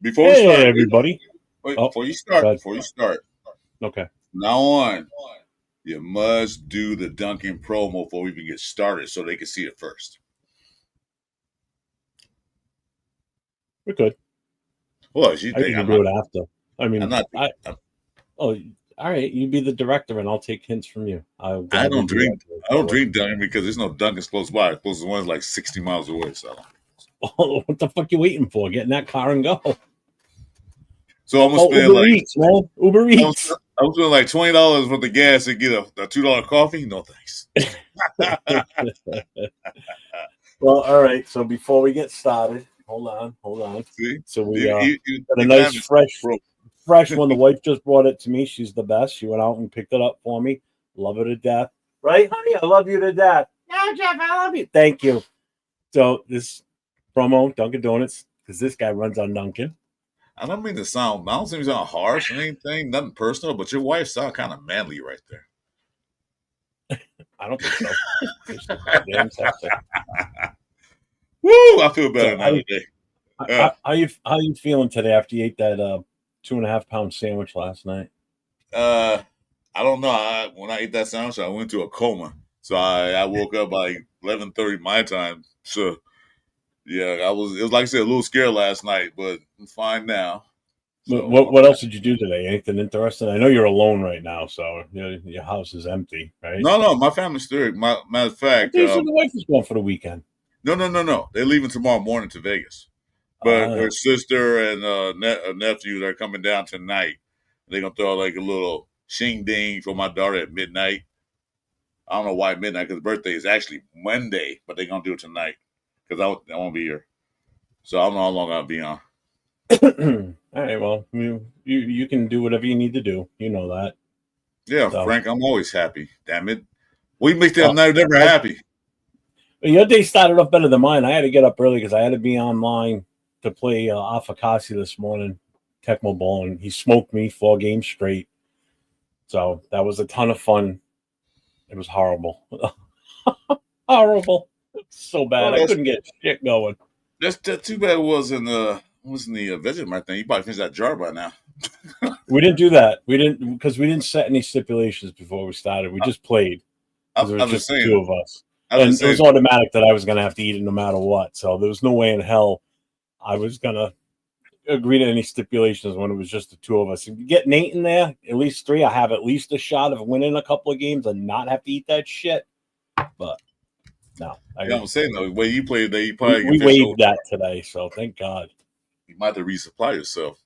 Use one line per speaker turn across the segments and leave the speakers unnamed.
Before we
Hey,
start,
everybody.
wait,
Oh, good.
before you start,
Okay.
from now on, you must do the Dunkin' promo before we even get started, so they can see it first.
We're good.
Well, you
I
think
can do it after. I
I'm
mean,
not,
oh, all right. You be the director, and I'll take hints from you. I'll
I
gladly
don't
do that
drink,
going
I don't
forward.
drink Dunkin' because there's no Dunkin's close by. The closest one's like 60 miles away.
Oh, what the fuck you waiting for? Get in that car and go.
So I'm gonna
Oh,
spend
Uber
like,
Eats, man. Uber Eats.
I'm spending like $20 worth of gas and get a $2 coffee. No thanks.
Well, all right. So before we get started, hold on.
See,
So we got a
even
nice
having pro.
fresh one. The wife just brought it to me. She's the best. She went out and picked it up for me. Love her to death. Right, honey? I love you to death. Yeah, Jeff, I love you. Thank you. So this promo, Dunkin' Donuts, because this guy runs on Dunkin'.
I don't mean to sound, I don't seem to sound harsh or anything, nothing personal, but your wife sound kind of manly right there.
I don't think so. She's damn sexy.
Woo! I feel better
So
now today. Uh,
how you feeling today after you ate that 2.5 pound sandwich last night?
uh, I don't know. When I ate that sandwich, I went to a coma. So I woke up by 11:30 my time. So yeah, it was like I said, a little scared last night, but I'm fine now. So
What else did you do today? Anything interesting? I know you're alone right now, so your house is empty, right?
no, my family's still. Matter of
I
fact,
think so. The wife is going for the weekend.
no. They're leaving tomorrow morning to Vegas. But
Ah,
her sister and nephew are coming down tonight. They're gonna throw like a little shing ding for my daughter at midnight. I don't know why midnight because birthday is actually Monday, but they're gonna do it tonight because I won't be here. So I don't know how long I'll be on.
all right. Well, you can do whatever you need to do. You know that.
Yeah,
So,
Frank, I'm always happy. Damn it, we make them
well,
never happy.
your day started off better than mine. I had to get up early because I had to be online to play Afakasi this morning, Tecmo Bowl, and he smoked me 4 games straight. So that was a ton of fun. It was horrible, horrible, so bad.
Well,
I couldn't get shit going.
that's too bad. It wasn't the Vegemite thing. You probably finished that jar by now.
We didn't do that. We didn't because we didn't set any stipulations before we started. We just played because it was
I'm just
just the
saying.
two of us,
I'm just
and it
saying.
was automatic that I was going to have to eat it no matter what. So there was no way in hell I was going to agree to any stipulations when it was just the two of us. If you get Nate in there, at least three, I have at least a shot of winning a couple of games and not have to eat that shit. But no,
Yeah, I'm saying though, the way you played, you
we,
probably can
we
finish.
waived that today, so thank God.
You might have to resupply yourself.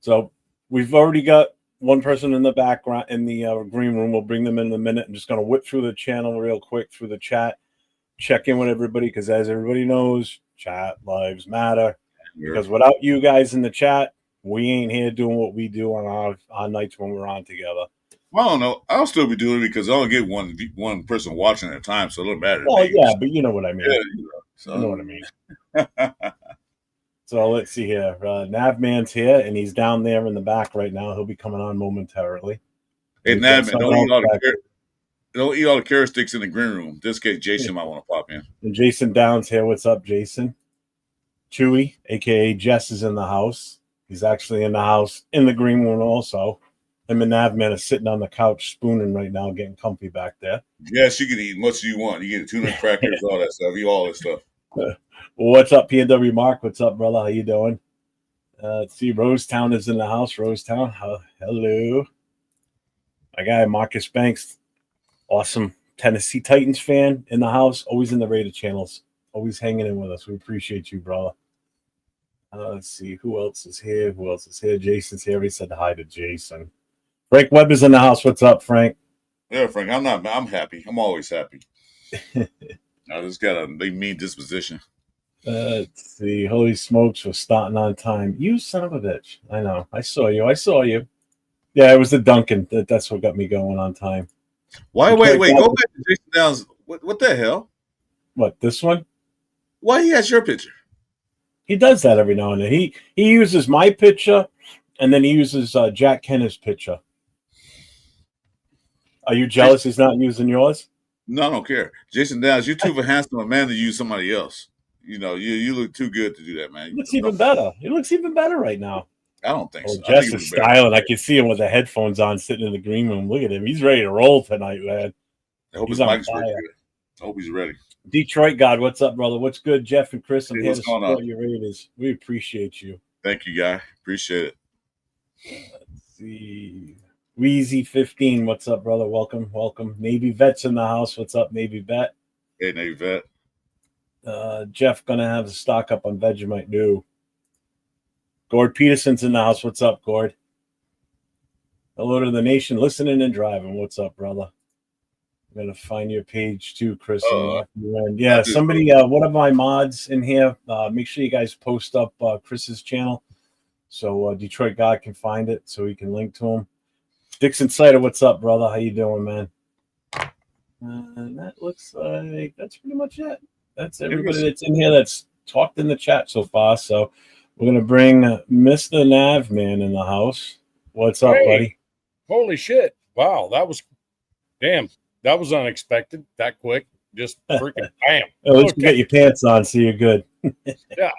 So we've already got one person in the background in the green room. We'll bring them in a minute. I'm just going to whip through the channel real quick through the chat, check in with everybody because as everybody knows, chat lives matter. Because without you guys in the chat, we ain't here doing what we do on our nights when we're on together.
Well, I don't know. I'll still be doing it because I only get one person watching at a time, so it doesn't matter.
Well, yeah, but you know what I mean.
Yeah,
You know what I mean. So let's see here. Navman's here, and he's down there in the back right now. He'll be coming on momentarily.
Hey,
We've got
Nadman,
someone else back there.
don't eat all the carrot sticks in the green room. Just in case Jason might want to pop in.
And Jason Downs here. What's up, Jason? Chewy, aka Jess, is in the house. He's actually in the house in the green room also. Him and Navman are sitting on the couch spooning right now, getting comfy back there.
Yes, you can eat as much as you want. You get tuna crackers, all that stuff. Eat all that stuff.
What's up, PNW Mark? What's up, brother? How you doing? Let's see. Rosetown is in the house. Rosetown, hello. My guy Marcus Banks, awesome Tennessee Titans fan in the house. Always in the Raider channels. Always hanging in with us. We appreciate you, brother. Let's see. Who else is here? Who else is here? Jason's here. He said hi to Jason. Frank Webb is in the house. What's up, Frank?
Yeah, Frank. I'm happy. I'm always happy. I just got a mean disposition.
Let's see. Holy smokes for starting on time. You son of a bitch. I know. I saw you. Yeah, it was the Duncan. That's what got me going on time.
Wait. Go back to Jason Downs. What the hell?
What, this one?
Why he has your picture?
He does that every now and then. He uses my picture, and then he uses Jack Kenner's picture. Are you jealous he's not using yours?
No, I don't care. Jason Downs, you're too handsome a man to use somebody else. You know, you look too good to do that, man.
He looks even better. He looks even better right now.
I don't think
Oh,
so. I think
Jess
it
is
was better.
styling. I can see him with the headphones on, sitting in the green room. Look at him. He's ready to roll tonight, man.
I hope
He's
his
on
mic's working
fire.
good. I hope he's ready.
Detroit God, what's up, brother? What's good, Jeff and Chris? I'm
Hey,
here
what's
to
going
support
on?
your Raiders. We appreciate you.
Thank you, guy. Appreciate it.
Let's see. Wheezy 15, what's up, brother? Welcome, welcome. Navy Vet's in the house. What's up, Navy Vet?
Hey, Navy Vet.
Jeff gonna have a stock up on Vegemite new. Gord Peterson's in the house. What's up, Gord? Hello to the nation, listening and driving. What's up, brother? I'm gonna find your page too, Chris. Yeah, somebody, one of my mods in here. Make sure you guys post up Chris's channel so Detroit God can find it, so he can link to him. Dixon Sider, what's up, brother? How you doing, man? And that looks like that's pretty much it. That's everybody that's in here that's talked in the chat so far. So we're gonna bring Mr. Navman in the house. What's up, buddy?
Holy shit! Wow, that was damn. That was unexpected. That quick, just freaking bam.
At least you get your pants on, so you're good.
Yeah,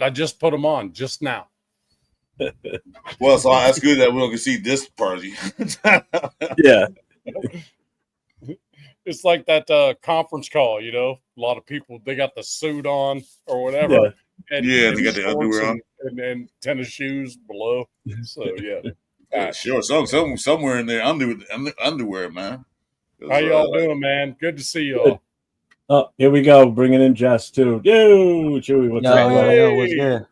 I just put them on just now.
Well, so that's good that we don't see this party.
Yeah.
It's like that conference call, you know. A lot of people, they got the suit on or whatever.
Yeah,
and
they got the underwear on.
And tennis shoes below. So, yeah.
Sure. Somewhere in there, underwear, man.
How y'all doing, man? Good to see y'all.
Oh, here we go. Bringing in Jess, too. Yo, Chewy, what's up?
Yo, what's good?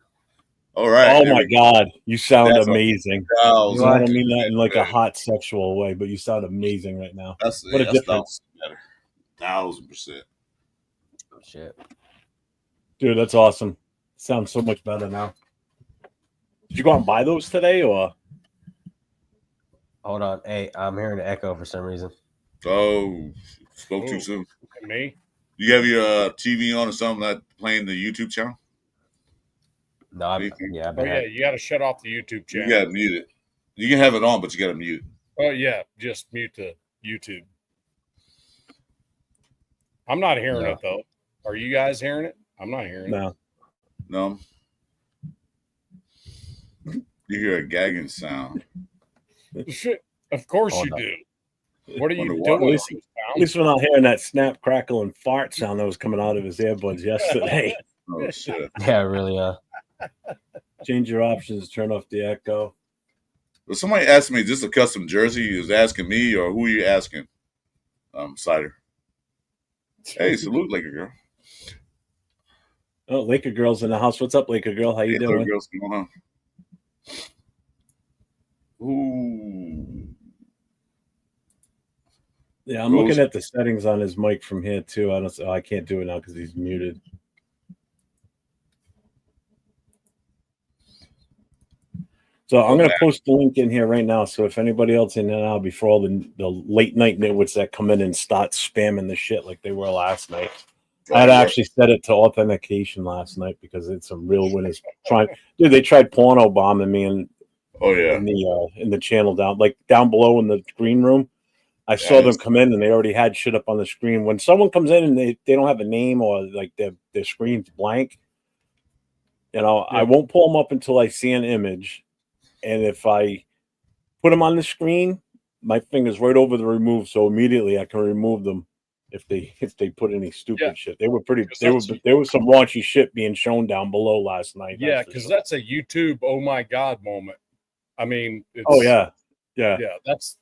All right.
Oh, my God. You sound amazing. I don't mean that in like a hot sexual way, but you sound amazing right now. What a difference.
1,000%.
Shit.
Dude, that's awesome. Sounds so much better now. Did you go out and buy those today, or?
Hold on. Hey, I'm hearing an echo for some reason.
Oh, spoke too soon.
Me?
You have your TV on or something that playing the YouTube channel?
No,
you got to shut off the YouTube channel.
You got to mute it. You can have it on, but you got to mute it.
Oh, yeah. Just mute the YouTube. I'm not hearing it, though. Are you guys hearing it? I'm not hearing it.
No. You hear a gagging sound.
Shit. Of course you do. What are you doing?
At least we're not hearing that snap, crackle, and fart sound that was coming out of his earbuds yesterday.
Oh, shit.
Yeah, really.
Change your options. Turn off the echo.
Well, somebody asked me, is this a custom jersey? He was asking me, or who are you asking? Cider. Hey, salute, Laker girl.
Oh, Laker girl's in the house. What's up, Laker girl? How you doing?
Laker girl's going on. Ooh.
Yeah, I'm looking at the settings on his mic from here too. I can't do it now because he's muted. So I'm going to post the link in here right now. So if anybody else in there now, before all the late night nitwits that come in and start spamming the shit like they were last night, I had actually set it to authentication last night because it's some real winners trying. Dude, they tried porno bombing me in the channel down below in the green room. I saw them come in and they already had shit up on the screen. When someone comes in and they don't have a name or like their screen's blank, I won't pull them up until I see an image. And if I put them on the screen, my finger's right over the remove, so immediately I can remove them if they put any stupid shit. There was some raunchy shit being shown down below last night.
Yeah, because that's a YouTube oh my god moment. I mean,
yeah.
That's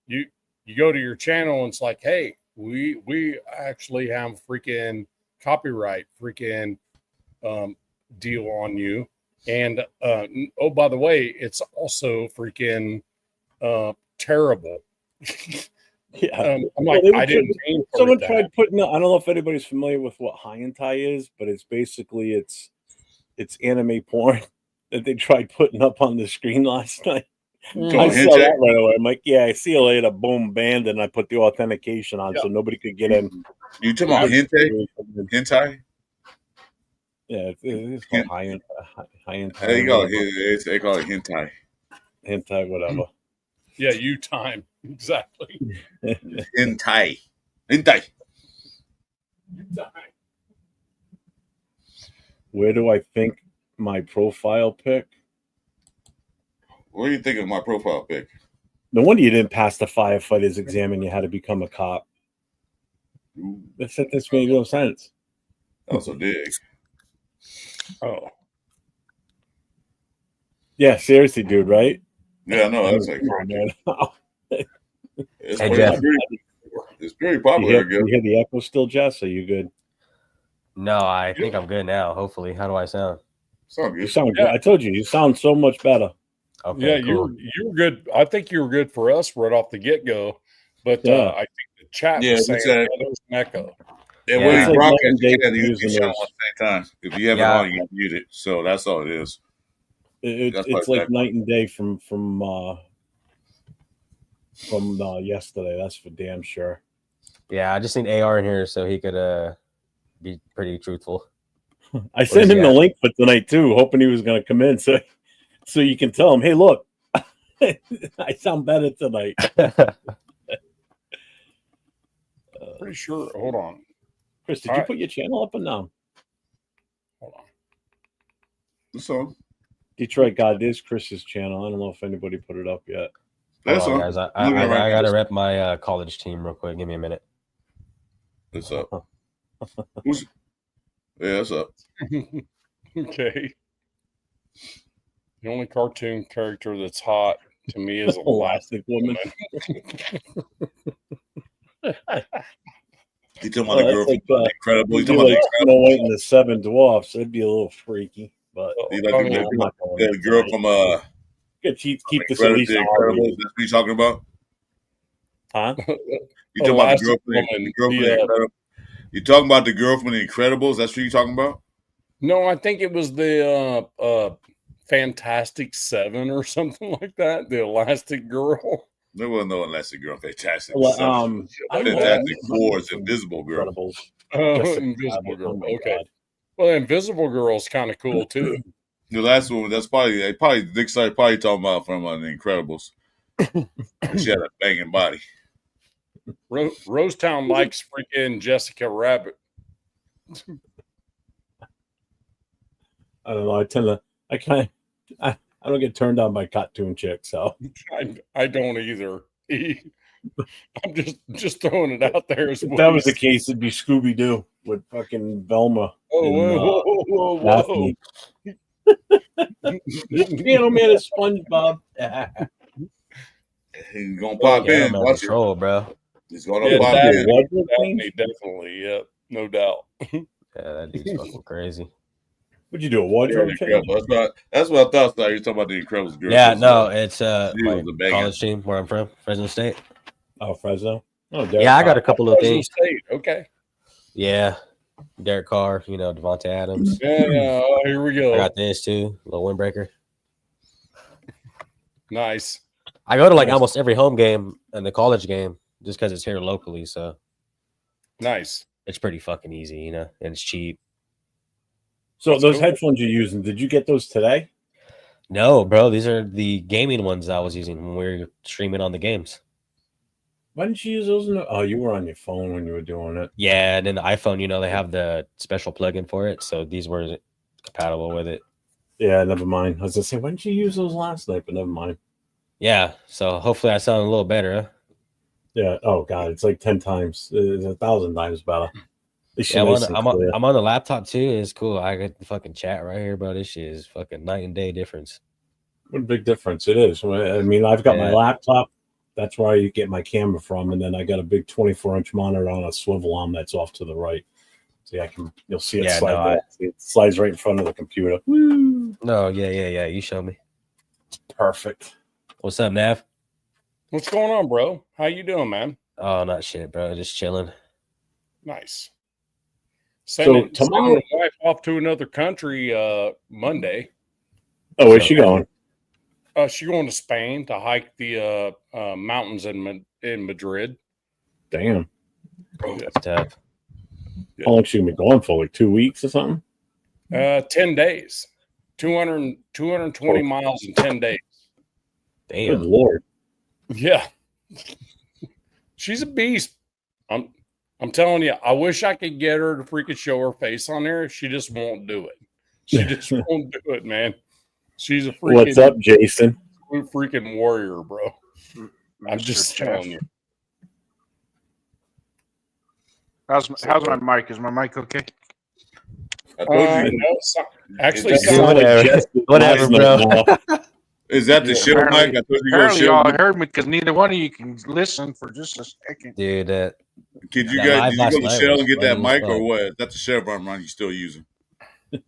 you go to your channel and it's like, hey, we actually have freaking copyright freaking deal on you. And oh, by the way, it's also freaking terrible.
Yeah,
I'm like, I didn't mean for
someone tried putting. I don't know if anybody's familiar with what hentai is, but it's basically it's anime porn that they tried putting up on the screen last night. I saw that right away. I'm like, yeah, I see you later. Boom, banned, and I put the authentication on so nobody could get in.
You talking about hentai? Hentai?
Yeah, it's called hentai.
They call it hentai.
Hentai, whatever.
Yeah, you time exactly.
Hentai.
Where do I think my profile pic?
What do you think of my profile pic?
No wonder you didn't pass the firefighter's exam and you had to become a cop.
Ooh,
This made no sense.
also dig.
Oh,
Yeah, seriously, dude, right?
Yeah, no, that's like
Come on,
crazy.
man.
It's
Hey,
pretty,
Jeff.
it's pretty
You
popular, I
hear,
guess.
you hear the echo still, Jess? Are you good?
No, I think I'm good now. Hopefully, how do I sound?
Sound
You
good.
sound
Yeah.
good. I told you, you sound so much better.
Okay,
yeah,
cool.
you were good. I think you were good for us right off the get go, but
Yeah.
I think the chat
Yeah,
was saying
we said-
there was an echo.
And
Yeah.
when
It's
you
like night
broadcast,
and
you
day
can't use
using
each channel
those.
at the same time. If you have
Yeah.
it on, you can mute it. So that's all it is. That's
It's
why
like night and day from yesterday. That's for damn sure.
Yeah, I just need AR in here so he could be pretty truthful.
I sent
is
him
he
the
at?
link for tonight too, hoping he was going to come in, so you can tell him, hey, look, I sound better tonight.
Pretty sure. Hold on.
Chris, did
All
you
right.
put your channel up or no?
Hold on.
That's all.
Detroit God, there's Chris's channel. I don't know if anybody put it up yet.
That's
Hold on,
all.
guys. I
Look at it right
gotta
now.
rep my college team real quick. Give me a minute.
What's up? Who's? Yeah, that's up.
Okay. The only cartoon character that's hot to me is Elastic
Elastic Woman.
You talking about the girl
that's
from
like,
Incredible? You
It'd be
talking about
like
the
Snow White and the Seven Dwarfs. It'd be a little freaky, but
You like
I
the,
mean,
I'm not going
the girl from
keep this at least
The
R
Incredibles?
rated.
That's what you talking about?
Huh?
You talking about the girl
Elastic
from
Woman,
the girl from
the,
the Incredibles? You talking about the girl from the Incredibles? That's what you talking about?
no, I think it was the Fantastic Seven or something like that. The Elastic Girl.
There wasn't no Elastic Girl. Fantastic.
Well,
Seven.
I don't know.
Fantastic Four is Invisible Girl.
Incredibles.
Invisible
Oh
Girl.
my
Okay.
God.
Well, Invisible Girl's kind of cool too.
The last one, that's probably Dick Side probably talking about from the Incredibles. She had a banging body.
Rosetown likes freaking Jessica Rabbit.
I don't know. I don't get turned on by cartoon chicks, so
I don't either. I'm just throwing it out there as
if
well.
that was the case, it'd be Scooby Doo with fucking Velma.
Oh,
and,
whoa.
Daphne. Piano Man is SpongeBob.
He's gonna pop
Yeah,
in.
man,
Watch it.
control, bro.
He's gonna
Yeah,
pop
Daphne.
in.
Daphne, definitely. Yeah, no doubt.
Yeah, that dude's fucking crazy.
What'd you do? A
Yeah,
wardrobe
the
change?
Incredibles. That's what I thought. Like, you're talking about the Incredibles girl.
Yeah, no, it's
She
my
was a banging.
college team where I'm from, Fresno State.
Oh, Fresno. Oh, Derek
Yeah, I got
Carr.
a couple of
Fresno
things.
State. Okay.
Yeah, Derek Carr, Devontae Adams.
Yeah. Here we
I
go.
got this too, little windbreaker.
Nice.
I go to like
Nice.
almost every home game and the college game just because it's here locally, so
Nice.
it's pretty fucking easy, and it's cheap.
So
That's
those
cool.
headphones you're using, did you get those today?
No, bro, these are the gaming ones I was using when we were streaming on the games.
Why didn't you use those? Oh, you were on your phone when you were doing it.
Yeah, and then the iPhone, they have the special plugin for it, so these were compatible with it.
Yeah, never mind. I was gonna say, why didn't you use those last night? But never mind.
Yeah, so hopefully I sound a little better. Huh?
Yeah. Oh God, it's like 10 times. It's 1,000 times better. This shit
Yeah,
nice and clear.
I'm on the laptop too. It's cool. I got the fucking chat right here, bro. This shit is fucking night and day difference.
What a big difference it is. I mean, I've got my
Yeah.
laptop. That's where I get my camera from, and then I got a big 24-inch monitor on a swivel arm that's off to the right. So you'll see it
Yeah,
slide.
no,
right. It slides right in front of the computer. Woo!
No, yeah. You show me.
Perfect.
What's up, Nav?
What's going on, bro? How you doing, man?
Oh, not shit, bro. Just chilling.
Nice.
Tomorrow-
sending my wife off to another country Monday.
Oh, where's she going?
She's going to Spain to hike the mountains in Madrid.
Damn.
That's tough.
How long she gonna be going for? Like 2 weeks or something?
10 days. 220 miles in 10 days.
Good
Damn.
Lord.
Yeah. She's a beast. I'm telling you, I wish I could get her to freaking show her face on there. She just won't do it. She just won't do it, man. She's a freaking
What's up, Jason?
freaking warrior, bro. I'm
Mr.
just
Chef.
telling you.
How's my mic? Is my mic okay?
I told you.
No, actually,
It's
sounds like
whatever.
Just
Whatever,
last night,
bro.
Is that the
Yeah,
show mic? I
apparently-
told you to go
Apparently,
show.
y'all heard me because neither one of you can listen for just a second.
Dude,
Could you
that
guys?
live
Did you
last
go to
night
Shell
was
and get that
funny as
mic, or
fuck.
what? That's the Chevron run you still using?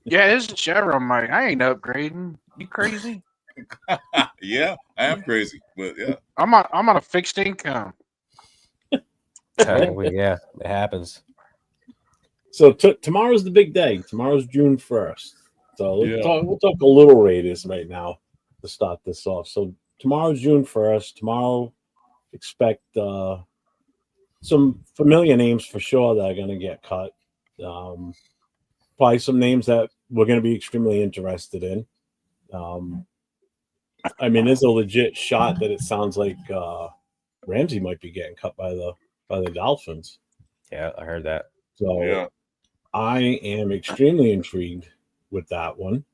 Yeah, this is a Chevron mic. I ain't upgrading. You crazy?
Yeah, I am crazy, but yeah.
I'm on a fixed income.
yeah, it happens.
So tomorrow's the big day. Tomorrow's June 1st. So
Yeah.
we'll talk a little Raiders right now to start this off. So tomorrow's June 1st. Tomorrow, expect some familiar names for sure that are going to get cut. Probably some names that we're going to be extremely interested in. I mean, there's a legit shot that it sounds like Ramsey might be getting cut by the Dolphins.
Yeah, I heard that.
So
Yeah.
I am extremely intrigued with that one.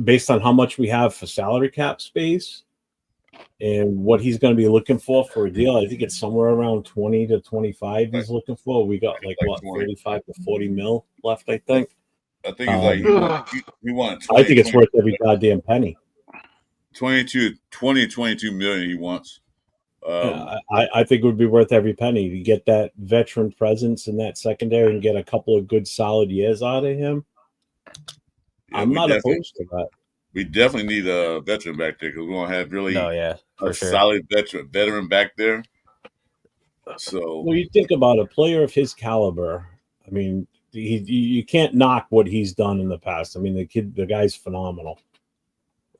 Based on how much we have for salary cap space and what he's going to be looking for a deal, I think it's somewhere around 20 to 25 he's looking for. We got like what,
20.
35 to 40 mil left, I think.
I think it's like he wants.
I think it's worth every goddamn penny.
22 million he wants.
I think it would be worth every penny to get that veteran presence in that secondary and get a couple of good solid years out of him.
Yeah,
I'm
we
not
definitely-
opposed to that.
We definitely need a veteran back there because we don't have really
No, yeah, for
a
sure.
solid veteran back there. So
Well, you think about a player of his caliber. I mean, you can't knock what he's done in the past. I mean, the guy's phenomenal.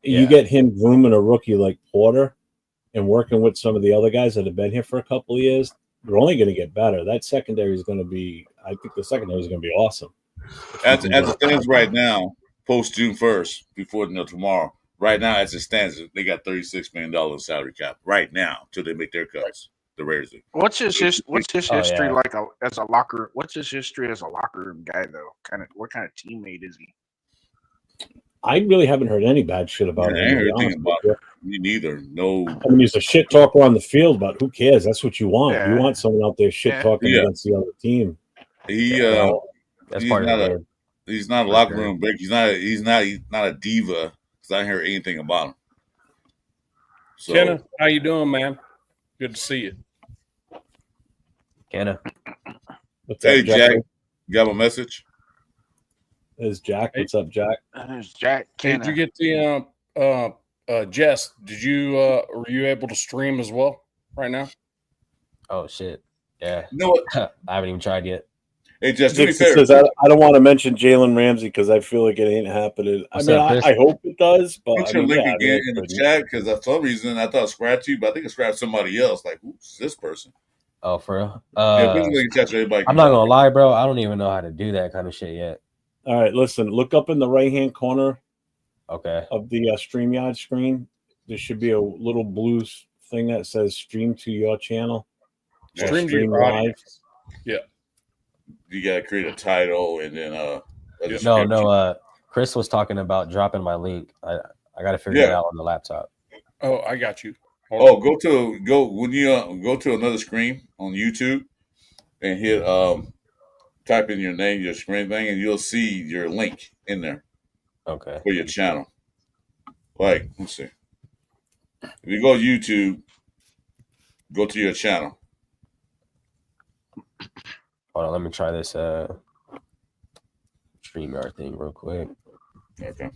You
Yeah.
get him grooming a rookie like Porter and working with some of the other guys that have been here for a couple of years. They're only going to get better. That secondary is going to be. I think the secondary is going to be awesome.
as it stands right now, post June 1st, before tomorrow. Right now, as it stands, they got $36 million salary cap right now till they make their cuts. The Raiders do.
What's his
Oh,
history
yeah.
like as a locker? What's his history as a locker room guy though? What kind of teammate is he?
I really haven't heard any bad shit about
I
him.
ain't
to
heard
be
anything
honest
about
with
it. Me neither. No.
you. I mean, he's a shit talker on the field, but who cares? That's what you want.
Yeah.
You want someone out there shit talking
Yeah.
against the other team.
He
Well,
That's
he's
part of
not
the
he's not a
For
locker
sure.
room break. He's not a diva because I didn't hear anything about him. So
Kenna, how you doing, man? Good to see you.
Kenna.
what's
hey
up,
Jack,
Jack?
you have a message?
Is Jack? What's up, Jack?
There's Jack
Hey,
Kenna.
did you get the Jess? Did you were you able to stream as well right now?
Oh shit. Yeah.
You know what?
I haven't even tried yet.
Hey, just to be
Dixon
fair,
says, I don't want to mention Jalen Ramsey because I feel like it ain't happening.
What's
I mean,
up, Chris?
I hope it does, but
put
I
your
mean,
link
yeah,
again
I
in the
couldn't.
chat because for some reason I thought scratch you, but I think it scratched somebody else. Like, who's this person?
Oh, for real?
Yeah, put your link in the chat so everybody.
I'm not gonna lie, bro. I don't even know how to do that kind of shit yet.
All right, listen, look up in the right-hand corner
Okay.
of the StreamYard screen. There should be a little blue thing that says stream to your channel. or
Stream to
stream
your
live.
audience.
You gotta create a title and then a
No,
description.
Chris was talking about dropping my link. I gotta figure it
Yeah.
out on the laptop.
Oh, I got you. Hold
Oh, go when you go to another screen on YouTube and hit type in your name, your screen thing, and you'll see your link in there
Okay.
for your channel. Like, let's see. If you go to YouTube, go to your channel.
Hold on, let me try this StreamYard thing real quick.
Okay.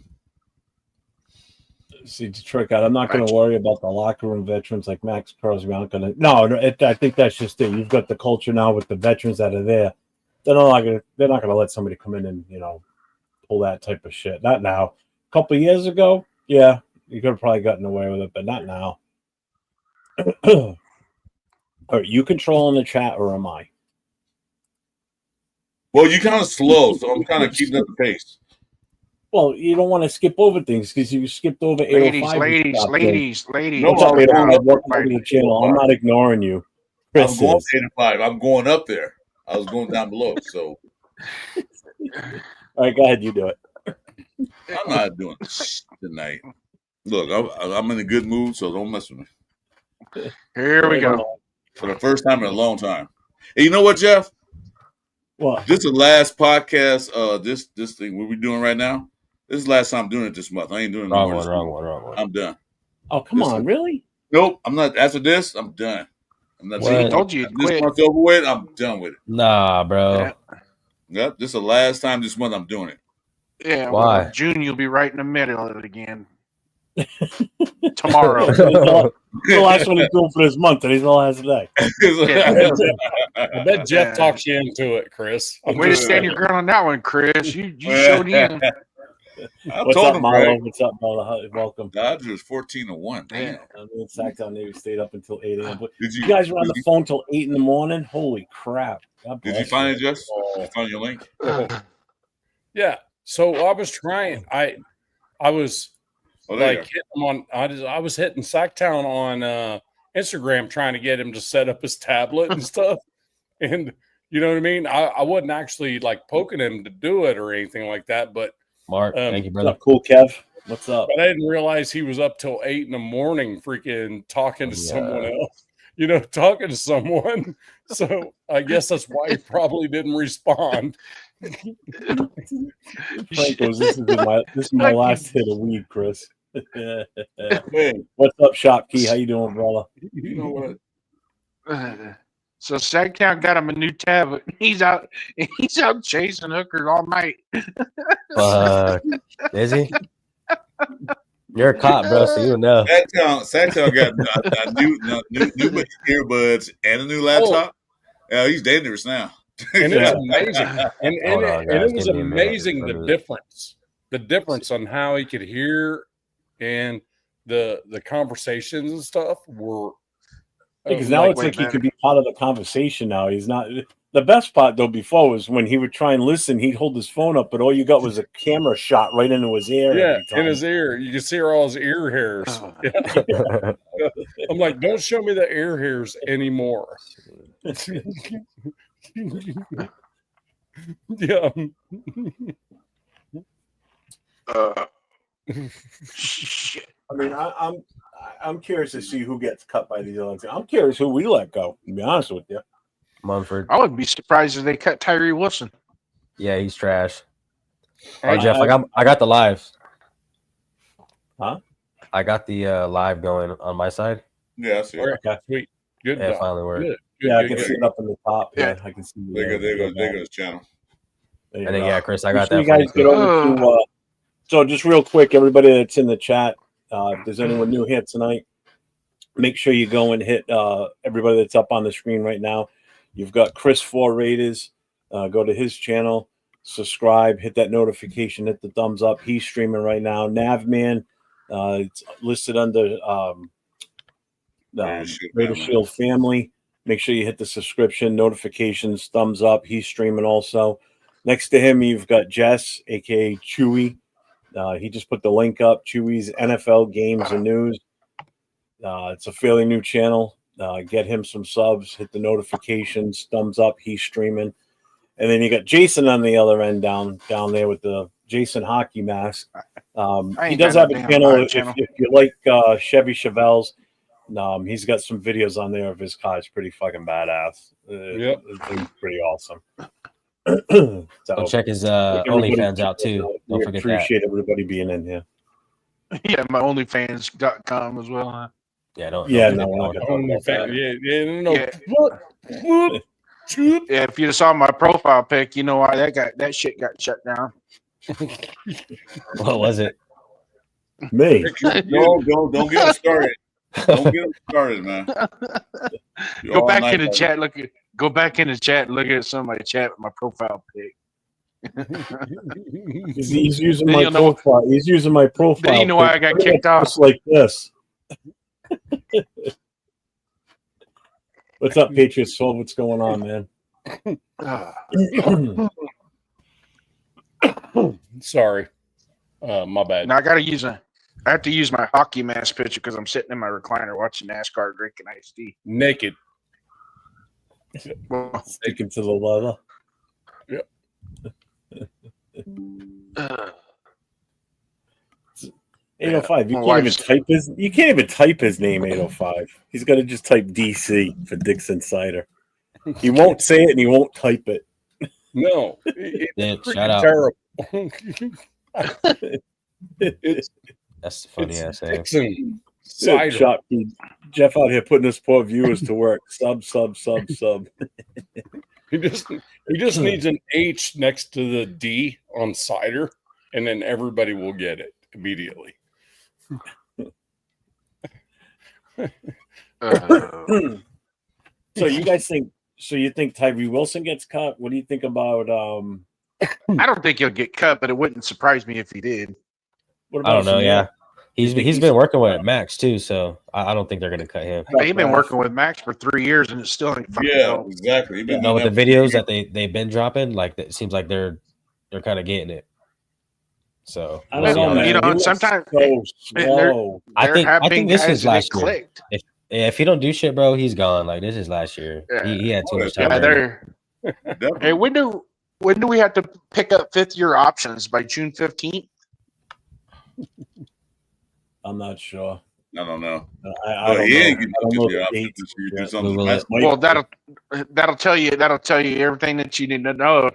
See, Detroit guy, I'm not going to worry about the locker room veterans like Max Crosby. I'm not going to. No, I think that's just it. You've got the culture now with the veterans that are there. They're not going to let somebody come in and pull that type of shit. Not now. A couple of years ago, yeah, you could have probably gotten away with it, but not now. Are you controlling the chat or am I?
Well, you kind of slow, so I'm kind of keeping up the pace.
Well, you don't want to skip over things because you skipped over 805.
Ladies.
No,
What's up,
I'm
805? Welcome
Right.
to the channel. I'm not ignoring you.
I'm
Chris
going
is.
85. I'm going up there. I was going down below. So
All right, go ahead. You do it.
I'm not doing shit tonight. Look, I'm in a good mood, so don't mess with me.
Here we go.
For the first time in a long time. And you know what, Jeff?
What?
This is the last podcast. This thing what we're doing right now. This is the last time I'm doing it this month. I ain't doing it no
Wrong
more
one,
this
wrong
month.
one, wrong one.
I'm done.
Oh, come
This
on,
is-
really?
Nope, I'm not. After this, I'm done. I'm not.
What?
This
He
told you he'd
this
quit.
month over with. I'm done with it.
Nah, bro.
Yeah.
Yep, this is the last time this month I'm doing it.
Yeah.
Why?
Well, June, you'll be right in the middle of it again. Tomorrow.
The last one he's doing for this month, and he's the last day.
I bet Jeff talks you into it, Chris. I'm
Way to
just
stand
saying.
your ground on that one, Chris. You showed him.
I
What's
told
up,
him,
Marlo?
Greg.
What's up, Marlo? Welcome.
Dodgers 14-1. Damn.
Yeah.
I'm in Sacktown. They stayed up until 8 a.m. But
Did
you guys were on the phone till 8 in the morning. Holy crap! God
Did
bless
you find it,
you.
Jess? Did you find your link?
Yeah. So I was trying. I was
Oh, there
like hitting him on. I was hitting Sacktown on Instagram trying to get him to set up his tablet and stuff. And you know what I mean? I wasn't actually like poking him to do it or anything like that, but
Mark, thank you,
What's
brother.
up, cool Kev? What's up?
I didn't realize he was up till 8 in the morning freaking talking to
Yeah.
someone else. You know, talking to someone. So I guess that's why he probably didn't respond.
Frank goes, this is my last hit of weed, Chris.
Hey,
What's up, Shop Key? How you doing, brother?
you know what?
So Sacktown got him a new tablet. He's out chasing hookers all night.
Is he? You're a cop, bro, so you know.
Sacktown got a new earbuds and a new laptop. Yeah, he's dangerous now.
And it's amazing. And
Hold on,
it
guys,
was
give me a minute.
amazing the difference on how he could hear and the conversations and stuff were
Because now it's
way
like he
better.
could be part of the conversation now. He's not. The best part, though, before was when he would try and listen, he'd hold his phone up, but all you got was a camera shot right into his ear.
yeah,
every time.
in his ear. You can see all his ear hairs. Yeah. I'm like, don't show me the ear hairs anymore. Yeah.
Shit.
I mean, I'm curious to see who gets cut by these other. I'm curious who we let go. To be honest with you,
Mumford.
I wouldn't be surprised if they cut Tyree Wilson.
Yeah, he's trash.
Hey,
Oh, Jeff, I got the live.
Huh?
I got the live going on my side.
Yeah, I see.
All right, sweet. Good.
Yeah, it
job.
finally worked.
Good.
yeah, I
Good,
can
good,
see it up in the top. Yeah, I can see.
There goes his channel.
There you
And then
go.
yeah, Chris, I got
Make
that
sure you
for
guys
you
get
too.
over to. So just real quick, everybody that's in the chat, if there's anyone new here tonight, make sure you go and hit everybody that's up on the screen right now. You've got Chris 4 Raiders. Go to his channel, subscribe, hit that notification, hit the thumbs up. He's streaming right now. Navman, it's listed under Raider Shield Family. Make sure you hit the subscription, notifications, thumbs up. He's streaming also. Next to him, you've got Jess, aka Chewy. He just put the link up. Chewy's NFL Games and News. It's a fairly new channel. Get him some subs. Hit the notifications. Thumbs up. He's streaming. And then you got Jason on the other end down there with the Jason hockey mask. He does have a channel. If you like Chevy Chevelles, he's got some videos on there of his car. It's pretty fucking badass.
Yep.
It's pretty awesome.
So check his
everybody
OnlyFans out too. Don't
we
forget that.
appreciate everybody being in here.
Yeah, my OnlyFans.com as well. Huh?
Yeah, don't.
Yeah,
don't
no,
forget
we're not
that
gonna
one.
talk about that.
Yeah, if you saw my profile pic, you know why that shit got shut down.
What was it?
Me.
Don't get him started. Don't get him started, man.
Go back in the chat. Go back in the chat and look at somebody chat with my profile pic.
He's using
Then
my
you'll know-
profile. He's using my profile.
Then you know why I got
pic.
kicked off.
Just like this. What's up, Patriots? So what's going on, man?
Sorry. My bad.
Now I have to use my hockey mask picture because I'm sitting in my recliner watching NASCAR drinking iced tea.
Naked.
Well,
Sticking to the leather.
Uh,
805.
My
You can't even
wife's-
type his. You can't even type his name. 805. He's got to just type DC for Dixon Cider. He won't say it and he won't type it.
No, it's
Yeah,
freaking
shout out.
terrible. It's
That's a funny ass name.
Dixon cider.
Shot Jeff out here putting his poor viewers to work. Sub.
He just needs an H next to the D on cider, and then everybody will get it immediately.
So you guys think? So you think Tyree Wilson gets cut? What do you think about?
I don't think he'll get cut, but it wouldn't surprise me if he did.
What
I don't know.
Samir?
Yeah, he's
think
he's
he's-
been working with Max too, so I don't think they're gonna cut him.
He's been working with Max for 3 years, and it still ain't fucking
Yeah,
helped.
exactly. He been
No,
doing
with the
that for
videos
years.
that they've been dropping, like it seems like they're kind of getting it. So
I
we'll
don't
see
know,
how
man.
that
You know,
He
and
looks
sometimes-
so slow.
I think
have been
this
guys
is
that it
last year.
clicked.
If he don't do shit, bro, he's gone. Like this is last year.
Yeah.
He had too much time.
Yeah,
already.
they're.
Definitely.
Hey, when do we have to pick up 5th-year options by June 15th?
I'm not sure.
I don't know.
I
But
don't
he
know.
ain't
I
getting
don't know
this
the
year.
dates.
You
Yeah.
do something.
Google
That's
it.
Mike-
Well, that'll tell you everything that you need to know.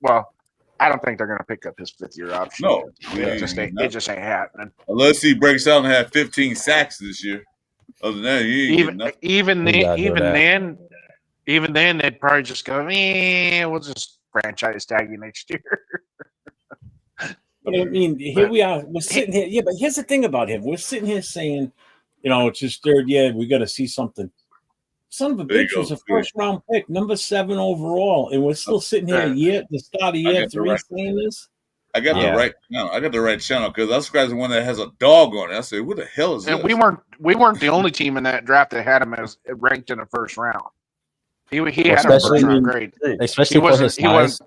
Well, I don't think they're going to pick up his 5th-year option.
No,
it just ain't happening.
unless he breaks out and have 15 sacks this year. Other than that, he ain't getting nothing.
Even then, they'd probably just go, we'll just franchise tag you next year.
But I mean, here we are. We're sitting here. Yeah, but here's the thing about him. We're sitting here saying, it's his 3rd year. We got to see something. Son of a
There you
bitch
go.
was a first-round pick, number 7 overall, and we're still sitting here the start of year
got the
3
right-
saying this.
I got
Yeah.
the right channel. I got the right channel because I subscribed to one that has a dog on it. I said, "What the hell is
And
this?"
we weren't the only team in that draft that had him as ranked in the 1st round. He had him
Especially-
1st round grade.
Especially for his size.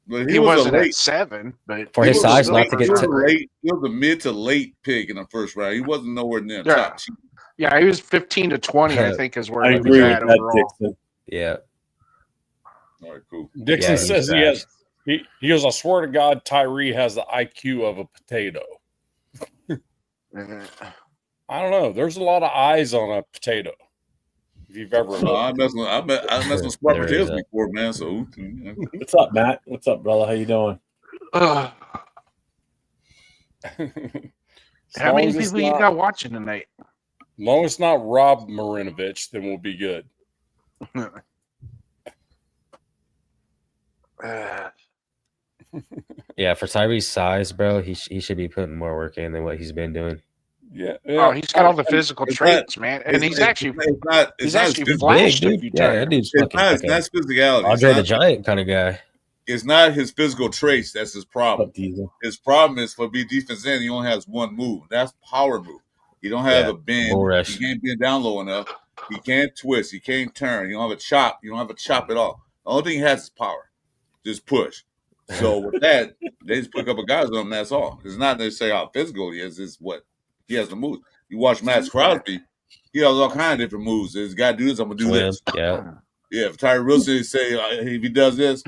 But
He
was
wasn't
a
at
late
7, but
For
he
his
was
size
still
not to get
first
to-
round grade.
He was a mid to late pick in the 1st round. He wasn't nowhere near the
Yeah.
top.
Yeah, he was 15 to 20, I think, is where
I
he
agree
was
with
at
that,
overall.
Dixon.
Yeah.
All right, cool.
Dixon
Yeah, he's
says he
trash.
has. He goes, I swear to God, Tyree has the IQ of a potato. I don't know. There's a lot of eyes on a potato. If you've ever
No,
looked.
I messed with smart
There
potatoes
is a-
before, man. So
What's up, Matt? What's up, brother? How you doing?
Ugh.
As
How
long
many
as it's
people you
not-
got watching tonight?
As long as it's not Rob Marinovich, then we'll be good.
Yeah, for Tyree's size, bro, he should be putting more work in than what he's been doing.
Yeah.
Oh, he's got all the physical
It's
traits, man, and he's actually
it's not
he's
his
actually
physical-
flashed
Big
a
dude.
few
Yeah,
times.
that dude's
It's
fucking
not,
like
it's not
a
his physicality.
Andre the
It's not,
Giant kind of guy.
it's not his physical traits. That's his
What's
problem.
up, Diesel?
His problem is for be defense end, he only has one move. That's power move. He don't have
Yeah,
a bend.
bull rush.
He can't bend down low enough. He can't twist. He can't turn. You don't have a chop. You don't have a chop at all. The only thing he has is power. Just push. So with that, they just pick up a guys on him. That's all. It's not necessarily how physical he is. It's what he has to move. You watch Max Crosby. He has all kinds of different moves. This guy do this. I'm gonna do
Swim.
this.
Yeah.
Yeah. If Tyree Wilson say if he does this,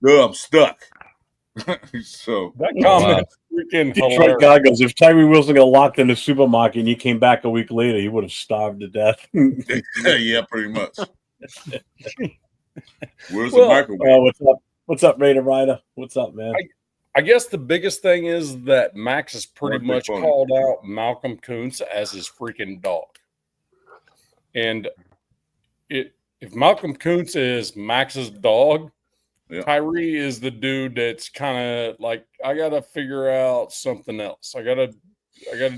girl, I'm stuck. So
That
Wow.
comment's freaking
Detroit
hilarious.
guy goes, if Tyree Wilson got locked in the supermarket and you came back a week later, he would have starved to death.
yeah, pretty much. Where's
Well,
the microwave?
What's up? What's up, Raider Rider? What's up, man?
I guess the biggest thing is that Max has pretty
Right,
much
big phone.
called out Malcolm Kuntz as his freaking dog. And if Malcolm Kuntz is Max's dog,
Yeah.
Tyree is the dude that's kind of like, I gotta figure out something else. I gotta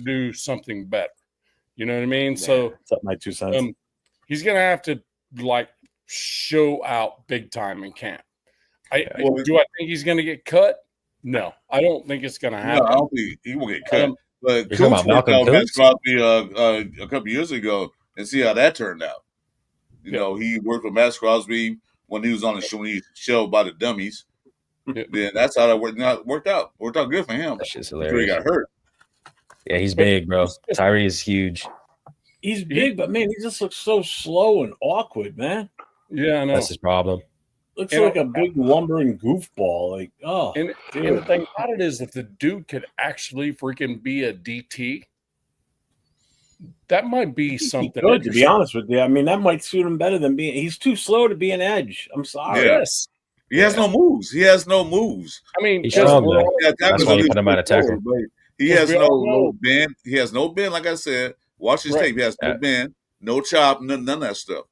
do something better. You know what I mean? So
What's up, my 2 cents?
he's gonna have to like show out big time in camp.
Well,
Do I think he's gonna get cut? No, I don't think it's gonna
No,
happen.
I don't think he will get cut.
Um,
But
You're talking
Coots
about
worked
Malcolm
out Max
Kuntz?
Crosby a couple years ago and see how that turned out. You
Yeah.
know, he worked with Max Crosby when he was on the show, when he showed by the dummies.
Yeah.
Then that's how that worked out. Worked out good for him.
That shit's
Until he
hilarious.
got hurt.
Yeah, he's big, bro. Tyree is huge.
He's big, but man, he just looks so slow and awkward, man.
Yeah, I know.
That's his problem.
looks
You
like
know,
a big lumbering goofball. Like, oh,
and the
dude.
thing about it is, if the dude could actually freaking be a DT, that might be
He
something.
could, to be
interesting.
honest with you. I mean, that might suit him better than being. He's too slow to be an edge. I'm sorry.
Yeah.
Yes,
He has no moves. He has no moves.
I mean,
He's
because
strong,
we're
though.
all,
Yeah,
That's why you put him out of tackle.
He
Because
has
we
no
all know-
bend. He has no bend. Like I said, watch his
Right.
tape. He has no
Yeah.
bend, no chop, none of that stuff.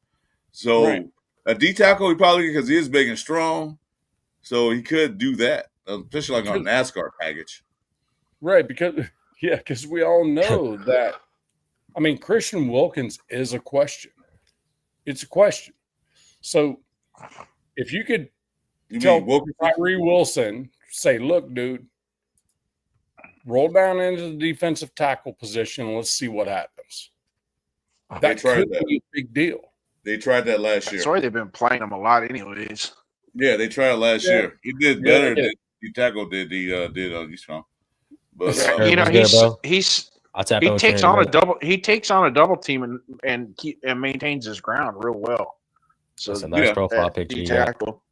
So
Right.
a D tackle, he probably because he is big and strong, so he could do that, especially like on a NASCAR package.
right, because we all know that. I mean, Christian Wilkins is a question. It's a question. So if you could
You
tell
mean Wilkinson?
Tyree Wilson, say, look, dude, roll down into the defensive tackle position. Let's see what happens. That
tried
could
that.
be a big deal.
They tried that last year.
That's why they've been playing him a lot, anyways.
Yeah, they tried it last
Yeah.
year. He did
Yeah,
better
they
than D tackle did. He's strong, but
Yeah.
You know,
What's good, bro?
he's
I'll tap
he
in with
takes
you in
on a
minute.
double. He takes on a double team and maintains his ground real well. So
That's a nice
yeah,
profile
that
picture.
D
You got.
tackle.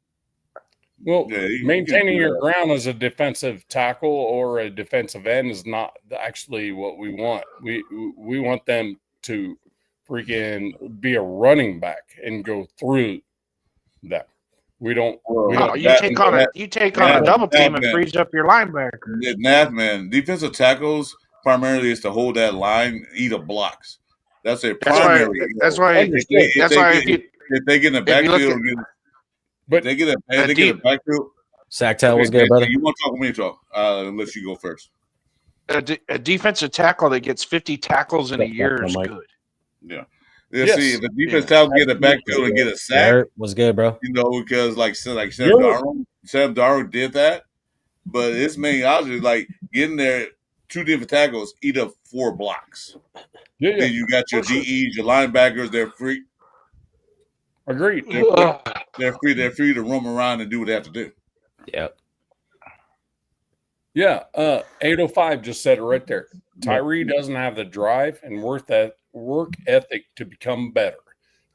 Well,
yeah, he
maintaining
can do
your
that.
ground as a defensive tackle or a defensive end is not actually what we want. We want them to freaking be a running back and go through them. We don't. We
No,
don't.
you take on a double team and
man.
frees up your linebacker.
Man, defensive tackles primarily is to hold that line, eat up blocks. That's their
That's why.
primary.
That's why.
If they get in the
if you look
backfield,
But
they get in the backfield.
Sacktown was good, brother.
You want to talk with me, talk? Let you go first.
A defensive tackle that gets 50 tackles in a year is
Mike.
good.
Yeah,
Yes.
see, if a defense tackle get in the backfield and get a sack,
Garrett was good, bro.
you know, because like Sam
Yeah.
Darnold did that, but his main object is like getting there. Two different tackles eat up 4 blocks.
yeah,
Then you got your DEs, your linebackers. They're free.
agreed.
They're free to roam around and do what they have to do.
Yep.
Yeah, 805 just said it right there. Tyree doesn't have the drive and work ethic to become better.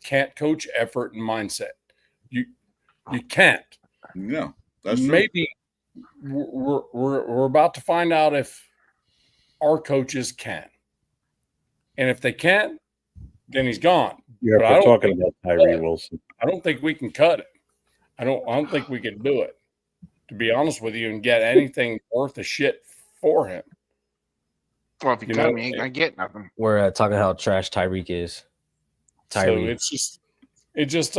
Can't coach effort and mindset. You can't.
Yeah, that's true.
Maybe we're about to find out if our coaches can, and if they can't, then he's gone.
You're
But I don't
talking
think-
about Tyree Wilson.
I don't think we can cut it. I don't think we can do it, to be honest with you, and get anything worth a shit for him.
Well, if you
You
cut
know,
me, you ain't gonna get nothing.
We're talking how trash Tyreek is.
So
Tyreek.
it just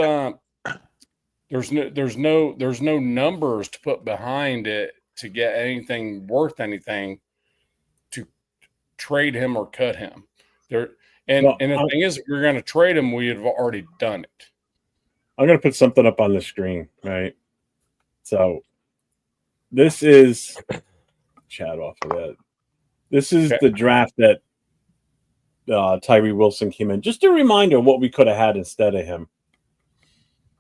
there's no numbers to put behind it to get anything worth anything to trade him or cut him. And the thing is, if we're going to trade him, we have already done it.
I'm going to put something up on the screen, right? So this is chat off of that. This is the draft that Tyree Wilson came in. Just a reminder of what we could have had instead of him.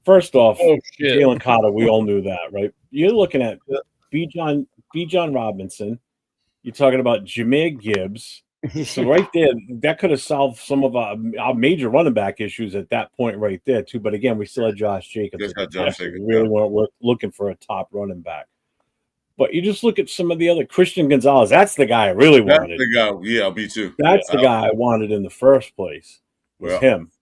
First off,
Oh shit!
Jalen Carter, we all knew that, right? You're looking at Bijan Robinson. You're talking about Jahmyr Gibbs. So right there, that could have solved some of our major running back issues at that point right there too. But again, we still had Josh Jacobs.
Just
at
had
the
Josh
time, so
Jacobs,
we really weren't looking for a top running back. But you just look at some of the other Christian Gonzalez. That's the guy I really
That's
wanted.
the guy. Yeah, me too.
That's the guy I wanted in the first place. Was him.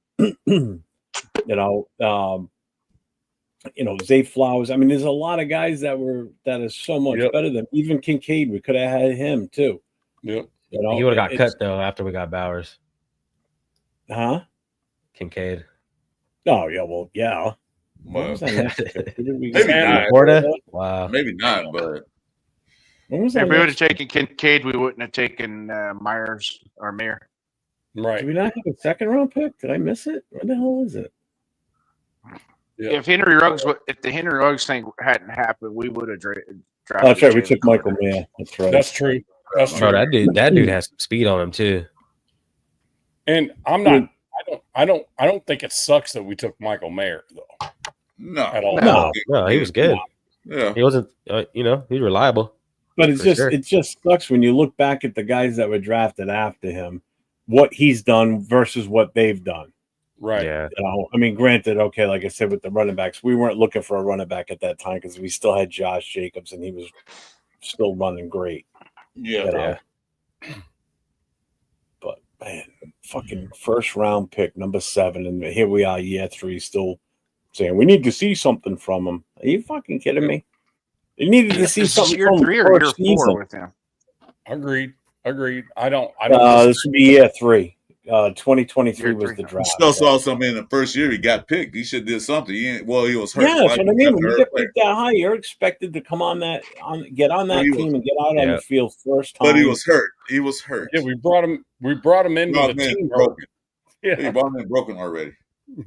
Zay Flowers. I mean, there's a lot of guys that are so much better than even Kincaid. We could have had him too.
Yep.
He would have got cut though after we got Bowers.
Huh?
Kincaid.
Oh yeah, well, yeah.
Well,
maybe
not.
Wow.
Maybe not, but
if
we would have taken Kincaid, we wouldn't have taken Myers or Mayer.
Right.
Did we not have a second round pick? Did I miss it? What the hell is it?
Yeah.
If the Henry Ruggs thing hadn't happened, we would have drafted.
Oh, that's right. We took Michael Mayer. That's right.
That's true. That's true.
Bro, that dude has some speed on him too.
And I'm not. I don't think it sucks that we took Michael Mayer though.
no,
At all.
No, he was good.
Yeah,
He wasn't. He's reliable.
But it's
For
just
sure.
it just sucks when you look back at the guys that were drafted after him, what he's done versus what they've done.
Right.
Yeah.
You know, I mean, granted, okay, like I said, with the running backs, we weren't looking for a running back at that time because we still had Josh Jacobs and he was still running great.
Yeah.
You know? But man, fucking first round pick, number 7, and here we are, year 3, still saying we need to see something from him. Are you fucking kidding me? You needed to see
This is
something
year
from
3
him
or year
first
4
season.
with him.
Agreed. I don't.
This would be year 3. 2023
Year
was
3.
the
He
draft.
still saw something in the first year he got picked. He should have did something. He was hurt.
Yeah, that's what I mean. When you
Hurt
get
player.
picked that high, you're expected to come on that, get on that
he
team and get out on
Yeah.
the field first time.
But he was hurt. He was hurt.
Yeah, we brought him into
Brought
the
him in
team.
broken.
Yeah.
He brought him in broken already.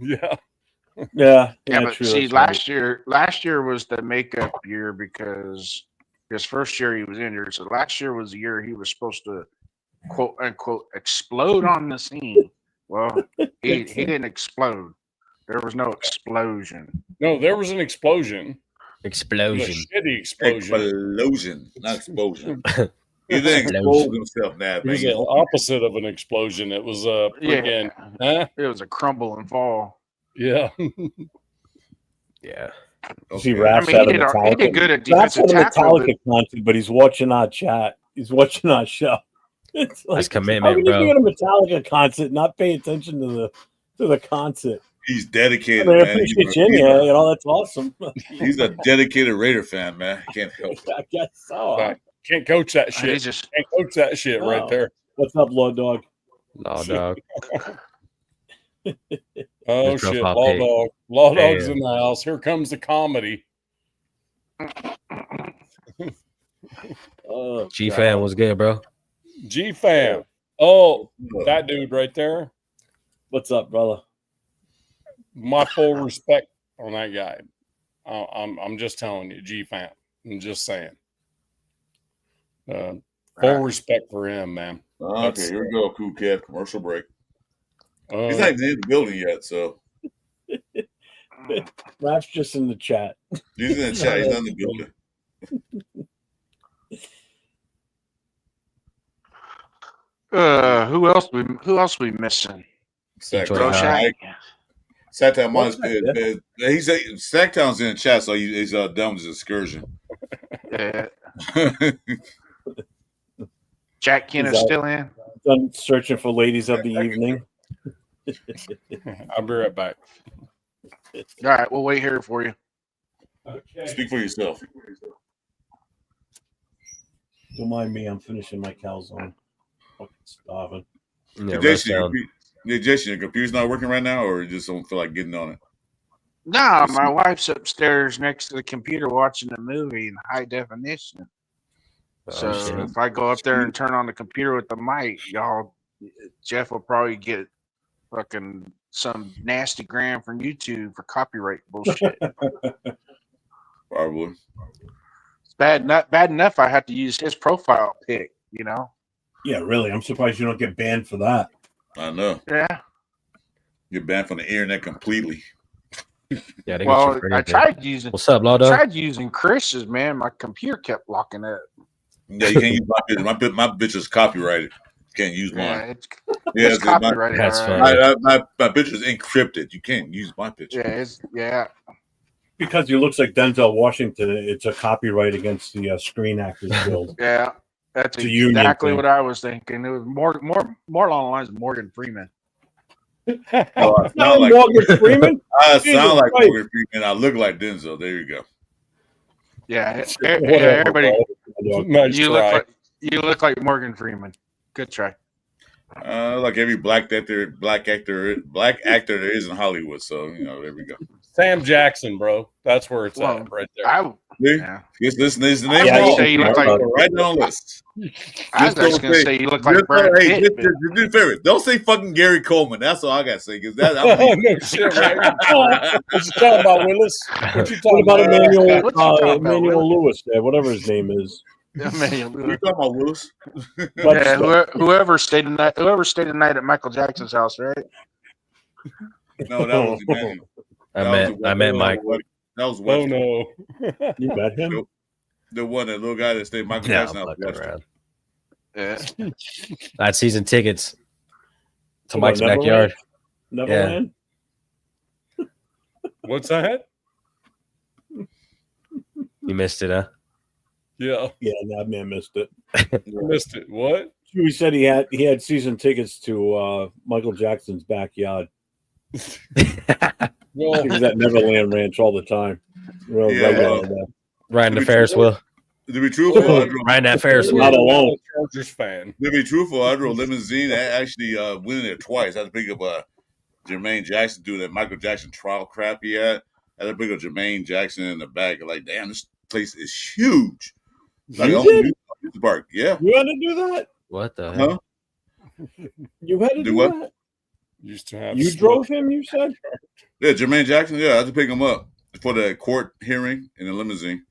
Yeah.
Yeah,
Yeah, but
true,
see,
that's right.
last year was the makeup year because his first year he was injured. So last year was the year he was supposed to quote unquote explode on the scene. Well, he didn't explode. There was no explosion.
No, there was an explosion. It was
Explosion.
a shitty explosion.
Explosion, not explosion. He didn't expose himself now.
It was the opposite of an explosion. It was a freaking,
Yeah, it was a crumble and fall.
yeah.
Yeah.
See,
Okay.
Raph's
I mean,
had a
he did
Metallica.
good at
Raph's
defensive
had a
tackle.
Metallica content, but he's watching our chat. He's watching our show. It's like,
That's
how
commitment,
can you
bro.
be at a Metallica concert and not pay attention to the concert?
He's
I
dedicated,
mean, I
man.
appreciate you in here. You know, that's awesome.
He's a dedicated Raider fan, man. He can't help it.
I guess so.
Right. Can't coach that shit.
He's just
Can't coach that shit right
No.
there.
What's up, Lord Dog?
Law dog.
Oh
Just drove
shit,
off
Law
Pete.
Dog. Law Dog's
Damn.
in the house. Here comes the comedy.
G fan was good, bro.
G fam. Oh, that dude right there.
What's up, brother?
My full respect on that guy. I'm just telling you, G fam. I'm just saying. Full respect for him, man.
Okay, here we go, Cool Cat. Commercial break.
Uh,
He's not even in the building yet, so
Raph's just in the chat.
he's in the chat. He's not in the building.
who else we missing?
Detroit
Rochat?
High.
Sacktown
What's
Minus
that,
he's Sacktown's in the chat, so he's done with his excursion.
Yeah. Jack Kenner's
He's out.
still in.
Done searching for ladies of the evening.
I'll be right back.
All right, we'll wait here for you.
Speak for yourself.
Don't mind me. I'm finishing my calzone. Fucking starving.
Yeah,
Hey,
rest
Jason,
down.
Jason, your computer's not working right now, or you just don't feel like getting on it?
No, my wife's upstairs next to the computer watching a movie in high definition. So
Oh, shit.
if I go up there and turn on the computer with the mic, Jeff will probably get fucking some nasty gram from YouTube for copyright bullshit.
Probably.
It's bad enough I have to use his profile pic, you know?
Yeah, really. I'm surprised you don't get banned for that.
I know.
Yeah.
You're banned from the internet completely.
Yeah, they get
Well,
you for
I
anything.
tried using
What's up, Law dog?
Chris's, man. My computer kept locking up.
Yeah, you can't use my picture. My bitch is copyrighted. Can't use
Yeah,
mine.
it's
Yeah,
copyrighted.
That's
all right.
funny.
my picture is encrypted. You can't use my picture.
Yeah.
Because he looks like Denzel Washington, it's a copyright against the Screen Actors Guild.
Yeah. That's
It's a union
exactly
thing.
what I was thinking. It was more along the lines of Morgan Freeman.
Oh, I
No,
sound like
Morgan Freeman.
I
Jesus
sound like
Christ.
Morgan Freeman. I look like Denzel. There you go.
Yeah,
Whatever,
everybody.
bro.
Nice try.
You look like Morgan Freeman. Good try.
Like every black actor there is in Hollywood. So there we go.
Sam Jackson, bro. That's where it's
Well,
at right there.
See?
Yeah.
Just listen to his
I
name.
was
gonna
wrong.
say you look like-
right down the list.
I was
Just
just gonna
don't
say you look like
Just
Brad
don't- hey,
Pitt.
just do a favor. Don't say fucking Gary Coleman. That's all I gotta say. Because that
Oh, no shit, right? What you talking about, Willis? What you
What
talking
about
about?
Emmanuel,
What you talking about,
Emmanuel Lewis there, whatever his name is?
Man,
What are you talking about, Willis?
yeah, whoever stayed the night at Michael Jackson's house, right?
No, that was Emmanuel.
I met Mike.
That was
Oh
Webster.
no.
You met him?
The one, that little guy that stayed Michael
Yeah,
Jackson. That was
fucking
Webster.
around.
Yeah.
I had season tickets to
What,
Mike's
Neverland?
backyard.
Neverland?
What's that?
You missed it, huh?
Yeah,
Yeah, that man missed it.
I missed it. What?
He said he had season tickets to Michael Jackson's backyard.
Well,
He was at Neverland Ranch all the time. Real
Yeah,
regular there.
Riding the
To be
Ferris
truthful-
wheel.
To be truthful, I drove,
Riding that Ferris
Not
wheel.
alone.
Chargers fan.
to be truthful, I drove limousine. I actually went in there twice. I had to pick up Jermaine Jackson, do that Michael Jackson trial crap he had. I had to pick up Jermaine Jackson in the back. Like, damn, this place is huge. Like,
You
I'm
did?
in the park. Yeah.
You had to do that?
What the hell?
Huh?
You had to
Do
do
what?
that?
Used to have.
You drove him, you said?
Yeah, Jermaine Jackson. Yeah, I had to pick him up for the court hearing in the limousine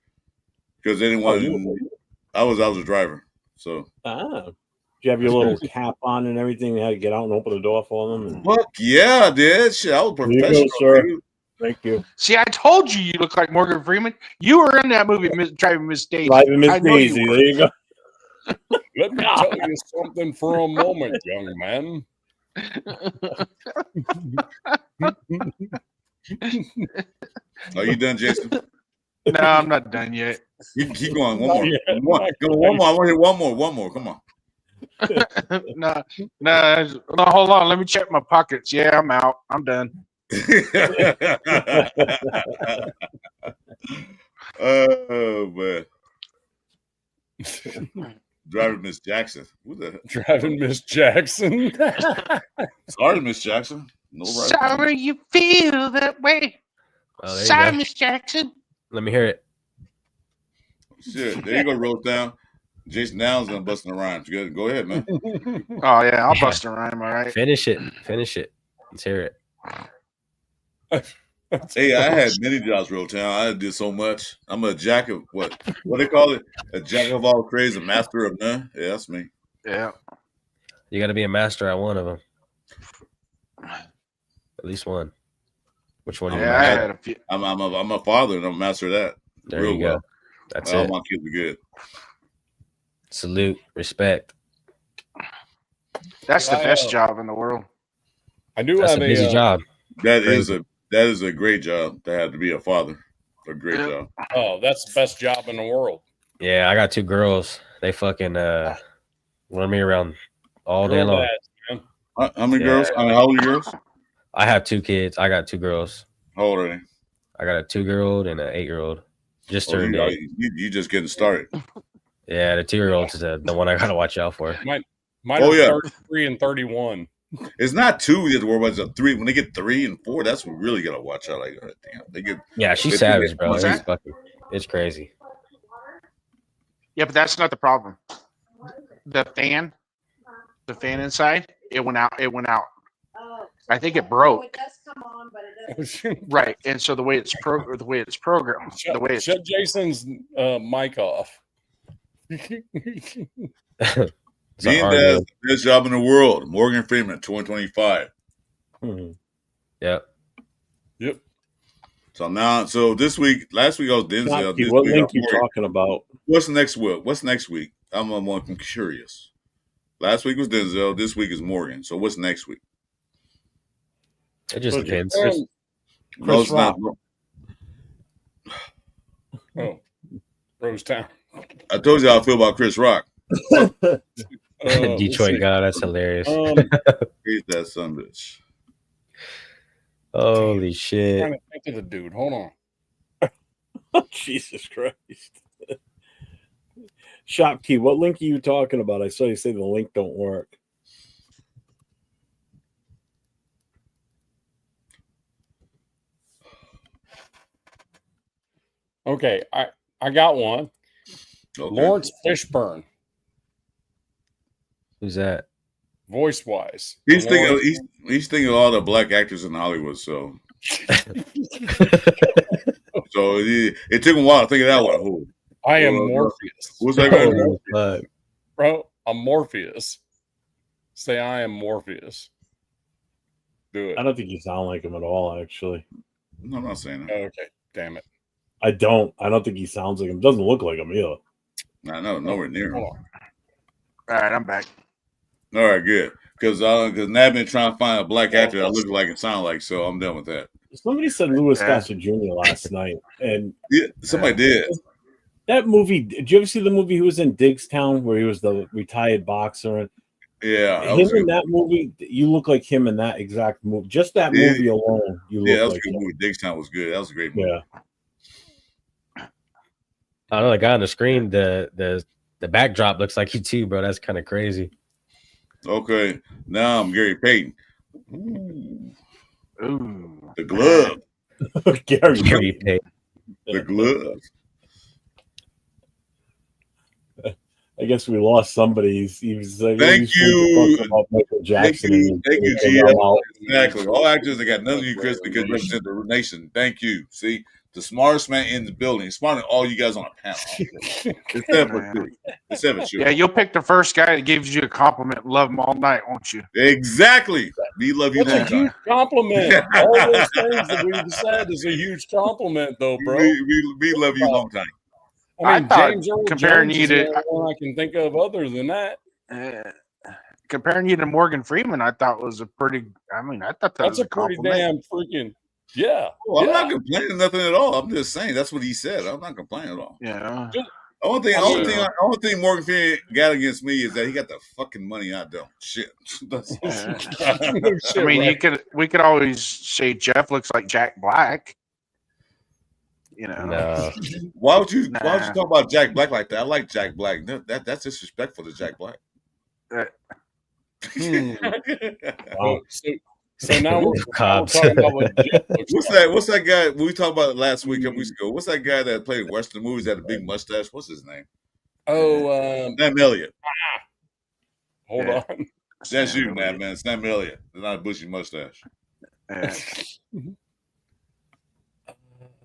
because they didn't want. I was a driver, so
Did you have your little cap on and everything? You had to get out and open the door for them. And...
fuck yeah, I did. Shit, I was
There you go,
professional,
sir.
dude.
Thank you.
See, I told you look like Morgan Freeman. You were in that movie, Driving Miss Daisy.
Driving Miss
I know you
Daisy.
were.
There you go.
Let me tell you something for a moment, young man.
Are you done, Jason?
No, I'm not done yet.
You can keep going. One
Not
more.
yet.
One more. Go, one more. I want to hear one more. One more. Come on.
No, hold on. Let me check my pockets. Yeah, I'm out. I'm done.
Oh man. Driving Miss Jackson. Who the
Driving Miss Jackson.
Sorry, Miss Jackson. No right.
Sorry you feel that way.
Oh, there you
Sorry,
go.
Miss Jackson.
Let me hear it.
Shit. There you go, Rose Down. Jason Downs gonna busting the rhymes. Good. Go ahead, man.
Oh yeah, I'll bust a rhyme. All right.
Finish it. Finish it. Let's hear it.
Hey, I had many jobs, Real Town. I did so much. I'm a jack of what they call it? A jack of all trades, a master of none. Yeah, that's me.
Yeah.
You got to be a master at one of them. At least one. Which one?
Yeah, I had a few.
I'm a father and I'm a master of that.
There
Real
you go.
well.
That's
All
it.
my kids are good.
Salute. Respect.
That's the best
Wow.
job in the world.
I do
That's a
have
busy job.
That
Crazy.
is a great job to have to be a father. A great
Yeah.
job.
Oh, that's the best job in the world.
Yeah, I got two girls. They fucking run me around all day
Girl
long.
dads, man.
How many
Yeah.
girls? I mean, how old are your girls?
I have two kids. I got two girls.
How old are they?
I got a 2-year-old and an 8-year-old. Just
Oh,
turned 8.
you just getting started.
Yeah, the 2-year-old is the one I gotta watch out for.
Mine
Oh,
are
yeah.
33 and 31.
It's not 2 you have to worry about. It's 3. When they get 3 and 4, that's what we really gotta watch out. Like, damn, they get.
Yeah, she's
It's-
savage, bro.
What's
It's
that?
fucking, it's crazy.
Yeah, but that's not the problem. The fan inside, it went out. It went out. I think it broke.
It does come on, but it doesn't.
Right, and so the way it's programmed, the way it's
Shut Jason's mic off.
It's a
Being
hard
the
one.
best job in the world, Morgan Freeman, 2025.
Mhm.
Yep.
Yep.
So this week, last week I was Denzel.
Rocky,
This
what
week
link
I'm
you
Morgan.
talking about?
What's next week? What's next week? I'm curious. Last week was Denzel. This week is Morgan. So what's next week?
It just
Look,
depends.
Chris-
No, it's not.
Oh, Rosetown.
I told you how I feel about Chris Rock.
Let's
Detroit
see.
guy, that's hilarious.
He's that son of a bitch.
Holy
I'm
shit.
trying to think of the dude. Hold on.
Jesus Christ. Shopkey, what link are you talking about? I saw you say the link don't work.
Okay, I got one.
Okay.
Lawrence Fishburne,
Who's that?
voice wise.
He's thinking of all the black actors in Hollywood. So it took him a while to think of that one. Who?
I am
Well,
Morpheus.
Who's that guy?
Holy fuck.
Bro, I'm Morpheus. Say I am Morpheus. Do it.
I don't think you sound like him at all, actually.
No, I'm not saying that.
Okay, damn it.
I don't think he sounds like him. Doesn't look like him either.
No, nowhere near him.
Hold on.
All right, I'm back.
All right, good. Because Nab been trying to find a black actor that looks like and sound like, so I'm done with that.
Somebody said Louis
Yeah.
Gossett Jr. last night, and
Yeah, somebody did.
that movie. Did you ever see the movie he was in, Diggstown, where he was the retired boxer?
Yeah, that
Him
was
in
good.
that movie, you look like him in that exact movie. Just that
Yeah.
movie alone, you
Yeah, that
look
was a
like
good
him.
movie. Diggstown was good. That was a great movie.
Yeah.
I don't know, the guy on the screen, the backdrop looks like you too, bro. That's kind of crazy.
Okay, now I'm Gary Payton. Ooh,
Ooh.
the glove.
Gary.
Gary Payton.
The glove.
I guess we lost somebody. He was like,
Thank
he was
you.
talking about Michael
Thank
Jackson.
you,
and he
G.
fell out.
Exactly. All actors that got none of you, Chris, because you represent the nation. Thank you. See, the smartest man in the building, smarter than all you guys on a panel. Except for two. Except for you.
Yeah, you'll pick the first guy that gives you a compliment and love him all night, won't you?
Exactly. We love you
That's a
long
huge
time.
compliment. All those things that we've said is a huge compliment, though, bro.
We love you long time.
I mean,
thought
James Earl
comparing
Jones
you
is the
to-
only one I can think of other than that.
Comparing you to Morgan Freeman, I thought was a pretty. I mean, I thought that
That's
was
a pretty
compliment.
damn freaking yeah.
Well, I'm
yeah.
not complaining nothing at all. I'm just saying that's what he said. I'm not complaining at all.
Yeah.
Only thing Morgan Freeman got against me is that he got the fucking money I don't. Shit. That's all.
I mean, we could always say Jeff looks like Jack Black. You know.
No.
Why would you
Nah.
talk about Jack Black like that? I like Jack Black. That's disrespectful to Jack Black.
Wow.
So now we're
Cobbs.
talking about what Jeff looks
What's
like.
that? What's that guy? We talked about it last week, a couple weeks ago. What's that guy that played in Western movies that had a big mustache? What's his name?
Oh,
Sam Elliott.
hold
Yeah.
on.
That's you, man. Sam Elliott. It's not a bushy mustache.
Yeah.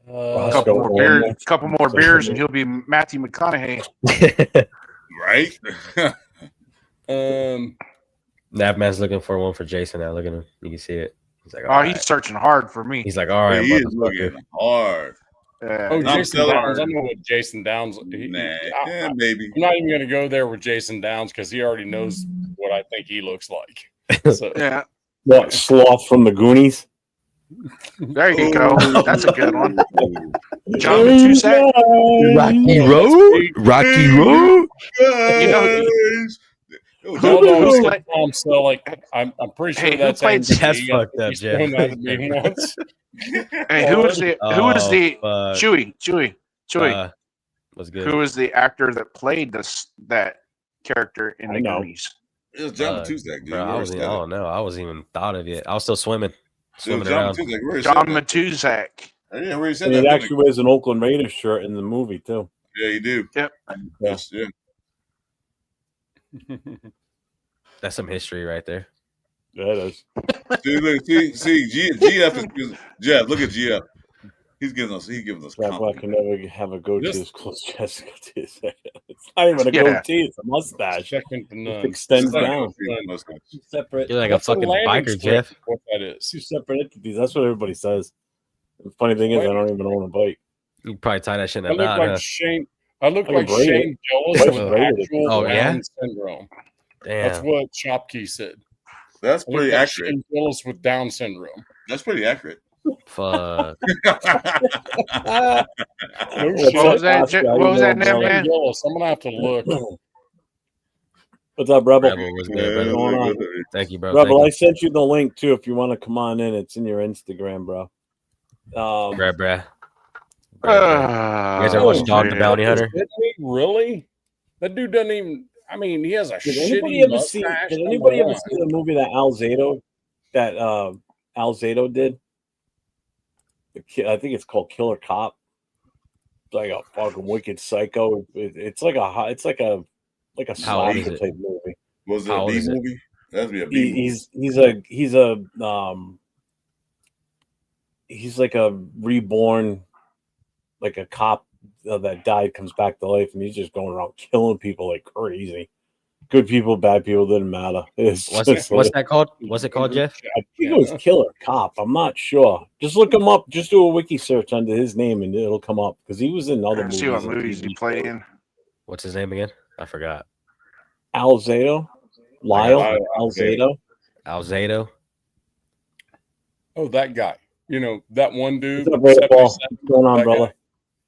Roscoe
Couple more beers, and he'll be Matthew McConaughey.
Right?
Navman's looking for one for Jason now. Look at him. You can see it. He's like,
Oh, he's searching hard for me.
He's like, all right,
he is
motherfucker.
looking hard.
Oh,
I'm
Jason
telling
Downs.
her.
I know what Jason Downs.
Maybe.
I'm not even going to go there with Jason Downs because he already knows what I think he looks like. So
Yeah.
What, Sloth from the Goonies?
There you go. That's a good one. John Matuszak.
Rocky Road. Rocky Road.
You know,
Yo,
hold on,
who's
who's
like-
Tom Selleck? I'm pretty sure
Hey, who
that's
played-
aimed at
That's
me.
fucked up,
He's
Jeff.
thrown that at me once.
Hey, who was the
fuck.
Chewie?
Was good.
Who was the actor that played that character in
I
the
know.
Goonies?
It was John Matuszak, dude.
Bro, I don't know. I wasn't even thought of it. I was still swimming
John
around.
Matuszak. We already
John
said that.
Matuszak.
I didn't already said
And
that.
he
didn't
actually wears an Oakland Raiders shirt in the movie too.
we? Yeah, you do.
Yep.
Yes, yeah.
That's some history right there.
Yeah, it is.
GF is Jeff. Look at GF. He's giving us
Jack Black
compliments.
can never have a goatee
This-
as close to Jessica. It's not even a
Yeah.
goatee; it's a mustache.
Second to
It
none.
extends
Second
down.
to none.
Two separate,
You're like a
That's
fucking
landing
biker,
strip
Jeff.
is What that is.
two separate entities. That's what everybody says. The funny thing is, I don't even own a bike.
You probably tie that shit
I
in a
look
knot,
like
huh?
Shane. I look
I
like
can braid
Shane Gillis
I
with
can braid it.
actual
Oh, yeah?
Down syndrome. That's
Damn.
what Shopkey said.
That's
I look
pretty
like
accurate.
Shane Gillis with Down syndrome.
That's pretty accurate.
Fuck.
No
What's
shit.
What was that?
Oscar? How
What
you
was that
doing,
name,
brother?
Shane
man?
Gillis. I'm gonna have to look.
What's up, Rebel?
Rebel was
Yeah,
good, brother.
going on?
Thank you, bro.
Rebel, I
Thank
sent you the link too. If you want to come on in, it's in your Instagram, bro.
you. Bruh, bruh.
You
You guys ever watch Dog the Bounty Hunter?
Did he really? That dude doesn't even. I mean, he has a
Did anybody
shitty
ever see?
mustache.
Did
number
anybody ever
one.
see the movie that Al Zato did? I think it's called Killer Cop. It's like a fucking wicked psycho. It's like a
How old
slasher
is it?
type movie.
Was it
How
a
old
B
is it?
movie? That'd be a B movie.
He's like a reborn, like a cop that died, comes back to life, and he's just going around killing people like crazy. Good people, bad people, didn't matter. It's
What's
just
that called? What's it called, Jeff?
I think it was Killer Cop. I'm not sure. Just look him up. Just do a wiki search under his name, and it'll come up because he was in other
Let's
movies.
see what
and
movies
TV
he played
shows.
in.
What's his name again? I forgot.
Al Zato, Lyle,
Lyle
Al
Zato.
Zato.
Alzado.
Oh, that guy. you know, that one dude.
What's up, Raider Paul?
77,
What's going on,
that
brother?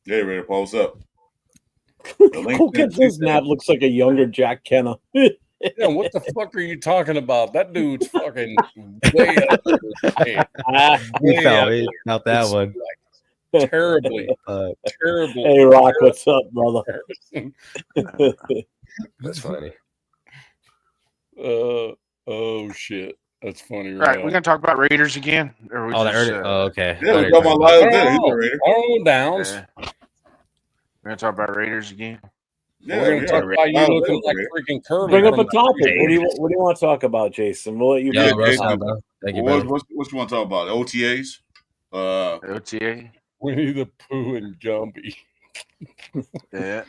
Hey, Raider Paul, what's up?
Look at this nap. Looks like a younger Jack Kenner.
Yeah, what the fuck are you talking about? That dude's fucking way up there.
We
Way
felt
up
it. Felt that
It's
one.
like terribly, terribly.
Hey, Rock, what's up, brother?
That's funny.
Oh shit, that's funny.
All right, we're gonna talk about Raiders again. Or we
Oh, the
just,
earning. Oh, okay.
Yeah,
I
we're
thought
talking
you
about
were talking
Lyles. He's a Raider.
Oh, Downs.
we're gonna talk about Raiders again.
Yeah,
We're gonna talk about you looking like freaking Curly.
Bring up a
from
topic.
the
What do you want to talk about, Jason? We'll let you.
Yeah,
Yeah,
roast
Jason,
on, bro. Thank you,
what
brother.
you want to talk about? OTAs?
OTA.
Winnie the Pooh and Gumby.
Yeah.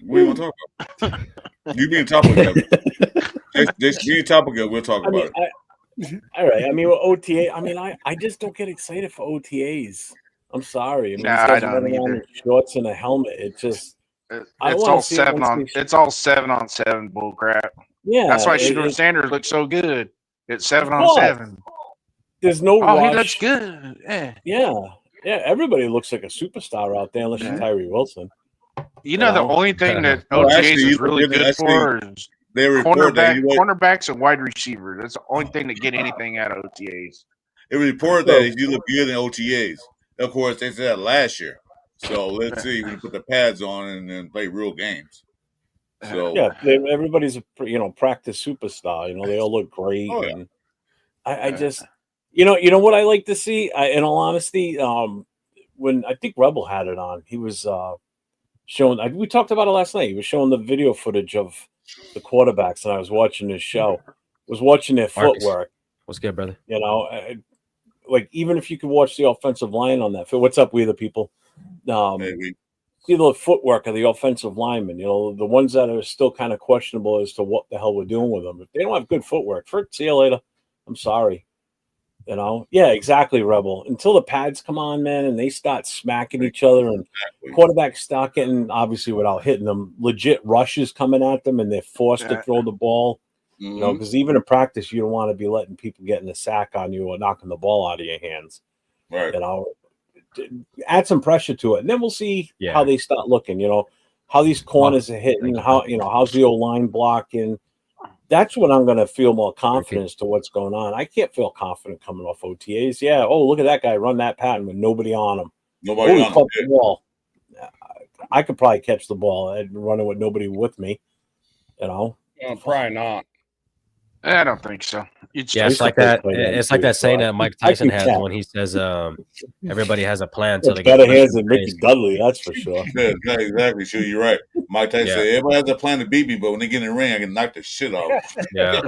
What do you want to talk about? You being topical. Just be topical. We'll talk about it.
All right. I mean, with OTA. I mean, I just don't get excited for OTAs. I'm sorry. I mean,
Nah,
these
I
guys
don't
running around
either.
in shorts and a helmet. It just. I don't
It's
wanna
all
see it
seven
once
on.
they-
It's all 7-on-7 bull crap.
Yeah.
That's why
it-
Shooter
it-
Sanders looks so good. It's 7
course.
on 7.
There's no
Oh, he
rush.
looks good. Yeah.
Yeah. Everybody looks like a superstar out there, unless you're
Yeah.
Tyree Wilson.
You know, the
know?
only thing that
Well,
OTAs
actually,
is really
actually,
good for is
They report that
cornerbacks and wide receiver. That's the only thing that get anything out of OTAs.
it reported that if you look good in OTAs. Of course, they said that last year. So let's see when you put the pads on and then play real games. So
Yeah, everybody's a practice superstar. They all look great.
Oh, yeah.
And I just, you know what I like to see. In all honesty, when I think Rebel had it on, he was showing. We talked about it last night. He was showing the video footage of the quarterbacks, and I was watching his show. Was watching their
Marcus.
footwork.
What's good, brother?
Like even if you could watch the offensive line on that. What's up, we the people?
maybe.
See the footwork of the offensive linemen, the ones that are still kind of questionable as to what the hell we're doing with them. If they don't have good footwork, see you later. I'm sorry. Yeah, exactly, Rebel. Until the pads come on, man, and they start smacking each other and quarterbacks start getting, obviously without hitting them, legit rushes coming at them and they're forced to throw the ball.
Mhm.
Because even in practice, you don't want to be letting people getting a sack on you or knocking the ball out of your hands.
Right.
Add some pressure to it, and then we'll see
Yeah.
how they start looking. How these corners are hitting, how's the old line blocking. That's when I'm going to feel more confidence to what's going on. I can't feel confident coming off OTAs. Yeah. Oh, look at that guy run that pattern with nobody on him.
Nobody
he
on
caught
him.
the ball. I could probably catch the ball and running with nobody with me.
Probably not.
I don't think so.
Yeah, it's like that. It's like that saying that Mike Tyson has when he says, "Everybody has a plan until they get
better
punched
hands
in
than
the
Mickey
face."
Dudley. That's for sure.
Yeah, exactly. Sure, you're right. Mike Tyson
Yeah.
said, everybody has a plan to beat me, but when they get in the ring, I can knock the shit out of them.
Yeah,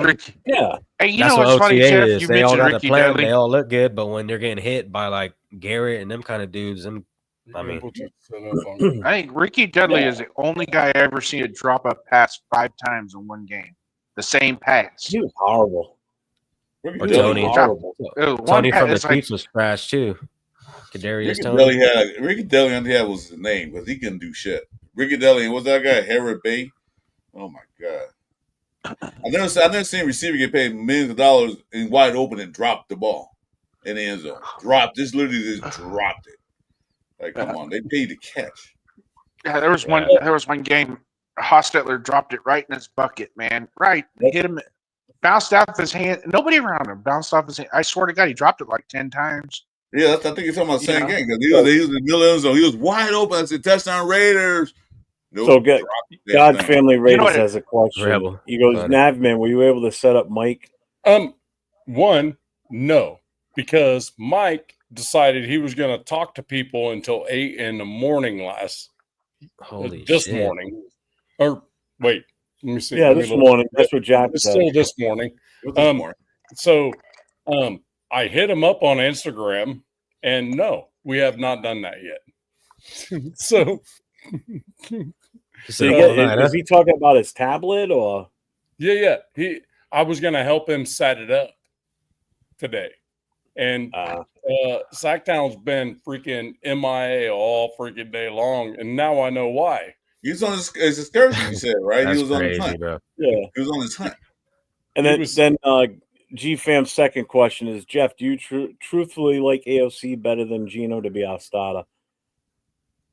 Yeah.
Hey, you
that's
know
what
what's funny,
OTA
Jeff?
is.
You
They all
mentioned
got a
Ricky
plan.
Dudley.
They all look good, but when they're getting hit by like Garrett and them kind of dudes, I mean,
I think Ricky Dudley is the only guy I ever seen to drop a pass 5 times in one game. The same pass.
He was horrible.
or
He was
Tony.
horrible.
One
Tony
pass,
from the
it's like,
Chiefs was trash too. Kadarius
Ricky
Tony.
Deli on here was his name because he couldn't do shit. Ricky Deli, and what's that guy? Harrod Bay? Oh my god. I never seen a receiver get paid millions of dollars in wide open and drop the ball in the end zone. Literally just dropped it. Like, come on, they paid to catch.
yeah, there was one game. Hostetler dropped it right in his bucket, man. Right, hit him, bounced off his hand. Nobody around him. Bounced off his hand. I swear to God, he dropped it like 10 times.
Yeah, I think you're talking about the same
Yeah.
game because he was in the middle of the end zone. He was wide open. I said, touchdown Raiders. Nope,
So
dropped the damn
God
thing.
Family Raiders
what?
has a question.
Rebel.
He goes,
Funny.
Navman, were you able to set up Mike?
One, no, because Mike decided he was going to talk to people until 8 in the morning
Holy
this
shit.
morning. Or wait, let me see.
Yeah,
Let me
this
look.
morning. That's what Jack
It's
said.
still this morning.
It was this morning.
So I hit him up on Instagram, and no, we have not done that yet. So
He
So
said,
you
"Oh,
get-
night,
is
huh?"
he talking about his tablet or?
yeah. I was going to help him set it up today. And Sacktown's been freaking MIA all freaking day long, and now I know why.
He was on his excursion, you said, right?
That's
He was on his
crazy,
hunt.
bro.
Yeah.
He was on his hunt.
And
He
then,
was-
then G-Fam's second question is, Jeff, do you truthfully like AOC better than Gino to be our starter?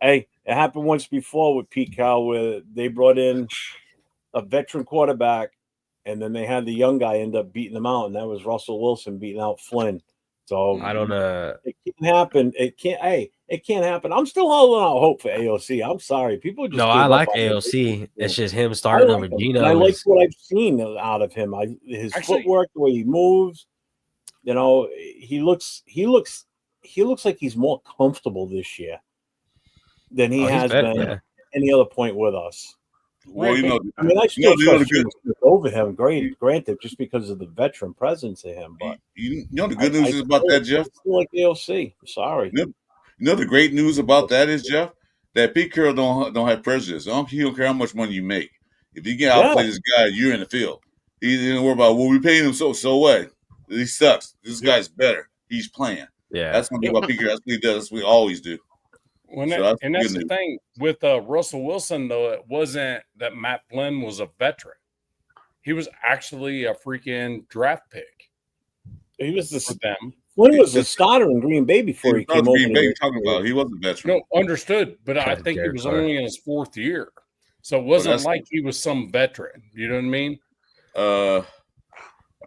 Hey, it happened once before with Pete Carroll where they brought in a veteran quarterback and then they had the young guy end up beating them out, and that was Russell Wilson beating out Flynn. So
I don't
it can't happen. It can't happen. I'm still holding out hope for AOC. I'm sorry. People just
I like AOC. It's just him starting over Gino.
I like what I've seen out of him. His footwork, the way he moves, you know, he looks like he's more comfortable this year than he has been any other point with us.
Well,
I still trust over him. Granted, just because of the veteran presence of him. But
you know the good news is about that, Jeff.
I feel like AOC. Sorry.
You know the great news about that is, Jeff, that Pete Carroll don't have prejudice. He don't care how much money you make. If you can outplay this guy, you're in the field. He didn't worry about we paying him so what? He sucks. This guy's better. He's playing.
Yeah,
that's one thing about Pete Carroll. That's what he does. That's what we always do.
That's the thing with Russell Wilson, though. It wasn't that Matt Flynn was a veteran. He was actually a freaking draft pick.
He was them. Flynn was a starter in Green Bay before he came over.
Green Bay, talking about he wasn't a veteran.
No, understood. But I think he was only in his 4th year, so it wasn't like he was some veteran. You know what I mean?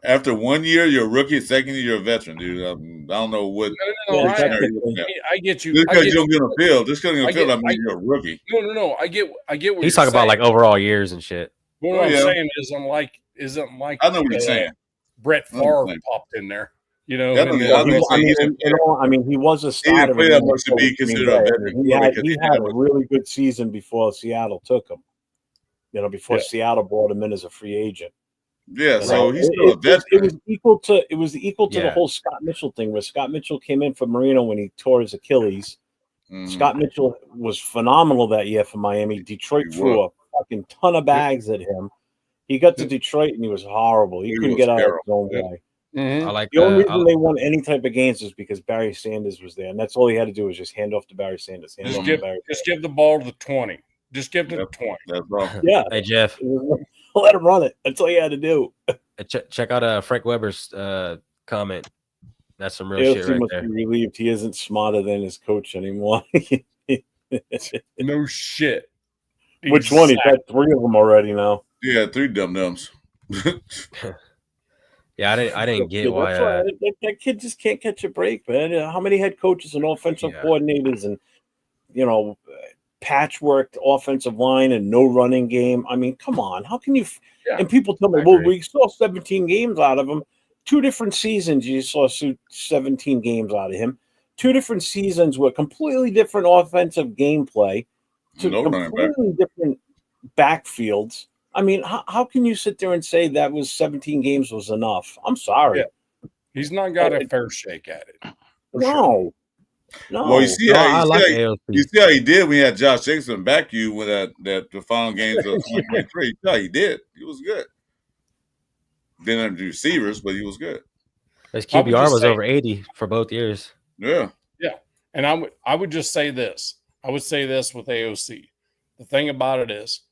After 1 year, you're a rookie. Second year, you're a veteran, dude. I don't know what.
No, I get you.
Just because you don't get on the field, just because you don't field, I mean you're a rookie.
No. I get what
he's talking about, like overall years and shit.
What I'm saying isn't like.
I know what you're saying.
Brett Favre popped in there. You know,
I mean, he was a starter.
He didn't play that much to be considered a veteran.
He had a really good season before Seattle took him. You know, before Seattle brought him in as a free agent.
Yeah, so he's still a veteran.
It was equal to the whole Scott Mitchell thing, where Scott Mitchell came in for Marino when he tore his Achilles. Scott Mitchell was phenomenal that year for Miami. Detroit threw a fucking ton of bags at him. He got to Detroit and he was horrible. He couldn't get out of his own way.
I like
the only reason they won any type of games was because Barry Sanders was there, and that's all he had to do was just hand off to Barry Sanders.
Just give the ball to the 20. Just give it to the 20.
That's all.
Yeah.
Hey Jeff,
let him run it. That's all you had to do.
Check out Frank Weber's comment. That's some real shit right there.
Be relieved he isn't smarter than his coach anymore.
No shit.
Which one? He's had 3 of them already now.
Yeah, 3 dum-dums.
Yeah, I didn't get why
that kid just can't catch a break, man. How many head coaches and offensive coordinators and patchworked offensive line and no running game? I mean, come on. How can you? And people tell me, well, we saw 17 games out of him. 2 different seasons, you saw 17 games out of him. 2 different seasons with completely different offensive gameplay, to completely different backfields. I mean, how can you sit there and say that was 17 games was enough? I'm sorry.
Yeah. He's not got a fair shake at it.
No.
Well, you see how he did when he had Josh Jacobson back you with the final games of 2023. You see how he did. He was good. Didn't have the receivers, but he was good.
His QBR was over 80 for both years.
Yeah.
Yeah. And I would just say this. I would say this with AOC. The thing about it is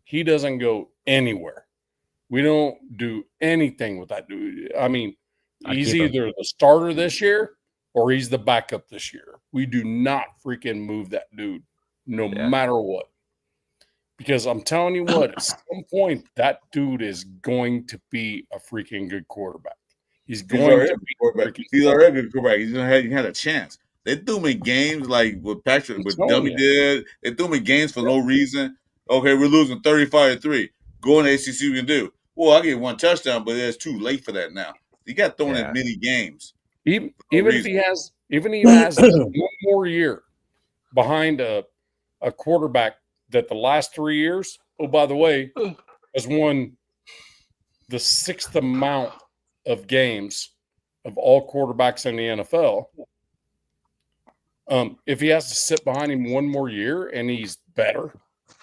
he doesn't go anywhere. We don't do anything with that dude. I mean, he's either the starter this year or he's the backup this year. We do not freaking move that dude no matter what. Because I'm telling you what, at some point, that dude is going to be a freaking good quarterback. He's going to be
quarterback. He's already a good quarterback. He had a chance. They threw me games like what Patrick, what Dummy did. They threw me games for no reason. Okay, we're losing 35-3. Go in the ACC, we can do. Well, I get 1 touchdown, but it's too late for that now. He got thrown in many games.
Even if he has 1 more year behind a quarterback that the last 3 years, oh, by the way, has won the 6th amount of games of all quarterbacks in the NFL. If he has to sit behind him 1 more year and he's better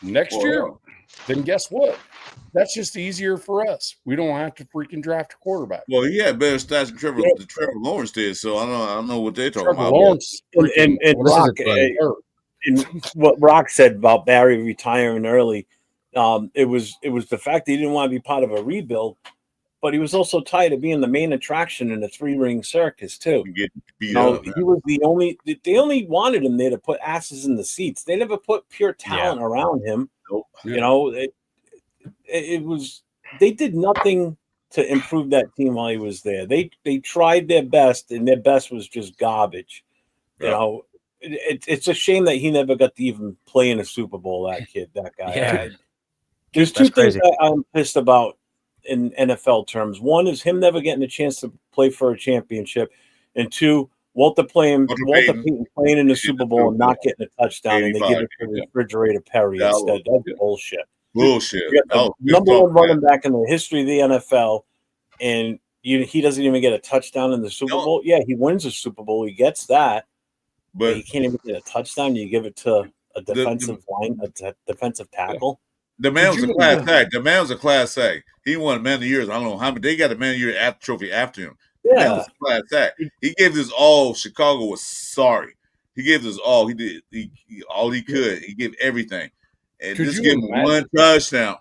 next year, then guess what? That's just easier for us. We don't have to freaking draft a quarterback.
Well, he had better stats than Trevor Lawrence did, so I don't know what they're talking about.
Lawrence and Rock, what Rock said about Barry retiring early, it was the fact that he didn't want to be part of a rebuild. but he was also tired of being the main attraction in a 3-ring circus too.
Get beat
You know,
up.
he was the only. They only wanted him there to put asses in the seats. They never put pure talent around him.
Nope.
You know, it was. They did nothing to improve that team while he was there. They tried their best, and their best was just garbage. You know, it's a shame that he never got to even play in a Super Bowl. That kid, that guy.
Yeah.
There's two things that I'm pissed about in NFL terms. One is him never getting a chance to play for a championship, and two, Walter Payton playing in the Super Bowl and not getting a touchdown, and they give it to Refrigerator Perry instead. That's bullshit.
Bullshit.
Number one running back in the history of the NFL, and he doesn't even get a touchdown in the Super Bowl. Yeah, he wins the Super Bowl. He gets that, but he can't even get a touchdown. You give it to a defensive defensive tackle.
The man was a class act. The man was a class act. He won Man of the Year. I don't know how many. They got a Man of the Year trophy after him.
Yeah,
that was a class act. He gave this all. Chicago was sorry. He gave this all. He did all he could. He gave everything. And just give him one touchdown.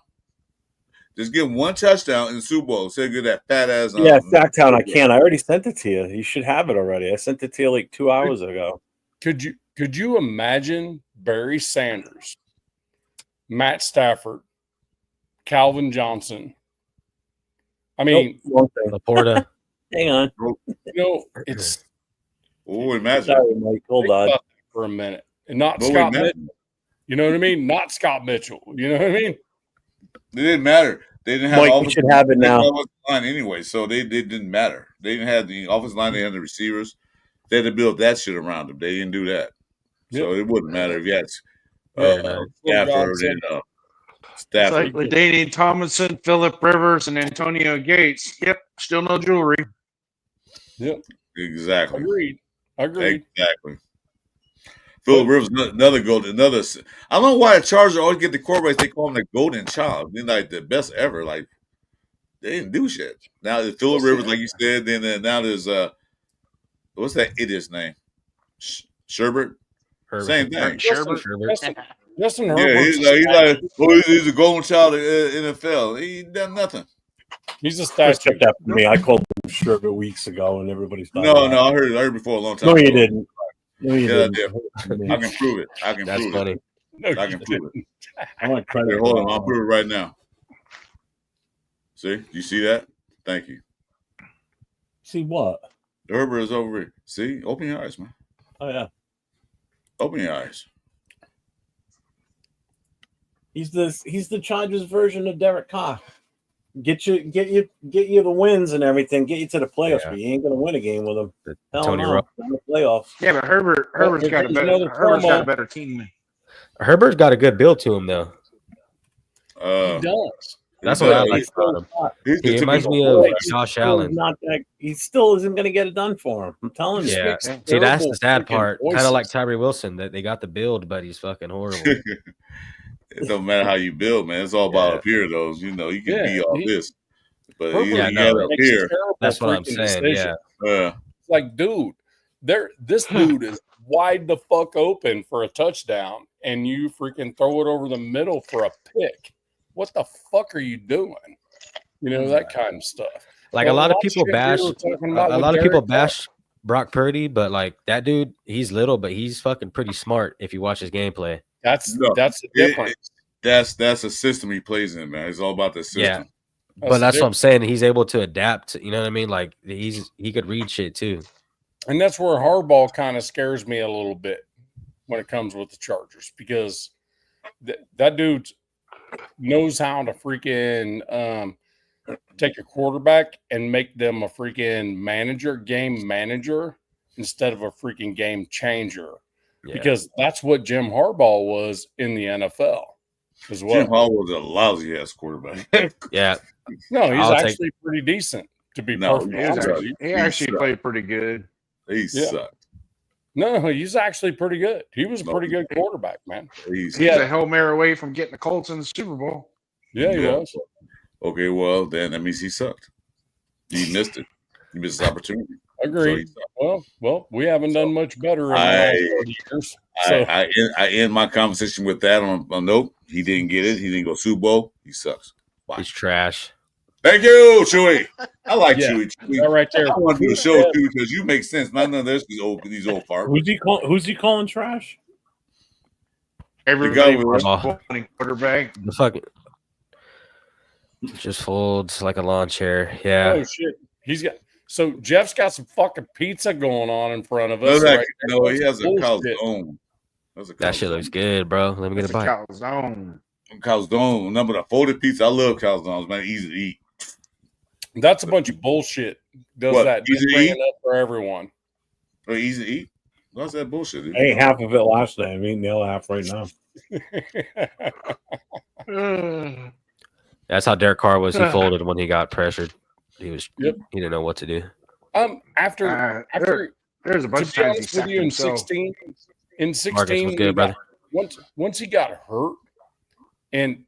Just give him one touchdown in the Super Bowl. Say good that fat ass.
Sacktown. I can't. I already sent it to you. You should have it already. I sent it to you like 2 hours ago.
Could you imagine Barry Sanders, Matt Stafford, Calvin Johnson? I mean,
Laporta.
Hang on.
It's.
Oh, imagine.
Sorry, Mike. Hold on
for a minute, and not Scott Mitchell. You know what I mean? Not Scott Mitchell. You know what I mean?
It didn't matter. They didn't have.
Mike, we should have it now.
Line anyway, so they didn't matter. They didn't have the offensive line. They had the receivers. They had to build that shit around them. They didn't do that, so it wouldn't matter if you had Stafford and Stafford.
It's like LaDainian Tomlinson, Phillip Rivers, and Antonio Gates. Yep, still no jewelry.
Yep,
exactly.
Agreed.
Exactly. Phillip Rivers, another golden, I don't know why the Chargers always get the quarterbacks. They call him the golden child. They're like the best ever. Like they didn't do shit. Now there's Phillip Rivers, like you said. Then now there's what's that idiot's name? Sherbert. Same thing.
Sherbert. Justin
Yeah,
Herbert.
he's a golden child in NFL. He done nothing.
He's a statue.
Kept that for me. I called him Sherbert weeks ago, and everybody's
No, I heard before a long time.
No,
you
didn't. No, you
didn't.
didn't.
I can prove it.
That's funny.
I can prove it.
I want credit.
Here, hold on, I'll prove it right now. See, you see that? Thank you.
See what?
Herbert is over here. See, open your eyes, man.
Oh yeah,
open your eyes.
He's the Chargers version of Derek Carr. Get you the wins and everything. Get you to the playoffs, but you ain't gonna win a game with him.
Tony Romo
in the playoffs.
Yeah, but Herbert's got a better team.
Herbert's got a good build to him though.
He does.
That's what I like about him. He reminds me of Josh Allen.
He still isn't going to get it done for him. I'm telling you.
Yeah. See, that's the sad part. Kind of like Tyree Wilson, that they got the build, but he's fucking horrible.
It don't matter how you build, man. It's all about up here, though. You know, you can be all this, but you got up here.
That's what I'm saying.
Decision. Yeah. It's like, dude, this dude is wide the fuck open for a touchdown, and you freaking throw it over the middle for a pick. What the fuck are you doing? You know, that kind of stuff.
Like a lot of people bash Brock Purdy, but like that dude, he's little, but he's fucking pretty smart if you watch his gameplay.
That's the difference.
That's a system he plays in, man. It's all about the system.
Yeah. But that's what I'm saying. He's able to adapt. You know what I mean? Like he could read shit too.
And that's where Harbaugh kind of scares me a little bit when it comes with the Chargers, because that dude knows how to freaking take a quarterback and make them a freaking game manager instead of a freaking game changer. Yeah. Because that's what Jim Harbaugh was in the NFL as well.
Jim Harbaugh was a lousy ass quarterback.
Yeah.
No, he's actually pretty decent, to be perfectly honest.
He actually played pretty good.
He sucked.
No, he's actually pretty good. He was a pretty good quarterback, man.
He's a Hail Mary away from getting the Colts in the Super Bowl.
Yeah, he was.
Okay, well, then that means he sucked. He missed it. He missed his opportunity.
Agreed. So well, we haven't done much better in the last 30 years. So.
I end my conversation with that on note. He didn't get it. He didn't go Super Bowl. He sucks.
Bye. He's trash.
Thank you, Chewy. I like
Yeah.
Chewy.
That right there.
I want to do the show too because you make sense. None of this these old farts.
Who's he calling trash?
Everybody
with
was
Oh.
wanting quarterback.
The fucking just folds like a lawn chair. Yeah.
Oh shit. So Jeff's got some fucking pizza going on in front of us.
No, he has a calzone.
That shit looks good, bro. Let me get a bite.
Calzone.
Calzone. Number the folded pizza. I love calzones, man. Easy to eat.
That's a bunch of bullshit. Does
What,
that?
easy
Just
to
bring
eat?
it up for everyone.
Or easy to eat. What's that bullshit?
I ate half of it last night. I'm eating the other half right now.
That's how Derek Carr was. He folded when he got pressured. He didn't know what to do.
After
there's a bunch of times he sacked
in
himself.
16,
Marcus was good, brother.
Once he got hurt, and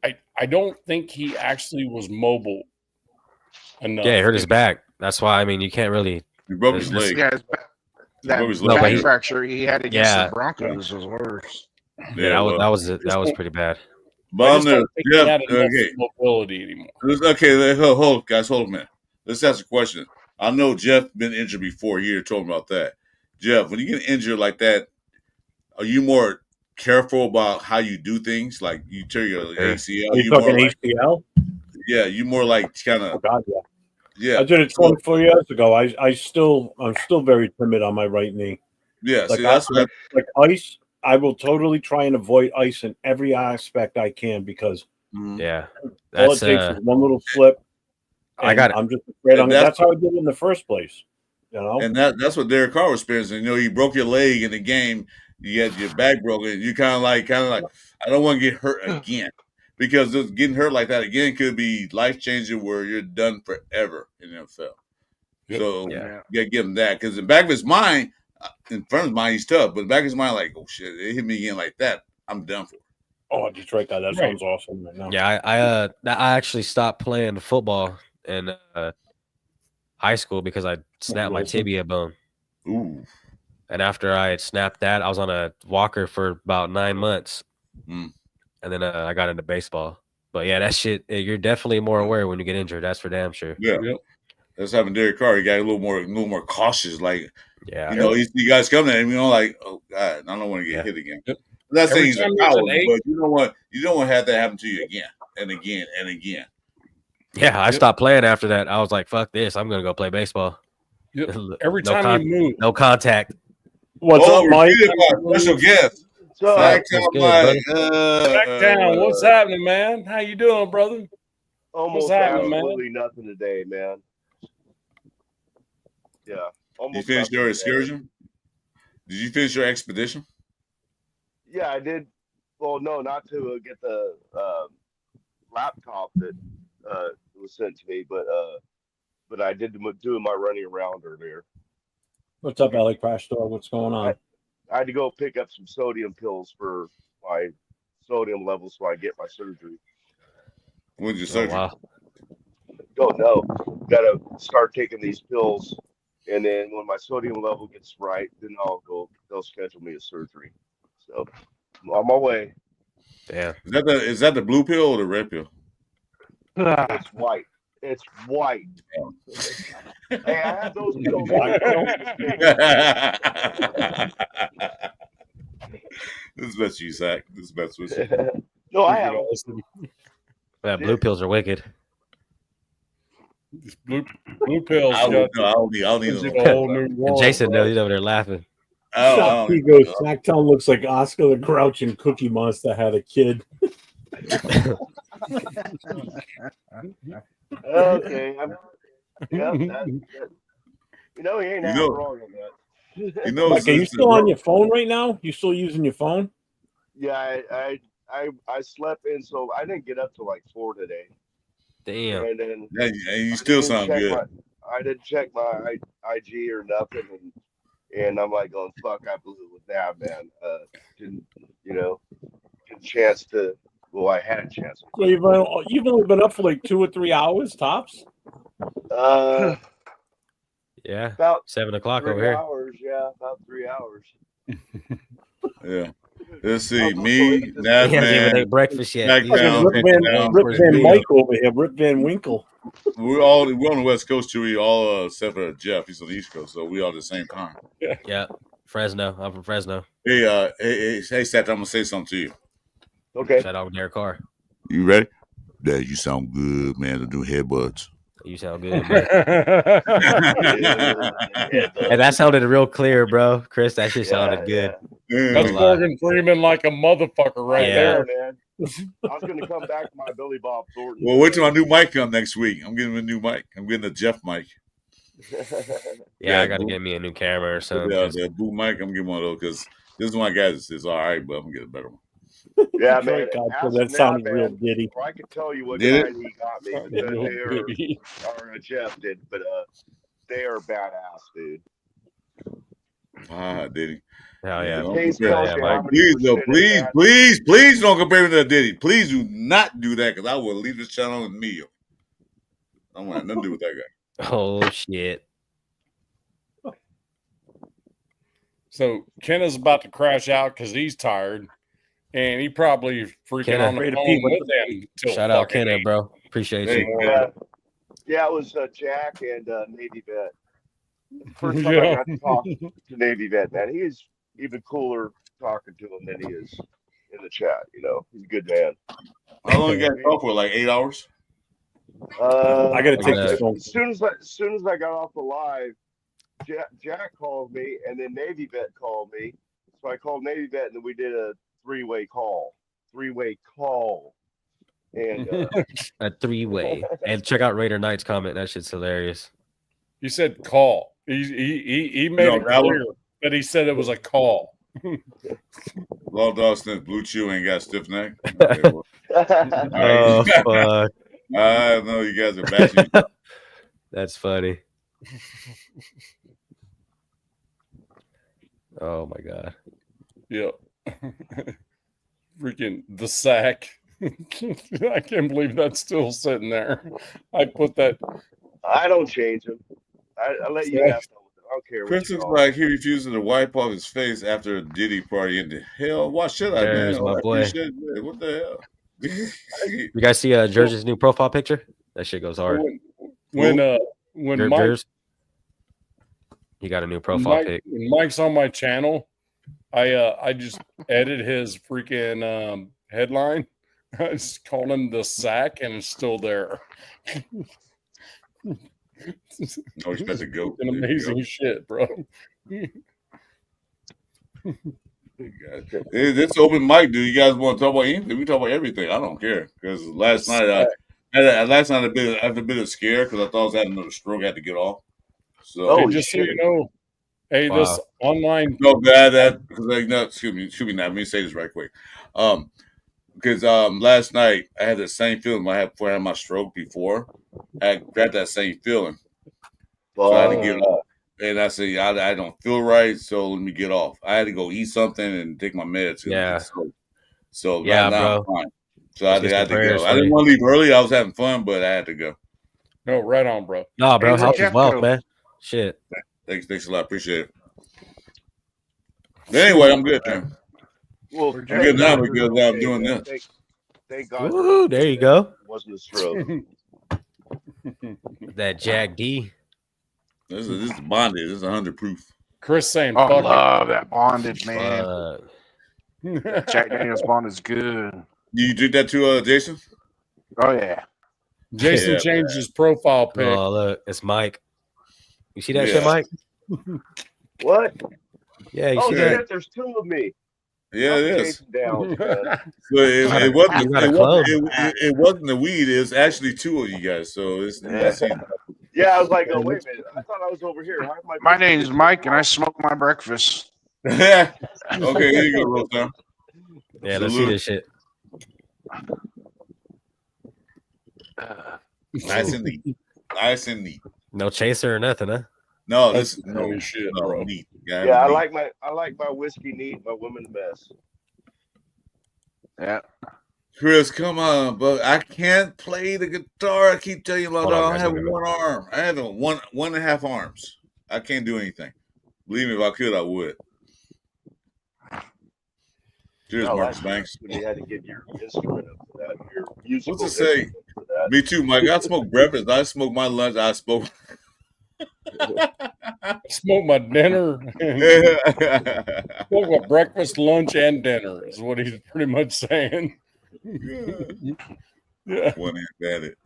I don't think he actually was mobile enough.
Yeah, he hurt his back. That's why, I mean, you can't really.
He broke his leg.
Yeah, that back fracture he had against the Broncos was worse.
Yeah, that was pretty bad.
But
mobility anymore.
Okay, hold guys, hold a minute. Let's ask a question. I know Jeff been injured before. You told me about that. Jeff, when you get injured like that, are you more careful about how you do things? Like you tear your ACL.
Are you talking ACL?
Yeah, you more like kind of.
Oh God, yeah.
Yeah,
I did it 24 years ago. I'm still very timid on my right knee.
Yeah,
like,
see, that's
like ice. I will totally try and avoid ice in every aspect I can because
all
it takes is one little slip. I'm just afraid. That's how I did it in the first place. You know,
and that's what Derek Carr was experiencing. You know, you broke your leg in the game. You had your back broken. You kind of like, I don't want to get hurt again. Because just getting hurt like that again could be life changing, where you're done forever in the NFL. Yep. So you gotta give him that, because in the back of his mind, in front of his mind, he's tough, but in the back of his mind, like, oh shit, it hit me again like that, I'm done for.
Oh, Detroit guy, that sounds awesome right now.
Yeah, I actually stopped playing football in high school because I snapped my tibia bone.
Ooh.
And after I had snapped that, I was on a walker for about 9 months. And then I got into baseball. But yeah, that shit, you're definitely more aware when you get injured. That's for damn sure.
Yeah. Yep. That's having Derek Carr. He got a little more cautious. Like,
yeah,
you know, you guys come at him, you know, like, oh God, I don't want to get hit again. Yep. I'm not saying he's a coward, but you don't want to have that happen to you again and again and again.
Yeah, I stopped playing after that. I was like, fuck this. I'm gonna go play baseball.
Yep. Every time you move,
no contact.
What's up, Mike?
Special guest.
Back down. What's happening, man? How you doing, brother?
Almost absolutely nothing today, man. Yeah.
You finished your excursion? Did you finish your expedition?
Yeah, I did. Well, no, not to get the laptop that was sent to me, but I did do my running around earlier.
What's up, Alec Crash Dog? What's going on?
I had to go pick up some sodium pills for my sodium levels so I get my surgery.
When's your surgery?
Wow.
Don't know. Got to start taking these pills, and then when my sodium level gets right, then they'll schedule me a surgery. So I'm on my way.
Yeah.
Is that the blue pill or the red pill?
It's white. It's white. Hey, I have those pills.
This is best you, Zach. This is best with you.
No, I have.
Yeah, blue pills are wicked.
Blue pills.
I'll need
a whole new world,
and Jason knows, he's over there laughing.
He goes, Snacktown looks like Oscar the Grouch and Cookie Monster had a kid.
Okay. He ain't wrong on that.
Like, are you still on your phone right now? You still using your phone?
Yeah, I slept in, so I didn't get up till like 4 today.
Damn.
And then
you still sound good.
I didn't check my IG or nothing, and I'm like going, fuck, I blew it with that, man. Didn't get a chance to. Well, I had a chance.
So you've only been up for like 2 or 3 hours tops.
Yeah,
about
7 o'clock
3
over here.
hours, yeah, about 3 hours.
Yeah. Let's see. Me, Nat
He hasn't even
Man,
ate breakfast yet.
Back
He's
down,
still
Rip
take
Van,
it down.
Rip
for his
Van
meal.
Mike over here. Rip Van Winkle.
we're on the West Coast too. We all except for Jeff. He's on the East Coast, so we all at the same time.
Yeah, Fresno. I'm from Fresno.
Hey, Seth, I'm gonna say something to you.
Okay.
Shout out Derek Carr.
You ready? Dad, you sound good, man. To do headbutts.
You sound good, man. And that sounded real clear, bro. Chris, that shit sounded good.
That's
lie.
Morgan Freeman like a motherfucker right
Yeah.
there.
man. I was going to come back to my Billy Bob Thornton.
Well, wait till my new mic come next week. I'm getting a new mic. I'm getting a Jeff mic.
Yeah, I got to get me a new camera or something.
Yeah, the boot mic. I'm getting one of those because this one I got is all right, but I'm gonna get a better one.
Yeah, man.
God,
Ask
that
Nat,
sounded
man,
real giddy.
or I could tell you what
Did
kind he got me. But Jeff did, but they are badass, dude.
Did he?
Hell yeah.
Don't
Case
compare-
tells you how many
Please, no,
percent is that.
please don't compare me to Diddy. Please do not do that because I will leave this channel and meal. I don't want nothing to do with that guy.
Oh, shit.
So Ken is about to crash out because he's tired, and he probably freaking
Kenna.
on the
Ready to
phone
pee,
with them. till
Shout out
fucking
Kenneth,
8.
bro. Appreciate
Hey,
you.
Yeah, it was Jack and Navy Vet. First time
Yeah.
I got to talk to Navy Vet, man, he is even cooler talking to him than he is in the chat. You know, he's a good man.
How long you got to talk for? Like 8 hours?
I gotta take
this
phone.
As soon as I got off the live, Jack called me, and then Navy Vet called me. So I called Navy Vet, and then we did a three-way call. And
A 3-way. And check out Raider Knight's comment. That shit's hilarious.
He said call. He made
No,
it
that
clear, but he said it was a call.
Law Dawson, Blue Chew ain't got stiff neck. Okay, well,
Oh, fuck.
I know you guys are bashing.
That's funny. Oh, my God.
Yep. Freaking the sack. I can't believe that's still sitting there. I put that.
I don't change him. I let you have fun with it. I don't care what
Chris
you
looks
call
like he refusing to wipe off his face after a Diddy party. In the hell, why should I?
There's
Man?
my
I
boy.
appreciate it. What the hell?
You guys see George's new profile picture? That shit goes hard.
When Mike,
Gers. He got a new profile pic.
when Mike's on my channel, I just edit his freaking headline. I just call him the sack, and it's still there.
No respect to go.
An amazing shit, bro.
This open mic, dude. You guys want to talk about anything? We talk about everything. I don't care because last night I had a bit of scare because I thought I was having another stroke. I had to get off. So
Oh,
Hey, just so
shit.
you know, hey,
Wow.
this online.
no, that because no, excuse me. Now let me say this right quick. Because last night I had the same feeling I had before I had my stroke before. I got that same feeling, so I had to get off. And I said, I don't feel right, so let me get off. I had to go eat something and take my meds.
Yeah.
So
Yeah,
now
bro.
I'm fine. So I had
Let's get
to
some prayers
go.
for
I didn't
you.
want to leave early. I was having fun, but I had to go.
No, right on, bro.
Nah, bro.
Hey,
Health is
Jeff,
wealth,
though.
man. Shit.
Thanks a lot. Appreciate it. But anyway, I'm good, man.
Well,
I'm
I'm good now because I'm doing
man.
this.
Thank God.
Woo, there you go.
It wasn't a stroke.
That Jack D.
This is bonded. This is 100 proof.
Chris saying,
Oh,
"Fuck
love that bonded, man.
it."
Jack Daniels bond is good.
You did that to Jason?
Oh yeah.
Jason
Yeah,
changed his profile pic.
Oh, look. It's Mike. You see that
Yeah.
shit, Mike?
What?
Yeah, you
Oh
see
yeah.
that?
shit! There's two of me.
Yeah,
I'm
it is.
chasing down, man.
So it wasn't.
You got a
It wasn't the weed. It's actually two of you guys. So it's that's easy.
Yeah, I was like, oh wait a minute. I thought I was over here. How am I
My name's Mike, and I smoke my breakfast.
Okay, here you go, Rosa.
Yeah, let's see
Salute.
this shit.
Nice and neat. Nice and neat.
No chaser or nothing, huh?
No,
That's
this
holy shit,
no,
bro.
neat.
Yeah, I like my whiskey neat, my woman the best.
Yeah.
Chris, come on, but I can't play the guitar. I keep telling you about
Hold
that.
on,
I
guys,
have
let me
one arm. I have one and a half arms. I can't do anything. Believe me, if I could, I would. Cheers,
No,
Marcus
that's
Banks.
when you had to get your instrument up for that. Your musical
What's it say?
instrument for that.
Me too, Mike. I smoke breakfast. I smoke my lunch. I smoke.
Smoke my dinner. Smoke my breakfast, lunch, and dinner is what he's pretty much saying. Yeah.
One hand at it.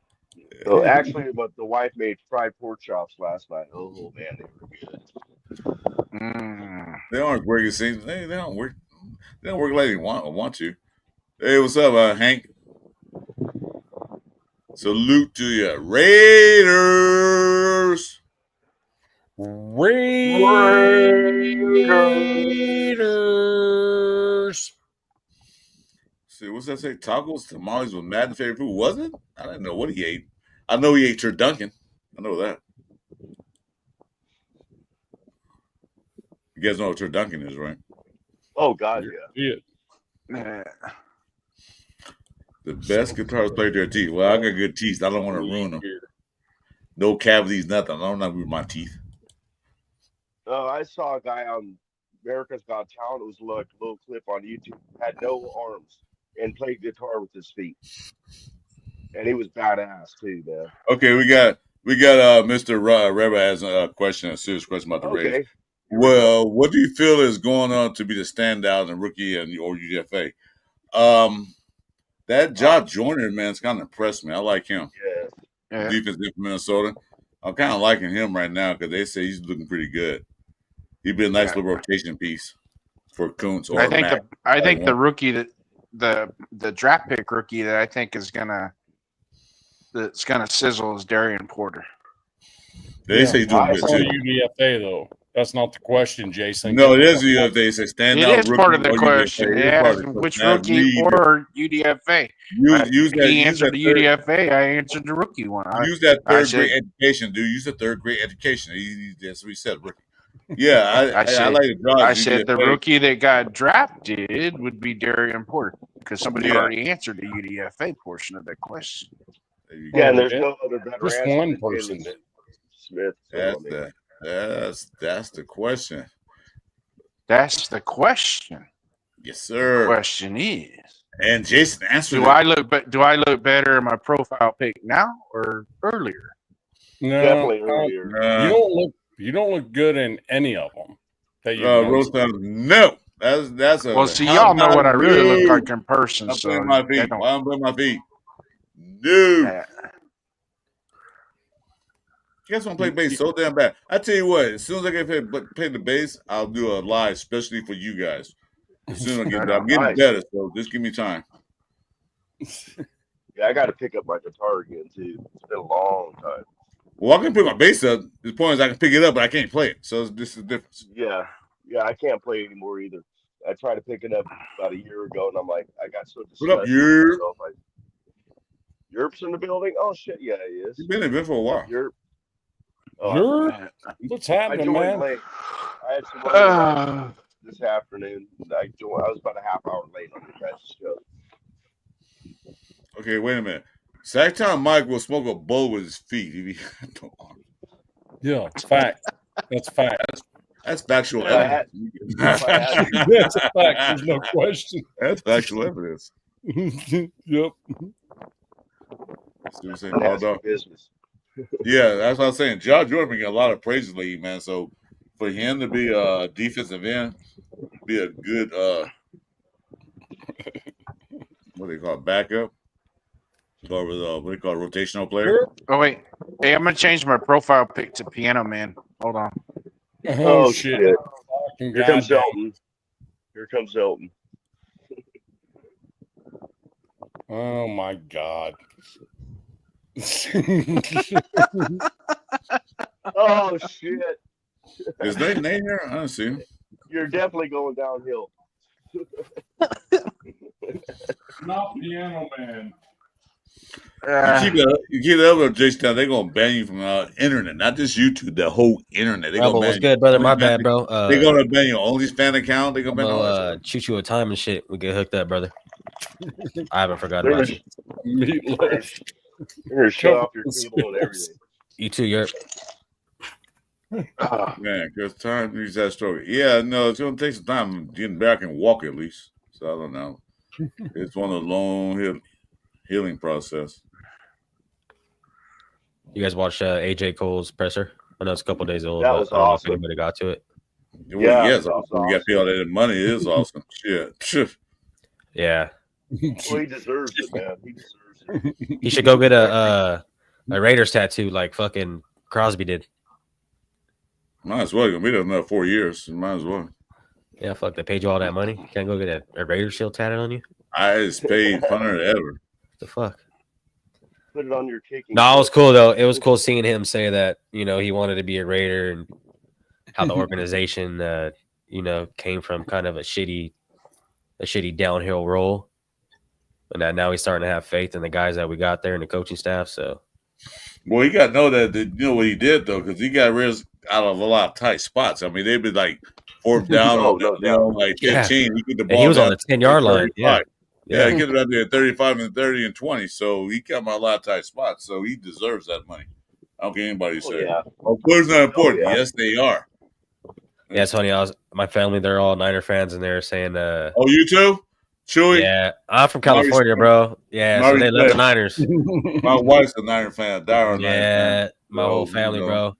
So actually, but the wife made fried pork chops last night. Oh man, they were good.
They aren't great. It seems they don't work. They don't work like they want to. Hey, what's up, Hank? Salute to you, Raiders.
Raiders.
See, what's that say? Tacos, tamales was Madden's favorite food, wasn't it? I didn't know what he ate. I know he ate turducken. I know that. You guys know what turducken is, right?
Oh God, yeah.
The best guitarist played their teeth. Well, I got good teeth. I don't want to ruin them. No cavities, nothing. I don't know with my teeth.
I saw a guy on America's Got Talent. It was like a little clip on YouTube. Had no arms and played guitar with his feet, and he was badass too, man.
Okay, we got Mr. Reba has a question, a serious question about the Raiders. Well, what do you feel is going on to be the standout in rookie or UDFA? That Josh Joyner, man, it's kind of impressed me. I like him.
Yeah.
Defense in Minnesota. I'm kind of liking him right now because they say he's looking pretty good. He'd be a nice little rotation piece for Kuntz. Or
I think
Mac.
the rookie that the draft pick rookie that I think is gonna sizzle is Darian Porter.
They say he's doing good too.
UDFA though. That's not the question, Jason.
No, it is UDFA. They say standout.
It is
rookie
part of the
or
question.
UDFA.
Yeah, which rookie or UDFA? He answered the UDFA. I answered the rookie one.
Use that third grade education, dude. Use the third grade education. That's what he said, rookie. Yeah, I like the draw.
I said the rookie that got drafted would be Darian Porter because somebody already answered the UDFA portion of that question.
Yeah, and there's no other better
Just
answer
one
than
person
Taylor
did.
Smith.
That's the question.
That's the question.
Yes, sir.
The question is,
and Jason answered.
Do I look better in my profile pic now or earlier?
No,
definitely earlier.
You don't look good in any of them. That you
no. That's a.
Well, see, y'all know what I really look like in person.
I'm
so
playing my feet. I'm playing my feet. No. You guys want to play bass so damn bad. I tell you what, as soon as I get play the bass, I'll do a live, especially for you guys. As soon as I get I'm getting better, so just give me time.
Yeah, I got to pick up my guitar again too. It's been a long time.
Well, I can pick my bass up. The point is I can pick it up, but I can't play it. So this is the difference.
Yeah, I can't play anymore either. I tried to pick it up about a year ago, and I'm like, I got so disgusted.
What up, Europe?
Europe's in the building? Oh shit, yeah, he is.
You've been there for a while.
Europe.
What's happening, man?
Late. I had some this afternoon. I was about a half hour late on the guys' show.
Okay, wait a minute. Sacktown Mike will smoke a bowl with his feet.
Yeah, it's fact. That's fact.
That's factual evidence.
That's a fact. There's no question.
That's factual evidence.
Yep.
See what I'm saying? Business. Yeah, that's what I was saying. Josh Jordan getting a lot of praise lately, man. So for him to be a defensive end, be a good what do they call it, backup? Or what do they call it, rotational player?
Oh wait. Hey, I'm gonna change my profile pic to Piano Man. Hold on.
Oh shit.
Here comes Elton. Here comes Elton.
Oh my God.
Oh shit!
Is their name here? I don't see him.
You're definitely going downhill.
Not Piano Man.
You keep that up, Jason. They're gonna ban you from internet, not just YouTube. The whole internet. They gonna ban
what's good, brother? My bad, bro.
They're gonna ban your OnlyFans account. They're gonna ban all that.
Shoot you a time and shit. We get hooked up, brother. I haven't forgotten about you.
Meatloaf.
You're gonna shut off your cable and everything.
You too, Europe.
Man, because time needs that story. Yeah, no, it's gonna take some time getting back and walk at least. So I don't know. It's one of the long healing process.
You guys watch AJ Cole's presser? I know it's a couple days old,
That
but
was
I don't know if
awesome.
anybody got to it.
Well,
Yeah,
yes,
that was
we got to pay all that money. It is awesome. Shit.
Yeah,
Well, he deserves it, man. He deserves it.
he should go get a Raiders tattoo like fucking Crosby did.
Might as well. Gonna be there another 4 years. Might as well.
Yeah, fuck, they paid you all that money. You can't go get a Raiders shield tatted on you?
I just paid funner than ever.
What the fuck?
Put it on your kicking.
No, it was cool though. It was cool seeing him say that, you know, he wanted to be a Raider and how the organization you know, came from kind of a shitty downhill roll. And that now he's starting to have faith in the guys that we got there and the coaching staff. So
Well, you got to know that you know what he did though, because he got rid out of a lot of tight spots. I mean, they'd be like fourth down,
Oh, no doubt.
like
Yeah.
15. He get the
and
ball.
he was on
down
the 10-yard line.
35.
Yeah.
He get it out there at 35 and 30 and 20. So he got my a lot of tight spots. So he deserves that money. I don't care anybody
Oh,
say.
yeah.
Oh, players not important.
yeah.
Yes, they are.
Yeah, it's funny. My family, they're all Niner fans, and they're saying,
Oh, you too? Chewy?
yeah, I'm from California, bro. Yeah, so they love the Niners.
My wife's a Niner fan. Darren Niner
Yeah,
fan.
my
So,
whole family,
you know,
bro.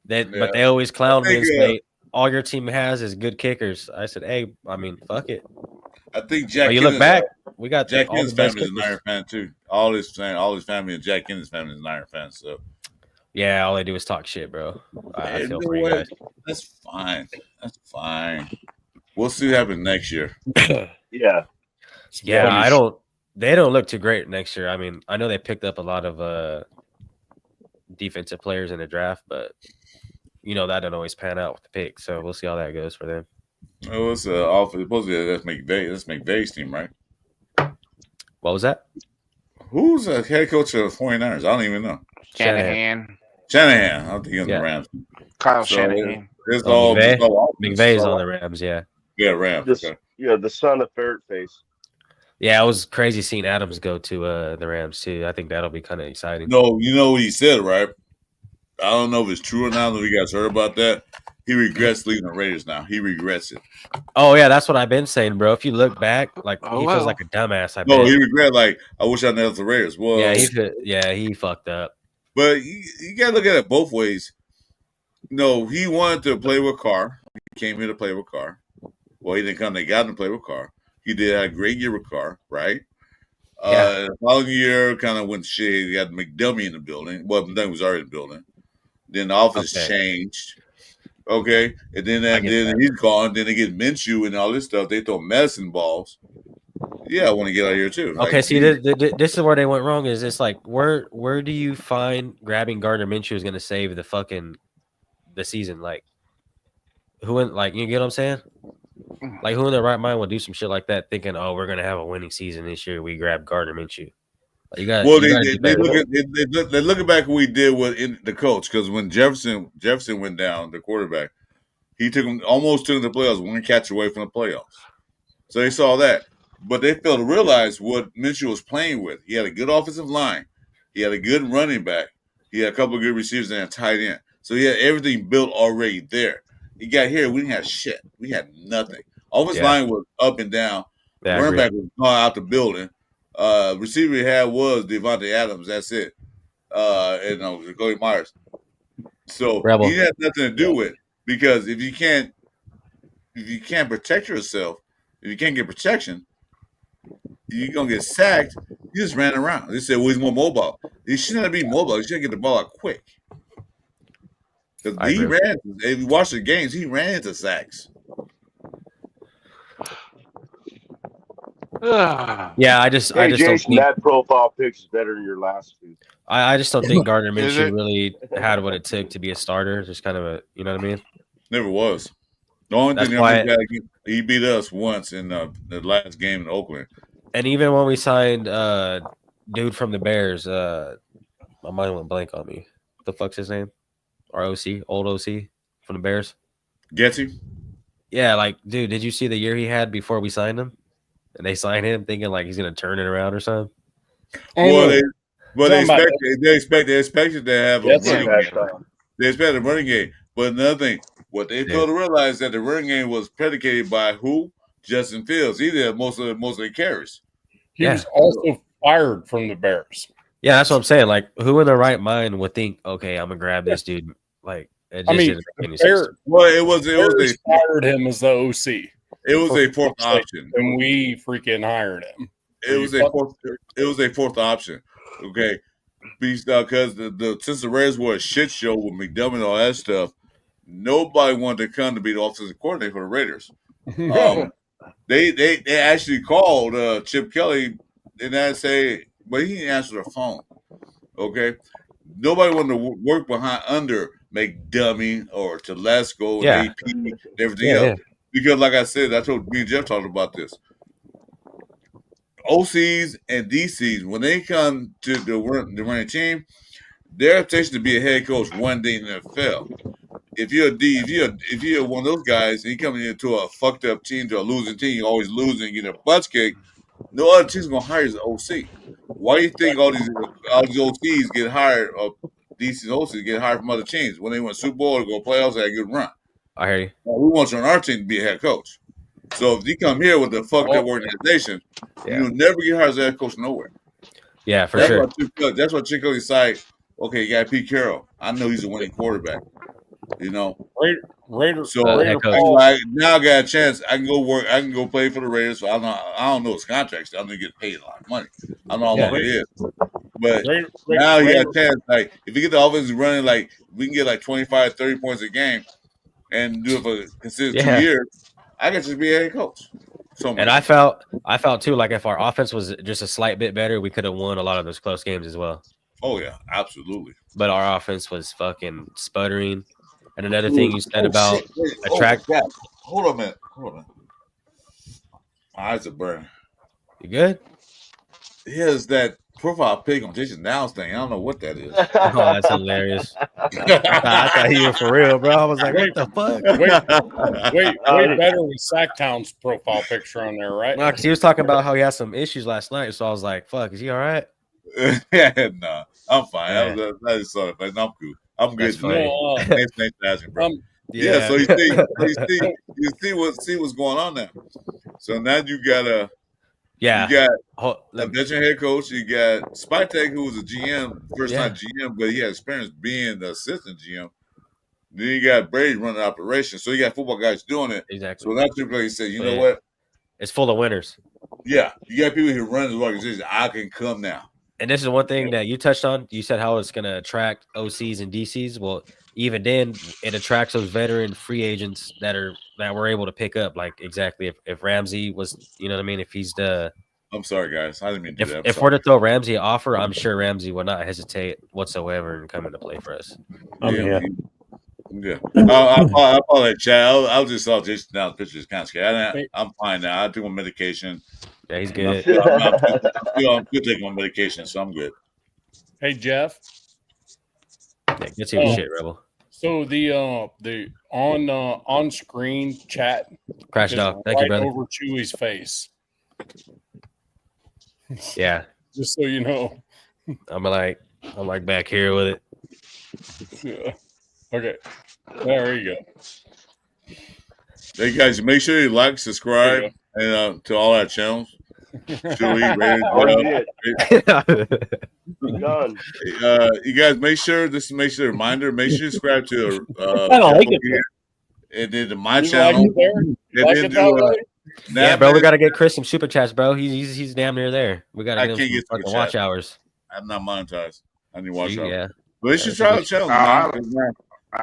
yeah.
But they always clown me and
think,
say, all your team has is good kickers. I said, hey, I mean, fuck it.
I think Jack.
But you look
Kenneth-
back, we got
Jack
all the
Kenneth's
best
family is a
kickers.
Niner fan too. All his family and Jack Kenneth's family is Niner fans. So
Yeah, all they do is talk shit, bro. I
You
feel
know
for you
what?
guys.
That's fine. That's fine. We'll see what happens next year.
Yeah.
Yeah, they don't look too great next year. I mean, I know they picked up a lot of defensive players in the draft, but you know that don't always pan out with the pick. So we'll see how that goes for them.
Oh, it's supposedly that's McVay's team, right?
What was that?
Who's the head coach of the 49ers? I don't even know.
Shanahan.
Shanahan. I'm thinking
Yeah.
the Rams.
Kyle
So,
Shanahan.
It's
Oh,
all
McVay?
it's all-
McVay's
it's all-
on the Rams, yeah.
Yeah, Rams.
This,
Okay.
yeah, the son of Ferret Face.
Yeah, it was crazy seeing Adams go to the Rams too. I think that'll be kind of exciting.
No, you know what he said, right? I don't know if it's true or not. If you guys heard about that, he regrets leaving the Raiders now. He regrets it.
Oh yeah, that's what I've been saying, bro. If you look back, like
Oh,
he
well.
feels like a dumbass. I
No,
bet.
he regret like I wish I never left the Raiders. Well,
He fucked up.
but you got to look at it both ways. No, he wanted to play with Carr. He came here to play with Carr. Well, he didn't come. They got him to play with Carr. He did have a great year with Carr, right?
Yeah.
The following year kind of went shit. He got McDummy in the building. Well, McDummy was already in the building. Then the office
Okay.
changed. Okay, and then
I get that.
he's gone. Then they get Minshew and all this stuff. They throw medicine balls. Yeah, I want to get out of here too.
Okay, see, this is where they went wrong. Is it's like where do you find grabbing Gardner Minshew is going to save the season? Like who in you get what I'm saying? Like who in their right mind would do some shit like that, thinking, oh, we're going to have a winning season this year. We grab Gardner Minshew. Like, you got.
Well,
you gotta do better.
they're looking back what we did with the coach, because when Jefferson went down, the quarterback, he almost took them to the playoffs, one catch away from the playoffs. So they saw that, but they failed to realize what Minshew was playing with. He had a good offensive line, he had a good running back, he had a couple of good receivers and a tight end. So he had everything built already there. He got here, we didn't have shit. We had nothing. Offensive line was up and down.
Yeah, I
Running
agree.
back was gone out the building. Receiver he had was Devontae Adams. That's it. And Cody Myers. So
Rebel.
he had nothing to do with it, because if you can't protect yourself, if you can't get protection, you're gonna get sacked. He just ran around. They said, "Well, he's more mobile." He shouldn't be mobile. He should get the ball out quick. Because
I
he
agree.
ran. If you watch the games, he ran into sacks.
Yeah, I just
Hey,
don't
Jason,
think
that profile picture is better than your last two.
I just don't think Gardner
Is
Minshew
it?
really had what it took to be a starter. Just kind of you know what I mean?
Never was. The only
That's
thing
why-
he beat us once in the last game in Oakland.
And even when we signed dude from the Bears, my mind went blank on me. What the fuck's his name? Our OC, old OC from the Bears.
Getty?
Yeah, like, dude, did you see the year he had before we signed him? And they signed him thinking like he's gonna turn it around or something.
Well, they
Talking about-
expected to have a
That's
running
That
game.
time.
They expected a running game. But another thing, what they failed to realize that the running game was predicated by who? Justin Fields. He did most of the carries.
He was also fired from the Bears.
Yeah, that's what I'm saying. Like, who in their right mind would think, okay, I'm gonna grab this dude? Like, it just didn't make any sense.
Well, it was
Bears fired him as the OC.
It was a fourth option,
and we freaking hired him.
It was a fourth option. Okay, because since the Raiders were a shit show with McDermott and all that stuff, nobody wanted to come to be the offensive coordinator for the Raiders. They actually called Chip Kelly and I say, but he didn't answer the phone. Okay, nobody wanted to work under McDermott or Telesco and AP and everything else. Because, like I said, that's what me and Jeff talked about this. OCs and DCs, when they come to the running team, their expectation to be a head coach one day in the NFL. If you're one of those guys and you come into a fucked up team, to a losing team, you're always losing, you get a butt kick, no other team's gonna hire you as an OC. Why do you think all these OCs get hired, or DCs OCs get hired from other teams when they went Super Bowl or go playoffs? They had a good run.
I hear you.
We want you on our team to be a head coach. So if you come here with a fucked up organization, you'll never get hired as a head coach nowhere.
Yeah, for sure.
That's what Chick decided. Okay, you got Pete Carroll. I know he's a winning quarterback. You know,
Raiders.
So now I got a chance. I can go work. I can go play for the Raiders. So I don't know his contracts. I'm gonna get paid a lot of money. I don't know how long it is. But now you got a chance. Like if you get the offense running, like we can get like 25, 30 points a game, and do it for consistent 2 years. I can just be a head coach.
And I felt too like if our offense was just a slight bit better, we could have won a lot of those close games as well.
Oh yeah, absolutely.
But our offense was fucking sputtering. And another thing you said about attract.
Hold on a minute. My eyes are burning.
You good?
Here's that profile pic on Jason Downs thing. I don't know what that is.
Oh, that's hilarious. I thought he was for real, bro. I was like, what the fuck?
Way better with Sacktown's profile picture on there, right?
No, because he was talking about how he had some issues last night. So I was like, fuck, is he all right?
Nah, I'm fine.
Yeah.
I just saw it, but I'm cool. I'm good. Thanks for asking, bro.
Yeah.
So you see what's going on now. So now you got a veteran head coach. You got Spytek, who was a GM, first time GM, but he had experience being the assistant GM. Then you got Brady running the operation. So you got football guys doing it.
Exactly.
So that's typically say, you know what?
It's full of winners.
Yeah, you got people who run the organization. I can come now.
And this is one thing that you touched on. You said how it's going to attract OCs and DCs. Well, even then, it attracts those veteran free agents that we're able to pick up. Like exactly if Ramsey was, you know what I mean? If he's the,
I'm sorry, guys, I didn't mean to do that.
If we're to throw Ramsey an offer, I'm sure Ramsey would not hesitate whatsoever in coming to play for us.
Yeah. I'll let Chad. I'll just saw Jason now. The picture is kind of scary. I'm fine now. I took my medication.
Yeah, he's good.
I'm good taking my medication, so I'm good.
Hey, Jeff.
Yeah, get to your shit, Rebel.
So the on screen chat
crashed out. Thank you, brother.
Over Chewy's face.
Yeah.
Just so you know.
I'm like back here with it.
Yeah. Okay. There you go.
Hey guys, make sure you like, subscribe, and to all our channels. Chewy,
Done.
You guys make sure a reminder. Make sure you subscribe to
I don't like it.
And then my channel.
Yeah, bro, we gotta get Chris some super chats, bro. He's damn near there. We gotta get him some fucking watch hours.
I'm not monetized. I need watch hours.
Yeah.
But you should try the channel.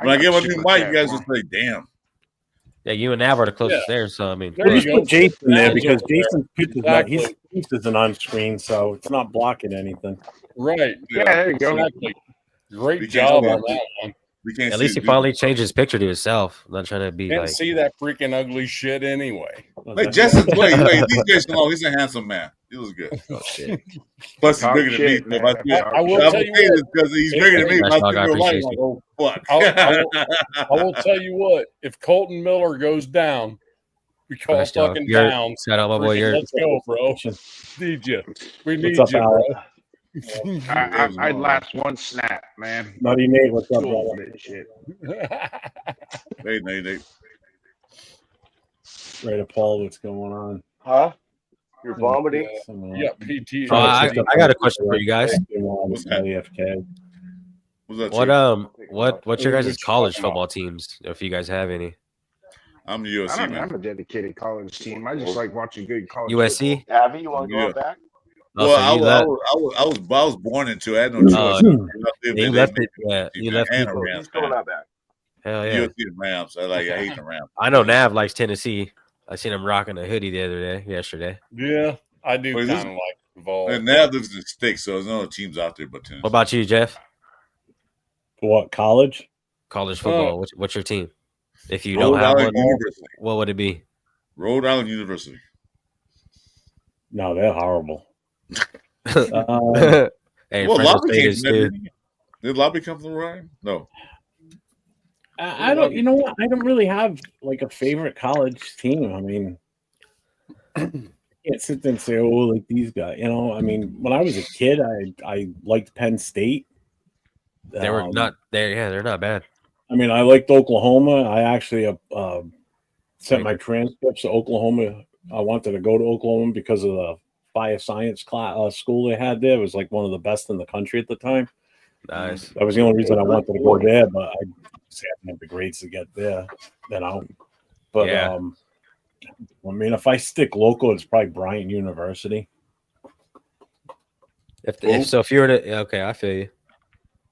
When I get my new mic, you guys will say, damn.
Yeah, you and Nav are the closest there, so I mean,
just put Jason there because Jason's his piece isn't on screen, so it's not blocking anything.
Right.
Yeah, there you go.
Exactly. Great job on that one.
We can't
at least he finally changed his picture to himself. I'm not trying to be
can't
like
see that freaking ugly shit anyway.
Wait, Jason, wait, DJ Shalom, he's a handsome man. He was good.
Oh shit.
Plus he's bigger than me.
I will tell you what,
because he's bigger than me.
I
fuck.
I will tell you what, if Colton Miller goes down, we call fucking down.
Shout out my boy.
Let's go, bro. Need you. We need you, bro.
I'd last one snap, man.
Nutty Nate, what's up, brother?
Shit.
Hey, Nate.
right at Paul what's going on.
Huh? You're vomiting?
Yeah, PT.
Oh, I got a question for you guys.
What's that?
AFK.
What's that?
What
Chief?
what's your guys'
Which
college
fucking
football teams, if you guys have any?
I'm the
I
USC
don't
man.
have a dedicated college team. I just like watching good college
USC?
Abby, you want to go
Yeah.
out back?
Oh,
Well,
so
I
you left.
was born into it. I had no choice.
Oh,
I lived
you
there,
left
they
it.
made me
Yeah,
a
you
USC
left
fan and a
people.
Rams
Who's going
fan.
out back?
Hell yeah.
USC and Rams. I hate the Rams.
I know Nav likes Tennessee. I seen him rocking a hoodie the other day, yesterday.
Yeah, I do
Wait,
kind
this-
of like the Vols.
And now lives in sticks, so there's no other teams out there but Tennessee.
What about you, Jeff?
What, college?
College football. What's your team? If you
Rhode
don't have
Island
one,
University.
what would it be?
Rhode Island University.
No, they're horrible.
Hey,
Well,
Fresno
Lobby
State
came
is
from
too.
there. Did Lobby come from Rhode Island? No.
I don't. You know what? I don't really have like a favorite college team. I mean, I can't sit there and say, "Oh, like these guys." You know, I mean, when I was a kid, I liked Penn State.
They were not there. Yeah, they're not bad.
I mean, I liked Oklahoma. I actually sent my transcripts to Oklahoma. I wanted to go to Oklahoma because of the fire science class school they had there. It was like one of the best in the country at the time.
Nice.
That was the only reason I wanted to go there, but I just hadn't had the grades to get there. You know, but
Yeah.
I mean, if I stick local, it's probably Bryant University.
If you were to, okay, I feel you.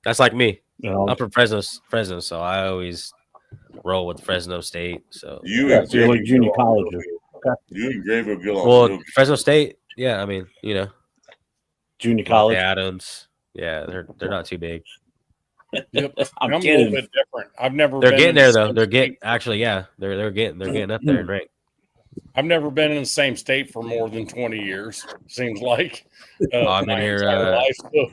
That's like me.
You know,
I'm from Fresno, so I always roll with Fresno State. So
yeah, so you're like junior colleges.
You and Greenville get along
well,
real good.
Fresno State, yeah. I mean, you know,
Junior college.
Adams, yeah, they're not too big.
Yep.
I'm
I'm a
kidding.
little bit different. I've never.
They're
been
getting
in
there
the
though.
same
They're getting
state-
actually, yeah. They're getting up there in rank.
I've never been in the same state for more than 20 years. Seems like.
I've been
my
here,
entire life. So,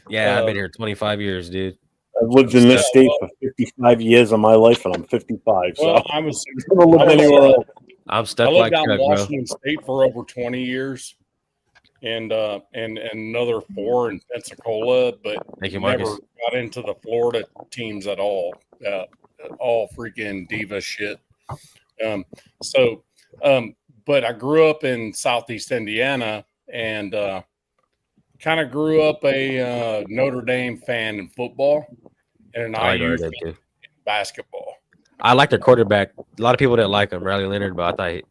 Yeah, I've been here 25 years, dude.
I've lived in this state for 55 years of my life, and I'm 55. So
well, I was.
I've never lived
I was,
anywhere else.
I'm
I
stuck
lived
like
out in
Chuck, bro.
Washington State for over 20 years, and another 4 in Pensacola, but
Thank you,
never
Marcus.
got into the Florida teams at all. All freaking diva shit. But I grew up in Southeast Indiana and kind of grew up a Notre Dame fan in football and an
I like
IU
Notre
fan
Dame, too.
in basketball.
I like their quarterback. A lot of people didn't like him, Riley Leonard, but I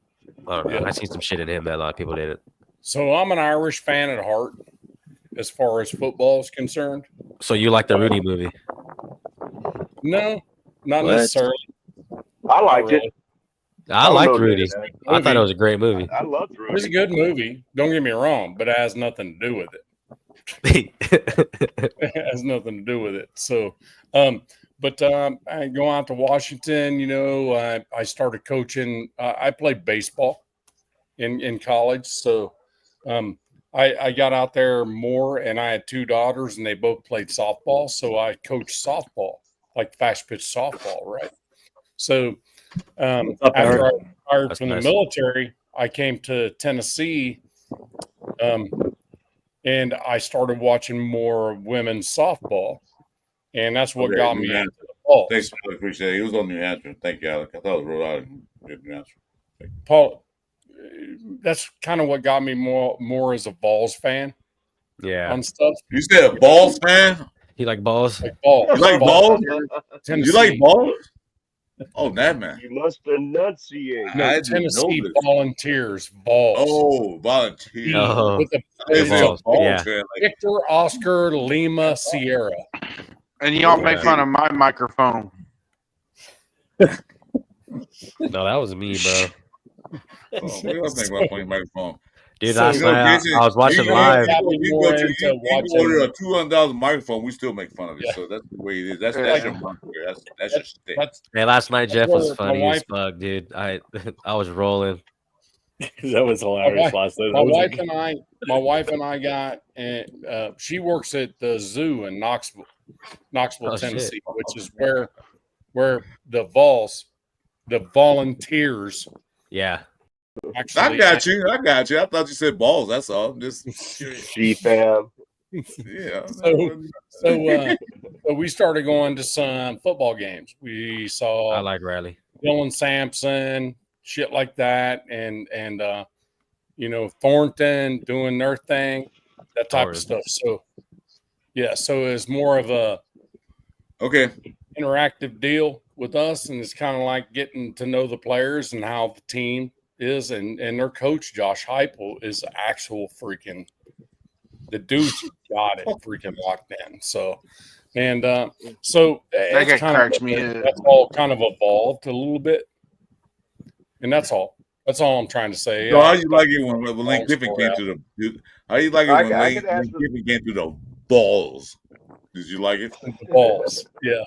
don't know.
Yeah.
I seen some shit in him that a lot of people didn't.
So I'm an Irish fan at heart as far as football is concerned.
So you like the Rudy movie?
No, not
What?
necessarily.
I liked
really.
it.
I
don't
liked
know,
Rudy.
man.
I thought it was a great movie.
I loved
It was a
Rudy.
good movie. Don't get me wrong, but it has nothing to do with it. It has nothing to do with it. So, I go out to Washington. You know, I started coaching. I played baseball in college, so I got out there more. And I had 2 daughters, and they both played softball. So I coached softball, like fast pitch softball, right? So
What's up,
after I
Eric?
retired
That's
from
nice.
the military, I came to Tennessee. And I started watching more women's softball, and that's what
Okay,
got
New
me
Hampshire.
into the ball.
Thanks, I appreciate it. He was on New Hampshire. Thank you, Alec. I thought it was Rhode Island. New Hampshire.
Paul, that's kind of what got me more as a Vols fan
Yeah,
on stuff
You said a balls fan?
he like balls.
like ball.
You like balls?
Tennessee.
You like balls? Oh, that man.
You must enunciate.
No,
I didn't
Tennessee
know this.
Volunteers, Vols.
Oh, volunteer.
Oh.
With the
It's a
Balls,
balls
yeah.
fan. Like,
Victor Oscar Lima Sierra.
And y'all make fun of my microphone.
No, that was me, bro.
oh, we don't think about playing microphone.
Dude,
So,
last
You know,
night
Jason,
I was watching
you
live.
You go to
Into
you
watching-
order a $200 microphone, we still make fun of it.
Yeah.
So that's the way it is. That's
Yeah.
your market. That's your stick.
That's
Hey, last night Jeff was
where my
funny as
wife-
fuck, dude. I was rolling.
That was hilarious last night.
my
That was
wife and I got, and she works at the zoo in Knoxville,
Oh, shit.
Tennessee, which is where the volunteers
Yeah,
actually.
I got you. I thought you said balls. That's all. Just
She fam.
yeah.
So we started going to some football games. We
I
saw
like Riley.
Dylan Sampson, shit like that, and you know, Thornton doing their thing, that type of stuff. So yeah, so it's more of a
Okay.
interactive deal with us, and it's kind of like getting to know the players and how the team is, and their coach Josh Heupel is actual freaking, the dude's got it freaking locked in. So and so
That guy
it's kind
cracks
of,
me up.
that's all kind of evolved a little bit, and that's all I'm trying to say.
So how you like it when Lane Kiffin came to the? How you like it when Lane Kiffin came to the balls? Did you like it?
The balls, yeah,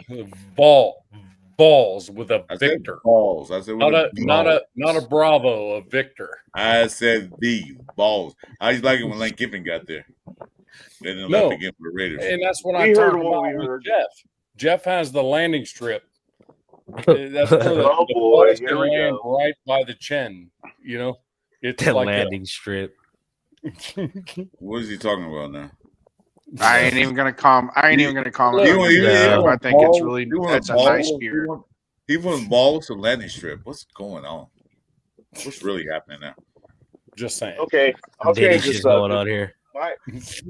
balls with a Victor.
Balls. I said
Not a Bravo, a Victor.
I said the balls. How you like it when Lane Kiffin got there? They didn't
No.
left again for the Raiders.
And that's what
We
I
heard
talked
what
about
we
with
heard.
Jeff. Jeff has the landing strip. That's where the
Oh, boy,
balls
here
can
we
land
go.
right by the chin. You know, it's
The
like
landing strip.
What is he talking about now?
I ain't even gonna comment. I ain't even gonna comment.
He
on
went-
it.
No.
I think it's really
he went
that's a
balls-
nice spirit.
He went balls to landing strip. What's going on? What's really happening now?
just saying.
Okay, I'll
Dating
change
shit's
this
going
up.
on here.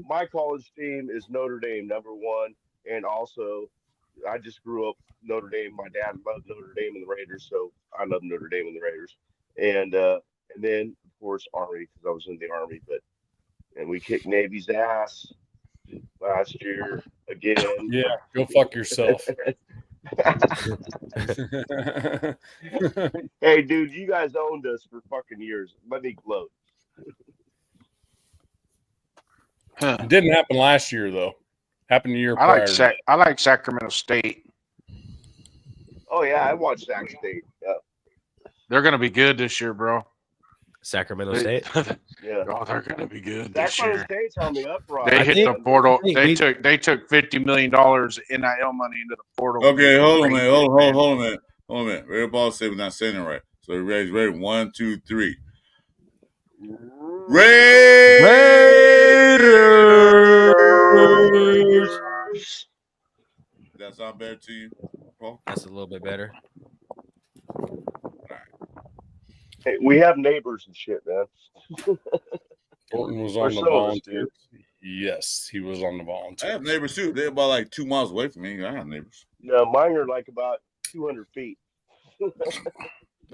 My college team is Notre Dame #1, and also I just grew up Notre Dame. My dad loved Notre Dame and the Raiders, so I love Notre Dame and the Raiders. And then of course Army, because I was in the Army. And we kicked Navy's ass last year again.
Yeah, go fuck yourself.
Hey, dude, you guys owned us for fucking years. Let me gloat.
It didn't happen last year though. Happened the year prior.
I like Sacramento State.
Oh yeah, I watched Sac State. Yeah.
They're gonna be good this year, bro.
Sacramento State.
Yeah.
Oh, they're gonna be good this
Sacramento
year.
State's on the upright.
They
I
hit
think-
the portal.
I think
They took $50 million NIL money into the portal.
Okay, hold on a minute. Hold on a minute. Red Ball said we're not saying it right. So ready? 1, 2, 3. Raiders. Does that sound better to you, Paul?
That's a little bit better.
Hey, we have neighbors and shit, man.
Thornton was
Or
on the
some of us
volunteers. Yes, he was on the
I
volunteers.
have neighbors too. They're about like 2 miles away from me. I have neighbors.
No, mine are like about 200 feet.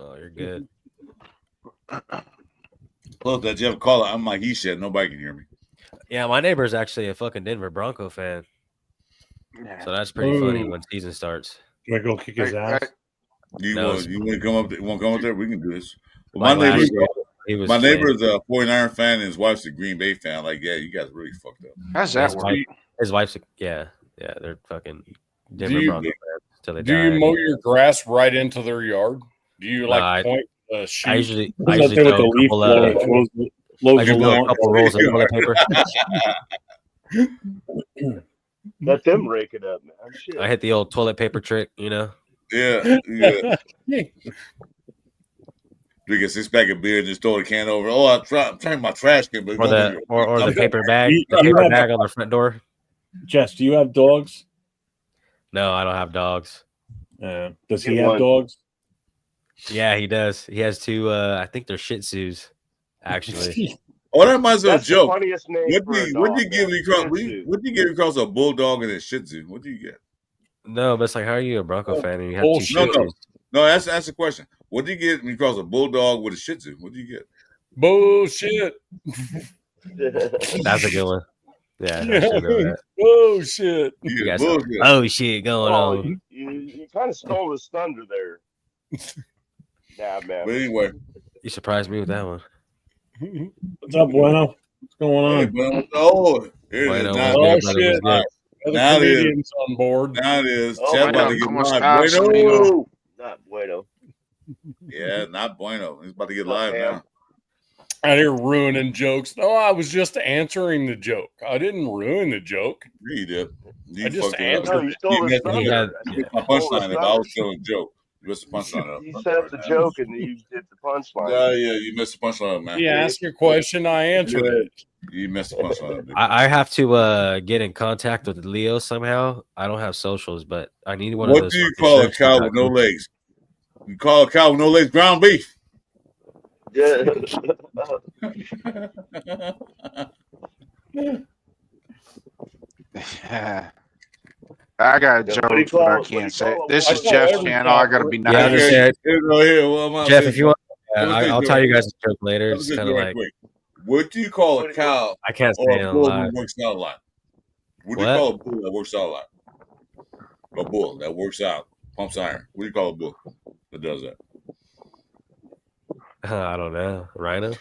Oh, you're good.
Plus that Jeff Caller, I'm like he said, nobody can hear me.
Yeah, my neighbor's actually a fucking Denver Bronco fan,
Yeah.
so that's pretty funny
Ooh.
when season starts.
Can I go kick his ass?
You
No,
want
it's-
to come up? Want to come up there? We can do this. Well,
Like
my neighbor,
last year, he was
my
playing-
neighbor is a 49er fan, and his wife's a Green Bay fan. Like, yeah, you guys really fucked up.
How's that
His
work?
wife- His wife's yeah, they're fucking Denver
you-
Bronco fans till they
Do
die.
you mow your grass right into their yard? Do you like
I-
point a sheet?
I usually
What's up there with
throw
the
a
leaf
couple,
blower?
I
Blows
just
you
throw a
down.
couple rolls of toilet paper.
Let them rake it up, man. Shit.
I hit the old toilet paper trick, you know.
Yeah. Drink a 6-pack of beer and just throw the can over. Oh, I'm trying my trash can, but
Or the paper bag,
You-
the
you
paper
have-
bag on the front door.
Jess, do you have dogs?
No, I don't have dogs.
Does he
Get
have
one.
dogs?
Yeah, he does. He has two. I think they're Shih Tzus, actually.
Oh, that reminds me of a
That's the
joke.
funniest name for a
What
dog,
do you give
man.
me across?
Shih Tzu.
What do you get across a bulldog and a Shih Tzu? What do you get?
No, but it's like, how are you a Bronco fan and you have
bullshit.
two Shih
No,
Tzus?
no. That's the question. What do you get when you cross a bulldog with a Shih Tzu? What do you get?
Bullshit.
That's a good one. Yeah, I should know that.
Bullshit.
You
You
get
guys
bullshit.
Oh shit, going
Oh,
on.
you kind of stole his thunder there. Nah, man.
But anyway,
You surprised me with that one.
What's up, Bueno? What's going
hey,
on?
but, oh, here it
Bueno,
is.
what's
Now,
Oh,
good, brother?
shit.
What's good?
Other
Now it is.
comedians on board.
now it is.
Oh,
Chad about to
bueno.
get
¿Cómo
live.
estás,
Bueno.
amigo?
Not bueno.
Yeah, not bueno. He's about to get
What's up,
live
man?
now.
Out here ruining jokes. No, I was just answering the joke. I didn't ruin the joke.
Yeah, you did. You
I just
fucked it up.
answered
No, you stole his
missed-
thunder.
He had-
you missed my punchline. If I was telling a joke, you missed the punchline up.
You set up the joke and you did the punchline.
Yeah, you missed the punchline up, man.
You asked your question, I answered it.
You missed the punchline up. Big.
I have to get in contact with Leo somehow. I don't have socials, but I need one of
What
those.
do you
fucking
call a
shirts
cow
he
with
got.
no legs? You call a cow with no legs ground beef.
I got
Yeah, what do you
jokes, but I
call it? What do you
can't say.
call a
This is
woman?
Jeff's channel. I gotta be
Yeah, I was
nice.
gonna say,
Here, go here. Well, I'm
Jeff, if you want,
Let me say
I'll
this
tell
right
you guys
quick.
a joke later.
Let me
It's
say
kind
this
of
right
like
quick. What do you call a cow
I can't
or
say
a
it
bull
live.
who works out a lot? What do you
What?
call a bull that works out a lot? A bull that works out, pumps iron. What do you call a bull that does that?
I don't know. Rhino?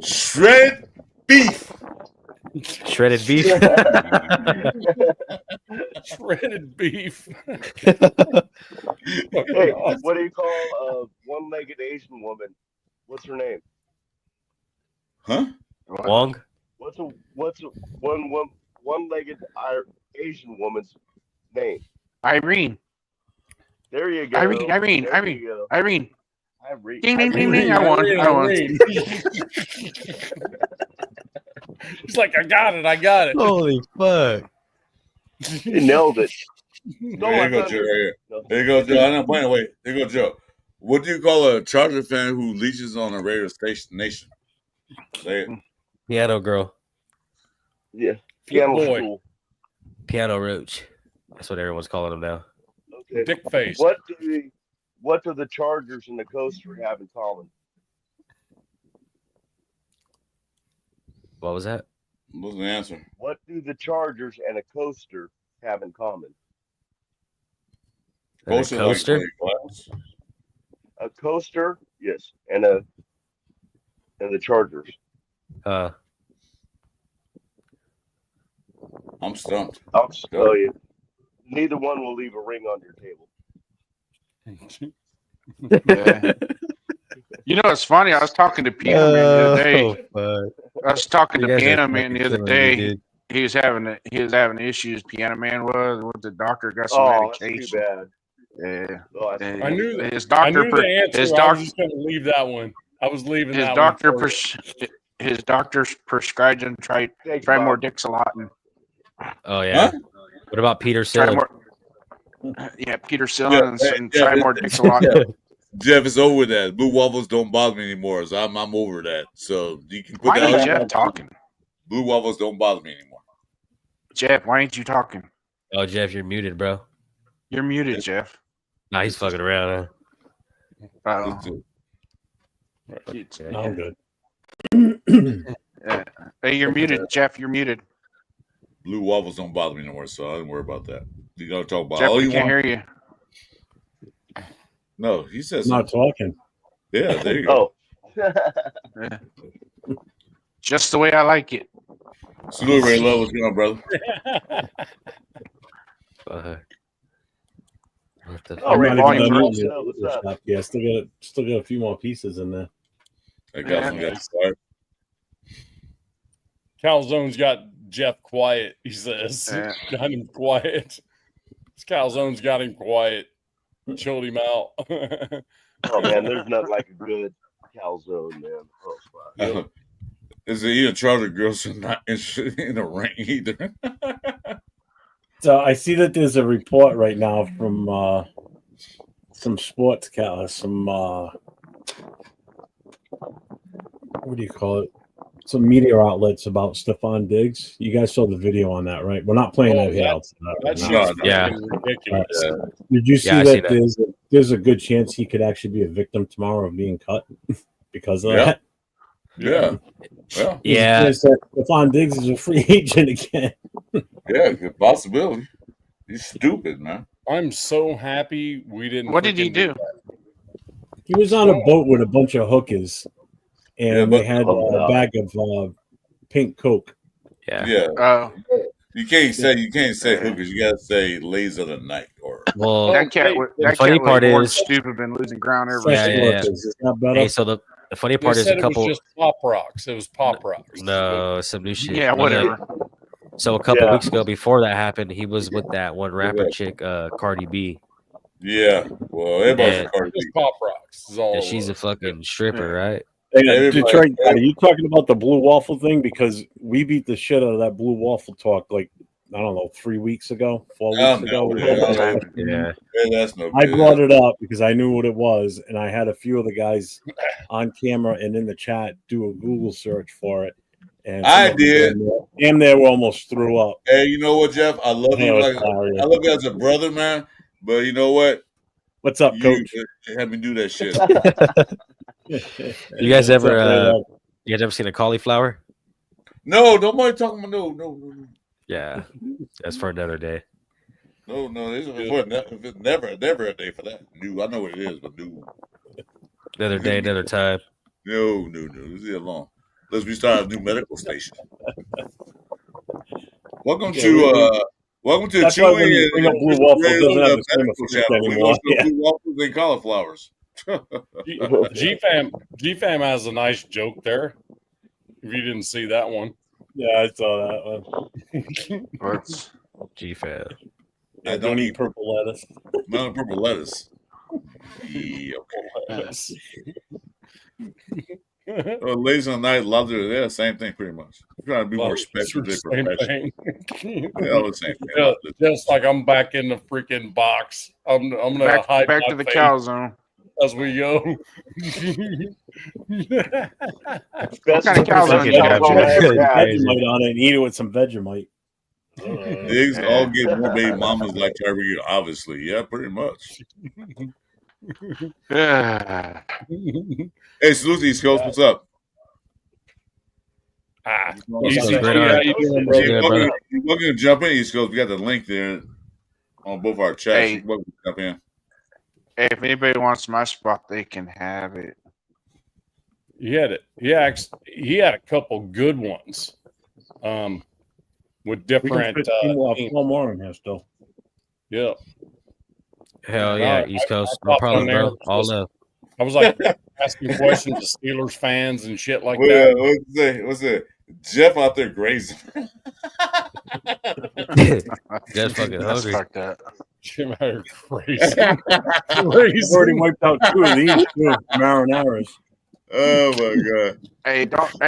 Shred beef.
Shredded beef?
Shredded beef.
Hey, what do you call a one-legged Asian woman? What's her name?
Huh?
Wong?
What's a one-legged Asian woman's name?
Irene.
There you go.
Irene.
There you
Irene.
go.
Irene.
Irene.
Ding, ding, ding, ding.
Irene.
I won. I won.
He's like, I got it.
Holy fuck.
You nailed it. No,
Here
I
you go,
thought-
Joe. Right here.
No.
Here you go, Joe. I know. By the way, here you go, Joe. What do you call a Charger fan who leaches on a radio station nation? Say it.
Piano girl.
Yeah.
Flip
Piano
boy.
stool.
Piano roach. That's what everyone's calling him now.
Okay.
Dick face.
What do the Chargers and the Coaster have in common?
What was that?
What's the answer?
What do the Chargers and a Coaster have in common?
A
Coaster like
coaster?
glass.
A coaster, yes, and the Chargers.
I'm stumped.
I'll tell you, neither one will leave a ring on your table.
Yeah. You know, it's funny. I was talking to Piano Man the other day.
fuck.
I was talking
You
to
guys are
Piano Man the
fucking
other
killing me,
day.
dude.
He was having issues. Piano Man was with the doctor. Got some
Oh, that's too
medication.
bad.
Yeah.
Oh, that's
And
I knew that.
his
I
doctor.
knew the answer.
His
I was
doctor.
just going to leave that one. I was leaving
His
that
doctor.
one. for you.
His doctor's prescribed him try
Thanks,
more
Bob.
Dixalatin.
Oh, yeah.
Huh?
What about Peter
Try
Sillin?
more. Yeah, Peter Sillin and
yeah,
try more Dixalatin.
Jeff, it's over with that. Blue waffles don't bother me anymore, so I'm over that. So you can put
Why
that
ain't
on.
Jeff talking?
Blue waffles don't bother me anymore.
Jeff, why ain't you talking?
Oh, Jeff, you're muted, bro.
You're muted, Jeff.
Nah, he's fucking around,
Uh,
No, I'm good.
hey, you're muted, Jeff. You're muted.
Blue waffles don't bother me anymore, so I don't worry about that. You gotta talk about
Jeff,
all
we
you
can't
want.
hear you.
No, he says
I'm not talking.
yeah, there you go.
Oh.
Just the way I like it.
Salute, Ray Love. What's going on, brother?
Fuck. What the
Oh,
I'm
Ray,
not
volume
even done
drops.
eating
What's
the
up?
shop. Yeah, still got a few more pieces in there.
I got some guys start.
Calzone's got Jeff quiet, he says.
Yeah.
Got him quiet. This Calzone's got him quiet. Chilled him out.
Oh man, there's nothing like a good calzone, man. Oh, fuck.
Is it even Charter girls are not interested in the ring either?
So I see that there's a report right now from some sports what do you call it? Some media outlets about Stephon Diggs. You guys saw the video on that, right? We're not playing
Oh,
that here.
that-
outside right
That
now.
shit's
Yeah.
fucking ridiculous.
Did you see
Yeah, I see
that there's a good chance he could actually be a victim tomorrow of being cut because of
Yeah.
that?
Yeah.
Yeah.
Well,
There's a chance that Stephon Diggs is a free agent again.
yeah, good possibility. He's stupid, man.
I'm so happy we didn't.
What did he
freaking
do?
that.
He was on a boat with a bunch of hookers, and
Yeah, but-
they had a bag of pink Coke.
Yeah.
Yeah. You can't say hookers. You gotta say lays of the night or
Well,
That cat.
hey,
That
funny
cat
part
was more
is-
stupid than losing ground ever.
Sex
Yeah, yeah, yeah.
workers. Is that better?
hey, so the funny
They
part is
said
a
it
couple.
was just Pop Rocks. It was Pop Rocks.
No, some new shit.
Yeah,
Okay.
whatever.
So a couple
Yeah.
weeks ago, before that happened, he was with that one rapper chick, Cardi B.
yeah. Well, everybody's
Yeah.
a Cardi
Just
B.
Pop Rocks is all.
And
it
she's a
was.
fucking stripper, right?
Hey,
Everybody-
Detroit, are you talking about the blue waffle thing? Because we beat the shit out of that blue waffle talk like don't know, 3 weeks ago, 4
Oh,
weeks
no,
ago.
Yeah.
Yeah, that's no
I
good.
brought it up because I knew what it was, and I had a few of the guys on camera and in the chat do a Google search for it. And some
I
of them
did.
damn near almost threw up.
Hey, you know what, Jeff? I love
Yeah,
you
it was
like
hilarious.
I love you as a brother, man. But you know what?
What's up,
You
Coach?
had me do that shit.
You guys
What's up,
ever
Ray?
you guys ever seen a cauliflower?
No, nobody talking about no.
Yeah, that's for another day.
No, it's never a day for that. New, I know what it is, but new.
Another day, another time.
No. Leave it alone. Unless we start a new medical station. Welcome
Yeah,
welcome to
that's why when
Chewy
you bring up Blue Waffle, it doesn't have the same
Medical
effect
Channel. We
anymore.
go to Blue Waffles and cauliflowers.
G-Fam has a nice joke there. If you didn't see that one.
Yeah, I saw that one.
What's
G-Fan.
Yeah, don't eat purple lettuce.
Not purple lettuce. Yeah, okay. Ladies on the night, love it. Yeah, same thing pretty much. I'm trying to be more respectful.
Same thing.
Yeah, the same thing.
Yeah, just like I'm back in the freaking box. I'm gonna hide
back
my
to the
face
cow zone?
as we go.
What kind of cow zone you got,
Cow zone I
Jeff?
ever had.
Vegemite on it and eat it with some Vegemite.
Niggas all get more baby mamas like Tyreek, obviously. Yeah, pretty much.
Yeah.
Hey, salute to East Coast. What's up?
Easy.
Great
How
art.
you doing,
What's
bro?
good, brother?
You're welcome to jump in, East Coast. We got the link there on both our chats.
Hey.
You're welcome to jump in.
Hey, if anybody wants my spot, they can have it.
He had it. He had a couple good ones. With
We can
different
fit
teams.
one more in here still.
Yeah.
Hell yeah,
No,
East Coast.
I
No
popped
problem,
on there
bro. All
just-
love.
I was like asking questions to Steelers fans and shit like
Well,
that.
what's it? Jeff out there grazing.
Just fucking
That's
hungry.
fucked up.
Jim out here crazy.
I've already wiped out 2 of these too, marinaras.
Oh my god.
Hey,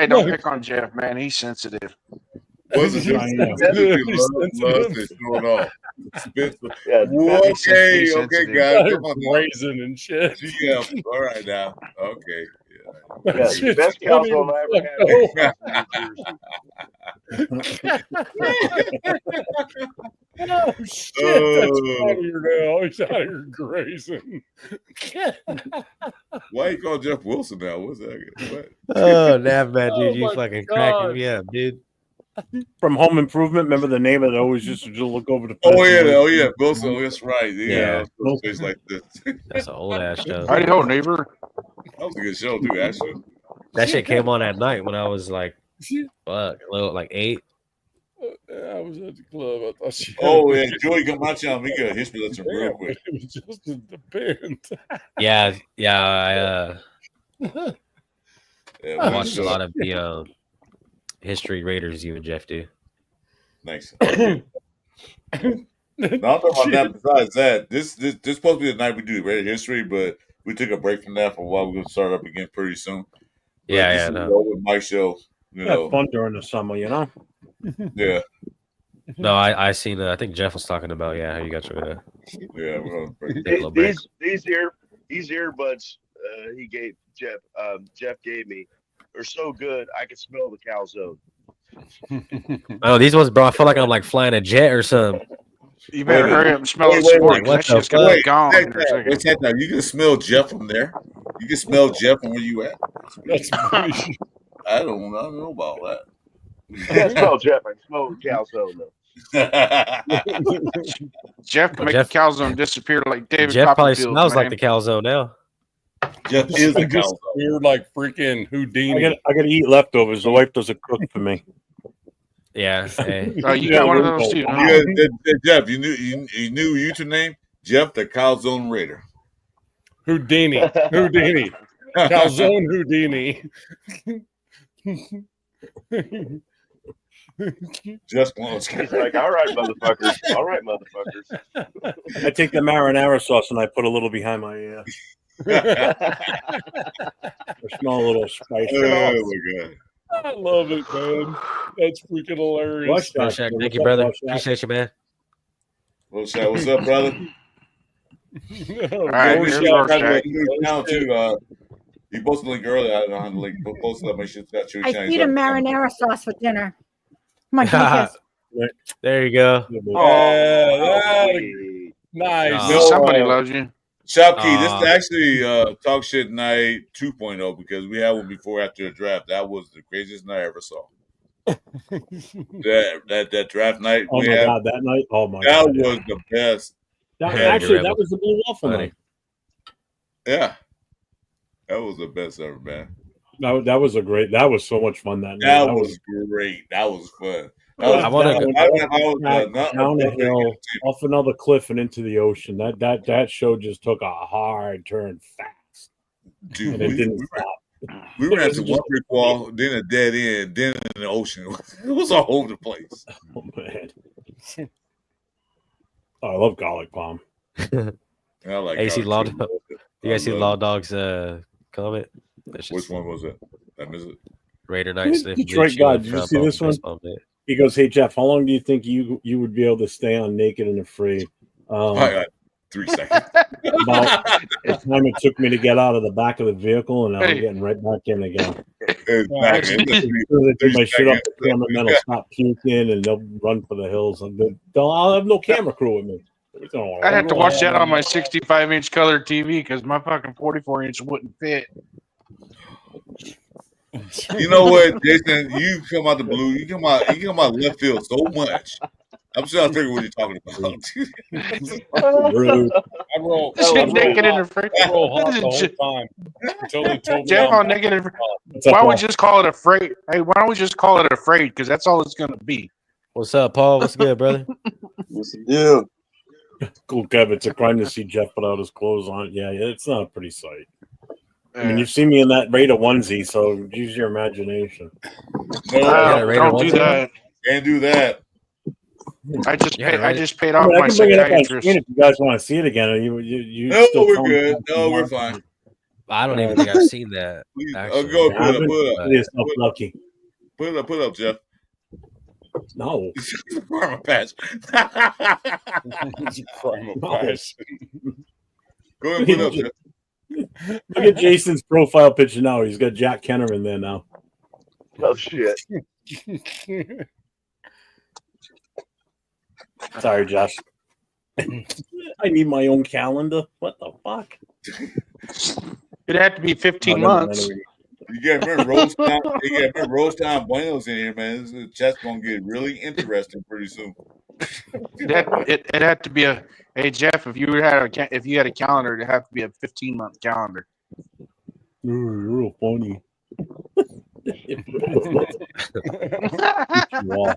don't pick on Jeff, man. He's sensitive.
What's it?
I know.
Love to show it off.
Yeah,
Okay, guys. Come on now.
Grazing and shit.
Yeah, all right now. Okay.
yeah, the best cow zone I ever had.
Oh shit, that's funnier now. He's out here grazing.
Why you call Jeff Wilson now? What's that? What?
Oh, damn, man, dude.
Oh
You
my
fucking
God.
cracking me up, dude.
From Home Improvement, remember the name that always used to just look over the
Oh
fence
yeah,
and-
Wilson. Oh, that's right.
Yeah.
Yeah, face like this.
That's an old ass show.
Howdy ho, neighbor.
That was a good show too, actually.
That shit came on at night when I was like, fuck, like 8.
I was at the club. I thought she
Oh yeah, Joey Camacho. We got a history lesson real quick.
It was just in the bend.
Yeah.
Yeah,
I watched a lot of the history Raiders. You and Jeff do.
Thanks. No, I'm talking about that. Besides that, this supposed to be the night we do Raider history, but we took a break from that for a while. We're gonna start up again pretty soon. But
Yeah,
this
yeah,
is
no.
the open mic show. You
Have
know,
fun during the summer, you know.
yeah,
No, I seen. I think Jeff was talking about how you guys were gonna
yeah. We're gonna break.
take a little break.
These earbuds he gave Jeff gave me are so good I can smell the cow zone.
Oh, these ones, bro. I feel like I'm like flying a jet or something.
You better
Wait,
hurry up and smell
wait,
the sport.
wait, what
That shit's
the
gonna be
Wait,
gone
check
in a
that.
second.
Wait, check that. You can smell Jeff from there. You can smell Jeff from where you at.
That's pretty.
I don't know about
I can't smell Jeff. I can smell the cow zone though.
that.
Jeff can make
Jeff-
the cow zone disappear like David
Jeff probably
Copperfield,
smells like
man.
the calzone now.
Jeff is the cow.
Just weird, like freaking Houdini.
I gotta eat leftovers. The wife doesn't cook for me.
Yeah. Hey.
Oh, you
Yeah,
got one of
we'll
those
go.
too. huh?
Jeff, you knew username? Jeff the Calzone Raider.
Houdini. Calzone Houdini.
Just one.
He's like, all right, motherfuckers. All right, motherfuckers.
I take the marinara sauce and I put a little behind my ear. I smell a little spicy.
Oh my god.
I love it, man. That's freaking hilarious.
Rush
Shaq,
Shaq,
thank
what's
you,
up,
brother.
Rush Shaq?
Appreciate you, man.
What's up, brother?
All
right,
Hey,
here's
Michelle,
Rorschach.
trying to make new channel too. You posted the link earlier. I don't know how to link. Post it up. Make sure it's your
I
channel.
feed him marinara sauce for dinner. Come on, give me a kiss.
There you go.
Yeah,
sweet.
nice.
No,
Somebody loves you.
Shopkey, this is
Aw.
actually Talk Shit Night 2.0 because we had one before after the draft. That was the craziest night I ever saw. that draft night
Oh
we
my
had,
god, that night! Oh my
that
god,
was the best.
that,
Yeah,
actually,
you're
that
right.
was the Blue Waffle
Funny.
night.
Yeah, that was the best ever, man.
That was a great. That was so much fun that night.
That was great. That was fun.
I wanna go-
down a hill, off another cliff, and into the ocean. That show just took a hard turn fast,
Dude,
and it
we
didn't stop.
ran to one brick wall, then a dead end, then in the ocean. It was all over the place.
Oh man! Oh, I love garlic palm.
I like
Hey, you see
garlic
Law
too.
You guys see
I
Law
love
Dog's comment? That's
it. Which
just
one was it? I missed it.
Raider Night sniff.
Detroit God, did you see this one? He goes, "Hey Jeff, how long do you think you would be able to stay on naked and afraid?"
I got 3 seconds.
About the time it took me to get out of the back of the vehicle, and now I'm
Hey.
getting right back in again.
Exactly.
As soon as I do my shit up, the
3
cameramen will stop puking and they'll run for the hills. I'll have no camera crew with me.
I'd have to watch that on my 65-inch color TV because my fucking 44-inch wouldn't fit.
You know what, Jason? You come out the blue. You come out left field so much. I'm trying to figure what you're talking about.
Rude.
I roll.
This
I
shit
roll
naked in
hot-
the fridge.
I roll hot the whole time until they told me
Jeff
I'm
on naked in the
What's up,
Why don't we
Paul?
just call it afraid? Hey, why don't we just call it afraid? Because that's all it's gonna be.
What's up, Paul? What's good, brother?
What's the deal?
Cool, Kev. It's a crime to see Jeff without his clothes on. Yeah, it's not a pretty sight. I mean, you've seen me in that Raider onesie, so use your imagination.
No,
Yeah, Raider
don't do
onesie.
that.
can't do that.
I just
Yeah,
paid. I
right.
just paid
I,
off
mean, I
my
can bring it up on
psychiatrist.
screen if you guys want to see it again. You
No,
still
we're
tell me
good.
that
No,
you
we're
want
fine.
to.
I don't even think I've seen that.
Please,
Actually.
go
You
put it up.
haven't?
Put it up.
Consider yourself lucky.
Put it up, Jeff.
No.
Karma patch.
It's a crime of
No.
passion.
Go ahead and put it up, Jeff.
Look at Jason's profile picture now. He's got Jack Kenner in there now.
Oh shit.
Sorry, Josh. I need my own calendar. What the fuck?
It'd have to be 15
Oh, never mind.
months.
You got to remember Rose Town Buenos in here, man. This chat's gonna get really interesting pretty soon.
It had to be a. Hey Jeff, if you had a calendar, it'd have to be a 15-month calendar.
Ooh, you're real funny. Wow.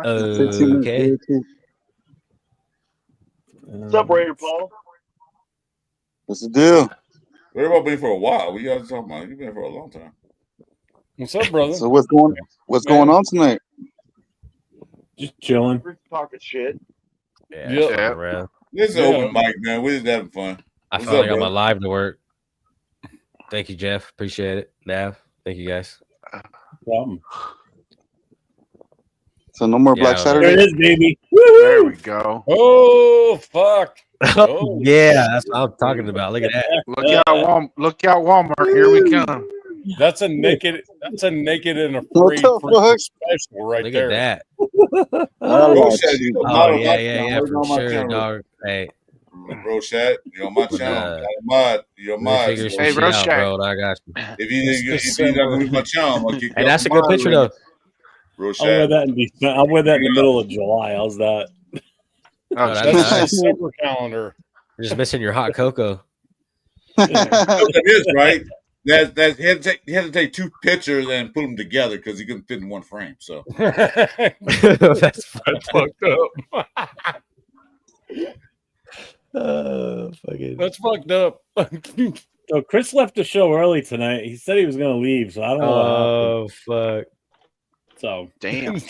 Okay.
What's up, Raider Paul?
What's the deal?
What about been for a while? What you guys talking about? You've been for a long time.
What's up, brother?
So what's going on tonight?
Just chilling.
We're talking shit.
Yeah.
Yeah.
fucking around.
This is
Yeah.
open mic, man. We're just having fun.
I
What's
finally
up,
got my
bro?
live to work. Thank you, Jeff. Appreciate it. Nav. Thank you, guys.
Problem.
So no more
Yeah,
Black
I
There
Saturday.
it is, baby.
There
Woo!
we go.
Oh fuck! Oh,
Yeah, that's what I'm talking about. Look at that.
Look out, Walmart! Here we come.
that's a naked. That's a naked and
What
afraid
the
freaking
fuck?
special right
Look
there.
at that.
Roshat, you
Oh
model
yeah,
my
yeah,
channel.
yeah,
Where's
for
all my
sure,
channel?
dog. Hey,
Roshat, you're on my
But,
channel. Got a mod. You're a
let me
mod.
figure some
Hey,
shit out,
Roshack.
bro. I got you.
If you're not gonna use my channel, I'm gonna kick you
Hey,
off
that's
the
a good picture though.
Roshat.
I'll wear that in December. I'll wear that in the middle of July. How's that?
Oh,
that's
That's
nice.
a December calendar.
You're just missing your hot cocoa.
That is right. He had to take 2 pictures and put them together because he couldn't fit in one frame. So
That's
That's fucked up.
fucking.
That's fucked up.
So Chris left the show early tonight. He said he was going to leave, so I don't know what happened.
Oh fuck!
So
damn.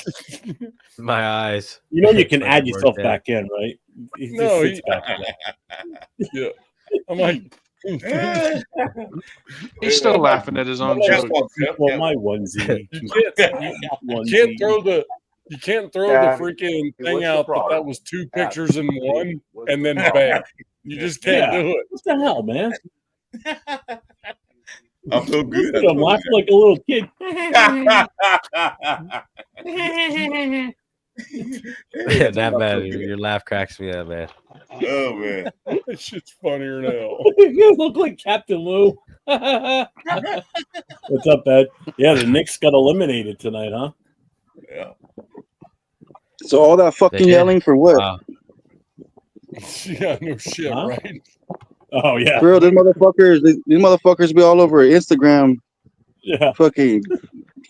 My eyes.
you know you can
Fucking
add yourself
worked out.
back in, right? He just
No,
sits
he-
back there.
I'm like,
He's still laughing at his own joke.
Well, my onesie.
You can't throw
Yeah.
the freaking
What's
thing
the
out
problem?
that was two pictures in one,
What's
and
the
then
problem?
bam. You just can't
Yeah.
do it.
What the hell, man?
I'm so good.
Look at him laughing like a little kid.
That man, your laugh cracks me up, man.
Oh man.
That shit's funnier now.
You look like Captain Lou. What's up, Ed? Yeah, the Knicks got eliminated tonight, huh?
Yeah.
So all that fucking
They did.
yelling for what?
Wow.
Yeah, no shit,
Huh?
right?
Oh yeah,
Bro, these motherfuckers be all over Instagram,
yeah.
fucking,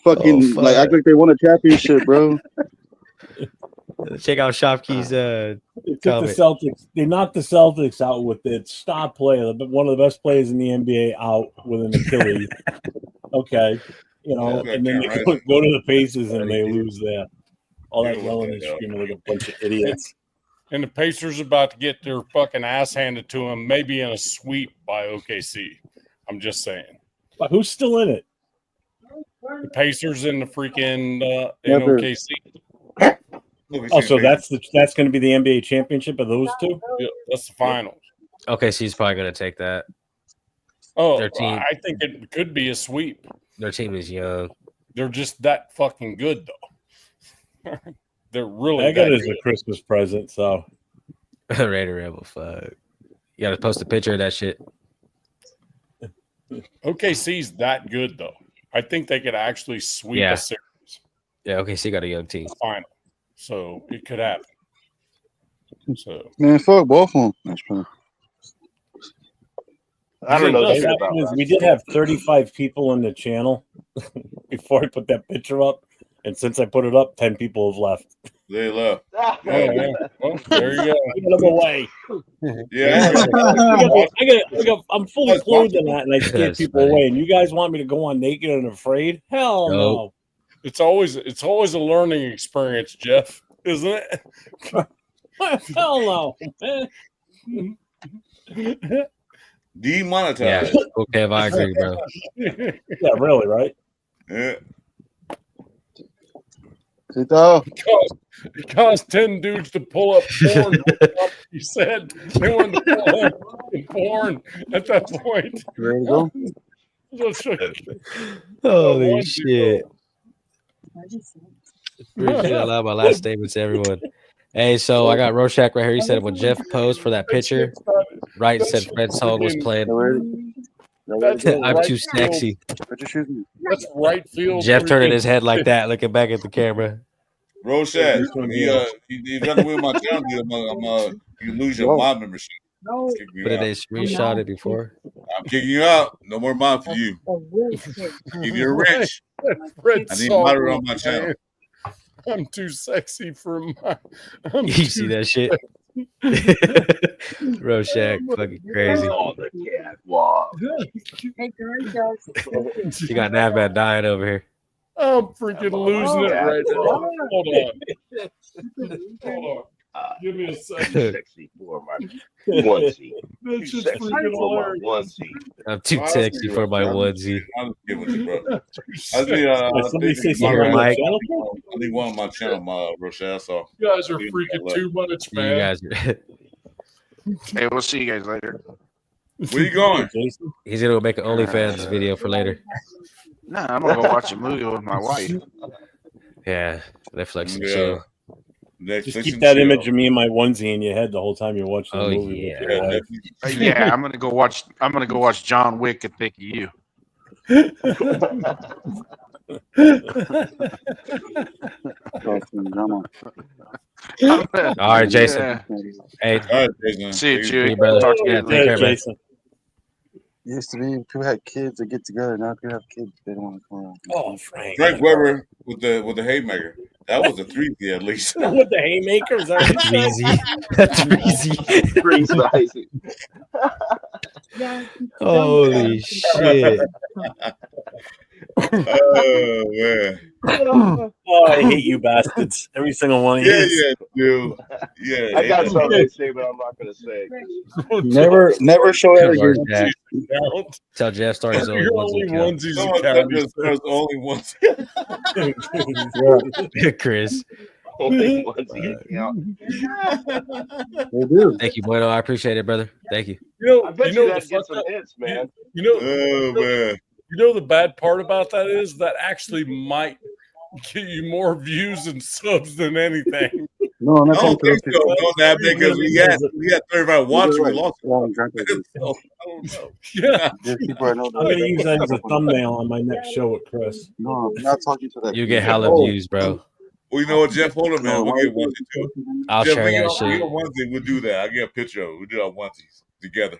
fuck.
like act like they won a championship, bro.
Check out Shopkey's
They took
comment.
the Celtics. They knocked the Celtics out with their star player, one of the best players in the NBA, out with an Achilles. Okay,
Yeah,
and then they
right.
go to the Pacers and they lose there. All that
Yeah,
yelling and
yeah.
screaming like a bunch of idiots.
And the Pacers about to get their fucking ass handed to them, maybe in a sweep by OKC. I'm just saying.
But who's still in it?
The Pacers in the freaking in
Never.
OKC.
Oh, so that's going to be the NBA championship of those two?
Yeah, that's the finals.
Okay, so he's probably gonna take that.
Oh,
Their team.
I think it could be a sweep.
Their team is young.
They're just that fucking good, though. They're really
I got
that
it as
good.
a Christmas present, so
Raider Rebel, fuck. You gotta post a picture of that shit.
OKC's that good, though. I think they could actually sweep
Yeah.
a series
Yeah, okay, so you got a young team.
final. So it could happen. So
Man, fuck both of them. That's fine.
I don't know
What
shit about
happened is
that.
we did have 35 people in the channel before I put that picture up, and since I put it up, 10 people have left.
They left.
oh, yeah. Well, there you go.
Get them away.
Yeah.
I'm fully clothed in that, and I scared
That's
people
funny.
away. And you guys want me to go on naked and afraid? Hell no.
Nope.
It's always a learning experience, Jeff, isn't it?
Hell no.
Demonetized.
Yeah, okay, I agree, bro.
Yeah, really, right?
Yeah.
Tito,
It cost 10 dudes to pull up porn. He said they wanted to pull up porn at that point.
you ready to go?
Holy
One,
shit. Appreciate a lot of my last statements to everyone. Hey, so I got Rorschach right here. He said when Jeff posed for that picture, right, said Fred song was playing.
You ready?
That's
Ready?
I'm
right
too
field.
sexy.
Put your shoes in.
That's right field.
Jeff turning
freaking-
his head like that, looking back at the camera.
Roshat, you done with my channel, you lose your mod membership. Kick me
But did
out.
they screenshot it before?
I'm kicking you out. No more mod for you. If you're rich,
Fred
I need
song
moderate on
was
my channel.
playing. I'm too sexy for my.
You see that shit? Rorschach, fucking crazy.
Oh, the cat. Wow.
You got Navman dying over here.
I'm freaking losing it right now. Hold on. Hold on. Give me a second.
Sexy for my onesie.
That's just
Sexy
freaking
for my
hilarious.
onesie.
I'm too sexy for my onesie.
I'll just get with you, bro.
Did somebody say something
Here,
on the
Mike.
channel?
I need one on my channel, Rochelle. So
You guys are freaking too much,
You
man.
guys, are-
Hey, we'll see you guys later.
where you going?
Jason?
he's gonna go make an OnlyFans video for later.
Nah, I'm gonna go watch a movie with my wife.
Yeah, Netflix and
Yeah.
chill.
Netflix
Just keep
and
that
chill.
image of me in my onesie in your head the whole time you're watching the
Oh,
movie.
yeah.
with your
Yeah,
wife.
Netflix.
Yeah, I'm gonna go watch John Wick and think of you.
Drama.
All right, Jason.
Yeah.
Hey,
All right, Jason.
See you,
Take it
Chewy.
Hey, brother.
Talk to you
Yeah,
later.
take care, man.
Jason.
It used to be people had kids that get together. Now people have kids they don't want to come around.
Oh, Frank.
Frank Weber with the haymaker. That was a 3D at least.
With the haymaker? Is that what you said?
Breezy.
Yeah.
Holy shit.
Oh man.
Oh, I hate you bastards. Every single one of
Yeah,
you.
yeah, dude. Yeah.
I got
ain't
something
that-
to say, but I'm not going to say it.
Never show
Sorry,
arrogance.
Jack.
Count.
Tell Jeff start his own
Your
ones
only
account.
onesies
Someone
account.
said there's only one.
Chris.
Only ones you count.
They do.
Thank you, Bueno. I appreciate it, brother. Thank you.
I bet
you
you
know
that
the
get some
fucked up,
hits, man.
you know,
Oh man.
you know the bad part about that is that actually might get you more views and subs than anything.
No, I'm
I
not
don't
talking
think so. No, that because we got 35 watching. We lost.
Yeah, exactly.
So, I don't know.
Yeah.
There's people I know.
I'm going to use that as a thumbnail on my next show with Chris.
No, I'm not talking to that.
You get
people.
hella views, bro.
Well, you know what, Jeff? Hold on, man.
No,
We'll
why
get
would
onesie too.
you-
I'll
Jeff,
share
we
that
get
shit.
onesie. We'll do that. I'll get a picture of it. We'll do our onesies together.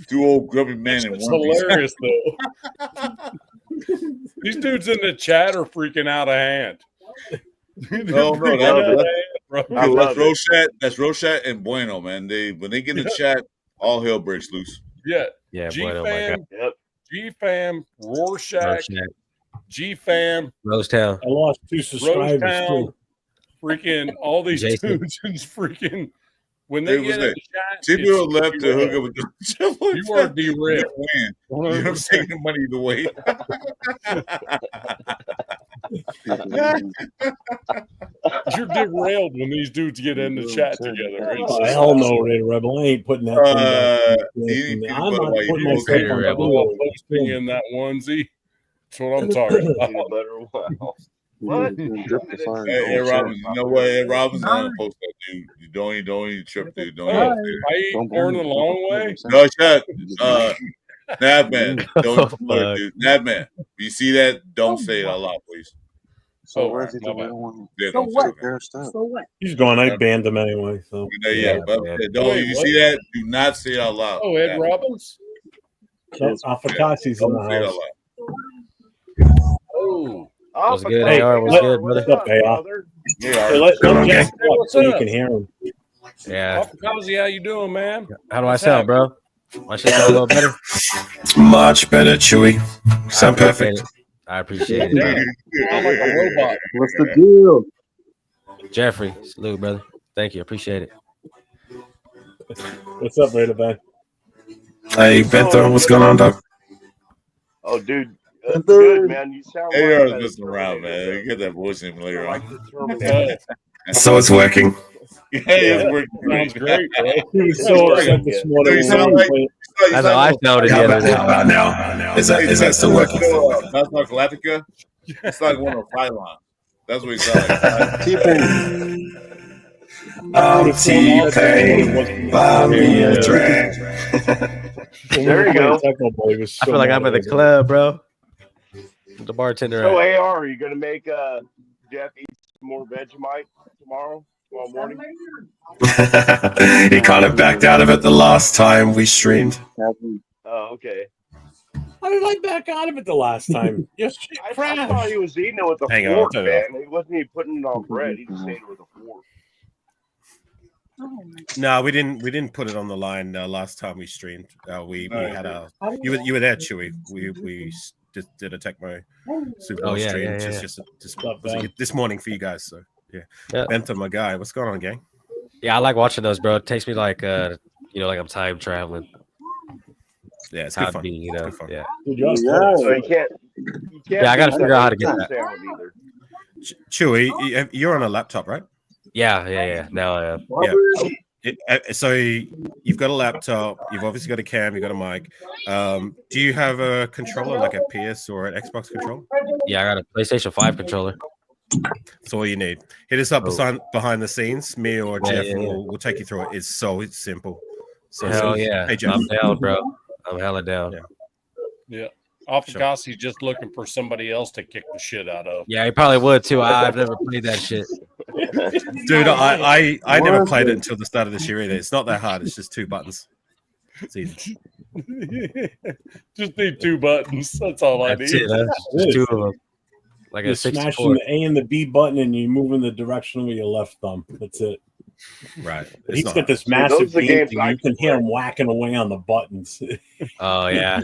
Two old grubby men in
It's
onesies.
hilarious though. These dudes in the chat are freaking out of hand.
No,
Freaking
that-
out of
that-
hand, bro.
I love it.
That's Roshat and Bueno, man. When they get in the chat, all hell breaks loose.
Yeah.
Yeah,
G
Bueno, my God.
Fam,
Yep.
G Fam, Rorschach,
Rosetown.
G Fam,
I lost 2 subscribers
Rosetown,
too.
freaking all these
Jason.
dudes and freaking when
Hey,
they
what's
get in
that?
the chat,
See, people
it's
left to hook
derailed.
up with Jeff.
You are derailed.
Win.
100%.
You're taking the money either way.
You're derailed when these dudes get in the chat together. It's
Oh, hell no, Red Rebel. I ain't putting that thing back.
you need
I'm
peanut butter
not
while you
putting
eat.
myself
Red
on
Rebel.
all
video.
posting in that onesie. That's what I'm talking about.
Peanut butter. Wow.
What?
Hey, Ed Robbins, you know what? Ed Robbins, I'm gonna post that, dude. You don't even trip, dude. Don't
Oh,
even say that.
I eat corn the long way.
No shut. Nabman, don't
Oh,
flirt, dude. Nabman, if you see that, don't say it out loud, please.
So
Oh,
where's it?
my
We
bad.
don't want
Yeah,
So
don't
what?
say that.
their stuff.
So what?
He's gone. I banned him anyway. So
Yeah, but
man.
don't.
Wait,
You
what?
see that? Do not say it out loud.
Oh, Ed
Nabman.
Robbins.
no, Afakassi's in
Don't say it
the
out
house.
loud.
Oh,
What's good,
Hey,
AR? What's
let-
good, brother?
What's up, AR?
Yeah,
Hey, let Jeff
Hey,
talk
what's
so you
up?
can hear him.
Yeah.
Kazi, how you doing, man?
How do I
What's
sound, bro? My shit sound a little better?
Much better, Chewy. Sound
I appreciate
perfect.
it. I appreciate it.
Damn, I'm like a robot.
What's the deal?
Jeffrey, salute, brother. Thank you. Appreciate it.
What's up, Raider Man?
Hey, Bentho, what's going on, dog?
Oh, dude. Good, man. You sound like
AR is
that
messing around,
Terminator,
man. Get that voice in later
like
on.
the Terminator.
So it's working.
Yeah, it's working.
Sounds great, bro.
He was so upset this morning.
You sound like-
That's how I sounded the
How
other
about,
day.
how about now? Is that still working?
That's not Galactica. It's like one of Phylon. That's what he sounds like.
T-Pain.
I'm T-Pain. Buy me a drink.
There you go.
I feel like I'm at the club, bro. The bartender.
So,
at.
AR, are you going to make Jeff eat some more Vegemite tomorrow morning?
He kind of backed out of it the last time we streamed.
Oh, okay.
How did I back out of it the last time? Yes, shit
I
crashed.
thought he was eating it with a
Hang on,
fork,
I'll tell you.
man. He wasn't even putting it on bread. He just ate it with a fork.
Oh my
No, we didn't put it on the line last time we streamed. We had a you were there, Chewy. We just did a Tecmo Super Bowl
yeah,
stream
yeah, yeah.
just
Not
was
bad.
it this morning for you guys. So yeah,
Yeah.
Bentho, my guy, what's going on, gang?
Yeah, I like watching those, bro. It takes me like, like I'm time traveling.
Yeah, it's
How
good
it
fun.
be,
It's good fun.
Yeah.
Dude, y'all
Yeah.
So you can't.
Yeah, I gotta
do
figure out how to
that
get
with
that.
salmon either.
Chewy, you're on a laptop, right?
Yeah. Now I am.
Yeah. So you've got a laptop. You've obviously got a cam. You've got a mic. Do you have a controller, like a PS or an Xbox controller?
Yeah, I got a PlayStation 5 controller.
That's all you need. Hit us up behind the scenes. Me or
Yeah,
Jeff
yeah, yeah.
We'll take you through it. It's so simple. So
Hell
simple.
yeah.
Hey, Jeff.
I'm down, bro. I'm hella down.
Yeah.
Yeah. Afakassi's just looking for somebody else to kick the shit out of.
Yeah, he probably would too. I've never played that shit.
Dude, I never
What?
played it until the start of this year either. It's not that hard. It's just 2 buttons. It's easy.
Just need 2 buttons. That's all I
That's
need.
it. That's just 2 of them. Like
You're
a
smashing
64.
the A and the B button and you move in the direction with your left thumb. That's it.
Right.
But
It's
he's
not
got this
See, those
massive
are the
game
games
thing.
I
You can hear
play.
him whacking away on the buttons.
Oh yeah.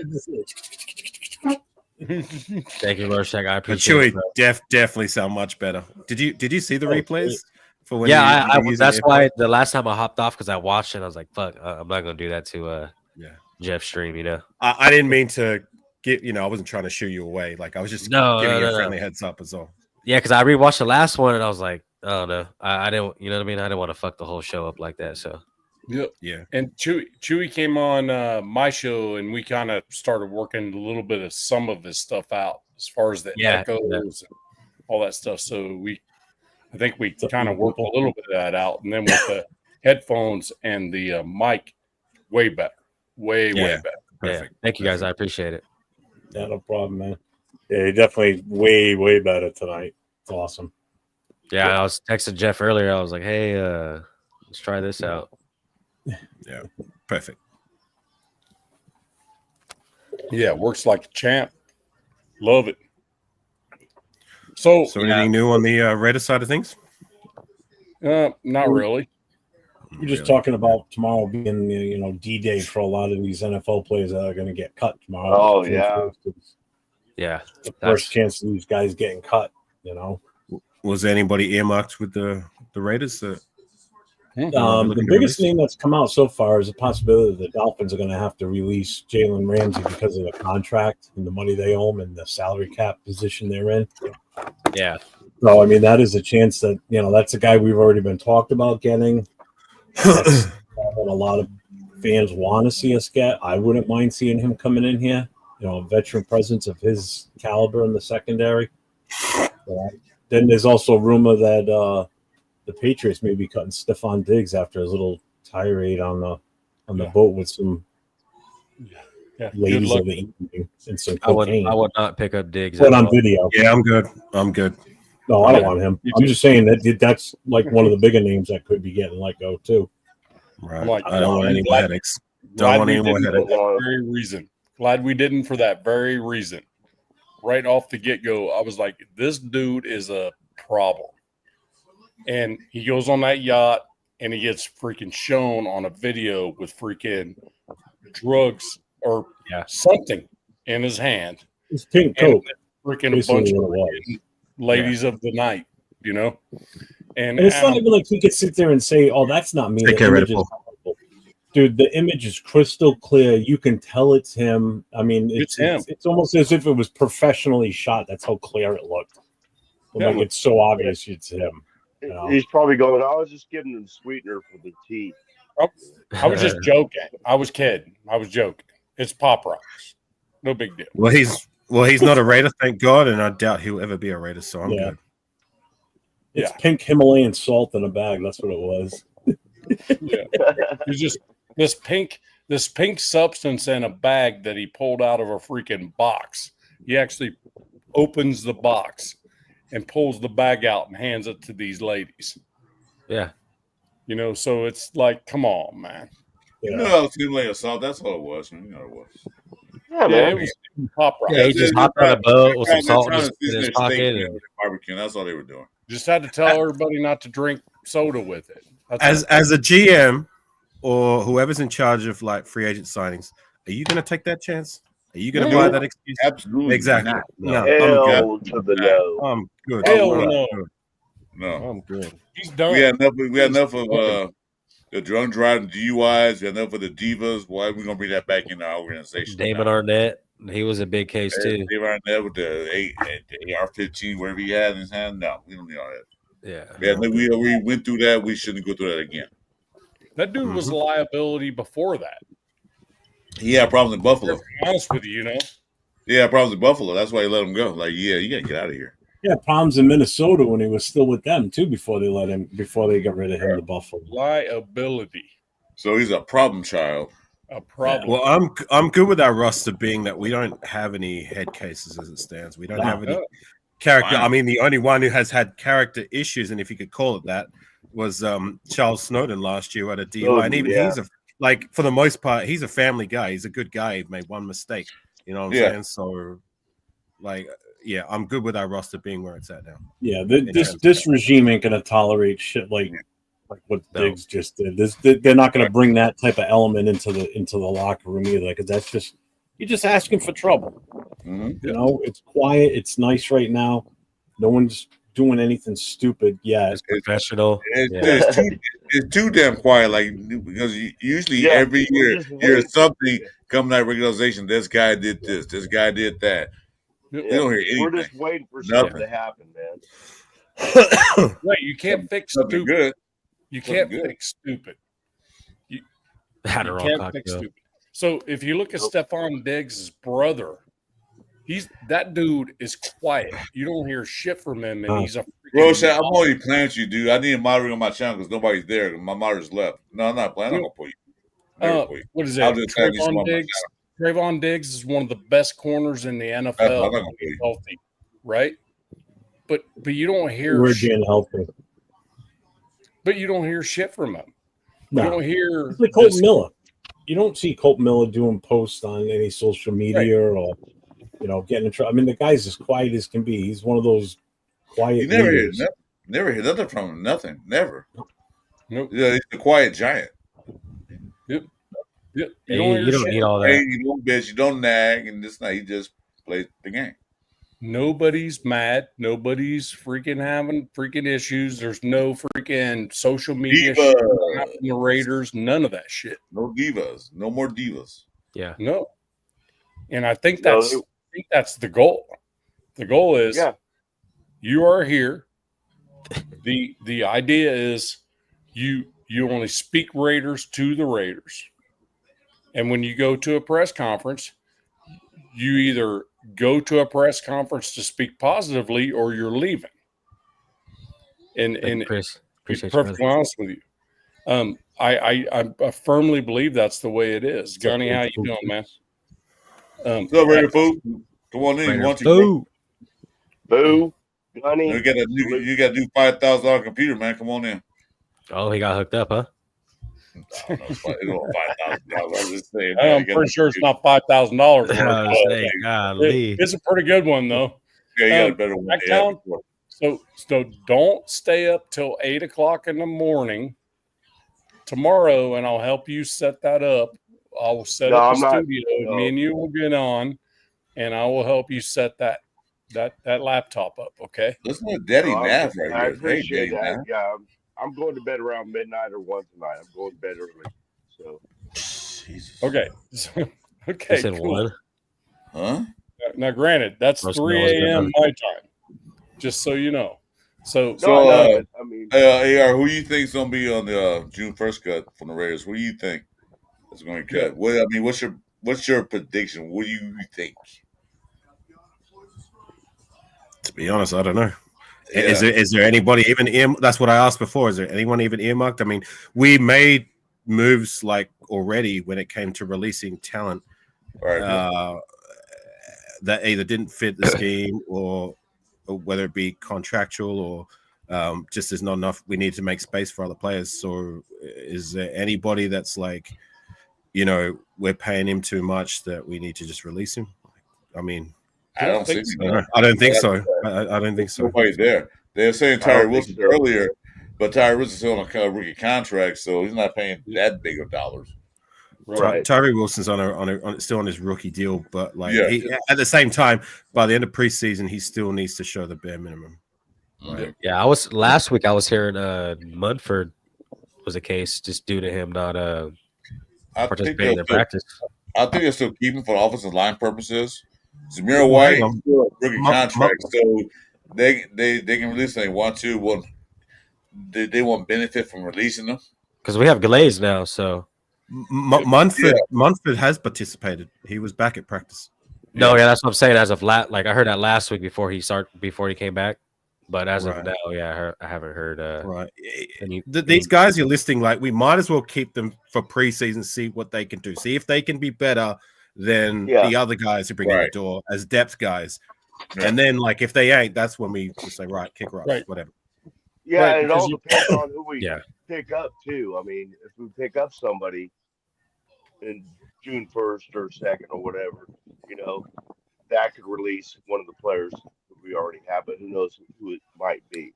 Thank you, Rorschach. I
But
appreciate
Chewy
it.
definitely sound much better. Did you see the
Oh,
replays for when?
Yeah,
you were using
that's
AirPods?
why the last time I hopped off because I watched it, I was like, "Fuck, I'm not gonna do that to
Yeah.
Jeff's stream." You know?
I didn't mean to get. I wasn't trying to shoo you away. Like I was just giving you a friendly heads up as all.
Yeah, because I rewatched the last one and I was like, I don't know, I didn't, you know what I mean? I didn't want to fuck the whole show up like that. So
Yep.
Yeah.
And Chewy came on my show, and we kind of started working a little bit of some of his stuff out as far as the echoes and all that stuff. So I think we kind of worked a little bit of that out, and then with the headphones and the mic, way better, way better.
Perfect. Yeah. Thank you guys. I appreciate it.
Yeah, no problem, man. Yeah, definitely way better tonight. It's awesome.
Yeah, I was texting Jeff earlier. I was like, "Hey, let's try this out."
Yeah, perfect.
Yeah, works like a champ. Love it. So
anything new on the Raider side of things?
Not really.
We're just talking about tomorrow being, D-Day for a lot of these NFL players that are going to get cut tomorrow.
Oh, yeah.
Yeah.
The first chance of these guys getting cut,
Was anybody earmarked with the Raiders?
The biggest name that's come out so far is a possibility that the Dolphins are going to have to release Jalen Ramsey because of the contract and the money they owe him and the salary cap position they're in.
Yeah.
So, I mean, that is a chance that, that's a guy we've already been talked about getting. That's what a lot of fans want to see us get. I wouldn't mind seeing him coming in here, a veteran presence of his caliber in the secondary. Then there's also rumor that the Patriots may be cutting Stephon Diggs after his little tirade on the boat with some ladies of the evening and some cocaine.
I would not pick up Diggs.
Put on video.
Yeah, I'm good.
No, I don't want him. I'm just saying that's like one of the bigger names that could be getting let go too.
Right. I don't want any more headaches. Don't want any more headaches.
Very reason. Glad we didn't for that very reason. Right off the get-go, I was like, this dude is a problem. And he goes on that yacht and he gets freaking shown on a video with freaking drugs or something in his hand.
It's pink coke.
Freaking a bunch of ladies of the night, And
it's not even like he could sit there and say, "Oh, that's not me." Dude, the image is crystal clear. You can tell it's him. I mean, it's him. It's almost as if it was professionally shot. That's how clear it looked. Like it's so obvious it's him.
He's probably going, I was just giving him sweetener for the tea.
I was just joking. I was kidding. I was joking. It's Pop Rocks. No big deal.
Well, he's not a Raider, thank God, and I doubt he'll ever be a Raider, so I'm good.
It's pink Himalayan salt in a bag. That's what it was.
It's just this pink substance in a bag that he pulled out of a freaking box. He actually opens the box and pulls the bag out and hands it to these ladies.
Yeah.
So it's like, come on, man.
It's Himalayan salt. That's all it was. You know what it was.
Yeah, man. It was Pop Rock.
Yeah, he just hopped on a boat with some salt in his pocket.
And barbecue. That's all they were doing.
Just had to tell everybody not to drink soda with it.
As a GM or whoever's in charge of like free agent signings, are you going to take that chance? Are you going to buy that excuse?
Absolutely.
Exactly.
No.
Hell to the no.
I'm good.
Hell no.
No.
I'm good.
He's done.
We had enough of the drunk driving DUIs. We had enough of the divas. Why are we going to bring that back in our organization?
Damon Arnett. He was a big case too.
Damon Arnett with the AR-15, whatever he had in his hand. No, we don't need all that.
Yeah.
We went through that. We shouldn't go through that again.
That dude was a liability before that.
He had problems in Buffalo.
To be honest with you,
He had problems in Buffalo. That's why he let him go. Like, you got to get out of here.
Yeah, problems in Minnesota when he was still with them too before they got rid of him to Buffalo.
Liability.
So he's a problem child.
A problem.
Well, I'm good with our roster being that we don't have any head cases as it stands. We don't have any character. I mean, the only one who has had character issues, and if you could call it that, was Charles Snowden last year at a DUI. And even he's for the most part, he's a family guy. He's a good guy. He made one mistake. You know what I'm saying? So, I'm good with our roster being where it's at now.
Yeah, this regime ain't gonna tolerate shit like what Diggs just did. They're not gonna bring that type of element into the locker room either, because that's just you're just asking for trouble.
Mm-hmm.
You know, it's quiet. It's nice right now. No one's doing anything stupid yet.
It's professional.
It's too damn quiet. Like because usually every year there's something coming out of regulation. This guy did this. This guy did that.
Yeah,
We don't hear anything.
we're just waiting for something to happen, man.
Right, you can't fix
Something
stupid.
good.
You
Something
can't
good.
fix stupid. You
Adderall
can't fix
cocktail.
stupid. So if you look at Stephon Diggs' brother, that dude is quiet. You don't hear shit from him, and he's a
Bro,
freaking
I'm only playing with you, dude. I need a moderator on my channel because nobody's there. My moderator's left. No, I'm not playing. I'm not gonna put you. Never put you.
What is
I'll
that?
just have you some on
Trayvon
my
Diggs. Trayvon Diggs is one of the best corners in the
I'm
NFL.
not gonna put you.
Healthy, right? But you don't hear
We're
shit.
being healthy.
But you don't hear shit from him.
No.
You don't hear
It's like Colton Miller. You don't see Colton Miller doing posts on any social media or, you know, getting in trouble. I mean, the guy's as quiet as can be. He's one of those quiet.
You never hear
leaders.
never hear nothing from him. Nothing. Never.
Nope.
Yeah, he's a quiet giant.
Yep.
Yeah, you don't need all that.
Hey, you don't bitch. You don't nag, and this night he just plays the game.
Nobody's mad. Nobody's freaking having freaking issues. There's no freaking social media
Diva.
shit from the Raiders. None of that shit.
No divas. No more divas.
Yeah.
No. And I think that's the goal. The goal is you are here. The idea is you only speak Raiders to the Raiders. And when you go to a press conference, you either go to a press conference to speak positively or you're leaving. And
Chris, appreciate
to be perfectly honest with you. I firmly believe that's the way it is. Gunny, how you doing, man?
What's up, Raider Food? Come on in.
Raider
Want you?
Food.
Boo, Gunny.
You got a new $5,000 computer, man. Come on in.
Oh, he got hooked up, huh?
I don't know, it's $5,000. I'm just saying.
I'm pretty sure it's not $5,000.
Golly.
It's a pretty good one, though.
Yeah, you got a better one.
So don't stay up till 8 o'clock in the morning tomorrow, and I'll help you set that up. I will set up the studio. Me and you will get on, and I will help you set that laptop up. Okay.
Listen to Daddy Nath right
I
here.
appreciate
Hey,
that. Yeah, I'm going to bed around midnight or 1 tonight. I'm going to bed early. So.
Jesus.
Okay. Okay.
He said
Cool.
1.
Huh?
Now, granted, that's
Most
3
knows
a.m.
different.
my time. Just so you know. So
I mean,
AR, who do you think's gonna be on the June 1st cut from the Raiders? Who do you think is going to cut? What I mean, what's your prediction? What do you think?
To be honest, I don't know.
Yeah.
Is there anybody even that's what I asked before. Is there anyone even earmarked? I mean, we made moves like already when it came to releasing talent that either didn't fit the scheme or whether it be contractual or just there's not enough. We need to make space for other players. So is there anybody that's like, you know, we're paying him too much that we need to just release him? I mean,
I don't think so.
I don't think so. I don't think so.
Nobody's there. They're saying Tyree Wilson earlier, but Tyree Wilson's still on a rookie contract, so he's not paying that big of dollars.
Right. Tyree Wilson's still on his rookie deal, but like
Yeah.
at the same time, by the end of preseason, he still needs to show the bare minimum. Right?
Yeah, last week I was hearing Mudford was a case just due to him not participating in practice.
I think they'll still keep him for offensive line purposes. Zamir White still a rookie contract, so they can release when they want to. Well, they won't benefit from releasing them
because we have Glaze now. So
Munford has participated. He was back at practice.
No, yeah, that's what I'm saying. As of like I heard that last week before he came back, but as of now, yeah, I haven't heard.
Right, these guys you're listing, like we might as well keep them for preseason, see what they can do, see if they can be better than the other guys who bring in the door as depth guys, and then like if they ain't, that's when we just say right, kick rocks, whatever.
Yeah, and it all depends on who we pick up too. I mean, if we pick up somebody in June 1st or 2nd or whatever, you know, that could release one of the players that we already have, but who knows who it might be.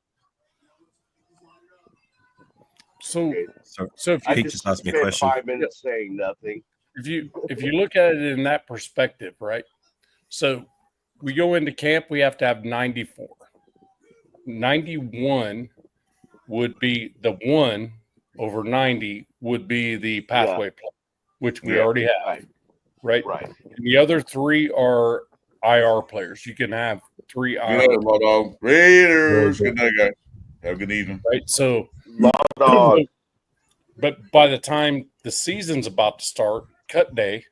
So
if
I
he
just
asked me a
spent
question.
5 minutes saying nothing.
if you look at it in that perspective, right? So we go into camp, we have to have 94. 91 would be the 1 over 90 would be the pathway play, which we already have, right?
Right.
And the other 3 are IR players. You can have 3 IR.
Good, my dog. Raiders. Good night, guys. Have a good evening.
Right. So,
dog.
but by the time the season's about to start, cut day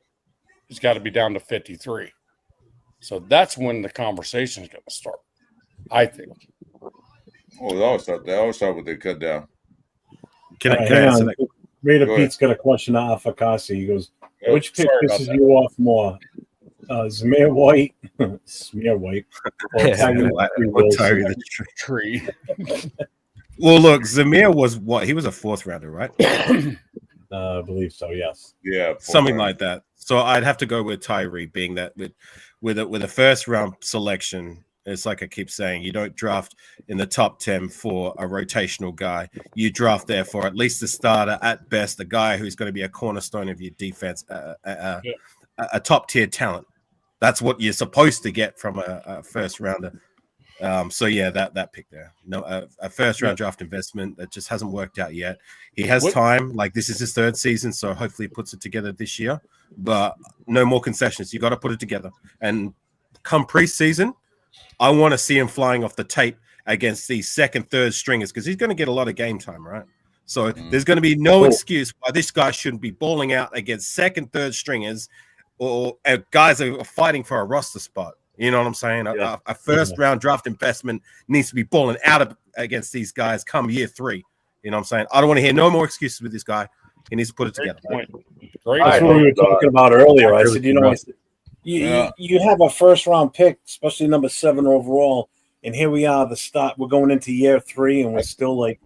has got to be down to 53. So that's when the conversation is going to start, I think.
Oh, they always start with their cut down.
Can I
hang
answer
on.
that?
Raider
Go
Pete's got a question to Afakasi. He goes,
Oh,
which pick
sorry about
pisses
that.
you off more? Zamir White, Smear White, or Tyree
Tyree
Wilson?
the
Tree.
Well, look, Zamir was what? He was a 4th rounder, right?
I believe so. Yes.
Yeah,
Something like that. So I'd have to go with Tyree, being that with a first round selection. It's like I keep saying, you don't draft in the top 10 for a rotational guy. You draft there for at least a starter, at best, a guy who's going to be a cornerstone of your defense, a top tier talent. That's what you're supposed to get from a first rounder. So yeah, that pick there. No, a first round draft investment that just hasn't worked out yet. He has time. Like, this is his 3rd season, so hopefully he puts it together this year. But no more concessions. You got to put it together. And come preseason, I want to see him flying off the tape against these 2nd, 3rd stringers, because he's going to get a lot of game time, right? So there's going to be no excuse why this guy shouldn't be balling out against 2nd, 3rd stringers or guys that are fighting for a roster spot. You know what I'm saying? A first round draft investment needs to be balling out against these guys come year 3. You know what I'm saying? I don't want to hear no more excuses with this guy. He needs to put it together.
Great.
That's what we were talking about earlier. I said, you have a first round pick, especially number 7 overall, and here we are. We're going into year 3, and we're still like,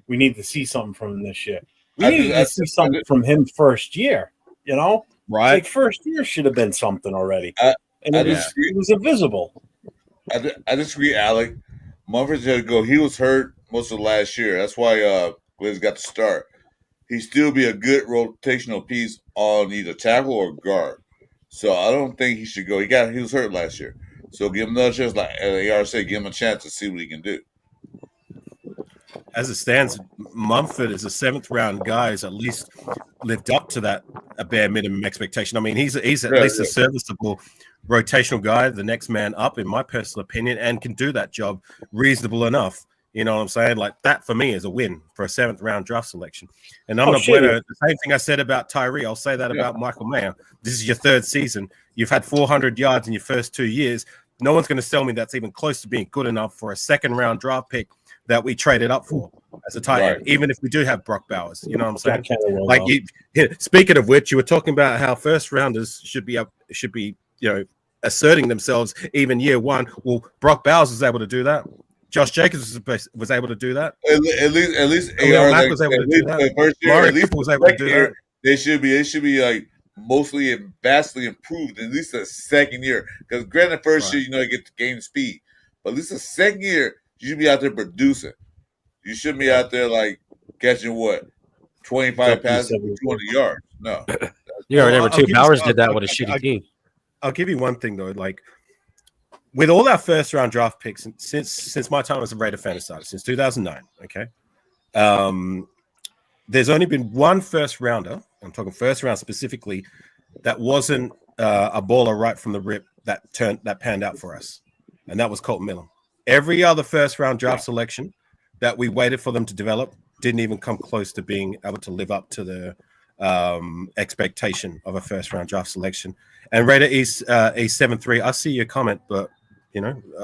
we need to see something from him this year. We need to see something from him first year. You know,
right?
Like first year should have been something already, and it was invisible.
I disagree, Alec. Months ago, he was hurt most of last year. That's why Gliz got the start. He'd still be a good rotational piece on either tackle or guard. So I don't think he should go. He was hurt last year. So give him another chance, like AR said, give him a chance to see what he can do.
As it stands, Mumford is a 7th round guy who's at least lived up to that a bare minimum expectation. I mean, he's at least a serviceable rotational guy, the next man up, in my personal opinion, and can do that job reasonable enough. You know what I'm saying? Like, that for me is a win for a 7th round draft selection. And I'm not bueno. The same thing I said about Tyree, I'll say that about Michael Mayer. This is your 3rd season. You've had 400 yards in your first 2 years. No one's going to tell me that's even close to being good enough for a 2nd round draft pick that we traded up for as a tight end, even if we do have Brock Bowers. You know what I'm saying? Like, speaking of which, you were talking about how first rounders should be asserting themselves even year 1. Well, Brock Bowers was able to do that. Josh Jacobs was able to do that.
At least
AR Mack was able to do that.
First year, at least
was able to do that.
They should be like mostly and vastly improved at least the 2nd year. Because granted, first year, you get the game speed, but at least the 2nd year, you should be out there producing. You shouldn't be out there like catching 25 passes for 200 yards. No.
You remember too. Bowers did that with a shitty team.
I'll give you one thing though, like with all our first round draft picks since my time as a Raider fan started, since 2009. Okay, there's only been one first rounder. I'm talking first round specifically, that wasn't a baller right from the rip that panned out for us, and that was Colton Miller. Every other first round draft selection that we waited for them to develop didn't even come close to being able to live up to the expectation of a first round draft selection. And Raider East 7-3. I see your comment, but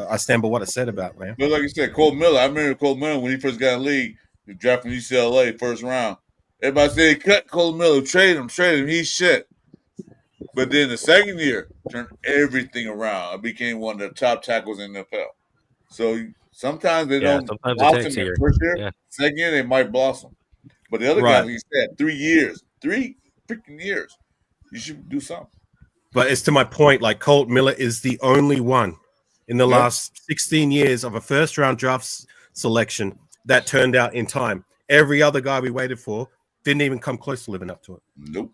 I stand by what I said about, man.
But like you said, Cole Miller. I remember Cole Miller when he first got in the league. He drafted from UCLA first round. Everybody said, cut Cole Miller, trade him. He's shit. But then the 2nd year turned everything around. I became one of the top tackles in the NFL. So sometimes they don't blossom in the first year. Yeah. 2nd year, they might blossom. But the other guys, like you said, 3 years. 3 freaking years. You should do something.
But it's to my point, like Colt Miller is the only one in the last 16 years of a first-round draft selection that turned out in time. Every other guy we waited for didn't even come close to living up to it.
Nope.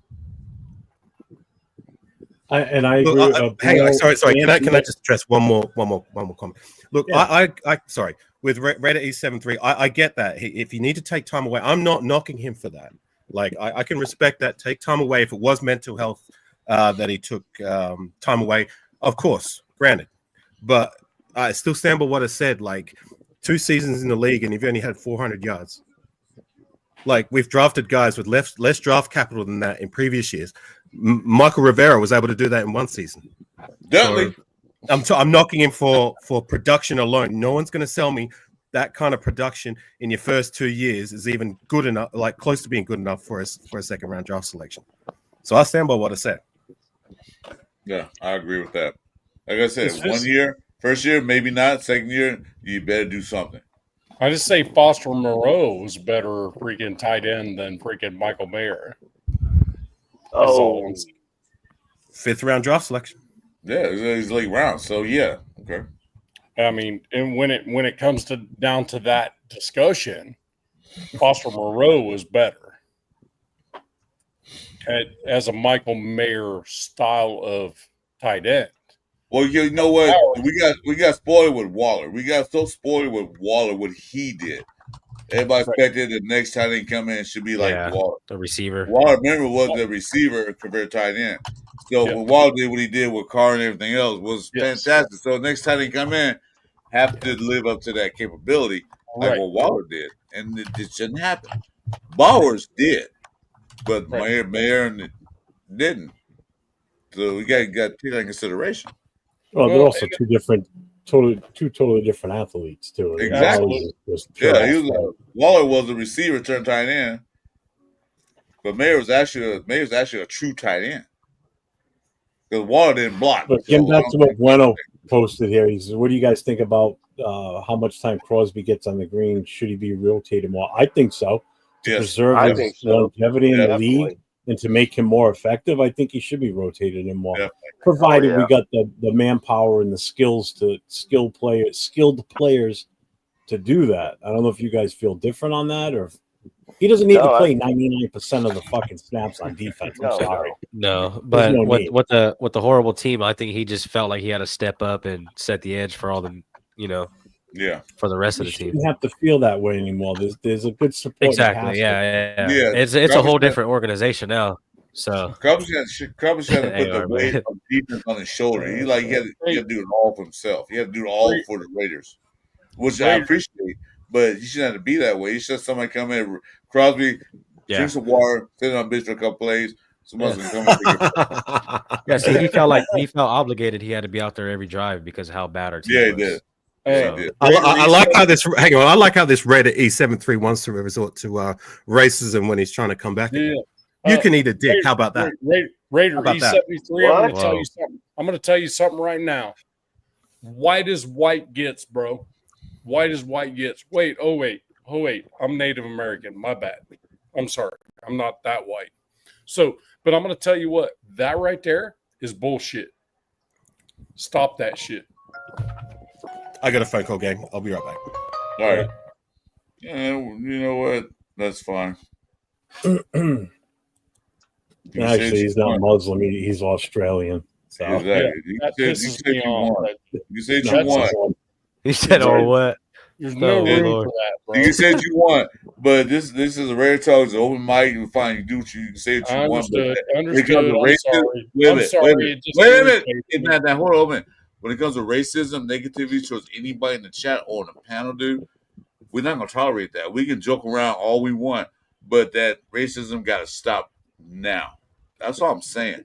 I agree.
Look, hang on, sorry. Can I
Anthony-
just address one more comment? Look,
Yeah.
I sorry. With Raider E73, I get that. If you need to take time away, I'm not knocking him for that. Like I can respect that. Take time away if it was mental health that he took time away. Of course, granted, but I still stand by what I said. Like 2 seasons in the league, and you've only had 400 yards. Like we've drafted guys with less draft capital than that in previous years. Michael Rivera was able to do that in 1 season.
Definitely.
So I'm knocking him for production alone. No one's going to sell me that kind of production in your first 2 years is even good enough, like close to being good enough for a second round draft selection. So I stand by what I said.
Yeah, I agree with that. Like I said,
It's just-
1 year, first year, maybe not. Second year, you better do something.
I just say Foster Moreau was better freaking tight end than freaking Michael Mayer. That's all I'm saying.
5th round draft selection.
Yeah, he's late round. So yeah, okay.
I mean, and when it comes down to that discussion, Foster Moreau was better as a Michael Mayer style of tight end.
Well, you know what? We got spoiled with Waller. We got so spoiled with Waller what he did. Everybody expected the next tight end come in should be like Waller.
The receiver.
Waller, remember, was the receiver compared to tight end. So when Waller did what he did with Carr and everything else was fantastic. So next time they come in, have to live up to that capability like what Waller did. And it shouldn't happen. Bowers did, but Mayer didn't. So we got to take that in consideration.
Well, they're also two totally different athletes too.
Exactly. Waller was a receiver turned tight end, but Mayer was actually a true tight end because Waller didn't block.
But getting back to what Bueno posted here, he says, "What do you guys think about how much time Crosby gets on the green? Should he be rotated more? I think so. To preserve his longevity in the league and to make him more effective, I think he should be rotated in more. Provided we got the manpower and the skills to skilled players to do that. I don't know if you guys feel different on that, or he doesn't need to play 99% of the fucking snaps on defense. I'm sorry.
No, but with the horrible team, I think he just felt like he had to step up and set the edge for all the for the rest of the team.
You don't have to feel that way anymore. There's a good support.
Exactly. Yeah. It's a whole different organization now. So
Cubs had to put the weight of defense on his shoulder. He had to do it all for himself. He had to do it all for the Raiders, which I appreciate. But he shouldn't have to be that way. He should have somebody come in. Crosby, drink some water, sit on bench for a couple plays. Somebody's gonna come in.
See, he felt obligated. He had to be out there every drive because of how bad our team was.
He did.
I like how this. Hang on, I like how this Raider E73 wants to resort to racism when he's trying to come back. You can eat a dick. How about that?
Raider E73. I'm going to tell you something right now. White as white gets, bro. White as white gets. Wait. I'm Native American. My bad. I'm sorry. I'm not that white. So, but I'm going to tell you what. That right there is bullshit. Stop that shit.
I got a phone call, gang. I'll be right back.
All right. Yeah, you know what? That's fine.
Actually, he's not Muslim. He's Australian. So.
Exactly. You said you won. You said you won.
He said, "Oh, what?"
There's no room for that, bro.
You said you won, but this is a rare talk. It's an open mic. You fine. You do what you say what you want.
Understood.
I'm sorry. Wait a minute. It's not that. Hold on. When it comes to racism, negativity towards anybody in the chat or in the panel, dude, we're not gonna tolerate that. We can joke around all we want, but that racism got to stop now. That's all I'm saying.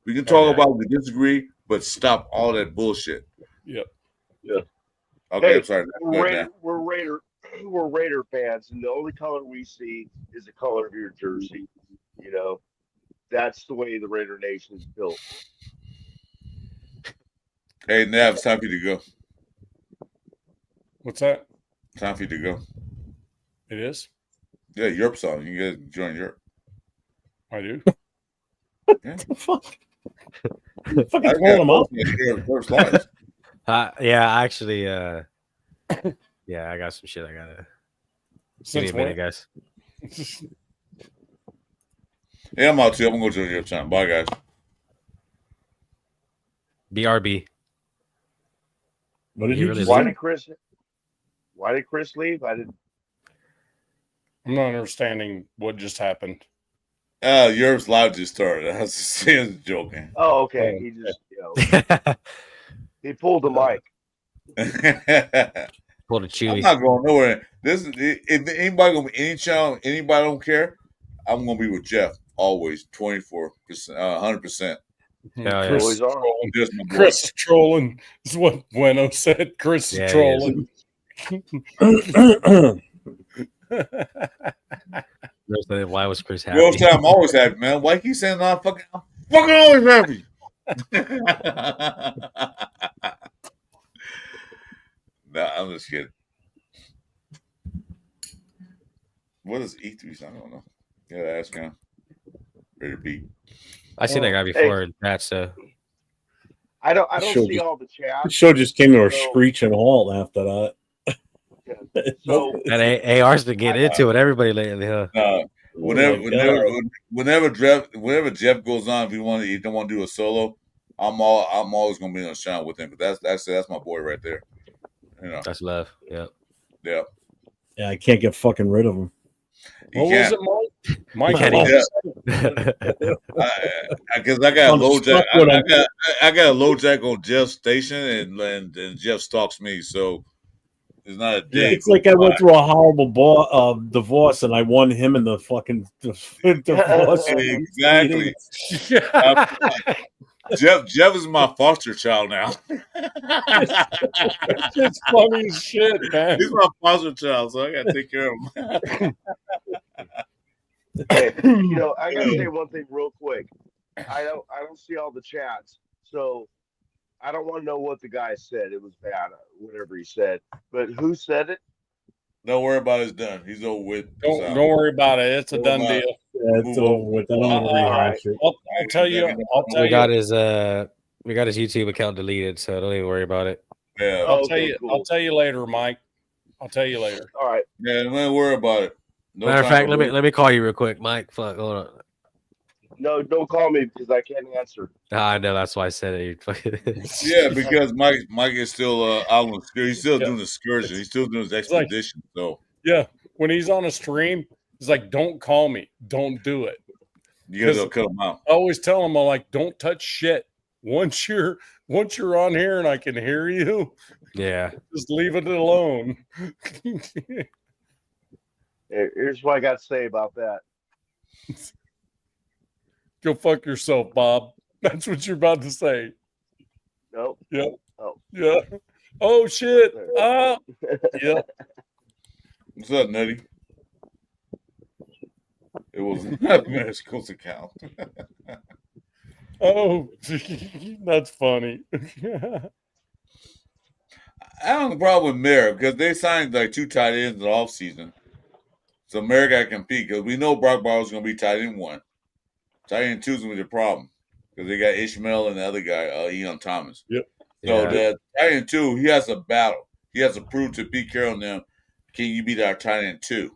We can talk about we disagree, but stop all that bullshit.
Yep.
Yeah.
Okay, I'm sorry.
We're Raider fans, and the only color we see is the color of your jersey. You know, that's the way the Raider Nation is built.
Hey, Nav, it's time for you to go.
What's that?
Time for you to go.
It is?
Yeah, Europe's on. You guys join Europe.
I do.
Yeah.
Fucking calling them out.
Actually, I got some shit I gotta. Give me a minute, guys.
Yeah, I'm out too. I'm gonna go to Europe time. Bye, guys.
BRB.
What did
He
he
really
just
Why
say?
did Chris? Why did Chris leave? I didn't.
I'm not understanding what just happened.
Europe's live just started. I was just joking.
Oh, okay.
Oh,
He just, he pulled the mic.
Pulled a
I'm
Chewy.
not going nowhere. This is if anybody gonna be any channel, anybody don't care. I'm gonna be with Jeff always, 24%, 100%.
yeah.
Chris
Always
is
are.
trolling.
Just my boy.
Chris is trolling. Is what Bueno said. Chris
Yeah,
is
he is.
trolling.
Why was Chris happy?
Girls time, I'm always happy, man. Why keep saying I'm fucking always happy? Nah, I'm just kidding. What is E3? I don't know. Yeah, ask him. Ready to beat.
I seen that guy before in chat, so
I don't
Sure,
see
just-
all the
The
chat.
show just came to a
So-
screeching halt after that.
So
that AR's been getting into it. Everybody lately, huh?
Whenever,
Oh my God.
whenever Jeff goes on, if he don't want to do a solo, I'm always gonna be on Sean with him. But that's my boy right there. You know,
That's love. Yeah.
yeah.
Yeah, I can't get fucking rid of him.
What was it, Mike? Mike,
Can't
what
even-
was it?
Because I got a
I'm
low jack.
stuck with him.
I got a low jack on Jeff's station, and Jeff stalks me, so it's not a day.
It's like I went through a horrible divorce and I won him in the fucking divorce.
Exactly. Jeff is my foster child now.
It's funny as shit, man.
He's my foster child, so I gotta take care of him.
hey, I gotta say one thing real quick. I don't see all the chats, so I don't want to know what the guy said. It was bad, whatever he said. But who said it?
Don't worry about it. It's done. He's over with.
Don't worry about it. It's a
Don't
done
worry
deal.
Yeah, it's over with. I don't want to rehash it.
I'll tell you. I'll tell
we
you.
got his YouTube account deleted, so don't even worry about it.
Yeah.
I'll tell
Okay,
you.
cool.
I'll tell you later, Mike. I'll tell you later.
All right.
Yeah, don't worry about it. No
Matter of
time
fact,
to
let me call you real quick, Mike. Fuck, hold on.
No, don't call me because I can't answer.
I know that's why I said it.
Yeah, because Mike is still out on the excursion. He's still
Yeah.
doing the excursion. He's still doing his
like-
expedition. So
Yeah, when he's on a stream, he's like, "Don't call me. Don't do it."
you gotta go cut him out.
I always tell him, "I'm like, don't touch shit. Once you're on here and I can hear you,
Yeah.
just leave it alone."
Here's what I got to say about that.
Go fuck yourself, Bob. That's what you're about to say.
Nope.
Yeah.
Oh.
Yeah. Oh shit. Ah. Yeah.
What's up, Nutty? It was not Mexico's account.
Oh, that's funny.
I don't have a problem with Merrick because they signed like 2 tight ends in the offseason. So Merrick got to compete because we know Brock Bowers going to be tight end 1. Tight end 2 is going to be the problem because they got Ishmael and the other guy, Ian Thomas.
Yep.
So
Yeah.
the tight end 2, he has a battle. He has to prove to Pete Carroll and them, can you beat our tight end 2?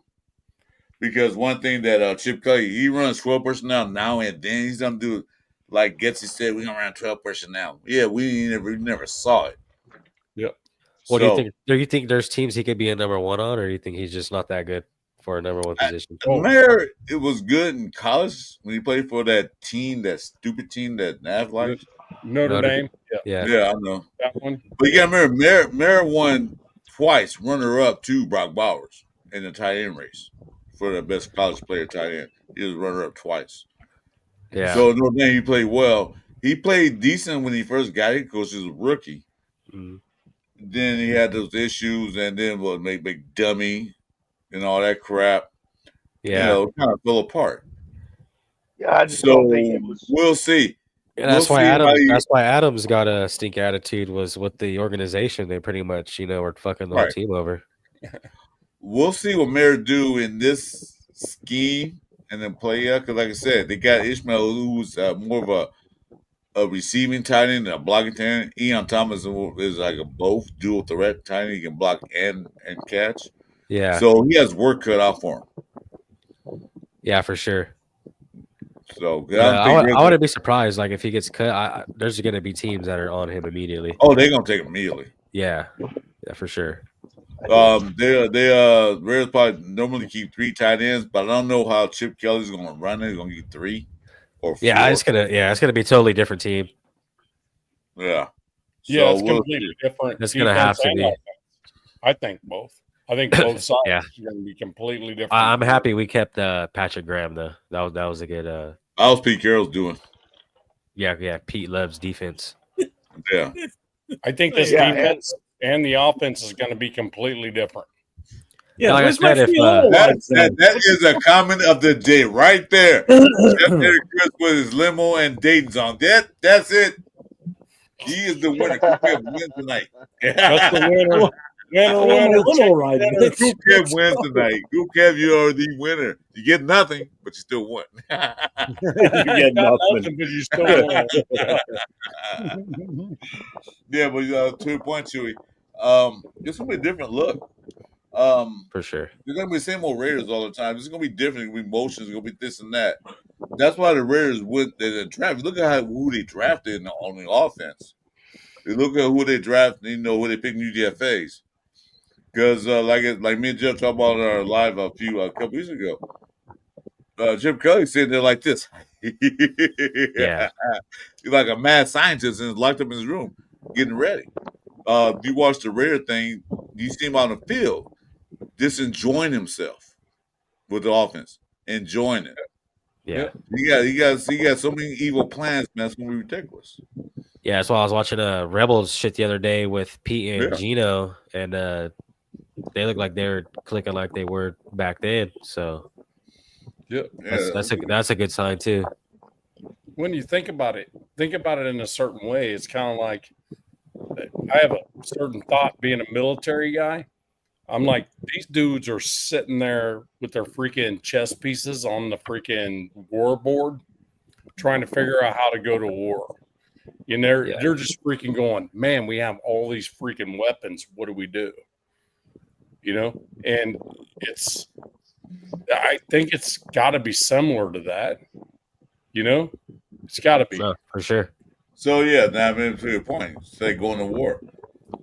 Because one thing that Chip Kelly, he runs 12 personnel now and then. He's going to do, like Getsy said, we're going to run 12 personnel. Yeah, we never saw it.
What do
So,
you think? Do you think there's teams he could be a number 1 on, or do you think he's just not that good for a number 1 position?
Mayer, it was good in college when he played for that team, that stupid team that Nav liked.
Notre Dame. Yeah.
Yeah.
Yeah, I know.
That one.
But you got to remember, Mayer won twice, runner-up to Brock Bowers in the tight end race for the best college player tight end. He was runner-up twice.
Yeah.
So Notre Dame, he played well. He played decent when he first got it because he was a rookie.
Mhm.
Then he had those issues, and then make big dummy and all that crap.
Yeah.
You know, kind of fell apart.
Yeah, I just
So
don't think it was.
we'll see.
And that's
We'll
why
see how
Adams.
you-
That's why Adams got a stink attitude. Was with the organization. They pretty much, were fucking the whole
Right.
team over.
We'll see what Mayer do in this scheme and then play out. Because, like I said, they got Ishmael, who's more of a receiving tight end and a blocking tight end. Ian Thomas is like a both dual threat tight end. He can block and catch.
Yeah.
So he has work cut out for him.
Yeah, for sure.
So
Yeah, I wouldn't be surprised. Like if he gets cut, there's going to be teams that are on him immediately.
Oh, they're gonna take him immediately.
Yeah, for sure.
Raiders probably normally keep 3 tight ends, but I don't know how Chip Kelly's gonna run it. He's gonna get 3 or 4.
Yeah, it's gonna be a totally different team.
Yeah.
Yeah, it's completely different.
It's gonna have to be.
Offense. I think both. I think both sides
Yeah.
are going to be completely different.
I'm happy we kept Patrick Graham though. That was a good.
How's Pete Carroll's doing?
Yeah. Pete loves defense.
Yeah.
I think this defense and the offense is going to be completely different.
Yeah,
like I
where's my
said, if,
that is a comment of the day right there. Chris with his limo and Dayton's on. That's it. He is the winner. Who Kev wins tonight?
That's the winner.
Who Kev wins tonight? Who Kev, you are the winner. You get nothing, but you still won.
You get nothing,
but you still won.
Yeah, but to your point, Chewy, it's gonna be a different look.
For sure.
They're gonna be the same old Raiders all the time. It's gonna be different. It's gonna be motions. It's gonna be this and that. That's why the Raiders went in the draft. Look at who they drafted on the offense. You look at who they drafted. You know who they picked new DFAs. Because like me and Jeff talked about in our live a couple weeks ago, Jim Kelly sitting there like this.
Yeah.
He's like a mad scientist and is locked up in his room getting ready. You watch the Raider thing, you see him on the field, just enjoying himself with the offense, enjoying it.
Yeah.
He got so many evil plans, man. It's gonna be ridiculous.
Yeah, that's why I was watching Rebels shit the other day with Pete and Gino, and they look like they're clicking like they were back then. So that's a good sign too.
When you think about it in a certain way. It's kind of like I have a certain thought being a military guy. I'm like, these dudes are sitting there with their freaking chess pieces on the freaking war board, trying to figure out how to go to war. And they're just freaking going, man, we have all these freaking weapons. What do we do? You know? And I think it's got to be similar to that. You know? It's got to be.
For sure.
So, yeah, now, I mean, to your point, say going to war.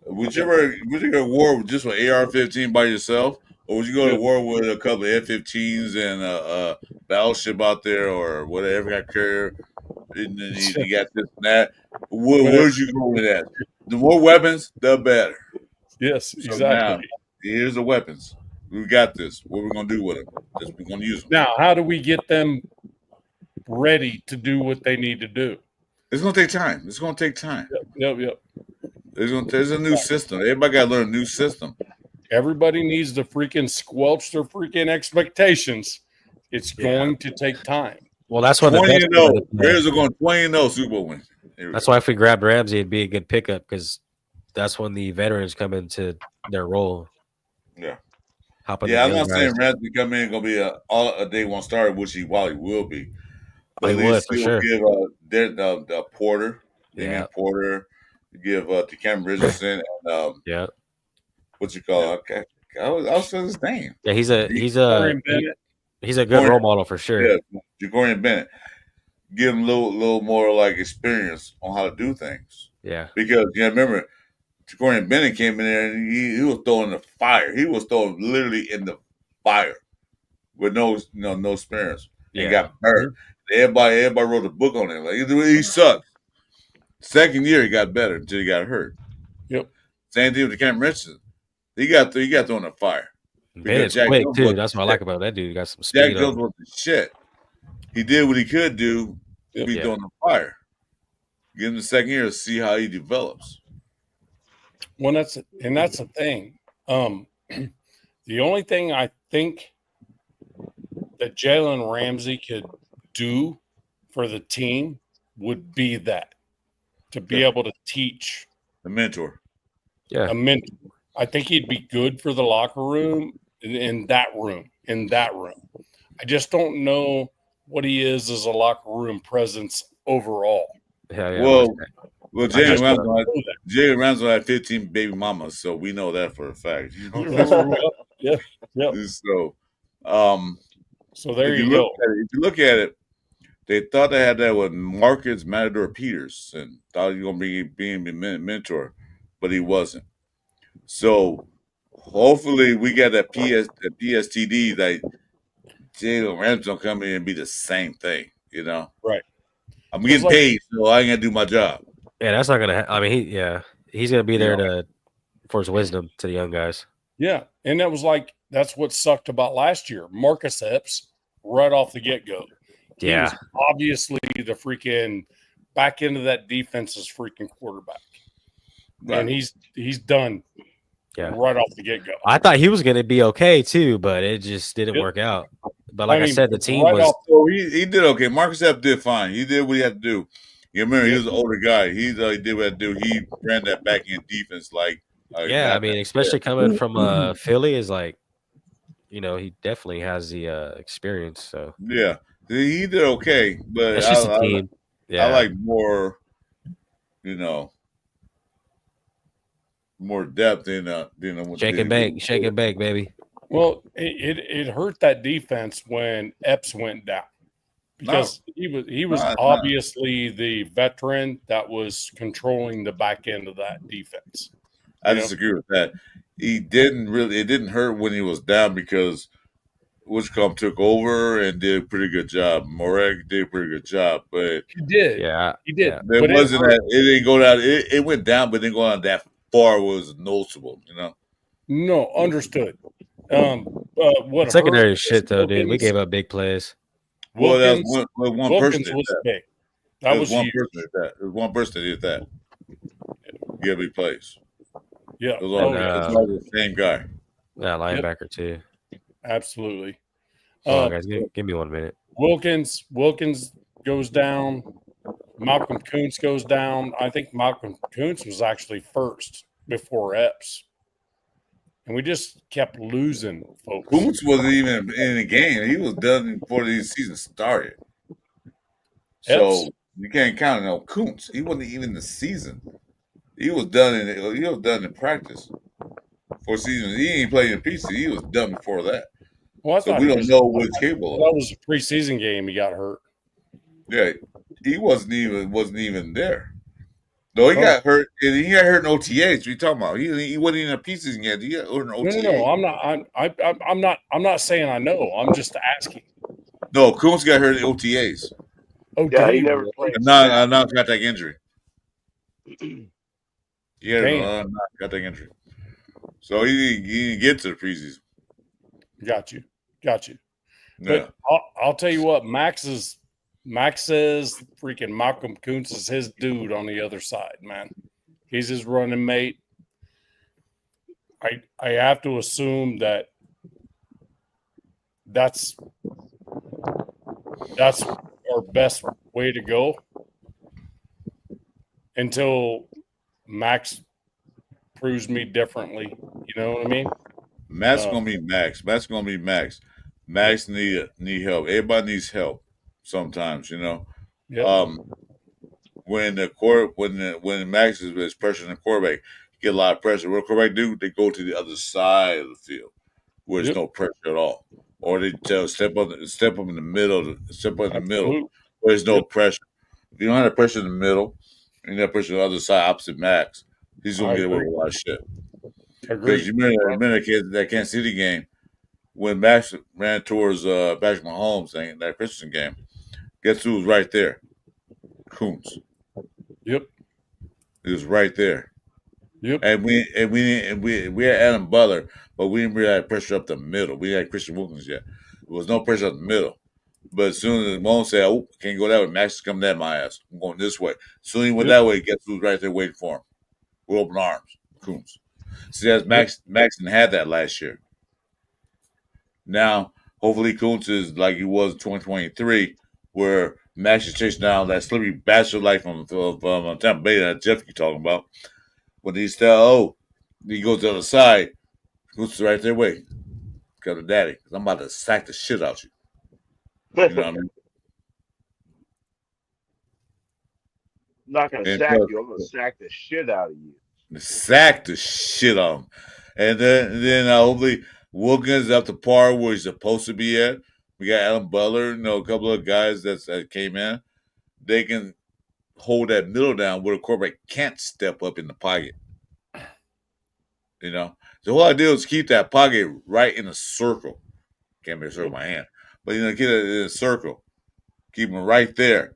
Would you ever go to war just with AR-15 by yourself? Or would you go to war with a couple of F-15s and a battleship out there or whatever got carrier? And then you got this and that. Where'd you go with that? The more weapons, the better.
Yes,
So
exactly.
now, here's the weapons. We got this. What we're going to do with them? We're going to use them.
Now, how do we get them ready to do what they need to do?
It's going to take time. It's going to take time.
Yep.
There's a new system. Everybody got to learn a new system.
Everybody needs to freaking squelch their freaking expectations. It's going to take time.
Well, that's why
20-0. Raiders are going 20-0 Super Bowl win.
That's why if we grabbed Ramsey, it'd be a good pickup because that's when the veterans come into their role.
Yeah.
I'm
not saying Ramsey come in going to be a day one starter, which he will be. But
he would for sure.
Give the Porter, Damian Porter, give to Cam Richardson, and what you call it? Okay, I'll say his name.
Yeah, he's a good role model for sure.
Yeah, Jacorian Bennett. Give him a little more like experience on how to do things.
Yeah,
because remember, Jacorian Bennett came in there and he was throwing the fire. He was throwing literally in the fire with no experience. And got hurt. Everybody wrote a book on him. Like he sucked. Second year he got better until he got hurt.
Yep.
Same thing with Cam Richardson. He got thrown in the fire.
Bennett's quick too. That's what I like about that dude. He got some speed.
Jack Jones was the shit. He did what he could do to be thrown in the fire. Give him the second year to see how he develops.
Well, that's the thing. The only thing I think that Jalen Ramsey could do for the team would be that to be able to teach
the mentor.
Yeah,
a mentor. I think he'd be good for the locker room in that room. I just don't know what he is as a locker room presence overall.
Yeah.
Well, Jalen Ramsey had 15 baby mamas, so we know that for a fact.
Yeah.
So,
so there you go.
If you look at it, They thought they had that with Marcus Matador Peters and thought he was going to be being a mentor, but he wasn't. So hopefully we get that the PSTD that Jalen Ramsey don't come in and be the same thing, you know?
Right.
I'm getting paid, so I ain't gonna do my job.
Yeah, that's not gonna. I mean, he's gonna be there to for his wisdom to the young guys.
Yeah, and that was like that's what sucked about last year. Marcus Epps right off the get go. He was obviously the freaking back into that defense's freaking quarterback, and he's done.
Yeah,
right off the get go.
I thought he was gonna be okay too, but it just didn't work out. But like I said, the team was.
He did okay. Marcus Epps did fine. He did what he had to do. You remember, he was an older guy. He did what he had to do. He ran that back end defense like.
I mean, especially coming from Philly is like, he definitely has the experience. So
yeah, he did okay, but
it's just a team.
I like more, more depth in
shake and bake, baby.
Well, it hurt that defense when Epps went down because he was obviously the veteran that was controlling the back end of that defense.
I disagree with that. It didn't hurt when he was down because Witchcomb took over and did a pretty good job. Morag did a pretty good job, but
he did.
Yeah,
he did.
It wasn't that it didn't go down. It went down, but didn't go down that far. Was noticeable,
No, understood. What
secondary shit though, dude. We gave up big plays.
Well, that was one person did
was
that.
big. That was
one person did that. It was one person that did that. Yeah, big plays.
Yeah,
it was all the same guy.
Yeah, linebacker too.
Absolutely.
Hold on, guys, give me 1 minute.
Wilkins goes down. Malcolm Kuntz goes down. I think Malcolm Kuntz was actually first before Epps. And we just kept losing folks.
Kuntz wasn't even in the game. He was done before the season started. So you can't count on Kuntz. He wasn't even in the season. He was done in practice. For season, he ain't played in PC. He was done before that.
Well,
so we don't know what he's capable of.
That was a preseason game. He got hurt.
Yeah, he wasn't even there. No, he got hurt. And he got hurt in OTAs. What are you talking about? He wasn't even in a preseason game. He got hurt in OTAs.
No, I'm not saying I know. I'm just asking.
No, Kuntz got hurt in OTAs.
Oh,
yeah, he never played.
Not got that injury. Yeah, got that injury. So he didn't get to the preseason.
Got you.
Yeah.
But I'll tell you what, Max says freaking Malcolm Kuntz is his dude on the other side, man. He's his running mate. I have to assume that's our best way to go until Max proves me differently. You know what I mean?
Matt's gonna be Max. Matt's gonna be Max. Max need help. Everybody needs help sometimes,
Yep.
When Max is pressuring the quarterback, you get a lot of pressure. What the quarterback do? They go to the other side of the field where there's no pressure at all, or they step up in the middle. Where there's no pressure. If you don't have pressure in the middle, and you have pressure on the other side, opposite Max, he's gonna get away with a lot of shit. Because you remember that Kansas City game when Max ran towards Patrick Mahomes in that Christian game. Guess who was right there? Kuntz.
Yep.
He was right there.
Yep.
And we had Adam Butler, but we didn't really have pressure up the middle. We had Christian Wilkins yet. There was no pressure up the middle. But as soon as Mahomes said, "Oh, can't go that way," Max is coming at my ass. I'm going this way. As soon as he went that way, guess who's right there waiting for him? With open arms. Kuntz. See, that's Max didn't have that last year. Now, hopefully Kuntz is like he was in 2023, where Max is chasing down that slippery bastard like from Tampa Bay that Jeff keep talking about. When he goes to the other side, Kuntz is right there waiting. Got a daddy, because I'm about to sack the shit out you. You know what I mean?
I'm not going to sack you. I'm going to sack the shit out of you.
Sack the shit out of him. And then hopefully Wilkins is up to par where he's supposed to be at. We got Alan Butler, a couple of guys that came in. They can hold that middle down where the quarterback can't step up in the pocket. The whole idea is keep that pocket right in a circle. Can't be a circle with my hand, but keep it in a circle. Keep him right there.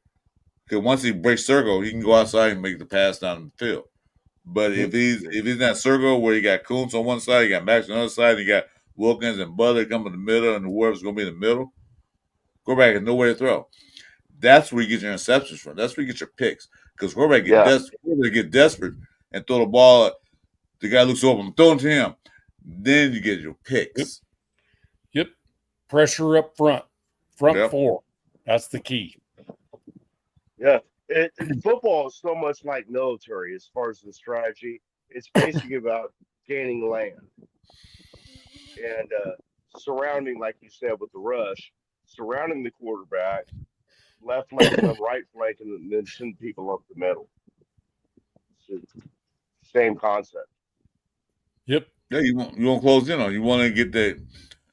Because once he breaks circle, he can go outside and make the pass down the field. But if he's in that circle where you got Kuntz on one side, you got Max on the other side, and you got Wilkins and Butler coming in the middle, and whoever's going to be in the middle, quarterback has nowhere to throw. That's where you get your interceptions from. That's where you get your picks. Because quarterback get desperate and throw the ball. The guy looks over, I'm throwing to him. Then you get your picks.
Yep. Pressure up front. Front four. That's the key.
Yeah. Football is so much like military as far as the strategy. It's basically about gaining land and surrounding, like you said, with the rush, surrounding the quarterback, left flank and right flank, and then send people up the middle. It's the same concept.
Yep.
Yeah, you want to close in on. You want to get that.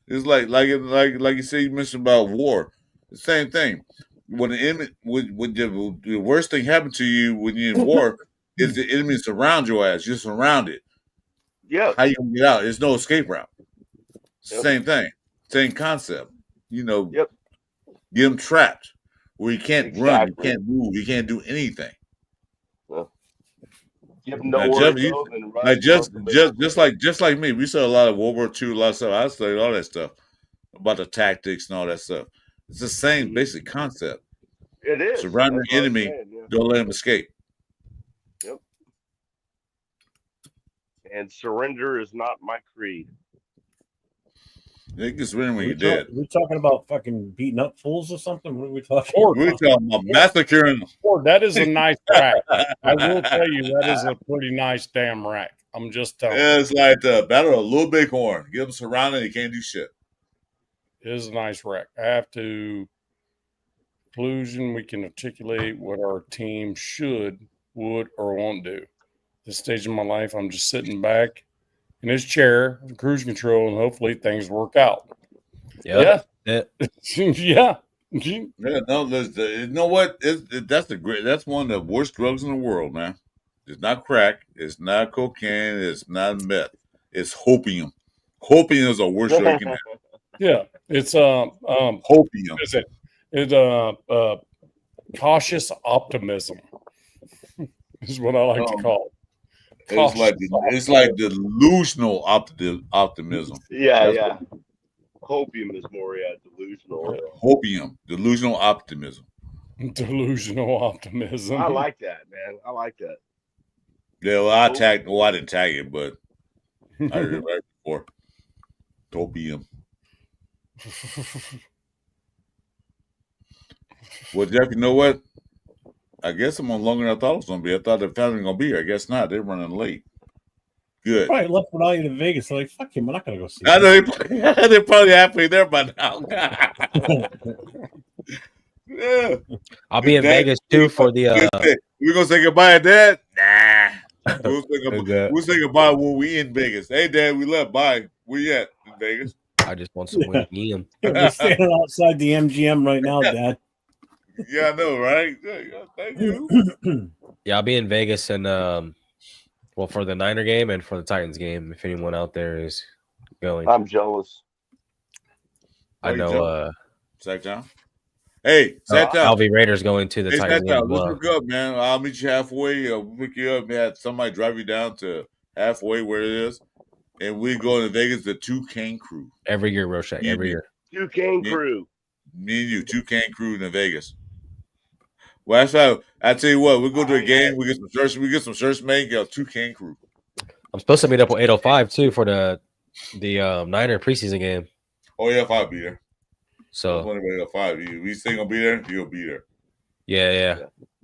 It's like you said. You mentioned about war. The same thing. When the enemy, the worst thing happened to you when you're in war is the enemy surround your ass. You're surrounded.
Yeah.
How you gonna get out? There's no escape route. Same thing. Same concept.
Yep.
Get them trapped where you can't run, you can't move, you can't do anything.
Give them nowhere to go, then run.
Just like me, we saw a lot of World War II, a lot of stuff. I studied all that stuff about the tactics and all that stuff. It's the same basic concept.
It is.
Surround the enemy, don't let him escape.
Yep. And surrender is not my creed.
They can surrender when you're dead.
We're talking about fucking beating up fools or something? What are we talking
about?
We're talking about massacring them.
That is a nice rack. I will tell you, that is a pretty nice damn rack. I'm just telling you.
It's like the Battle of Little Bighorn. Get them surrounded, you can't do shit.
It is a nice rack. I have to conclusion we can articulate what our team should, would, or won't do. This stage of my life, I'm just sitting back in his chair, cruise control, and hopefully things work out.
Yeah.
Yeah.
Yeah. No, you know what? That's one of the worst drugs in the world, man. It's not crack. It's not cocaine. It's not meth. It's hopium. Hopium is the worst drug you can have.
Yeah, it's
hopium.
Is it? It's cautious optimism. Is what I like to call it.
It's like delusional optimism.
Yeah. Hopium is more delusional.
Delusional optimism.
Delusional optimism.
I like that, man. I like that.
Yeah, well, I didn't tag it, but I heard it right before. Hopium. Well, Jeff, you know what? I guess I'm on longer than I thought it was going to be. I thought the family was going to be here. I guess not. They're running late. Good.
Probably left without you to Vegas. They're like, fuck him. I'm not going to go see
I know they're probably halfway there by now. Yeah.
I'll be in Vegas too for the.
We're going to say goodbye, Dad? Nah. We'll say goodbye when we in Vegas. Hey, Dad, we left. Bye. Where you at in Vegas?
I just want some MGM.
We're standing outside the MGM right now, Dad.
Yeah, I know, right? Thank you.
Yeah, I'll be in Vegas and for the Niner game and for the Titans game. If anyone out there is going,
I'm jealous.
I know.
Sacktown. Hey, Sacktown.
I'll be Raiders going to the Titans game.
Let's hook up, man. I'll meet you halfway. We'll pick you up. Have somebody drive you down to halfway where it is, and we go to Vegas. The Toucan Crew
every year, Rochet. Every year.
Toucan Crew.
Me and you, Toucan Crew in Vegas. Well, that's how I tell you what. We go to a game. We get some shirts. We get some shirts made. Toucan Crew.
I'm supposed to meet up with 805 too for the Niner preseason game.
Oh yeah, I'll be there.
So
805. We say gonna be there. You'll be there.
Yeah.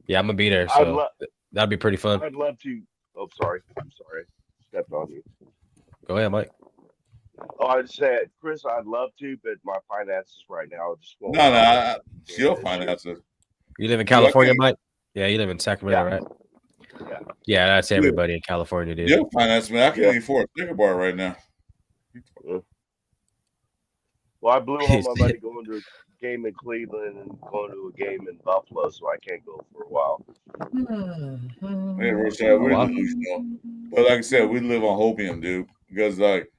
I'm gonna be there. So that'd be pretty fun.
I'd love to. Oh, sorry. I'm sorry. Stepped on you.
Go ahead, Mike.
Oh, I just said, Chris, I'd love to, but my finances right now just won't.
No, your finances.
You live in California, Mike? Yeah, you live in Sacramento, right? Yeah, that's everybody in California, dude.
Your finances, man. I can't even afford a sticker bar right now.
Well, I blew all my money going to a game in Cleveland and going to a game in Buffalo, so I can't go for a while.
Yeah, Rashad, we're delusional. But like I said, we live on hopium, dude. Because like,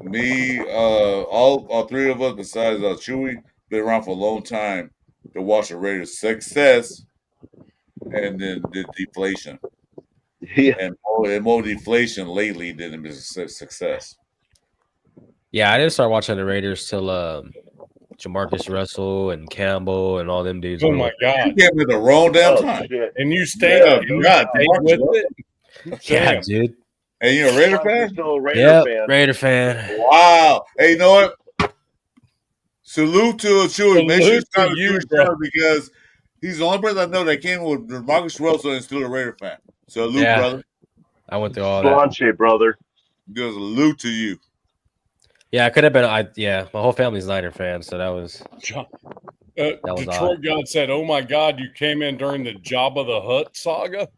me, all three of us, besides Chewy, been around for a long time to watch the Raiders' success and then the deflation.
Yeah.
And more deflation lately than it was success.
Yeah, I didn't start watching the Raiders till Jamarcus Russell and Campbell and all them dudes.
Oh my God!
You gave me the wrong damn time.
And you stayed, with it.
Yeah,
Damn.
dude.
And you're a Raider fan?
Still a Raider
Yep,
fan.
Raider fan.
Wow. Hey, you know what? Salute to Chewy. Make sure you start
you,
with
bro.
because he's the only person I know that came with Marcus Russell and still a Raider fan. Salute,
Yeah.
brother.
I went through all that.
Slanche, brother.
Just salute to you.
Yeah, I could have been. My whole family's Niner fans, so that was that was
Detroit
odd.
God said, "Oh my God, you came in during the Jabba the Hutt saga."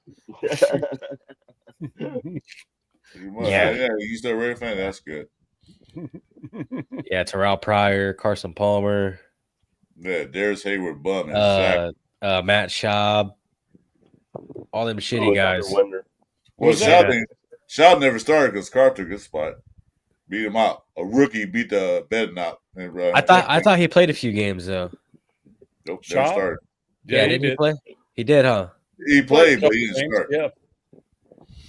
Yeah, you still a Raider fan? That's good.
Yeah, Terrell Pryor, Carson Palmer,
Yeah, Darius Hayward bum.
Matt Schaub, all them shitty guys.
Well, Schaub never started because Carter took his spot. Beat him out. A rookie beat the bed out.
I thought he played a few games though.
Nope, never started.
Yeah, didn't he play? He did, huh?
He played, but he didn't start.
Yeah.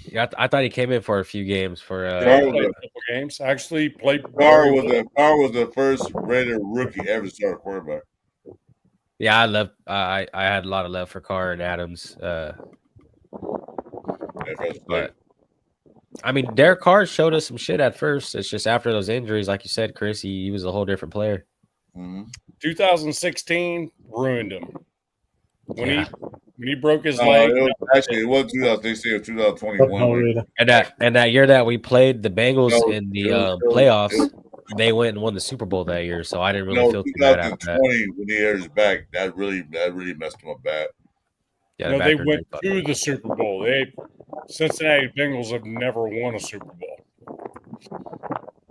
Yeah, I thought he came in for a few games for
Played a couple games. Actually played.
Carr was the first Raider rookie ever to start a quarterback.
Yeah, I had a lot of love for Carr and Adams. But I mean, Derek Carr showed us some shit at first. It's just after those injuries, like you said, Chris, he was a whole different player.
2016 ruined him when he broke his leg.
It was 2016 or 2021.
And that year that we played the Bengals in the playoffs, they went and won the Super Bowl that year. So I didn't really feel too bad after that.
2020 when he hurt his back, that really messed him up bad.
Yeah,
they went to the Super Bowl. Cincinnati Bengals have never won a Super Bowl.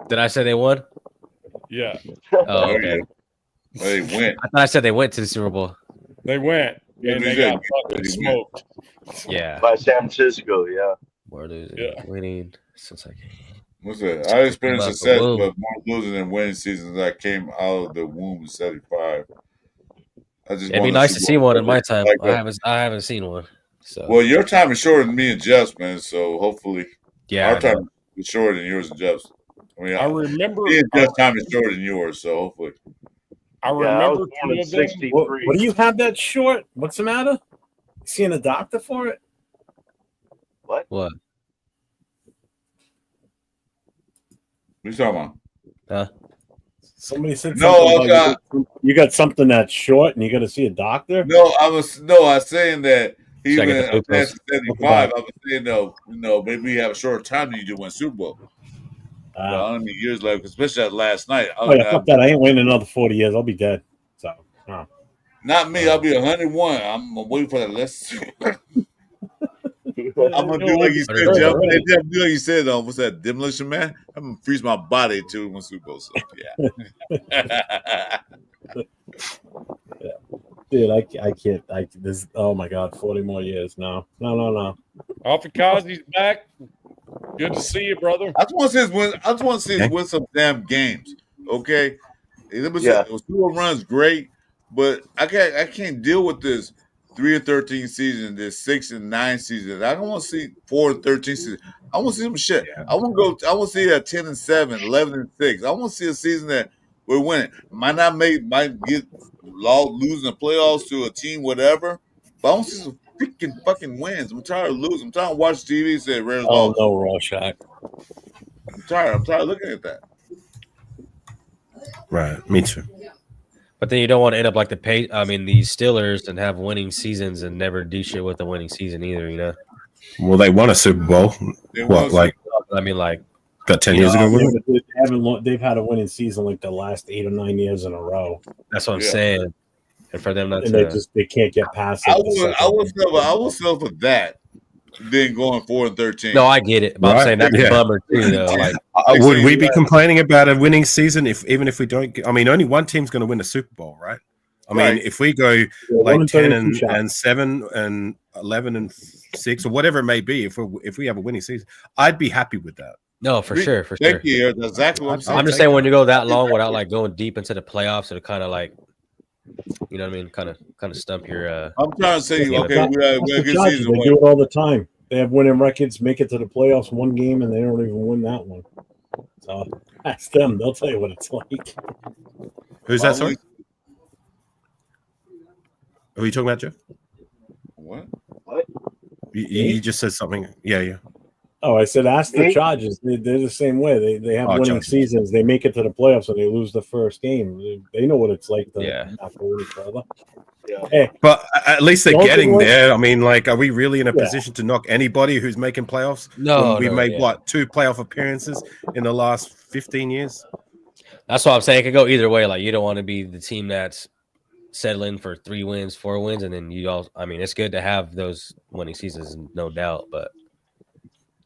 Did I say they won?
Yeah.
Oh, okay.
They went.
I thought I said they went to the Super Bowl.
They went and they got fucking smoked.
Yeah.
By San Francisco, yeah.
More losing, winning since I came.
What's that? I experienced
About the
success,
womb.
but more losing than winning seasons. I came out of the womb in '75.
It'd be nice to see one in my time. I haven't seen one. So
Well, your time is shorter than me and Jeff's, man. So hopefully,
Yeah,
our
I
time
know.
is shorter than yours and Jeff's. I mean,
I remember-
me and Jeff's time is shorter than yours. So hopefully,
I remember two of them.
What do you have that short? What's the matter? You seeing a doctor for it?
What?
What?
What are you talking about?
Somebody said
No,
something about you got something that's short and you got to see a doctor.
No, I was saying that even
Check it out.
past 75, I was saying maybe we have a shorter time than you do win Super Bowl. How many years left? Especially last night.
Oh yeah, fuck that! I ain't waiting another 40 years. I'll be dead. So,
Not me. I'll be 101. I'm waiting for that less. I'm gonna do like you said, Jeff. Jeff, do like you said. What's that? Demolition Man. I'm gonna freeze my body to win Super Bowl. So yeah.
dude, I can't. This. Oh my god, 40 more years. No.
Alfie back. Good to see you, brother.
I just want to see us win some damn games. Okay, Super runs great, but I can't deal with this 3-13 season, this 6-9 season. I don't want to see 4-13 season. I want to see some shit. I want to see a 10-7, 11-6. I want to see a season that we're winning. Might get losing the playoffs to a team, whatever. But I want to see some freaking fucking wins. I'm tired of losing. I'm tired of watching TV and say Raiders lost.
no, Rorschach.
I'm tired of looking at that.
Right, me too.
But then you don't want to end up like the Steelers and have winning seasons and never do shit with the winning season either, you know?
Well, they won a Super Bowl. About 10 years ago?
They've had a winning season like the last 8 or 9 years in a row.
That's what I'm saying. And for them not
And
to
they can't get past it.
I will sell for that. than going 4-13.
No, I get it, but I'm
Right,
saying that's
yeah.
a bummer too, though. Like,
would we be complaining about a winning season even if we don't? I mean, only one team's going to win the Super Bowl, right? I mean, if we go like 10 and 7 and 11 and 6 or whatever it may be, if we have a winning season, I'd be happy with that.
no, for sure.
Thank you. That's exactly what I'm saying.
I'm just saying when you go that long without like going deep into the playoffs, it'll kind of like, you know what I mean, kind of stump your.
I'm trying to say, okay, we had a good season.
They do it all the time. They have winning records, make it to the playoffs one game, and they don't even win that one. So ask them; they'll tell you what it's like.
Who's that? Sorry, who are you talking about, Jeff?
What?
You just said something. Yeah.
Oh, I said ask the Chargers. They're the same way. They have winning
Chargers.
seasons. They make it to the playoffs and they lose the first game. They know what it's like to not go any further.
Yeah.
Hey,
but at least they're
Don't
getting
think
there. I mean, like, are we really in a position to knock anybody who's making playoffs?
No,
When we
no,
made
yeah.
what 2 playoff appearances in the last 15 years.
That's what I'm saying. It could go either way. Like, you don't want to be the team that's settling for 3 wins, 4 wins, and then you all. I mean, it's good to have those winning seasons, no doubt, but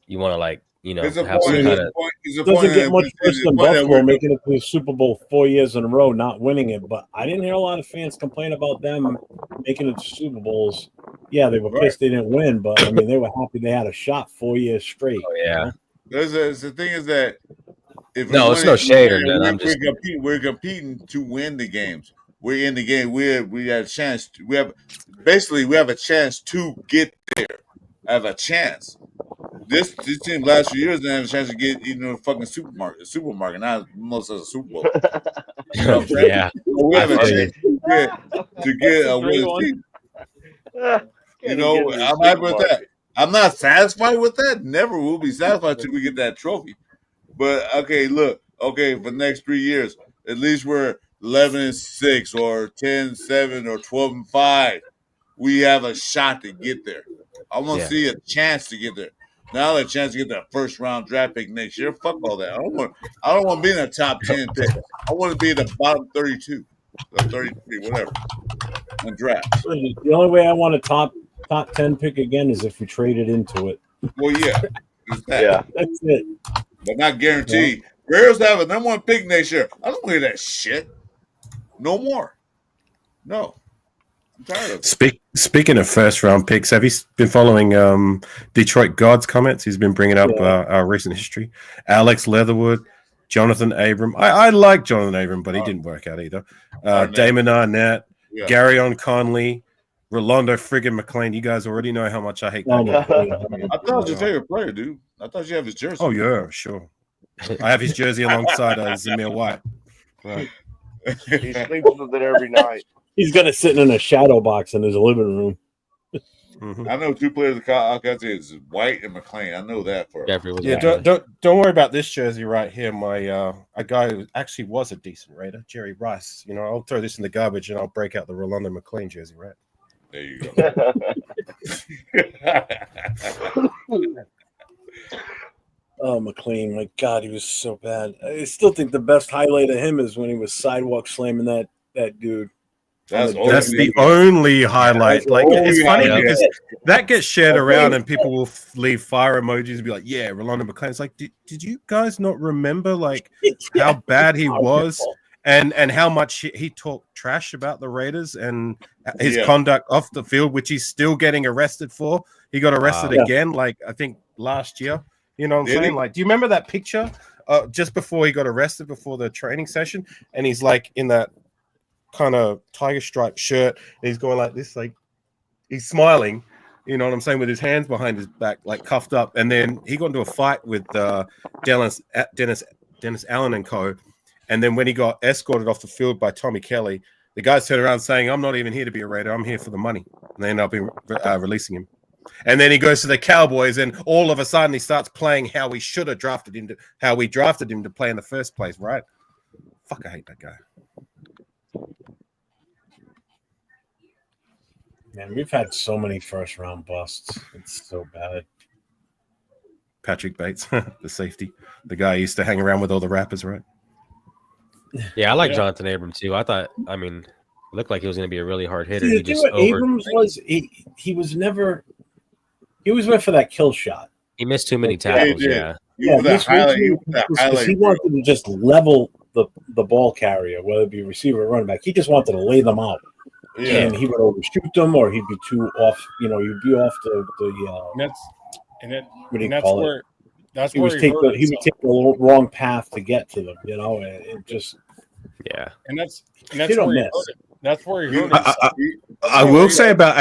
you want to have some kind of.
It doesn't get much worse than Buffalo making it to the Super Bowl 4 years in a row, not winning it. But I didn't hear a lot of fans complain about them making it to Super Bowls. Yeah, they were pissed they didn't win, but I mean, they were happy they had a shot 4 years straight.
Oh, yeah.
The thing is that if
No, it's no shade or nothing. I'm just
we're competing to win the games. We're in the game. We have a chance. We have a chance to get there. Have a chance. This team last few years didn't have a chance to get even a fucking supermarket, not most of the Super Bowl. You know what I'm saying?
Yeah.
We have a chance to get a winning team. You know, I'm happy with that. I'm not satisfied with that. Never will be satisfied till we get that trophy. But okay, look, for the next 3 years, at least we're 11-6 or 10-7 or 12-5. We have a shot to get there. I want to see a chance to get there. Now a chance to get that first round draft pick next year. Fuck all that. I don't want to be in the top 10 pick. I want to be in the bottom 32 or 33, whatever. And draft.
The only way I want a top 10 pick again is if we traded into it.
Well, yeah.
Yeah.
That's it.
But not guaranteed. Bears have a number 1 pick next year. I don't hear that shit. No more. No. I'm tired of it.
Speaking of first round picks, have you been following Detroit God's comments? He's been bringing up our recent history. Alex Leatherwood, Jonathan Abram. I like Jonathan Abram, but he didn't work out either. Damon Arnett, Garyon Conley, Rolando friggin' McClain. You guys already know how much I hate that guy.
I thought it was your favorite player, dude. I thought you have his jersey.
Oh, yeah, sure. I have his jersey alongside Zamir White. Right.
He sleeps with it every night.
He's gonna sit in a shadow box in his living room.
Mm-hmm.
I know 2 players I got to is White and McClain. I know that for
don't worry about this jersey right here. My a guy who actually was a decent Raider, Jerry Rice. You know, I'll throw this in the garbage and I'll break out the Rolando McClain jersey, right?
There you go.
Oh, McLean, my God, he was so bad. I still think the best highlight of him is when he was sidewalk slamming that dude.
That's the only highlight. Like, it's funny because that gets shared around and people will leave fire emojis and be like, yeah, Rolando McClain. It's like, did you guys not remember like how bad he was and how much he talked trash about the Raiders and his conduct off the field, which he's still getting arrested for? He got arrested again, like I think last year. You know what I'm saying? Like, do you remember that picture just before he got arrested before the training session? And he's like in that kind of tiger stripe shirt and he's going like this, like he's smiling, you know what I'm saying, with his hands behind his back, like cuffed up. And then he got into a fight with Dennis Allen and co. And then when he got escorted off the field by Tommy Kelly, the guys turned around saying, I'm not even here to be a Raider, I'm here for the money. And they ended up releasing him. And then he goes to the Cowboys, and all of a sudden he starts playing how we should have drafted him how we drafted him to play in the first place, right? Fuck, I hate that guy.
Man, we've had so many first round busts. It's so bad.
Patrick Bates, the safety, the guy who used to hang around with all the rappers, right?
Yeah, I like Jonathan Abram too. Looked like he was going to be a really hard hitter.
See, the thing with Abrams was he was never He was went for that kill shot.
He missed too many
Yeah, he
tackles.
did.
Yeah.
He was that
this
highlight. He
was
was that
'cause
highlight.
he
reel.
wanted to just level the ball carrier, whether it be receiver or running back. He just wanted to lay them out,
Yeah.
and he would overshoot them, or he'd be too off. You know, he'd be off
And
what do you
that's
call it?
where that's
He
where
was
he hurt
he would
himself.
take the wrong path to get to them. You know, and it just
Yeah.
And that's
Hit or
where he
miss.
hurt it. That's where he hurt
I,
himself.
I will say about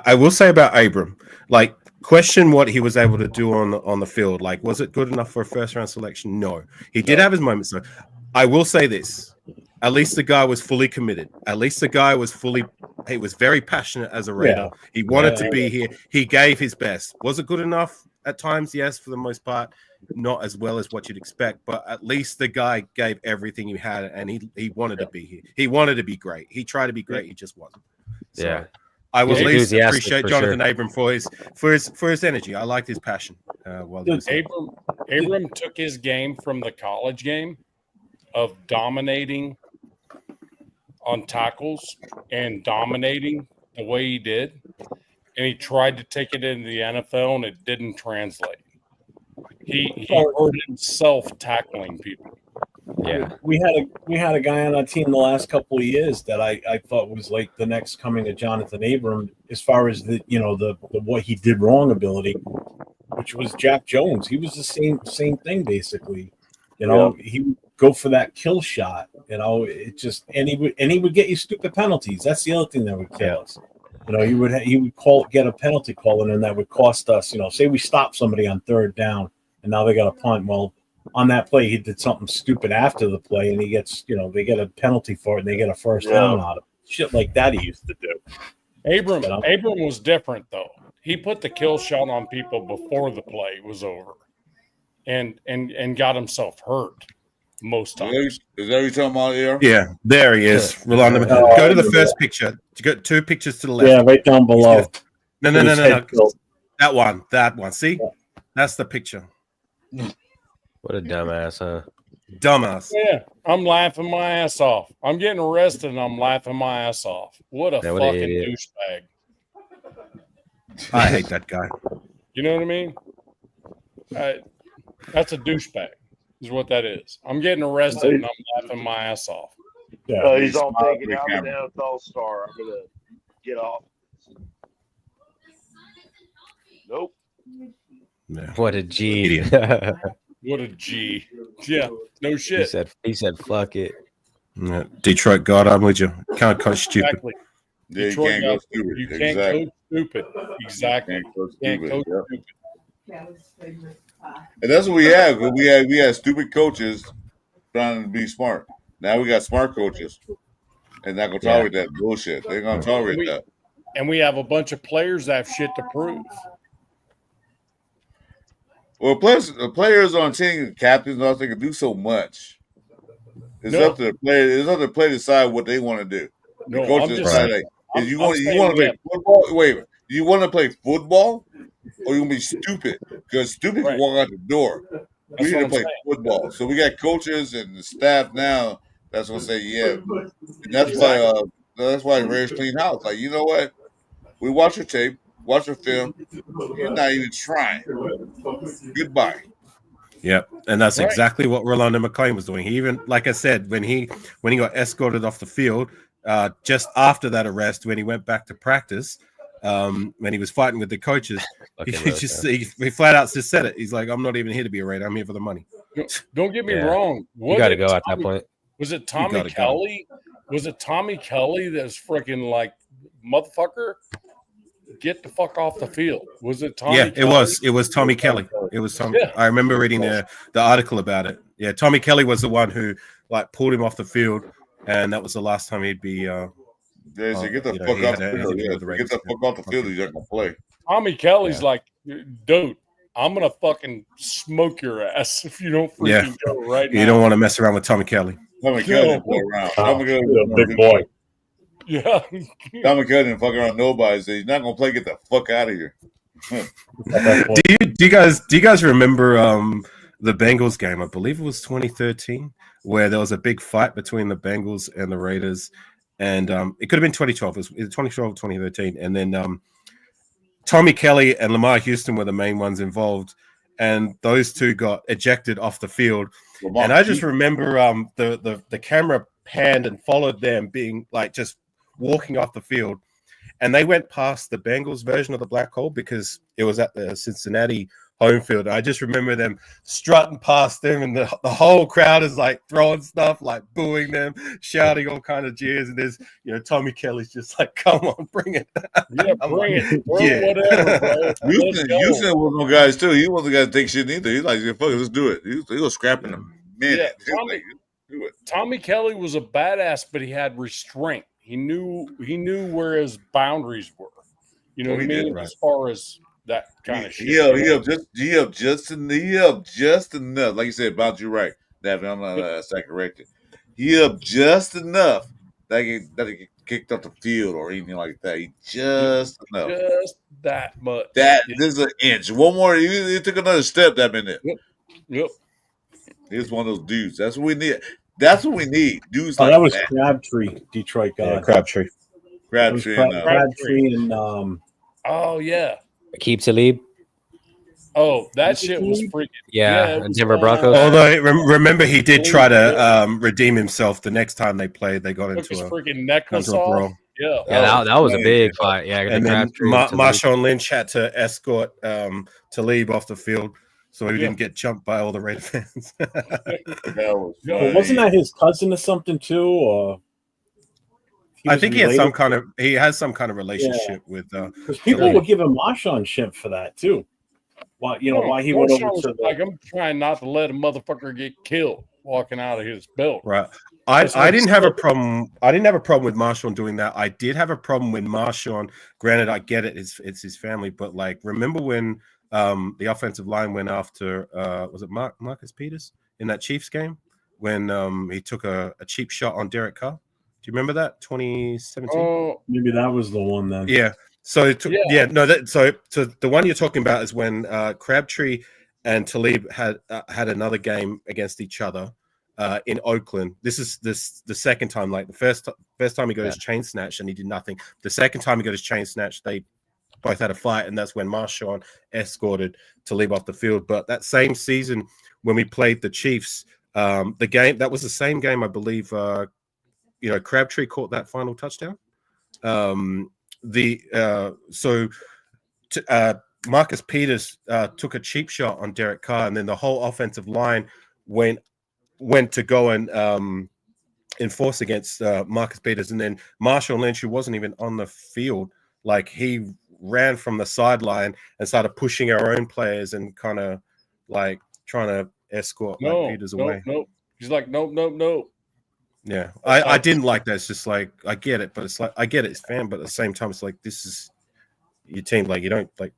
I will say about Abram, like, question what he was able to do on the field. Like, was it good enough for a first round selection? No, he did have his moments. Though, I will say this: at least the guy was fully committed. At least the guy was fully. He was very passionate as a Raider.
Yeah.
He wanted
Yeah.
to be here. He gave his best. Was it good enough at times? Yes, for the most part. Not as well as what you'd expect, but at least the guy gave everything he had, and he wanted to be here. He wanted to be great. He tried to be great. He just wasn't. So,
Yeah.
I will
He's
at least
enthusiastic
appreciate
for
Jonathan
sure.
Abram for his energy. I liked his passion. While he was there.
Abram took his game from the college game of dominating on tackles and dominating the way he did, and he tried to take it into the NFL, and it didn't translate. He hurt himself tackling people.
Yeah.
we had a guy on our team the last couple of years that I thought was like the next coming of Jonathan Abram as far as the what he did wrong ability, which was Jack Jones. He was the same thing basically. You know, he would go for that kill shot. You know, it just and he would get you stupid penalties. That's the other thing that would kill us. You know, he would get a penalty call in, and that would cost us. You know, say we stop somebody on third down, and now they got a punt. Well, on that play, he did something stupid after the play, and he gets, they get a penalty for it, and they get a first down out of it. Shit like that he used to do.
Abram was different though. He put the kill shot on people before the play was over, and got himself hurt most times.
Is that what you're talking about here?
Yeah, there he is. Rolando, go to the first picture. You got two pictures to the left.
Yeah, right down below.
No. That one. See, that's the picture.
What a dumbass, huh?
Dumbass.
Yeah, I'm laughing my ass off. I'm getting arrested and I'm laughing my ass off. What a
Yeah, what an
fucking
idiot.
douchebag.
I hate that guy.
You know what I mean? That's a douchebag, is what that is. I'm getting arrested and I'm laughing my ass off.
Yeah,
He's all thinking, I'm an NFL star. I'm going to get off. Nope.
Yeah.
What a G.
What a G. Yeah, no shit.
He said, fuck it.
Yeah. Detroit God, I'm with you. Can't coach stupid.
Exactly.
Yeah, you
Detroit
can't go
guys,
stupid.
You can't
Exactly.
coach stupid. Exactly.
Can't
You
go
can't
stupid.
coach
Yep.
stupid.
And that's what we have. We had stupid coaches trying to be smart. Now we got smart coaches, and not gonna tolerate that bullshit. They're gonna tolerate that.
And we have a bunch of players that have shit to prove.
Well, players on team, captains, and all they can do so much. It's
No.
up to the player. It's up to the player to decide what they want to do. The
No,
coaches
I'm just
decide,
saying-
like, if you
I'm
want to
saying
play
that-
football. Wait, a minute. You want to play football, or you gonna be stupid? Because stupid can walk out the door.
That's
We need
what
to
I'm
play
saying.
football. So we got coaches and the staff now that's gonna say, yeah. And that's why Raiders clean house. Like, you know what? We watch your tape, watch your film. You're not even trying. Goodbye.
Yep, and that's
Right.
exactly what Rolando McClain was doing. He even, like I said, when he got escorted off the field, just after that arrest, when he went back to practice, when he was fighting with the coaches, he flat out just said it. He's like, "I'm not even here to be a Raider. I'm here for the money."
Don't get me
Yeah.
wrong.
You got to go at that point.
Was it Tommy
gotta go.
Kelly? Was it Tommy Kelly that's freaking like, motherfucker, get the fuck off the field? Was it Tommy
Yeah,
Kelly?
it was Tommy Kelly. It was Tommy.
Yeah.
I remember reading the article about it. Yeah, Tommy Kelly was the one who like pulled him off the field, and that was the last time he'd be.
They say, get the
you know,
fuck
he
off
had
the field.
anything to do
Yeah,
with the
get
Raiders.
the fuck off the field. You're not gonna play.
Tommy Kelly's like, dude, I'm gonna fucking smoke your ass if you don't freaking go right now.
You don't want to mess around with Tommy Kelly.
Tommy Kelly didn't fuck around. Tommy Kelly
He's a big boy.
Yeah.
Tommy Kelly didn't fuck around nobody. So he's not gonna play. Get the fuck out of here.
Do you guys remember the Bengals game? I believe it was 2013, where there was a big fight between the Bengals and the Raiders, and it could have been 2012. It was either 2012 or 2013, and then Tommy Kelly and Lamar Houston were the main ones involved, and those two got ejected off the field. And I just remember the camera panned and followed them being like just walking off the field, and they went past the Bengals version of the black hole because it was at the Cincinnati home field. I just remember them strutting past them, and the whole crowd is like throwing stuff, like booing them, shouting all kind of jeers. And there's, Tommy Kelly's just like, "Come on, bring it!"
Yeah, bring it. Whatever, bro.
Houston was one guys too. He wasn't the guy to take shit either. He's like, "Yeah, fuck it, let's do it." He was scrapping a minute.
Yeah, Tommy Kelly was a badass, but he had restraint. He knew where his boundaries were. You know what I mean? Right. As far as that kind of shit.
He up just enough. Like you said, about you right. That I'm not corrected. He up just enough that he get kicked off the field or anything like that. He just enough.
Just that much.
This is an inch. One more. He took another step. That minute.
Yep.
He's one of those dudes. That's what we need. That's what we need. Dudes
like
that
was Crabtree, Detroit guy.
Yeah, Crabtree
and
oh yeah.
Aqib Talib.
Oh, that shit was freaking.
Yeah, Denver Broncos.
Although remember, he did try to redeem himself the next time they played. They got into a
freaking necklace off.
Yeah, that was a big fight. Yeah,
and then Marshawn Lynch had to escort Talib off the field so he didn't get jumped by all the Raider fans.
Wasn't that his cousin or something too? Or
I think he has some kind of relationship with.
Because people were giving Marshawn shit for that too. Why he went over to
like I'm trying not to let a motherfucker get killed walking out of his belt.
Right. I didn't have a problem. I didn't have a problem with Marshawn doing that. I did have a problem with Marshawn. Granted, I get it. It's his family, but like, remember when the offensive line went after was it Marcus Peters in that Chiefs game when he took a cheap shot on Derek Carr? Do you remember that 2017?
Oh, maybe that was the one then.
Yeah. So so the one you're talking about is when Crabtree and Talib had another game against each other in Oakland. This is the second time. Like the first time he got his chain snatched and he did nothing. The second time he got his chain snatched, they both had a fight, and that's when Marshawn escorted Talib off the field. But that same season when we played the Chiefs, the game that was the same game, I believe. Crabtree caught that final touchdown. Marcus Peters took a cheap shot on Derek Carr, and then the whole offensive line went to go and enforce against Marcus Peters, and then Marshawn Lynch, who wasn't even on the field, like he ran from the sideline and started pushing our own players and kind of like trying to escort Peters away.
No. He's like, nope.
Yeah, I didn't like that. It's just like, I get it, but it's like, I get it, it's fan, but at the same time, it's like, this is your team. Like, you don't like,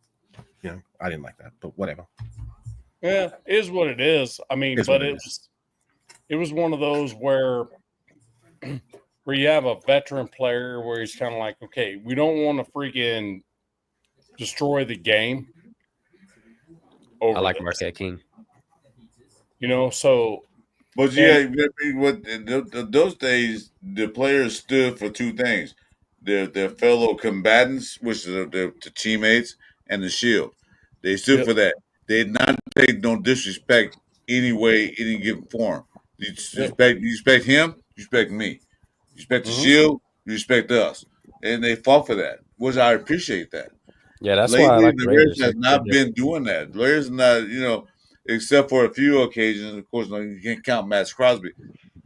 I didn't like that, but whatever.
Yeah, it is what it is. I mean, but it was one of those where you have a veteran player where he's kind of like, okay, we don't want to freaking destroy the game.
I like Marquette King.
So.
But in those days, the players stood for two things: their fellow combatants, which are the teammates, and the shield. They stood for that. They did not take no disrespect any way, any given form. You respect him, you respect me. You respect the shield, you respect us. And they fought for that, which I appreciate that.
Yeah, that's
Lately,
why I like
the Raiders has not been doing that. The Raiders not, except for a few occasions. Of course, you can't count Max Crosby.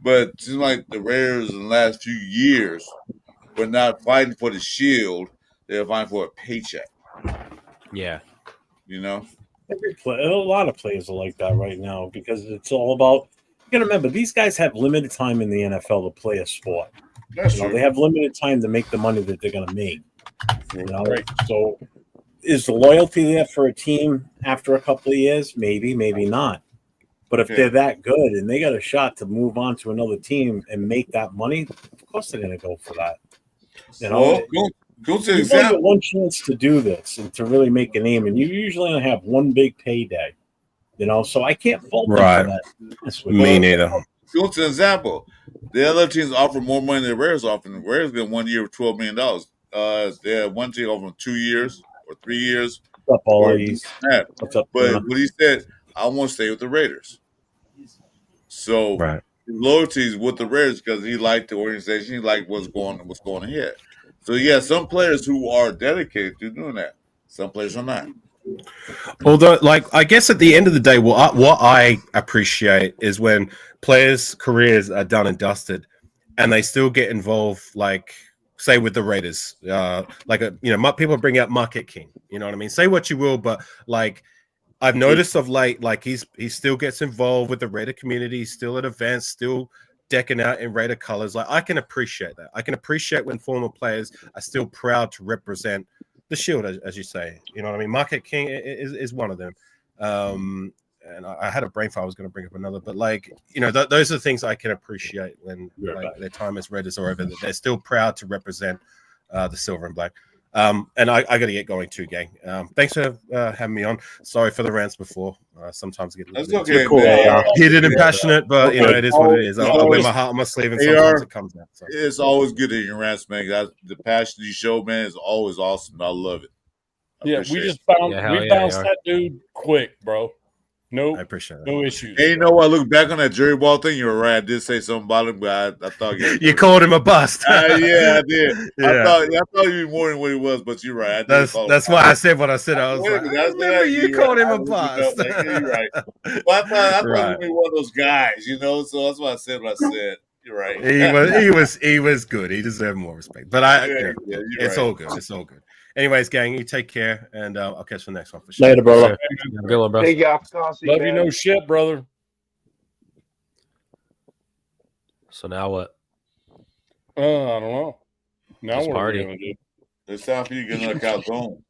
But it seems like the Raiders in the last few years were not fighting for the shield. They were fighting for a paycheck.
Yeah.
A lot of players are like that right now because it's all about. You got to remember, these guys have limited time in the NFL to play a sport.
That's true.
They have limited time to make the money that they're going to make. Right. So, is the loyalty there for a team after a couple of years? Maybe, maybe not. But if they're that good and they got a shot to move on to another team and make that money, of course they're going to go for that. Go to you only get one chance to do this and to really make a name, and you usually only have one big payday. So I can't fault them for that.
Me neither.
Go to an example. The other teams offer more money than the Raiders offer. The Raiders get 1 year with $12 million. They had one team offering 2 years for 3 years.
What's up, all
or
these?
that.
What's up?
But what he said, I want to stay with the Raiders. So
Right.
his loyalty is with the Raiders because he liked the organization. He liked what's going ahead. So yeah, some players who are dedicated to doing that. Some players are not.
Although, like, I guess at the end of the day, what I appreciate is when players' careers are done and dusted, and they still get involved, like, say with the Raiders, people bring out Marquette King. You know what I mean? Say what you will, but like, I've noticed of late, like he still gets involved with the Raider community, still at events, still decking out in Raider colors. Like, I can appreciate that. I can appreciate when former players are still proud to represent the Shield, as you say. You know what I mean? Marquette King is one of them. And I had a brain fart. I was going to bring up another, but like, those are the things I can appreciate when their time as Raiders are over. That they're still proud to represent the silver and black. And I got to get going too, gang. Thanks for having me on. Sorry for the rants before. Sometimes I get a little bit heated and passionate, but it is what it is. I'll wear my heart on my sleeve, and sometimes it comes out. So.
It's always good to hear your rants, man. The passion you show, man, is always awesome. I love it.
We bounced that dude quick, bro. No, I
appreciate that.
No issues.
And you know what? Look back on that Jerry Ball thing. You were right. I did say something about him, but I thought
you called him a bust.
Yeah, I did. Yeah. I thought you were more than what he was, but you're right.
That's why I said what I said. I was like, remember you called him a bust.
You're right. Well, I thought he was one of those guys, So that's why I said what I said. You're right.
He was good. He deserved more respect. But it's all good. It's all good. Anyways, gang, you take care, and I'll catch the next one for sure.
Later, brother.
Good one, bro.
Thank you.
Love you, no shit, brother.
So now what?
I don't know. Now
Just
what
party.
are we gonna do?
It's time for you to get another calzone.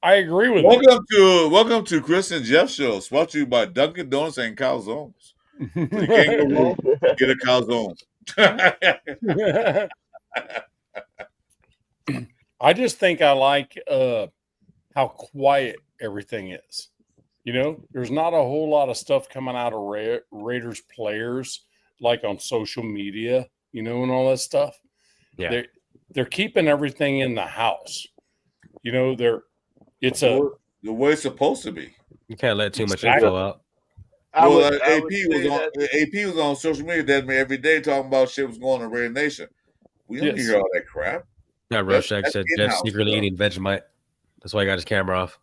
I agree with
Welcome to Chris and Jeff show, brought to you by Dunkin' Donuts and Calzones. So you can't go wrong. Get a calzone.
I just think I like how quiet everything is. There's not a whole lot of stuff coming out of Raiders players like on social media, and all that stuff.
Yeah,
they're keeping everything in the house. It's
the way it's supposed to be.
You can't let too much info out.
AP was on social media that every day talking about shit was going on in Raider Nation. We don't hear all that crap.
Yeah, Rorschach said Jeff's secretly eating Vegemite. That's why he got his camera off.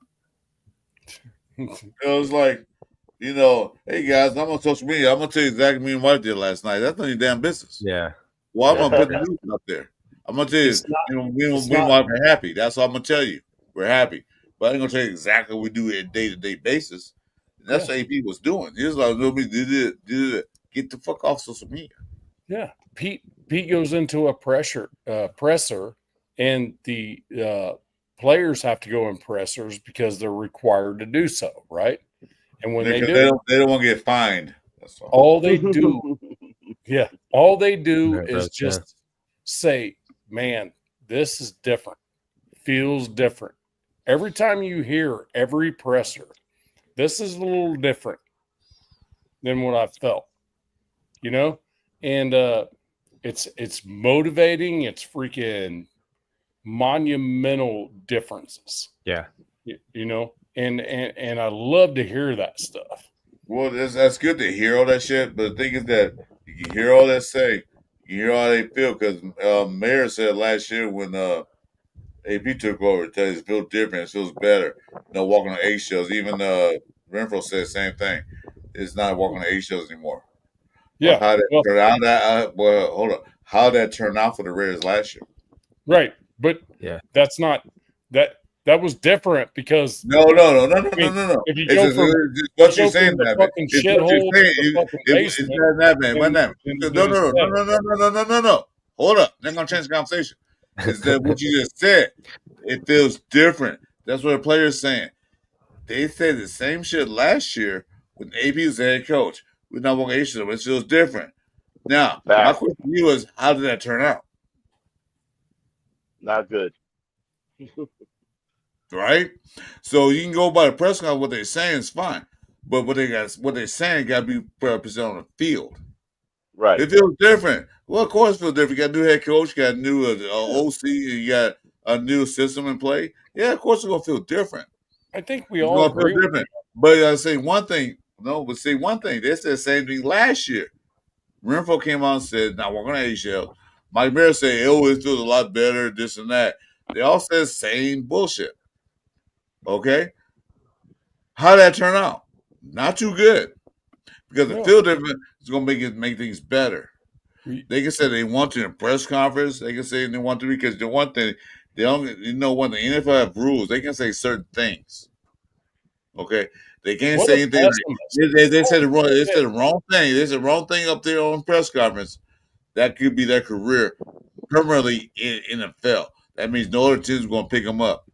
It was like, hey guys, I'm on social media. I'm gonna tell you exactly me and wife did last night. That's none of your damn business.
Yeah.
Well, I'm gonna put the news up there. I'm gonna tell you, me and wife are happy. That's all I'm gonna tell you. We're happy. But I ain't gonna tell you exactly what we do on a day-to-day basis. That's what AP was doing. He was like, get the fuck off social media.
Yeah. Pete goes into a presser, and the players have to go in pressers because they're required to do so, right? And when they don't
want to get fined. That's
all they do. Yeah. All they do is just say, man, this is different. Feels different. Every time you hear every presser, this is a little different than what I felt, and it's motivating. It's freaking monumental differences.
Yeah,
and I love to hear that stuff.
Well, that's good to hear all that shit. But the thing is that you can hear all that say, you hear how they feel. Because Mayor said last year when AP took over, it feels different. It feels better. Walking on eggshells. Even Renfro said the same thing. It's not walking on eggshells anymore.
Yeah.
How that turned out for the Raiders last year?
Right, but that's not that. That was different because
no.
If you go from
what you're saying,
that fucking shithole,
no. Hold up, they're gonna change the conversation. Is that what you just said? It feels different. That's what the players saying. They said the same shit last year when AP was the head coach. We're not walking each other, but it feels different. Now, my question to you is, how did that turn out?
Not good.
Right? So you can go by the press conference, what they're saying is fine. But what they're saying got to be presented on the field.
Right.
It feels different. Well, of course, it feels different. You got a new head coach, you got a new OC, you got a new system in play. Yeah, of course, it's gonna feel different.
I think we
It's
all
gonna feel
agree with
different. But I say one thing. No, but say one thing. They said the same thing last year. Renfro came out and said, "Now we're gonna ACL." Mike Bear said, "Oh, it feels a lot better. This and that." They all said the same bullshit. Okay, how did that turn out? Not too good. Because the field different is going to make things better. They can say they want to in a press conference. They can say they want to because the one thing they don't, when the NFL have rules, they can say certain things. Okay, they can't say anything. They said the wrong. They said the wrong thing. They said the wrong thing up there on press conference. That could be their career permanently in NFL. That means no other team is going to pick them up.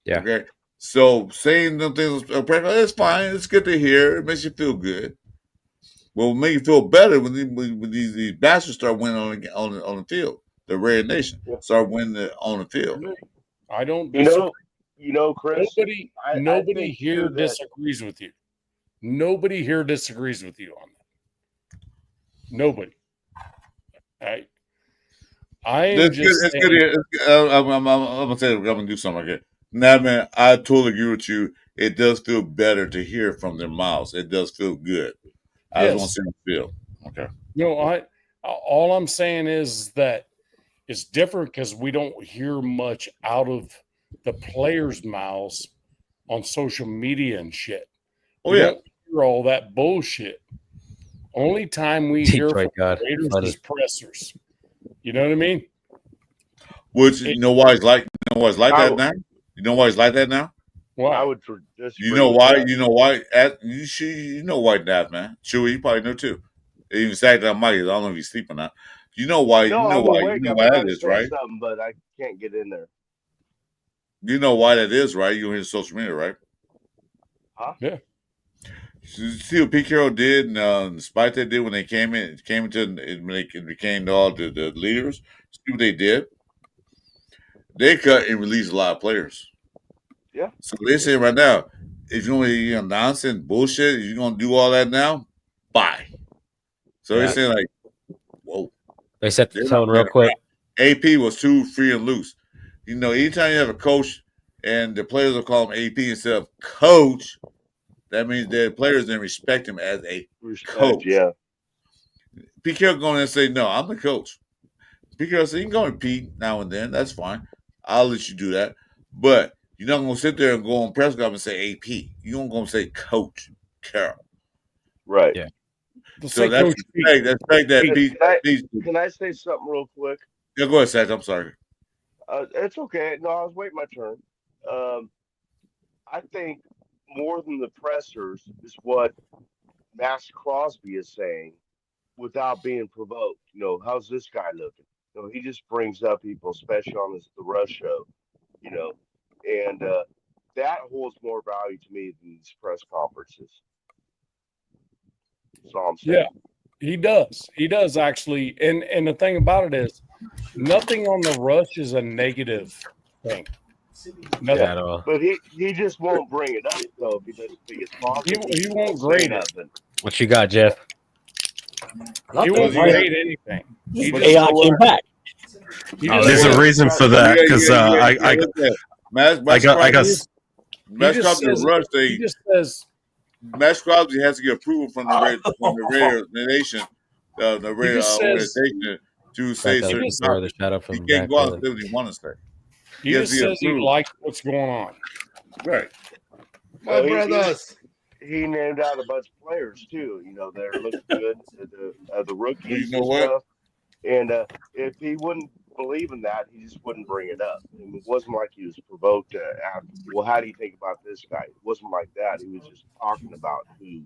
Yeah.
Okay. So saying them things, it's fine. It's good to hear. It makes you feel good. Well, it makes you feel better when these bastards start winning on the field. The Red Nation start winning on the field.
I don't.
You know, Chris.
Nobody here disagrees with you. Nobody here disagrees with you on that. Nobody. I am just saying.
I'm gonna say I'm gonna do something like that. Now, man, I totally agree with you. It does feel better to hear from their mouths. It does feel good. I just want to see them feel. Okay.
All I'm saying is that it's different because we don't hear much out of the players' mouths on social media and shit.
Oh, yeah.
Don't hear all that bullshit. Only time we hear from Raiders is pressers. You know what I mean?
Which you know why it's like that now? You know why it's like that now?
Well,
I would disagree.
You know why? You know why? You know why that, man. Chewy, you probably know too. Even said that Mike. I don't know if he's sleeping now. You know why?
No,
you know
I'm
why?
awake.
You know
I'm
why
trying
that
to
is,
say
right?
something, but I can't get in there.
You know why that is, right? You hear social media, right?
Huh?
Yeah.
See what Pete Carroll did, and despite they did when they came into when they became all the leaders. See what they did? They cut and released a lot of players.
Yeah.
So they say right now, if you're gonna nonsense bullshit, if you're gonna do all that now, bye. So they say like, whoa.
They set the tone real quick.
AP was too free and loose. You know, anytime you have a coach and the players will call him AP instead of coach, that means the players didn't respect him as a coach.
Yeah.
Pete Carroll going and say, no, I'm the coach. Pete Carroll said, you can go and Pete now and then. That's fine. I'll let you do that. But you're not going to sit there and go on press conference and say AP. You're not going to say Coach Carroll.
Right.
Yeah.
So that's respect that Pete.
Can I say something real quick?
Yeah, go ahead, Seth. I'm sorry.
It's okay. No, I was waiting my turn. I think more than the pressers is what Max Crosby is saying without being provoked. You know, how's this guy looking? You know, he just brings up people, especially on the Rush show, you know, and that holds more value to me than these press conferences. That's all I'm saying.
Yeah, he does. He does actually. And the thing about it is, nothing on the Rush is a negative thing. Nothing
at all.
But he just won't bring it up though. If he doesn't think it's positive,
He won't grade it.
What you got, Jeff?
He won't grade anything. He just,
AI came back.
There's a reason for that because I got
Max Crosby Rush.
He just says
Max Crosby has to get approval from the Raider Nation, the Raider organization to say certain stuff. He can't go out and say what he wants to say.
He just says he likes what's going on.
Right.
My brothers. He named out a bunch of players too. You know, they're looking good. The rookies and stuff. And if he wouldn't believe in that, he just wouldn't bring it up. And it wasn't like he was provoked to ask, well, how do you think about this guy? It wasn't like that. He was just talking about who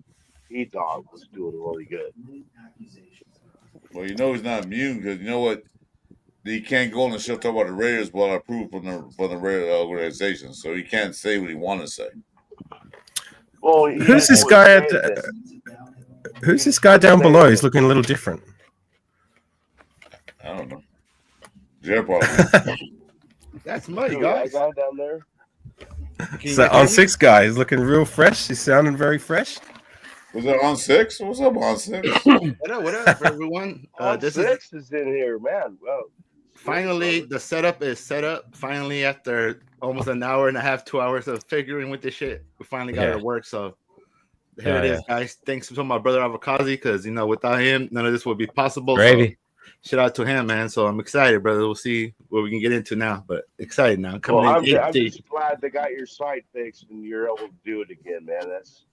he thought was doing really good.
Well, you know he's not immune because you know what? He can't go on the show talk about the Raiders without approval from the Raider organization. So he can't say what he wants to say.
Well,
who's this guy? Who's this guy down below? He's looking a little different.
I don't know. Jeff probably.
That's money, guys.
That guy down there.
So on 6 guy, he's looking real fresh. He's sounding very fresh.
Was it on 6? What's up on 6?
What up, everyone?
On
This
six is in here, man. Well,
finally the setup is set up. Finally, after almost an hour and a half, 2 hours of figuring with this shit, we finally got it to work. So here it is, guys. Thanks to my brother Avakazi, because without him, none of this would be possible.
Gravy.
So, shout out to him, man. So I'm excited, brother. We'll see what we can get into now, but excited now. Coming
well,
in
I'm just glad they got your site fixed and you're able to do it again, man. That's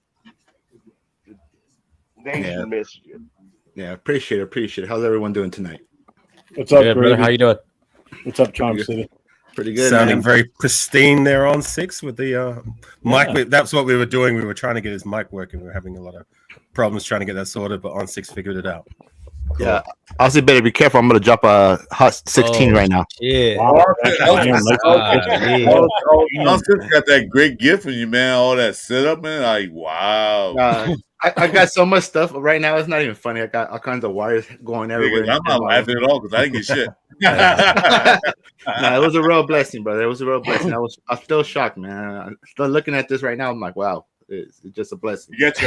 the nation missed you.
Yeah, appreciate it. How's everyone doing tonight?
What's up,
Good, brother? How you doing?
What's up, Charm City?
Pretty good.
Sounding
man.
very pristine there on 6 with the mic. That's what we were doing. We were trying to get his mic working. We were having a lot of problems trying to get that sorted, but on 6 figured it out. Cool.
Yeah, I also better be careful. I'm gonna drop a hot 16 right now.
Yeah.
Elvis got that great gift from you, man. All that setup, man. Like, wow.
I got so much stuff right now. It's not even funny. I got all kinds of wires going everywhere.
I'm not laughing at all because I didn't get shit.
No, it was a real blessing, brother. It was a real blessing. I'm still shocked, man. I'm still looking at this right now. I'm like, wow, it's just a blessing.
You got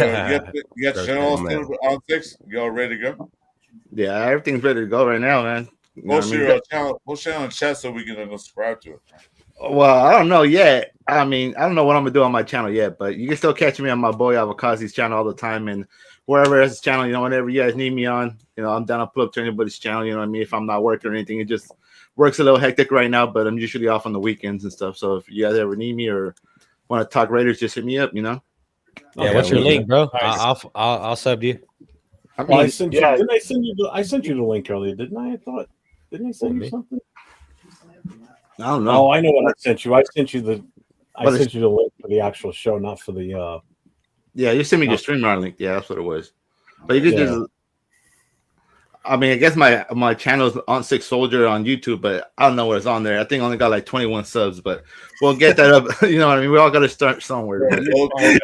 your channel on 6? You all ready to go?
Yeah, everything's ready to go right now, man.
Post your channel in chat so we can subscribe to it.
Well, I don't know yet. I mean, I don't know what I'm gonna do on my channel yet, but you can still catch me on my boy Avakazi's channel all the time, and wherever his channel, whenever you guys need me on, I'm down to pull up to anybody's channel. You know what I mean? If I'm not working or anything, it just works a little hectic right now, but I'm usually off on the weekends and stuff. So if you guys ever need me or want to talk Raiders, just hit me up.
Yeah, what's your link, bro? I'll sub you.
I sent you. Didn't I send you? I sent you the link earlier, didn't I? Didn't I send you something?
I don't know.
Oh, I know what I sent you. I sent you the link for the actual show, not for the.
Yeah, you sent me your StreamYard link. Yeah, that's what it was. But you could just. I mean, I guess my channel is on 6 Soldier on YouTube, but I don't know what it's on there. I think I only got like 21 subs, but we'll get that up. You know what I mean? We all got to start somewhere.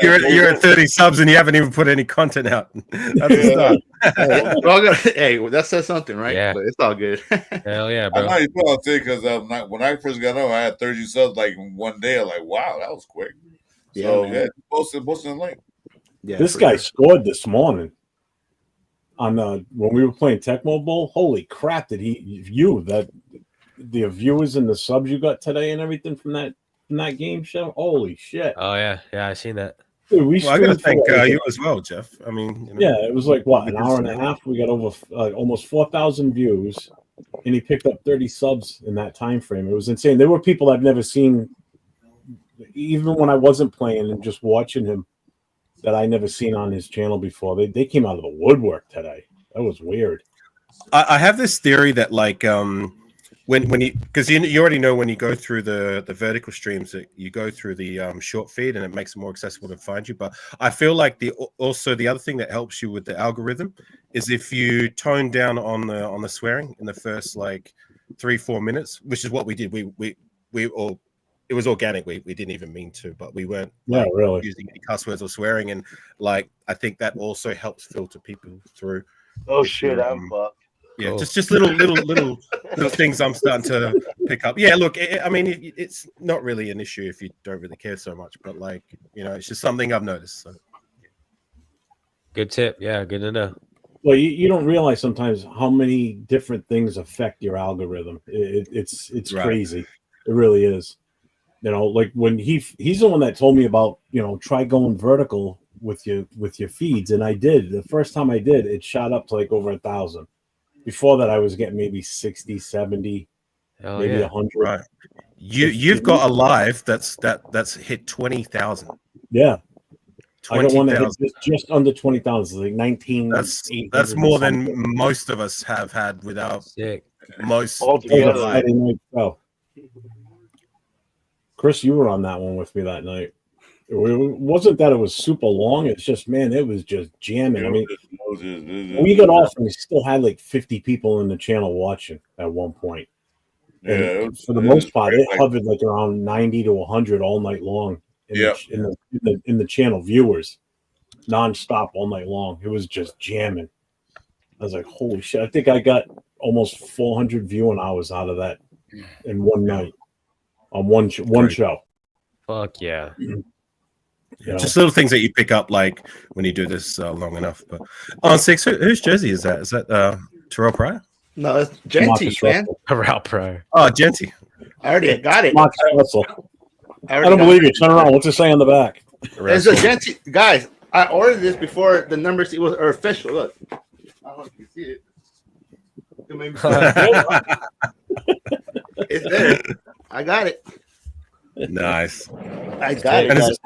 You're at 30 subs and you haven't even put any content out. That's a start.
Hey, that says something, right?
Yeah.
But it's all good.
Hell yeah, bro.
I know you put on because when I first got on, I had 30 subs like in one day. I'm like, wow, that was quick. So yeah, posted the link.
Yeah, this guy scored this morning. On when we were playing Tecmo Bowl, holy crap! Did he the viewers and the subs you got today and everything from that game show? Holy shit!
Oh yeah, I seen that.
Dude,
I gotta thank you as well, Jeff. I mean,
yeah, it was like what, an hour and a half. We got over almost 4,000 views, and he picked up 30 subs in that time frame. It was insane. There were people I've never seen, even when I wasn't playing and just watching him, that I never seen on his channel before. They came out of the woodwork today. That was weird.
I have this theory that like when you, because you already know when you go through the vertical streams that you go through the short feed and it makes it more accessible to find you. But I feel like the other thing that helps you with the algorithm is if you tone down on the swearing in the first like 3-4 minutes, which is what we did. We all. It was organic. We didn't even mean to, but we weren't
really
using any cuss words or swearing. And like, I think that also helps filter people through.
Oh shit, I'm fucked.
Yeah, cool. just little things I'm starting to pick up. Yeah, look, I mean, it's not really an issue if you don't really care so much, but like, it's just something I've noticed. So.
Good tip. Yeah, good to know.
Well, you don't realize sometimes how many different things affect your algorithm. It's right. Crazy. It really is. Like when he's the one that told me about, try going vertical with your feeds. And I did. The first time I did, it shot up to like over 1,000. Before that, I was getting maybe 60, 70, maybe 100.
Right. You've got a live that's hit 20,000.
Yeah. 20, I got one that hit just under 20,000, like 19.
That's more than most of us have had without most.
Altogether. Oh. Chris, you were on that one with me that night. It wasn't that it was super long. It's just, man, it was just jamming. I mean, we got off and we still had like 50 people in the channel watching at one point. Yeah, for the most part, it hovered like around 90 to 100 all night long. In the channel viewers, nonstop all night long. It was just jamming. I was like, holy shit! I think I got almost 400 viewing hours out of that in one night. On one show.
Fuck yeah.
You know?
Just little things that you pick up, like when you do this long enough. But on 6, whose jersey is that? Is that Terrell Pryor?
No, it's Genty, man.
Terrell Pryor.
Oh, Genty.
I already got it.
Marcus Russell. I
already
don't
got
believe
it.
you. Turn around. What's it say on the back?
It's a Genty, guys. I ordered this before the numbers are official. Look, I don't know if you see it. It's there. I got it.
Nice.
I got
And
it.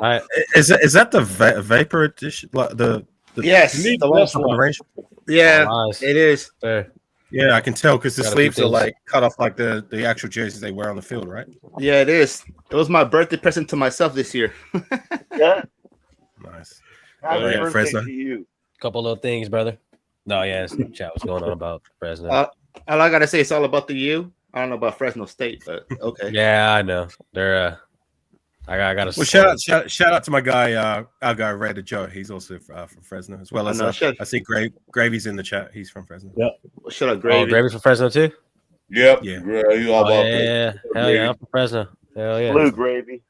is that the Vapor edition? Like the
Yes,
the
the one
from the range?
Yeah,
Nice.
it is.
There.
Yeah, I can tell because the
Got a
sleeves
few
are
things.
like cut off like the actual jerseys they wear on the field, right?
Yeah, it is. It was my birthday present to myself this year.
Yeah.
Nice.
Happy
Yeah,
birthday
Fresno.
to you.
Couple little things, brother. No, yeah, it's chat. What's going on about Fresno?
All I gotta say, it's all about the U. I don't know about Fresno State, but okay.
Yeah, I know. They're I got to.
Well, shout out to my guy, our guy Raider Joe. He's also from Fresno as well. As I see Gravy's in the chat. He's from Fresno.
Yep.
Well, shut up,
Gravy. Oh, Gravy's from Fresno too.
Yep.
Yeah.
You all about
yeah. Hell yeah, I'm from Fresno. Hell yeah.
Blue gravy.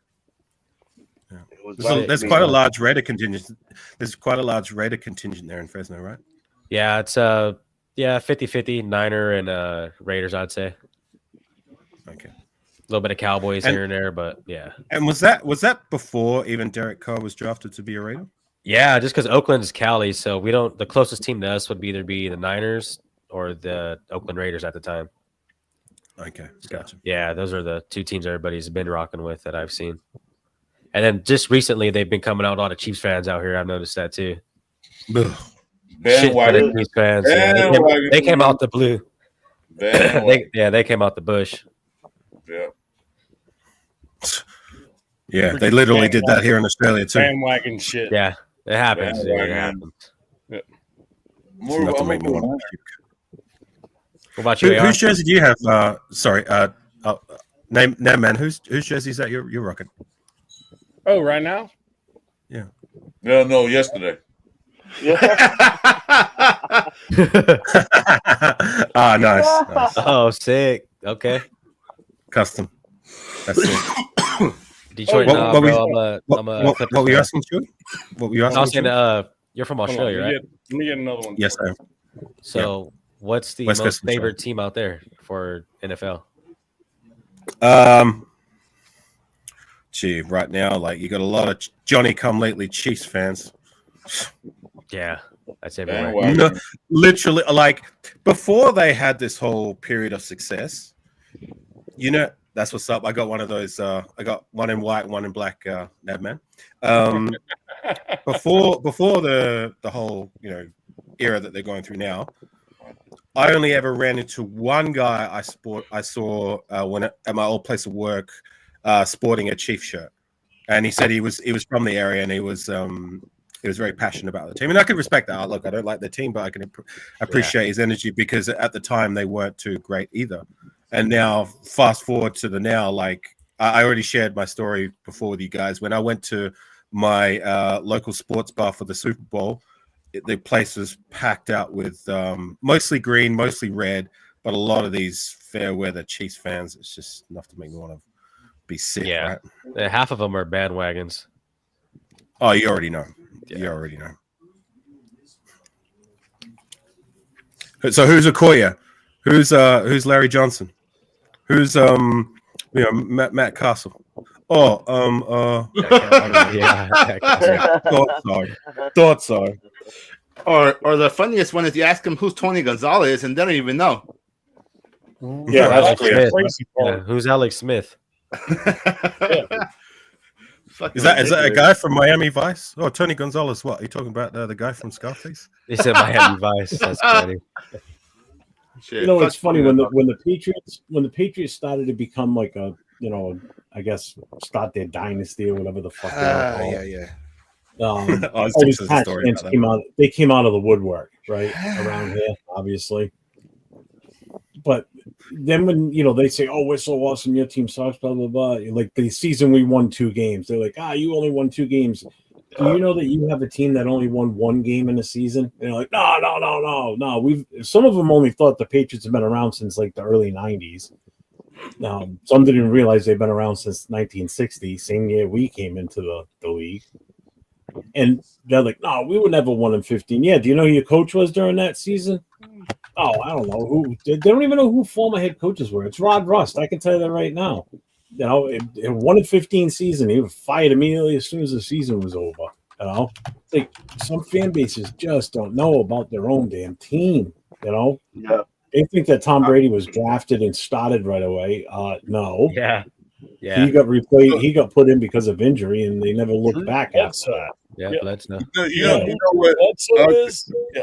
There's quite a large Raider contingent. There's quite a large Raider contingent there in Fresno, right?
Yeah, it's 50-50 Niner and Raiders, I'd say.
Okay.
A little bit of Cowboys
And-
here and there, but yeah.
And was that before even Derek Carr was drafted to be a Raider?
Yeah, just because Oakland is Cali, so we don't. The closest team to us would either be the Niners or the Oakland Raiders at the time.
Okay, gotcha.
Yeah, those are the two teams everybody's been rocking with that I've seen. And then just recently, they've been coming out a lot of Chiefs fans out here. I've noticed that too. Shit ton of Chiefs fans. Yeah, they came out the blue. they came out the bush.
Yeah.
Yeah, they literally did that here in Australia too.
Bandwagon shit.
Yeah, it happens. Dude, it
Bandwagon.
happens.
Yeah.
It's enough to make me want to puke.
What about you, AR?
Whose jersey do you have? Name man. Whose jersey is that you're rocking?
Oh, right now?
Yeah.
No, yesterday.
Ah, nice.
Oh, sick. Okay.
Custom. That's it.
Detroit.
What-
Nah,
what we-
bro, I'm a
What
Clippers
were you
fan.
asking, Chewy? What were you
I
asking?
was saying,
Chewy?
you're from
Hold on,
Australia, right?
Let me get another one.
Yes, I am.
So, what's the
West
most
Coast Australia.
favorite team out there for NFL?
Gee, right now, like you got a lot of Johnny Come Lately Chiefs fans.
Yeah, that's
Man,
everywhere.
wow.
No, literally, like before they had this whole period of success, that's what's up. I got one of those. I got one in white, one in black. Madman. Before the whole era that they're going through now, I only ever ran into one guy I saw when at my old place of work, sporting a Chiefs shirt, and he said he was from the area and he was very passionate about the team, and I can respect that. Look, I don't like the team, but I can appreciate his energy because at the time they weren't too great either. And now, fast forward to the now, like I already shared my story before with you guys. When I went to my local sports bar for the Super Bowl, the place was packed out with mostly green, mostly red, but a lot of these fair weather Chiefs fans. It's just enough to make me want to be sick.
Yeah,
Right?
half of them are bandwagons.
Oh, you already know.
Yeah.
You already know. So who's Okoye? Who's Larry Johnson? Who's Matt Castle? Oh,
Yeah,
Thought so.
Or the funniest one is you ask them who's Tony Gonzalez and they don't even know.
Yeah, that's
Alex
crazy.
Smith. Yeah, who's Alex Smith?
Fucking
Is that a
ridiculous.
guy from Miami Vice? Oh, Tony Gonzalez. What are you talking about? The guy from Scarface?
He said Miami Vice. That's funny.
Shit,
You know,
fuck
it's funny
you.
when the Patriots started to become like a I guess start their dynasty or whatever the fuck.
Yeah.
All
Oh,
these
there's a
Pats
story
fans
about that.
came out. They came out of the woodwork, right around here, obviously. But then when they say, "Oh, we're so awesome, your team sucks," blah blah blah. Like the season we won 2 games, they're like, "You only won 2 games." Do you know that you have a team that only won 1 game in a season? And they're like, no. Some of them only thought the Patriots have been around since like the early '90s. Some didn't realize they've been around since 1960, same year we came into the league. And they're like, no, we were never 1-15. Yeah, do you know who your coach was during that season? Oh, I don't know who. They don't even know who former head coaches were. It's Rod Rust. I can tell you that right now. You know, in 1-15 season, he was fired immediately as soon as the season was over. You know, it's like some fan bases just don't know about their own damn team. You know,
Yeah.
they think that Tom Brady was drafted and started right away. No,
Yeah.
he got replaced. He got put in because of injury, and they never looked back after that.
Yeah,
Yeah.
let's know.
You know what?
Bledsoe is. Yeah.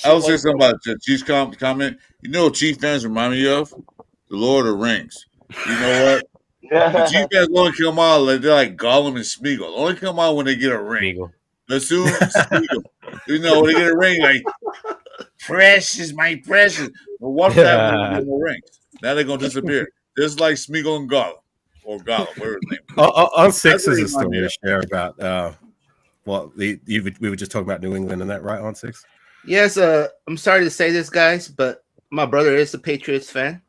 I was saying something about the Chiefs comment. You know what Chief fans remind me of? The Lord of the Rings. You know what? The Chief fans only come out like they're like Gollum and Smeagol. Only come out when they get a ring.
Smeagol.
Assume Smeagol. You know, when they get a ring, like precious, my precious. But what happened when they get no rings? Now they're gonna disappear. Just like Smeagol and Gollum. Or Gollum, whatever his name.
On Six
That's
is a
what
story
he
to share about we were just talking about New England and that, right? On Six.
Yes, I'm sorry to say this, guys, but my brother is a Patriots fan.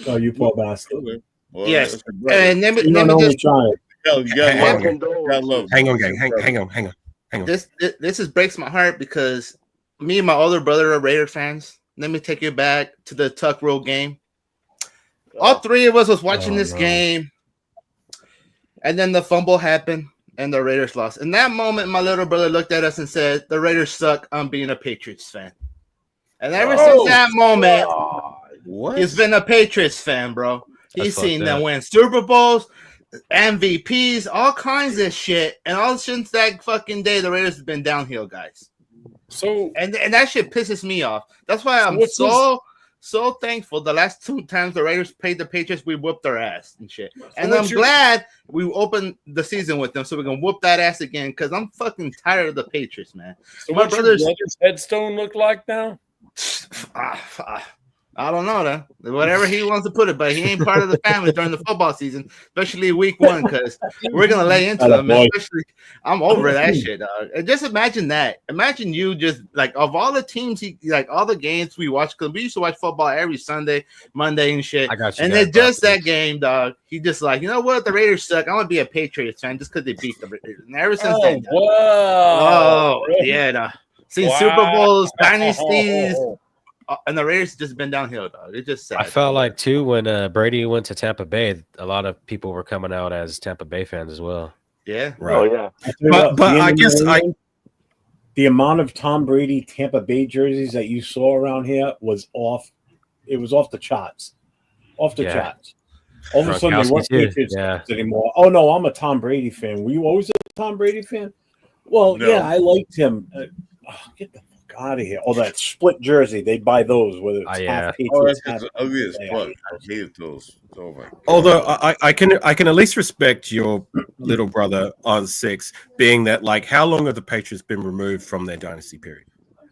Oh, you poor bastard!
Well,
Yes,
that's your brother.
and let me
You don't know
just
child.
You gotta love him.
Hang on, gang. Hang on.
this is breaks my heart because me and my older brother are Raider fans. Let me take you back to the Tuck Rule game. All three of us was watching this game, and then the fumble happened, and the Raiders lost. In that moment, my little brother looked at us and said, "The Raiders suck. I'm being a Patriots fan." And ever since that moment, he's been a Patriots fan, bro. He's seen them win Super Bowls, MVPs, all kinds of shit, and all since that fucking day, the Raiders have been downhill, guys.
So
and that shit pisses me off. That's why I'm so thankful. The last 2 times the Raiders played the Patriots, we whooped their ass and shit. And I'm glad we opened the season with them so we can whoop that ass again because I'm fucking tired of the Patriots, man.
So what's your brother's headstone look like now?
I don't know, though. Whatever he wants to put it, but he ain't part of the family during the football season, especially week 1, because we're gonna lay into him. Especially, I'm over that shit, dog. And just imagine that. Imagine you just like of all the teams, like all the games we watch, because we used to watch football every Sunday, Monday, and shit.
I got you.
And then just that game, dog. He just like, you know what? The Raiders suck. I'm gonna be a Patriots fan just because they beat the Raiders. And ever since then,
wow.
Yeah, dog. Seen Super Bowls, dynasties. And the Raiders just been downhill, dog. It's just sad.
I felt like too when Brady went to Tampa Bay, a lot of people were coming out as Tampa Bay fans as well.
Yeah,
right. Oh yeah.
But I guess
the amount of Tom Brady Tampa Bay jerseys that you saw around here was off. It was off the charts. Off the charts. All of a sudden, they weren't Patriots anymore. Oh no, I'm a Tom Brady fan. Were you always a Tom Brady fan? Well, yeah, I liked him. Get the out of here. Oh, that split jersey. They buy those whether it's half Patriots.
That's ugly as fuck. I hated those. Oh my God.
Although I can at least respect your little brother on Six, being that like how long have the Patriots been removed from their dynasty period?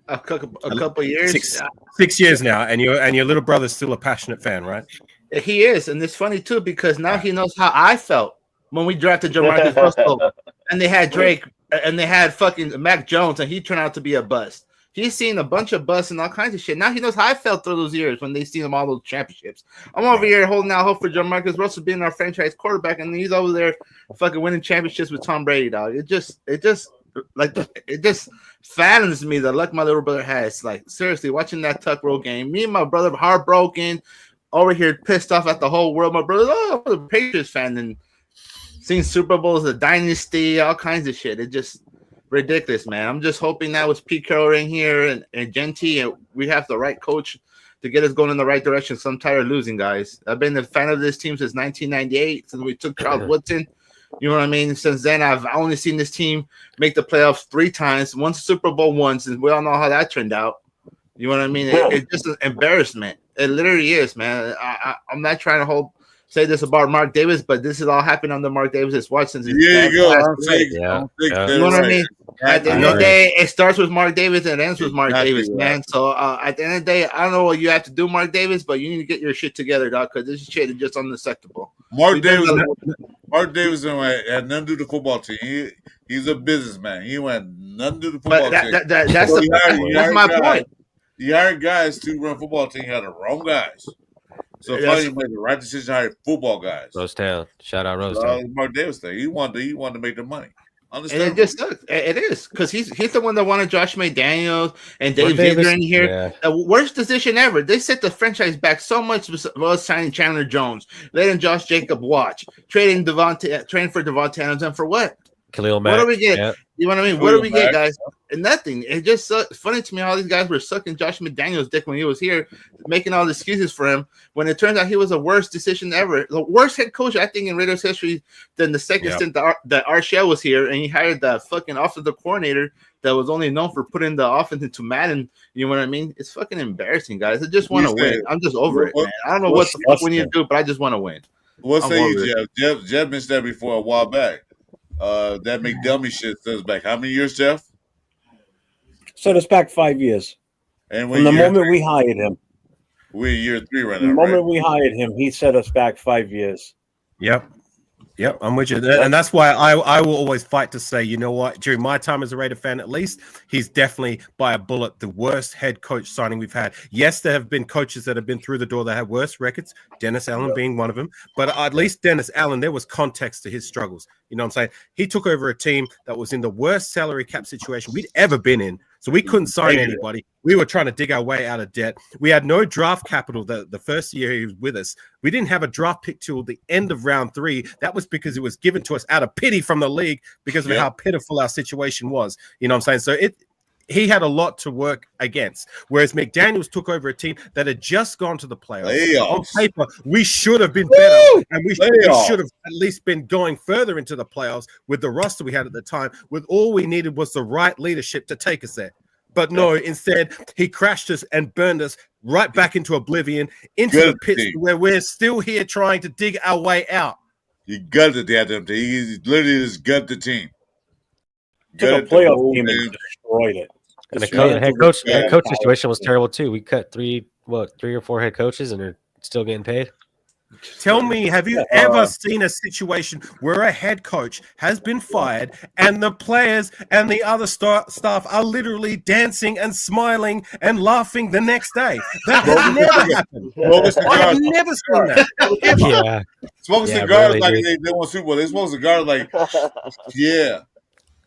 A couple years.
6 years now, and your little brother's still a passionate fan, right?
He is, and it's funny too because now he knows how I felt when we drafted Jamarcus Russell, and they had Drake, and they had fucking Mac Jones, and he turned out to be a bust. He's seen a bunch of busts and all kinds of shit. Now he knows how I felt through those years when they seen him all those championships. I'm over here holding out hope for Jamarcus Russell being our franchise quarterback, and he's over there fucking winning championships with Tom Brady, dog. It just fattens me the luck my little brother has. Like seriously, watching that Tuck Rule game, me and my brother heartbroken, over here pissed off at the whole world. My brother, I'm a Patriots fan, and seeing Super Bowls, the dynasty, all kinds of shit. It just ridiculous, man. I'm just hoping that with Pete Carroll in here and Genty, and we have the right coach to get us going in the right direction. So I'm tired of losing, guys. I've been a fan of this team since 1998, since we took Charles Woodson. You know what I mean? Since then, I've only seen this team make the playoffs 3 times, one Super Bowl once, and we all know how that turned out. You know what I mean? It's just an embarrassment. It literally is, man. I'm not trying to say this about Mark Davis, but this is all happened under Mark Davis's watch since
you go.
You know what I mean? At the end of the day, it starts with Mark Davis and it ends with Mark Davis, man. So at the end of the day, I don't know what you have to do, Mark Davis, but you need to get your shit together, dog, because this shit is just unacceptable.
Mark Davis had nothing to do with the football team. He's a businessman. He went nothing to do with the football team. That's my point. You hired guys to run football team. You had the wrong guys. So finally, you made the right decision to hire football guys.
Rosetown. Shout out Rosetown.
Mark Davis thing. He wanted to make the money.
And it just sucks. It is because he's the one that wanted Josh McDaniels and Dave Ziegler in here.
Yeah.
The worst decision ever. They set the franchise back so much was signing Chandler Jones, letting Josh Jacob watch, trading for Devontae Adams, and for what?
Khalil Mack.
What do we get?
Yeah.
You know what I mean? What do we get, guys? And nothing. It just funny to me how these guys were sucking Josh McDaniels' dick when he was here, making all the excuses for him. When it turns out he was the worst decision ever, the worst head coach I think in Raiders history than the second stint that Arshell was here, and he hired the fucking offensive coordinator that was only known for putting the offense into Madden. You know what I mean? It's fucking embarrassing, guys. I just want to win. I'm just over it, man. I don't know what the fuck we need to do, but I just want to win.
What say you, Jeff? Jeff mentioned that before a while back. That McDummy shit says back. How many years, Jeff?
Set us back 5 years.
And
from the moment we hired him.
We're in year 3 right now.
The moment we hired him, he set us back 5 years.
Yep, I'm with you. And that's why I will always fight to say, you know what, during my time as a Raider fan, at least, he's definitely by a bullet the worst head coach signing we've had. Yes, there have been coaches that have been through the door that have worse records, Dennis Allen being one of them. But at least Dennis Allen, there was context to his struggles. You know what I'm saying? He took over a team that was in the worst salary cap situation we'd ever been in. So we couldn't sign anybody. We were trying to dig our way out of debt. We had no draft capital the first year he was with us. We didn't have a draft pick till the end of round 3. That was because it was given to us out of pity from the league because of how pitiful our situation was. You know what I'm saying? So he had a lot to work against. Whereas McDaniels took over a team that had just gone to the playoffs. On paper, we should have been better. And we should have at least been going further into the playoffs with the roster we had at the time. With all we needed was the right leadership to take us there. But no, instead, he crashed us and burned us right back into oblivion, into the pits where we're still here trying to dig our way out.
He gutted that team. He literally just gutted the team.
Took a playoff team and destroyed it.
And the head coach situation was terrible too. We cut 3 or 4 head coaches, and they're still getting paid.
Tell me, have you ever seen a situation where a head coach has been fired and the players and the other staff are literally dancing and smiling and laughing the next day? That has never happened. I've never seen that.
Yeah.
Smoking cigars like they won Super Bowl. They smoke cigars like, yeah.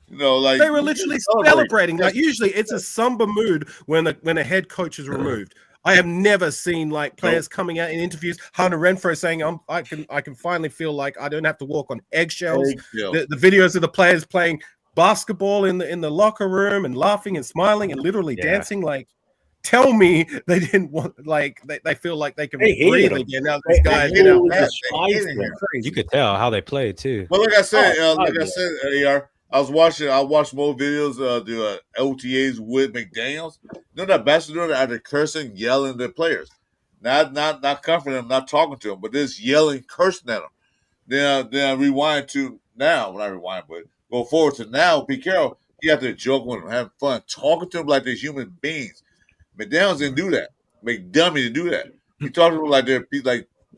You know, like
they were literally celebrating. Like usually it's a somber mood when a head coach is removed. I have never seen like players coming out in interviews. Hunter Renfrow saying, "I can finally feel like I don't have to walk on eggshells." The videos of the players playing basketball in the locker room and laughing and smiling and literally dancing. Like, tell me they didn't want they feel like they can breathe again. Now these guys,
you could tell how they played too.
Well, like I said, AR. I watched more videos the OTAs with McDaniels. You know that Barcelona out there cursing, yelling at their players, not comforting them, not talking to them, but just yelling, cursing at them. Then rewind to now, not rewind, but go forward to now. Pete Carroll, he out there joking with them, having fun, talking to them like they're human beings. McDaniels didn't do that. McDummy didn't do that. He talked to them like they're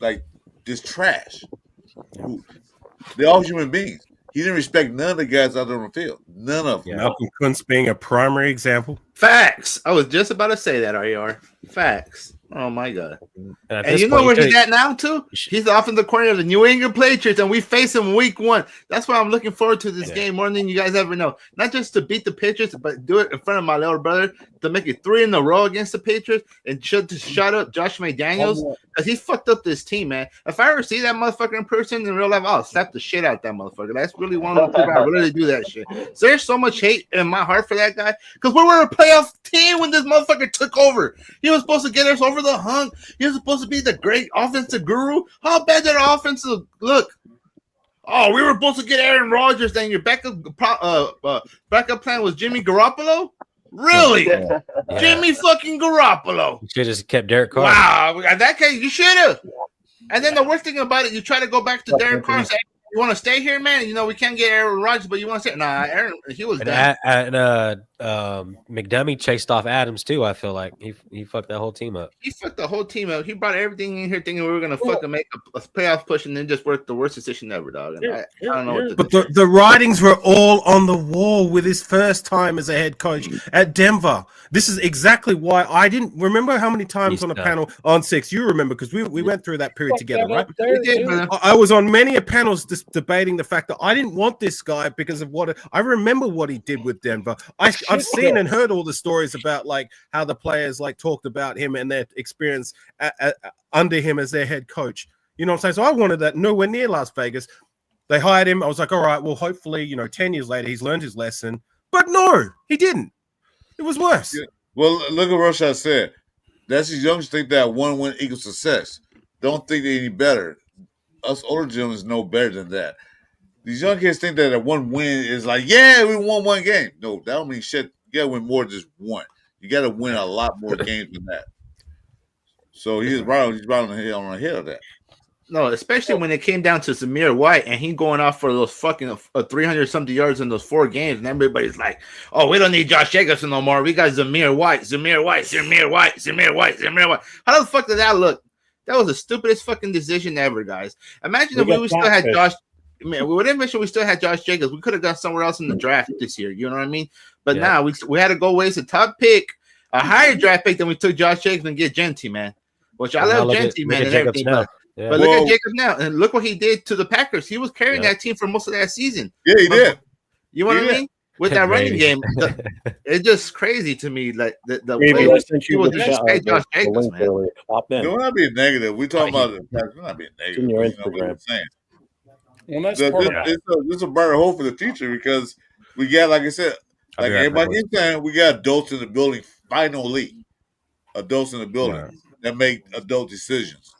like this trash. They're all human beings. He didn't respect none of the guys out there on the field. None of them.
Malcolm Kuntz being a primary example.
Facts. I was just about to say that, RER. Facts. Oh, my God. And you know
point,
where he's at now, too? He's off in the corner of the New England Patriots, and we face him week 1. That's why I'm looking forward to this game more than you guys ever know. Not just to beat the Patriots, but do it in front of my little brother to make it 3 in a row against the Patriots and shut up Josh McDaniels because he fucked up this team, man. If I ever see that motherfucker in person in real life, I'll slap the shit out that motherfucker. That's really one of the people I really do that shit. So there's so much hate in my heart for that guy because we were a playoff team when this motherfucker took over. He was supposed to get us over the hump. He was supposed to be the great offensive guru. How bad did our offensive look? Oh, we were supposed to get Aaron Rodgers, then your backup plan was Jimmy Garoppolo? Really? Yeah. Jimmy fucking Garoppolo.
You should have just kept Derek Carr.
Wow, in that case, you should have. And then the worst thing about it, you try to go back to Derek Carr and say, you want to stay here, man? You know, we can't get Aaron Rodgers, but you want to say, nah, Aaron, he was done.
And McDummy chased off Adams too. I feel like he fucked that whole team up.
He fucked the whole team up. He brought everything in here thinking we were gonna fucking make a playoff push, and then just worked the worst decision ever, dog. And I don't know what to
But
do.
the writings were all on the wall with his first time as a head coach at Denver. This is exactly why I didn't remember how many times on a panel on 6. You remember because we went through that period together, right?
We did, man.
I was on many a panels debating the fact that I didn't want this guy because of what I remember what he did with Denver. I've seen and heard all the stories about like how the players like talked about him and their experience under him as their head coach. You know what I'm saying? So I wanted that nowhere near Las Vegas. They hired him. I was like, all right, well, hopefully, 10 years later, he's learned his lesson. But no, he didn't. It was worse.
Yeah. Well, look at what Rashad said. That's these youngsters think that one win equals success. Don't think they're any better. Us older gentlemen know better than that. These young kids think that a one win is like, yeah, we won one game. No, that don't mean shit. You got to win more than just one. You got to win a lot more games than that. So he's right on the head of that.
No, especially when it came down to Zamir White and he going off for those fucking 300-something yards in those 4 games, and everybody's like, "Oh, we don't need Josh Jacobson no more. We got Zamir White, Zamir White, Zamir White, Zamir White, Zamir White." How the fuck did that look? That was the stupidest fucking decision ever, guys. Imagine if we still had Josh. Man, we wouldn't mention we still had Josh Jacobs. We could have got somewhere else in the draft this year. You know what I mean? But now we had to go waste a top pick, a higher draft pick than we took Josh Jacobs and get Genty, man. Which I love Genty, man, and everything. But look at Jacobs now, and look what he did to the Packers. He was carrying that team for most of that season.
Yeah, he did.
You know what I mean? With that running game, it's just crazy to me. Like the way people disrespect Josh Jacobs, man.
We're not being negative. We're talking about the fact. We're not being negative.
your
You know what I'm saying.
Well, that's
It's a brighter hope for the future because we got, like I said, like everybody keeps saying, we got adults in the building. Finally, adults in the building that make adult decisions.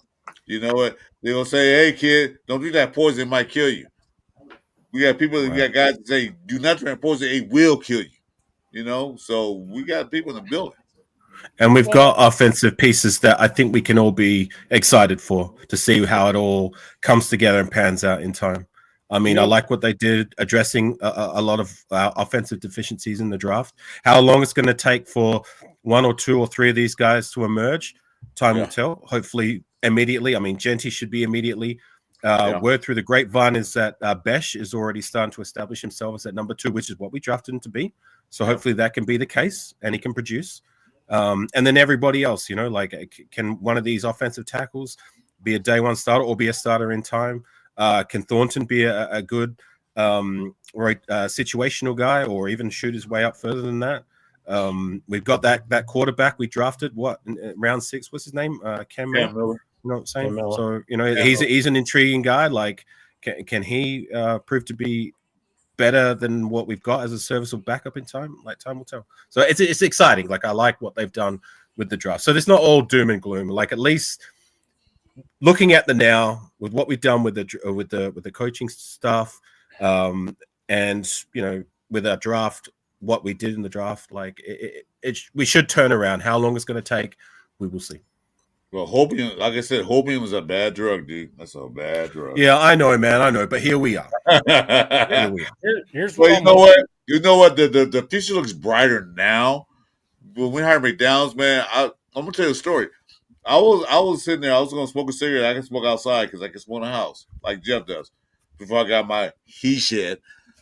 You know what? They're gonna say, "Hey, kid, don't do that poison; it might kill you." We got people. We got guys that say, "Do not drink poison; it will kill you." You know, so we got people in the building.
And we've got offensive pieces that I think we can all be excited for to see how it all comes together and pans out in time. I mean, I like what they did addressing a lot of offensive deficiencies in the draft. How long it's going to take for 1 or 2 or 3 of these guys to emerge, time will tell. Hopefully immediately. I mean, Genty should be immediately. Word through the grapevine is that Besh is already starting to establish himself as at number 2, which is what we drafted him to be. So hopefully that can be the case and he can produce. And then everybody else, like can one of these offensive tackles be a day one starter or be a starter in time? Can Thornton be a good situational guy or even shoot his way up further than that? We've got that quarterback we drafted, in round 6? What's his name? Cam Miller. You know what I'm saying? So, he's an intriguing guy. Like, can he prove to be better than what we've got as a serviceable backup in time? Like, time will tell. So it's exciting. Like, I like what they've done with the draft. So it's not all doom and gloom. Like, at least looking at the now with what we've done with the coaching stuff, and with our draft, what we did in the draft, like we should turn around. How long it's going to take, we will see.
Well, hopium, like I said, hopium is a bad drug, dude. That's a bad drug.
Yeah, I know, man. I know, but here we are.
Here's
what you know what? The future looks brighter now. When we hired McDonald's, man, I'm gonna tell you a story. I was sitting there. I was gonna smoke a cigarette. I can smoke outside because I can smoke in the house like Jeff does. Before I got my he shed,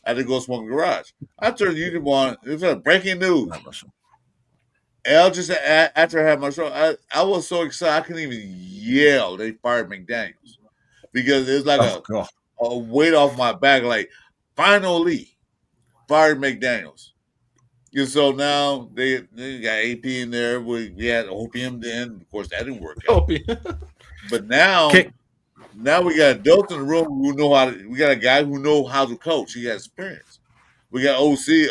I had to go smoke in the garage. I turned YouTube on. It was like breaking news. Al just after I had my show, I was so excited I couldn't even yell. They fired McDaniels because it was like a weight off my back. Like, finally fired McDaniels. And so now they got AP in there. We had opium then. Of course, that didn't work out. But now we got adults in the room who know how to. We got a guy who knows how to coach. He has experience. We got OC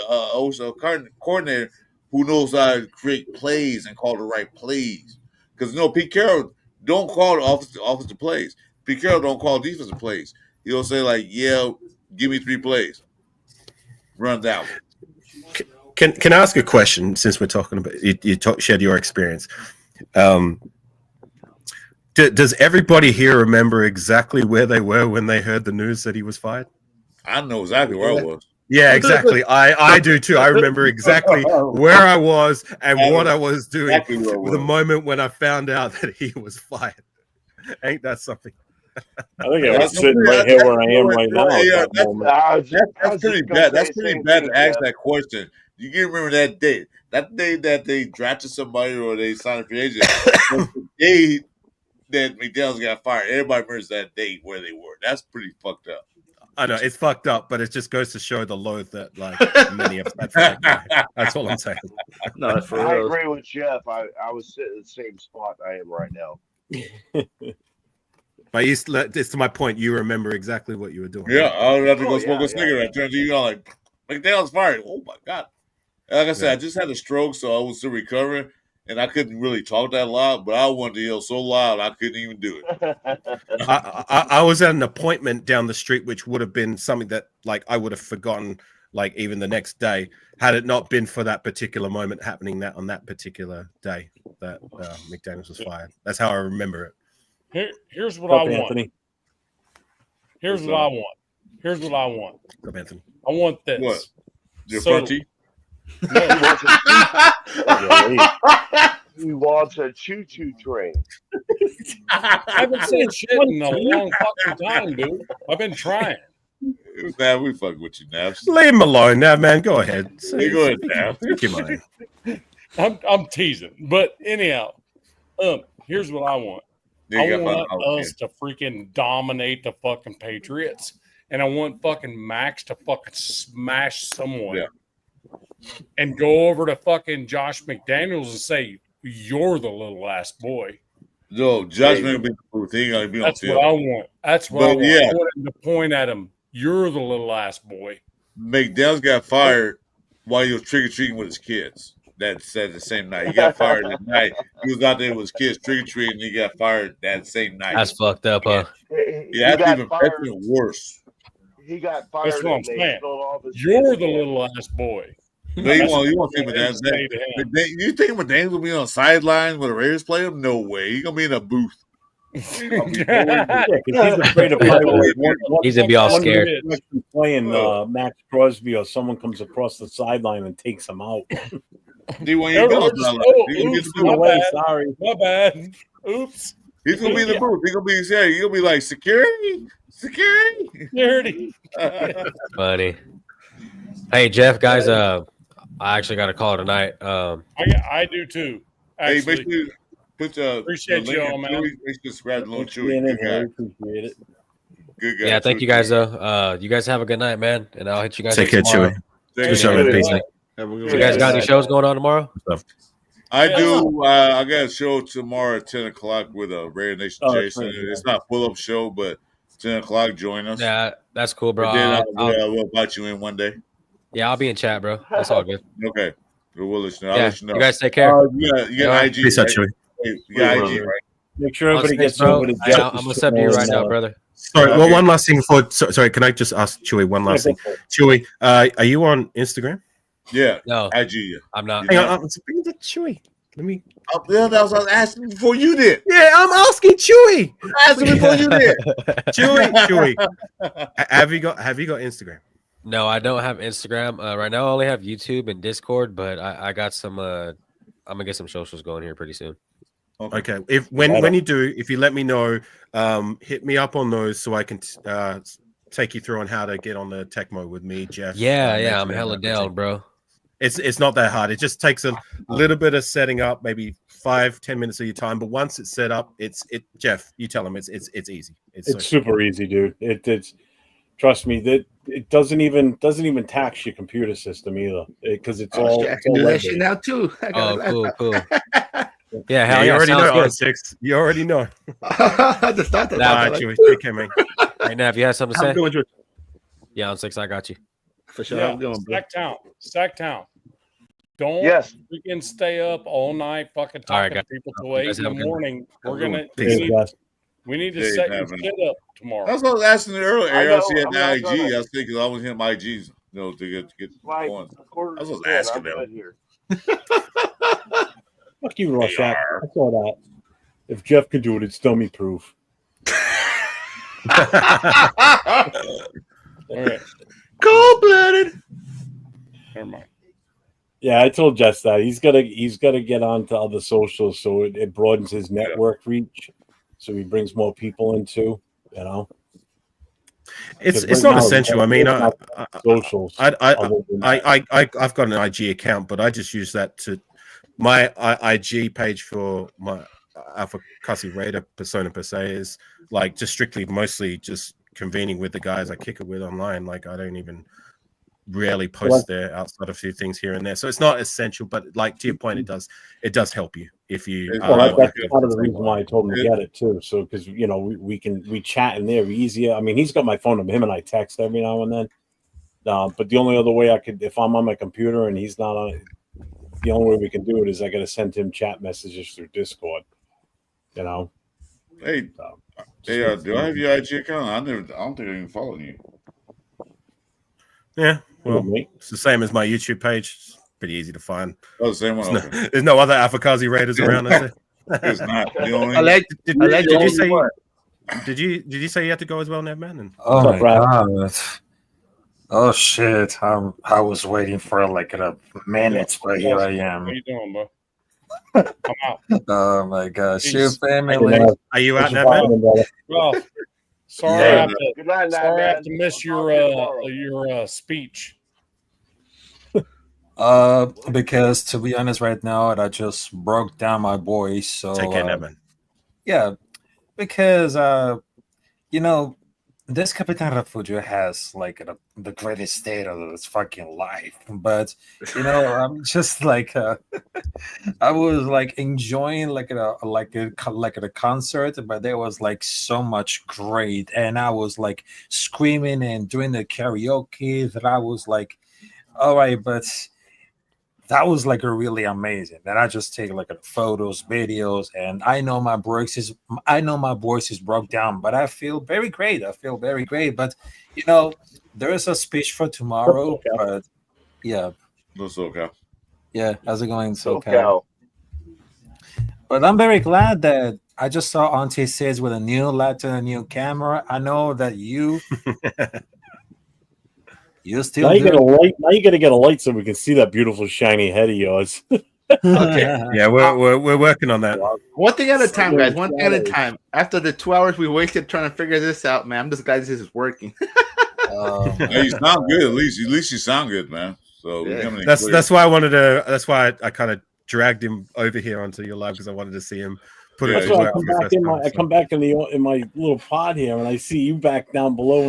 coordinator who knows how to create plays and call the right plays. Because Pete Carroll don't call the offensive plays. Pete Carroll don't call defensive plays. He'll say like, "Yeah, give me 3 plays, run that one."
Can I ask a question? Since we're talking about you shared your experience. Does everybody here remember exactly where they were when they heard the news that he was fired?
I know exactly where I was.
Yeah, exactly. I do too. I remember exactly where I was and what I was doing
Exactly where I was.
the moment when I found out that he was fired. Ain't that something?
I think I was sitting right here where I am right now.
Yeah,
At that moment.
that's pretty bad. That's pretty bad to ask that question. You can remember that day. That day that they drafted somebody or they signed a free agent. Was the day that McDaniels got fired. Everybody remembers that day where they were. That's pretty fucked up.
I know it's fucked up, but it just goes to show the load that like many of us had. That's all I'm saying.
No, for
I
real.
agree with Jeff. I was sitting in the same spot I am right now.
But it's to my point. You remember exactly what you were doing.
Yeah, I would have to go
Oh,
smoke
yeah,
a cigarette. Turns to you, like McDaniels fired. Oh my god! And like I said, I just had a stroke, so I was still recovering, and I couldn't really talk that loud. But I wanted to yell so loud I couldn't even do it.
I was at an appointment down the street, which would have been something that like I would have forgotten, like even the next day, had it not been for that particular moment happening that on that particular day that McDaniels was fired. That's how I remember it.
Here's what
What's
I
up,
want.
Anthony?
Here's what I want. Here's what I want.
Go, Anthony.
I want this.
What? Your
So-
front teeth?
He wants a choo-choo train.
I haven't said shit in a long fucking time, dude. I've been trying.
Nah, we fuck with you, Naps.
Leave him alone now, man. Go ahead.
Hey, go ahead, Naps.
Speak your mind.
I'm teasing, but anyhow, here's what I want.
Yeah, you
I
got
want
fun.
us to freaking dominate the fucking Patriots, and I want fucking Max to fucking smash someone, and go over to fucking Josh McDaniels and say, "You're the little ass boy."
No, judgment be the booth. He ain't gonna be on
That's
field.
what I want. That's what I
But,
want.
yeah.
I want him to point at him. You're the little ass boy.
McDaniels got fired while he was trick or treating with his kids. That said the same night. He got fired that night. He was out there with his kids trick or treating, and he got fired that same night.
That's fucked up, huh?
Yeah, that's even worse.
He got fired.
That's what I'm
and they
saying.
stole all of his
You're
kids.
the little ass boy.
No, you won't see
what
McDaniels.
they say to him.
You think McDaniels will be on the sideline when the Raiders play him? No way. He's gonna be in a booth.
Yeah, 'cause he's afraid of
He's gonna be all scared.
Playing Max Crosby, or someone comes across the sideline and takes him out.
D1 ain't
Oh,
going to the
oops,
booth.
my bad.
Sorry.
My bad. Oops.
He's gonna be in the booth. He's gonna be like security.
Security.
Funny. Hey, Jeff, guys. I actually got a call tonight.
I do too.
Hey,
Actually,
make sure you put
Appreciate
the link
y'all,
in
man.
Chewy. Make sure you subscribe to Little Chewy.
Being in
Good
here,
guy.
we appreciate it.
Good guy.
Yeah, thank you guys though. You guys have a good night, man, and I'll hit you guys.
Take care,
tomorrow.
Chewy.
Take
For sure,
care.
peace.
You guys got any shows going on tomorrow?
I do. I got a show tomorrow at 10 o'clock with a Rare Nation
Oh,
Jason.
that's right,
It's not a full up show, but 10 o'clock. Join us.
Yeah, that's cool, bro.
And then
I'll-
we'll invite you in one day.
yeah, I'll be in chat, bro. That's all good.
Okay. We'll let you know. I'll
Yeah,
let you know.
you guys take care.
You got
Yeah.
IG.
Peace out,
right?
Chewy.
You got IG, right?
Make sure everybody
Thanks,
gets
bro.
over to
Hey,
Jeff.
I'm gonna sub to you right now, brother.
Sorry,
Okay.
well, one last thing for sorry, can I just ask Chewy one last thing? Chewy, are you on Instagram?
Yeah.
No,
IG. Yeah.
I'm not.
Hang on, bring the Chewy. Let me.
Yeah, that was what I was asking before you did.
Yeah, I'm asking Chewy.
Asking before you did.
Chewy. Have you got Instagram?
No, I don't have Instagram. Right now I only have YouTube and Discord, but I got some I'm gonna get some socials going here pretty soon.
Okay. If when you do, if you let me know, hit me up on those so I can take you through on how to get on the Tecmo with me, Jeff.
Yeah, I'm hella down, bro.
It's not that hard. It just takes a little bit of setting up, maybe 5-10 minutes of your time. But once it's set up, Jeff, you tell him it's easy.
It's super easy, dude. It's trust me that it doesn't even tax your computer system either because it's all.
I
It's
can
all
do that
web-based.
shit now too. I got
Oh, cool.
Yeah,
Yeah, hell
you
yeah,
already
sounds
know.
good.
On 6. You already know.
I just thought that.
Nah,
All right, Chewy. Take care, man.
Right now, if you have something to
I'm
say,
doing George.
yeah, on 6, I got you.
For sure.
Yeah,
I'm doing.
Sacktown. Don't
Yes.
freaking stay up all night fucking
All right,
talking
guys.
to people
You
till 8
guys
in
have
the
a good
morning. We're gonna
Peace.
we need to
Hey,
set your
Evan.
shit up tomorrow.
That's what I was asking you earlier.
I
I
know,
see at
I'm
the
not
IG.
gonna-
I was thinking I was hitting my IGs, to get
Like
going.
a quarter
That's what
to
I
10,
was asking
I'm
them.
good here.
Fuck you, Rorschach. I saw that. If Jeff could do it, it's dummy proof.
All right.
Cold-blooded.
Never mind.
Yeah, I told Jess that he's gotta get onto other socials so it broadens his network reach, so he brings more people into. You know,
It's
Because
not
right now,
essential. I mean,
socials.
I've got an IG account, but I just use that to my IG page for my Alpha Casi Raider persona per se is like just strictly mostly just convening with the guys I kick it with online. Like I don't even rarely post there outside of a few things here and there. So it's not essential, but like to your point, it does help you if you.
Well, that's part of the reason why I told him to get it too. So because we chat in there easier. I mean, he's got my phone number. Him and I text every now and then. But the only other way I could, if I'm on my computer and he's not on it, the only way we can do it is I got to send him chat messages through Discord. You know.
Hey, do I have your IG account? I don't think I even follow you.
Yeah, well, it's the same as my YouTube page. It's pretty easy to find.
Oh, the same one.
There's no other Alpha Casi Raiders around, is there?
It's not. The only.
Did you say you had to go as well, Nedman? And
oh my god! Oh shit! I was waiting for like a minute, but here I am.
What are you doing, bro? I'm out.
Oh my gosh!
Peace.
You family?
Are you out, Nedman?
Well, sorry,
Yeah.
I have to miss your speech.
Because to be honest, right now I just broke down my voice. So
Take care, Nedman.
yeah, because this Capitan Refugio has like the greatest state of his fucking life, but I'm just like I was like enjoying like at a concert, but there was like so much great, and I was like screaming and doing the karaoke that I was like, all right, but that was like a really amazing. And I just take like photos, videos, and I know my voice is broke down, but I feel very great. But there is a speech for tomorrow. But yeah,
No SoCal.
yeah, how's it going, SoCal? But I'm very glad that I just saw Auntie Sis with a new laptop and a new camera. I know that you. You still
now you get a light. Now you got to get a light so we can see that beautiful shiny head of yours.
Okay.
Yeah, we're working on that.
One thing at a time, guys. One thing at a time. After the 2 hours we wasted trying to figure this out, man, I'm just glad this is working.
Hey, you sound good. At least you sound good, man. So
that's why I wanted to. That's why I kind of dragged him over here onto your live because I wanted to see him put it to work for the first time.
I come back in my little pod here, and I see you back down below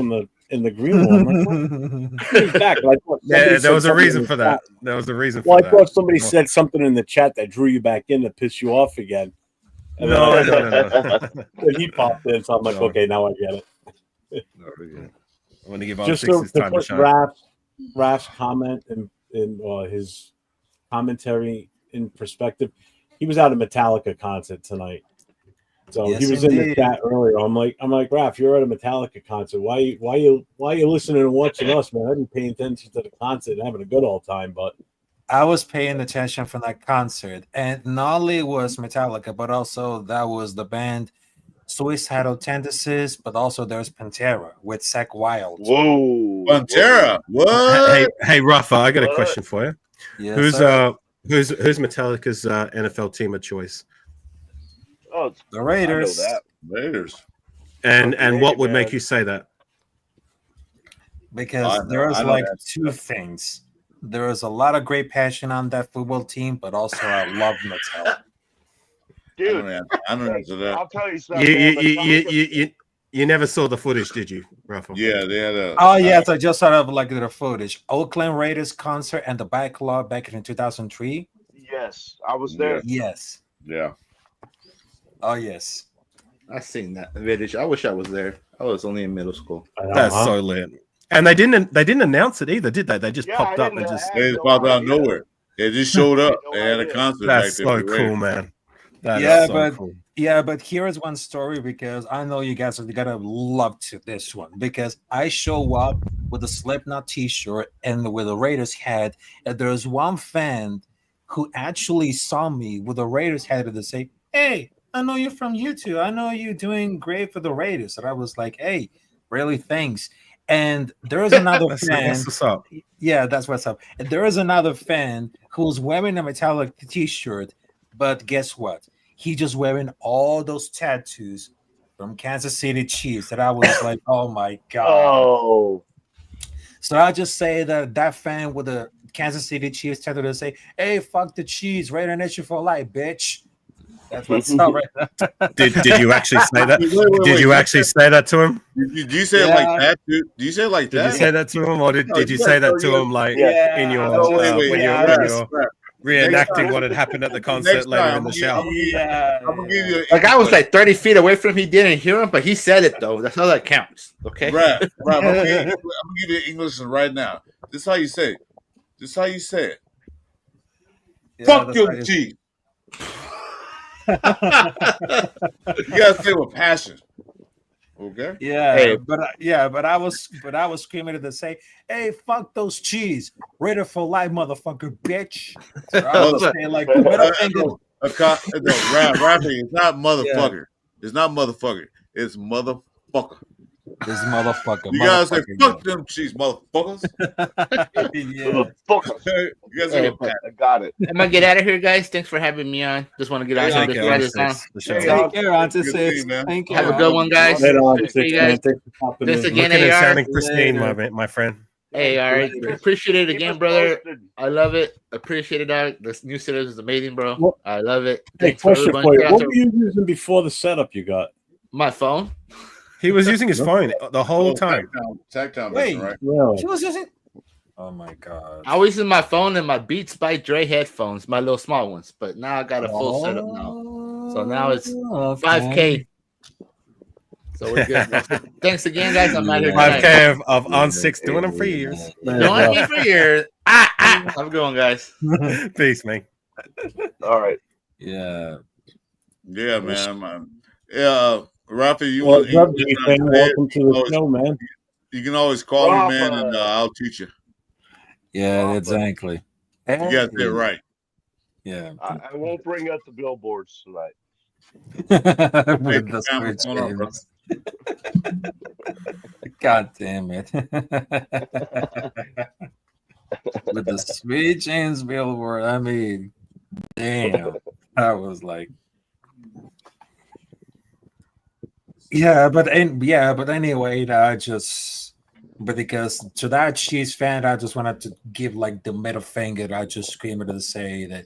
in the green room. Back.
Yeah, there was a reason for that. There was a reason for
that.
that.
I thought somebody said something in the chat that drew you back in to piss you off again. And
No.
And he popped in, so I'm like, okay, now I get it.
I want to give
Just
his time to shine.
Raph's comment and his commentary in perspective. He was at a Metallica concert tonight. So
Yes,
he was
indeed.
in the chat earlier. I'm like, Raph, you're at a Metallica concert. Why you listening and watching us, man? I've been paying attention to the concert and having a good old time, but
I was paying attention for that concert, and not only was Metallica, but also that was the band Suicidal Tendencies, but also there's Pantera with Zach Wild.
Whoa, Pantera! What?
Hey, Rafa, I got a question for you.
Yes,
who's
sir.
who's Metallica's NFL team of choice?
Oh,
The Raiders.
I know that.
Raiders.
And what would make you say that?
Because there's like two things. There is a lot of great passion on that football team, but also I love Mattel.
Dude,
I don't answer that.
I'll tell you something.
You never saw the footage, did you, Rafa?
Yeah, they had a.
Oh yes, I just saw like the footage. Oakland Raiders concert and the backlog back in 2003.
Yes, I was there.
Yes.
Yeah.
Oh yes.
I seen that video. I wish I was there. I was only in middle school.
That's so lit. And they didn't announce it either, did they? They just popped up and just
they popped out of nowhere. They just showed up. They had a concert.
That's
back there
so
for
cool,
Raiders.
man. That
Yeah,
is so
but
cool.
yeah, but here is one story because I know you guys are gonna love to this one because I show up with a Slipknot T-shirt and with a Raiders hat, and there's one fan who actually saw me with a Raiders hat and they say, "Hey, I know you're from YouTube. I know you're doing great for the Raiders." And I was like, "Hey, really, thanks." And there is another
That's
fan.
what's up.
Yeah, that's what's up. And there is another fan who's wearing a metallic T-shirt, but guess what? He just wearing all those tattoos from Kansas City Chiefs that I was like, oh my god.
Oh.
So I'll just say that fan with the Kansas City Chiefs tattoo to say, "Hey, fuck the Chiefs, Raider Nation for life, bitch." That's what's up right now.
Did you actually say that? Did you actually say that to him?
Did you say it like that, dude? Did you say it like that?
Did you say that to him, or did you say that to him like in your when you're reenacting what had happened at the concert later in the show?
Yeah. Like I was like 30 feet away from him. He didn't hear him, but he said it though. That's all that counts. Okay.
Right. I'm gonna give you English right now. This is how you say it. This is how you say it.
Yeah,
Fuck your Chiefs. You gotta say it with passion. Okay.
Yeah,
Hey.
but I was screaming to say, "Hey, fuck those cheese, Raider for life, motherfucker, bitch." So I was saying like, middle finger.
Rapping is not motherfucker. It's not motherfucker. It's motherfucker.
This motherfucker.
You gotta say fuck them cheese, motherfuckers.
Yeah.
Motherfuckers.
You gotta say
Hey,
with passion.
I got it.
I'm gonna get out of here, guys. Thanks for having me on. Just want to get on.
Thank
Just
you.
write this down.
Take care, Auntie
Good
Six.
seeing, man.
Thank you.
Have a good one, guys.
Later on,
Thank
six,
you,
man.
guys.
Thanks for popping
This
in.
again,
Looking and
AR.
sounding pristine, my friend.
Hey, all right. Appreciate it
Keep
again,
us
brother.
posted.
I love it. Appreciate it, dog. This new series is amazing, bro.
Well,
I love it.
Hey,
Thanks for
question
everybody.
for you. What were you using before the setup you got?
My phone.
He was using his phone the whole time.
Tactown,
Wait.
right?
Really?
She was using. Oh my god.
I was using my phone and my Beats by Dre headphones, my little small ones. But now I got a full setup now. So now it's 5K. So we're good. Thanks again, guys. I'm out here.
5K of on 6 doing them for years.
Doing it for years. Have a good one, guys.
Peace, man.
All right.
Yeah.
Yeah, man. Yeah, Rafa, you
What's
want
up, G-Fan? Welcome to the show, man.
You can always call me, man, and I'll teach you.
Yeah, exactly.
You got that right.
Yeah.
I won't bring up the billboards tonight.
With the switch games. God damn it. With the Sweet James billboard, I mean, damn. I was like, but anyway, but because to that Chiefs fan, I just wanted to give like the middle finger. I just screamed to say that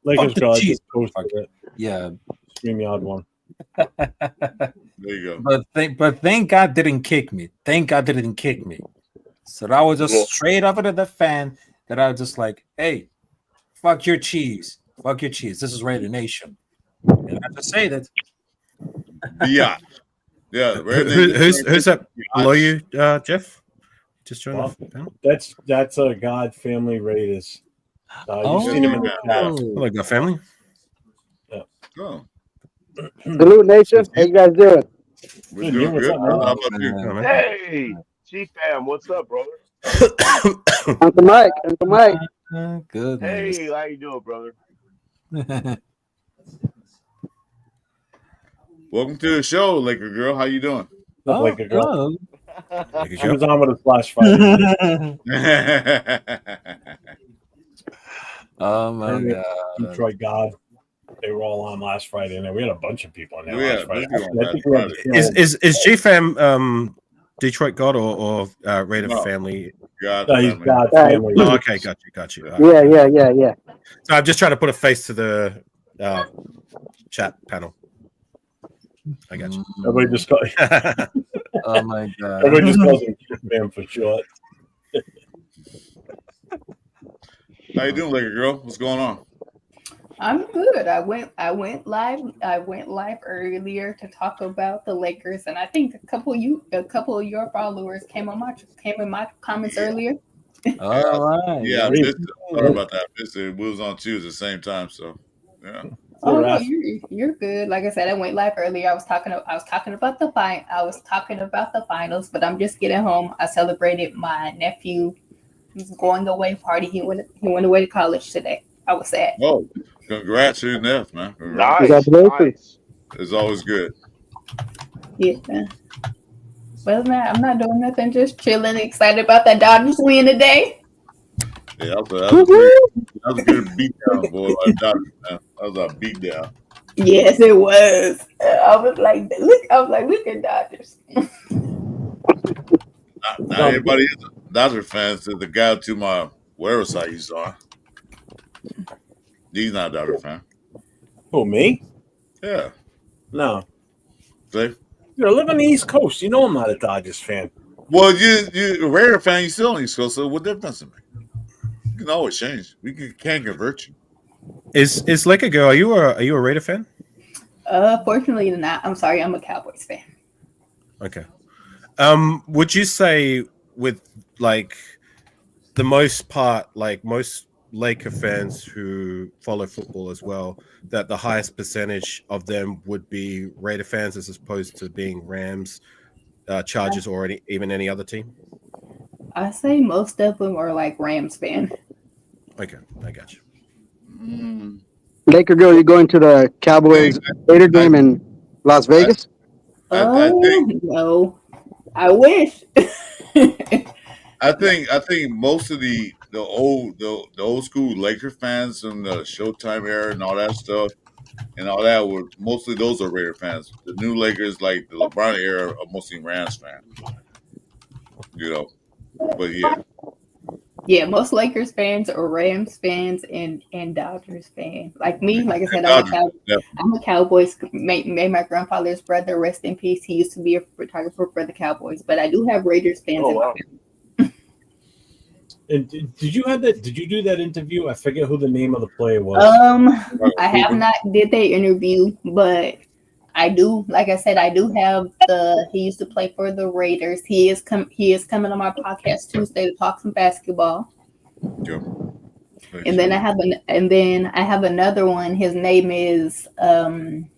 Lakers
the
God
Chiefs.
just posted it.
Yeah.
StreamYard one.
There you go.
But thank God didn't kick me. Thank God didn't kick me. So that was just straight up to the fan that I was just like, hey, fuck your cheese. Fuck your cheese. This is Raider Nation. And I have to say that.
Yeah. Yeah.
Who's that below you, Jeff? Just joined
Well,
the panel.
That's a God Family Raiders. You've seen him in the chat.
Like the family.
Yeah.
Oh.
Salute Nation. How you guys doing?
We're doing good. How about you?
Hey, G-Fam, what's up, brother?
Uncle Mike. Uncle Mike.
Good.
Hey, how you doing, brother?
Welcome to the show, Laker girl. How you doing?
Like a girl.
Like a
She was
joke.
on with us last Friday.
Oh my God.
Detroit God. They were all on last Friday, and we had a bunch of people on there
Yeah,
last Friday.
they were on
I think we had
last
the
Is GFam Detroit God or Raider
No.
family?
God,
No, he's
family.
God Family.
Oh, okay, got you.
Yeah.
So I'm just trying to put a face to the chat panel. I got you.
Everybody just call,
Oh my God.
everybody just calls him Fam for short.
How you doing, Laker girl? What's going on?
I'm good. I went live earlier to talk about the Lakers, and I think a couple of your followers came in my comments earlier.
All right.
Yeah, I missed it. Sorry about that. I missed it. We was on Tuesday at the same time, so yeah.
Oh no, you're good. Like I said, I went live earlier. I was talking about the finals, but I'm just getting home. I celebrated my nephew. He's going away party. He went away to college today. I was sad.
Oh, congrats to Neff, man.
Nice.
It's always good.
Yeah. Well, man, I'm not doing nothing. Just chilling, excited about that Dodgers win today.
Yeah, that was a good beatdown, boy. By the Dodgers, man. That was a beatdown.
Yes, it was. I was like, look at Dodgers.
Not everybody is a Dodger fan. So the guy to my wherever side you saw, he's not a Dodger fan.
Who, me?
Yeah.
No.
See?
I live on the East Coast. You know I'm not a Dodgers fan.
Well, you're a Raider fan. You still on the East Coast, so what difference does it make? You can always change. We can convert you.
Is Laker Girl? Are you a Raider fan?
Fortunately not. I'm sorry, I'm a Cowboys fan.
Okay. Would you say with like the most part, like most Laker fans who follow football as well, that the highest percentage of them would be Raider fans as opposed to being Rams, Chargers, or even any other team?
I say most of them are like Rams fan.
Okay, I got you.
Laker girl, you going to the Cowboys Raider game in Las Vegas?
I think
no. I wish.
I think most of the old school Laker fans from the Showtime era and all that stuff and all that were mostly those are Raider fans. The new Lakers, like the LeBron era, are mostly Rams fans. You know, but yeah.
Yeah, most Lakers fans are Rams fans and Dodgers fans. Like me, like I said, I'm a Cowboys. My grandfather's brother, rest in peace. He used to be a photographer for the Cowboys, but I do have Raiders fans in my family.
And did you do that interview? I forget who the name of the player was.
I have not did that interview, but I do. Like I said, I do have he used to play for the Raiders. He is coming on my podcast Tuesday to talk some basketball.
Yeah.
And then I have another one. His name is I'm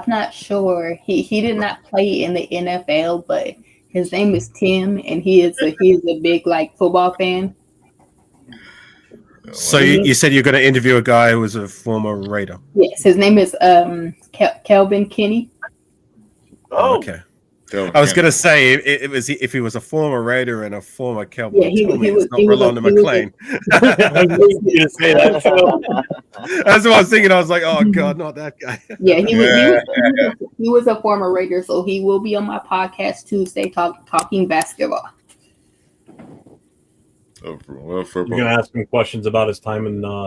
not sure. He did not play in the NFL, but his name is Tim, and he is a big like football fan.
So you said you're going to interview a guy who was a former Raider.
Yes, his name is Kelvin Kinney.
Oh, okay. I was going to say it was if he was a former Raider and a former Kelvin.
Yeah, he was
not Rolando McClain. That's what I was thinking. I was like, oh god, not that guy.
Yeah, he was a former Raider, so he will be on my podcast Tuesday talking basketball.
You're gonna ask him questions about his time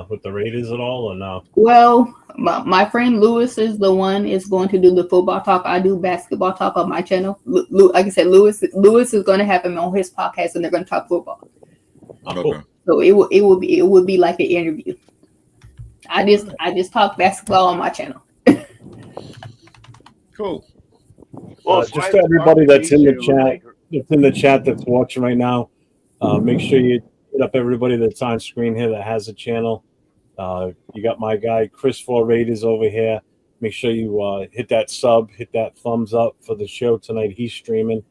with the Raiders at all, or no?
Well, my friend Lewis is the one is going to do the football talk. I do basketball talk on my channel. Like I said, Lewis is going to have him on his podcast, and they're going to talk football.
Okay.
So it would be like an interview. I just talk basketball on my channel.
Cool.
Well, just to everybody that's in the chat, that's watching right now, make sure you hit up everybody that's on screen here that has a channel. You got my guy Chris for Raiders over here. Make sure you hit that sub, hit that thumbs up for the show tonight. He's streaming.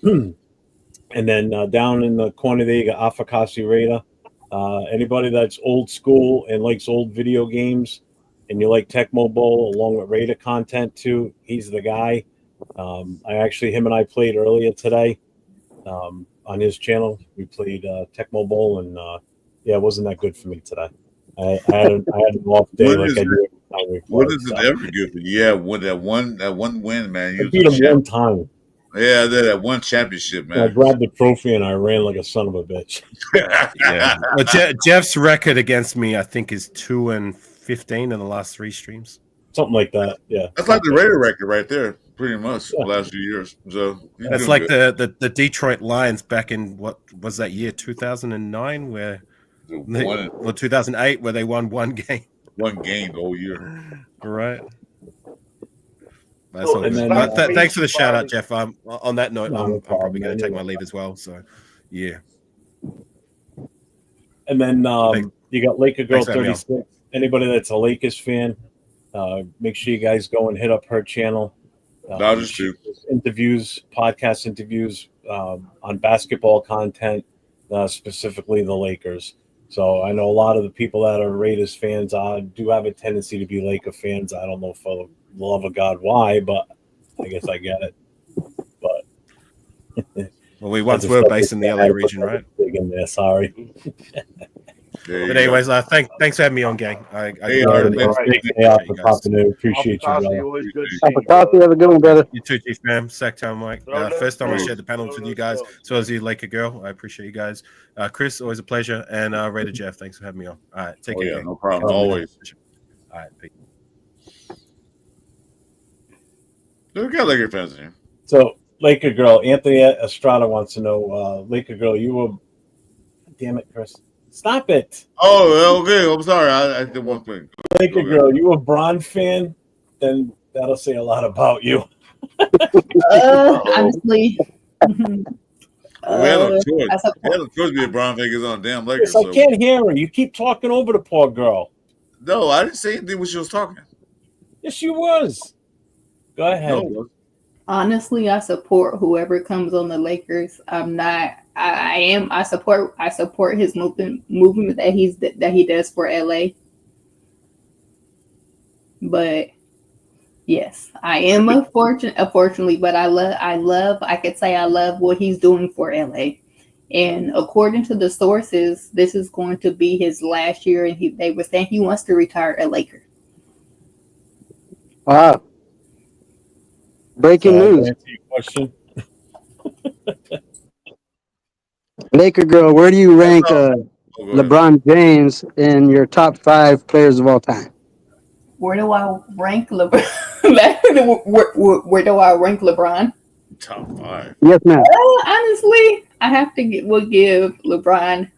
And then down in the corner there, you got Afakasi Raider. Anybody that's old school and likes old video games and you like Tecmo Bowl along with Raider content too, he's the guy. Him and I played earlier today on his channel. We played Tecmo Bowl, and it wasn't that good for me today. I had an off day like I do.
What is it ever good for you? Yeah, with that one win, man.
I beat him one time.
Yeah, that one championship, man.
I grabbed the trophy and I ran like a son of a bitch.
Yeah. Well, Jeff's record against me, I think, is 2-15 in the last 3 streams.
Something like that. Yeah.
That's like the Raider record right there, pretty much the last few years. So
that's like the Detroit Lions back in what was that year, 2009, where 2008, where they won one game.
One game the whole year.
Right. Thanks for the shout out, Jeff. On that note, I'm probably going to take my leave as well. So, yeah.
And then you got Laker Girl 36. Anybody that's a Lakers fan, make sure you guys go and hit up her channel.
Dodgers too.
Podcast interviews on basketball content, specifically the Lakers. So I know a lot of the people that are Raiders fans do have a tendency to be Laker fans. I don't know for the love of God why, but I guess I get it.
Well, we once were based in the LA region, right?
Big in there, sorry.
But anyways, thanks for having me on, gang. I
Hey, Art, thanks for popping in. Appreciate you, brother.
Always good to see
Have a
you,
coffee. Have a good one, brother.
You too, Chief Fam. Sack time, Mike. First time I shared the panels with you guys, as well as you, Laker Girl. I appreciate you guys. Chris, always a pleasure. And Raider Jeff, thanks for having me on. All right, take care.
Yeah,
gang.
no problem. Always.
All right, peace.
We got Laker fans in here.
So, Laker Girl, Anthony Estrada wants to know, Laker Girl, you were, damn it, Chris. Stop it.
Oh, okay. I'm sorry. I did one thing.
Laker Girl, you a Bron fan? Then that'll say a lot about you.
Honestly.
We had no choice. We had no choice to be a Brown Vegas on damn Lakers.
Chris, I can't hear her. You keep talking over the poor girl.
No, I didn't say anything when she was talking.
Yes, she was. Go ahead.
No.
Honestly, I support whoever comes on the Lakers. I support his movement that he does for LA. But yes, I am unfortunately, but I love what he's doing for LA. And according to the sources, this is going to be his last year, and they were saying he wants to retire a Laker.
Wow. Breaking news.
Answer your question.
Laker Girl, where do you rank LeBron James in your top 5 players of all time?
Where do I rank LeBron? Where do I rank LeBron?
Top 5.
Yes, ma'am.
Honestly, I have to give LeBron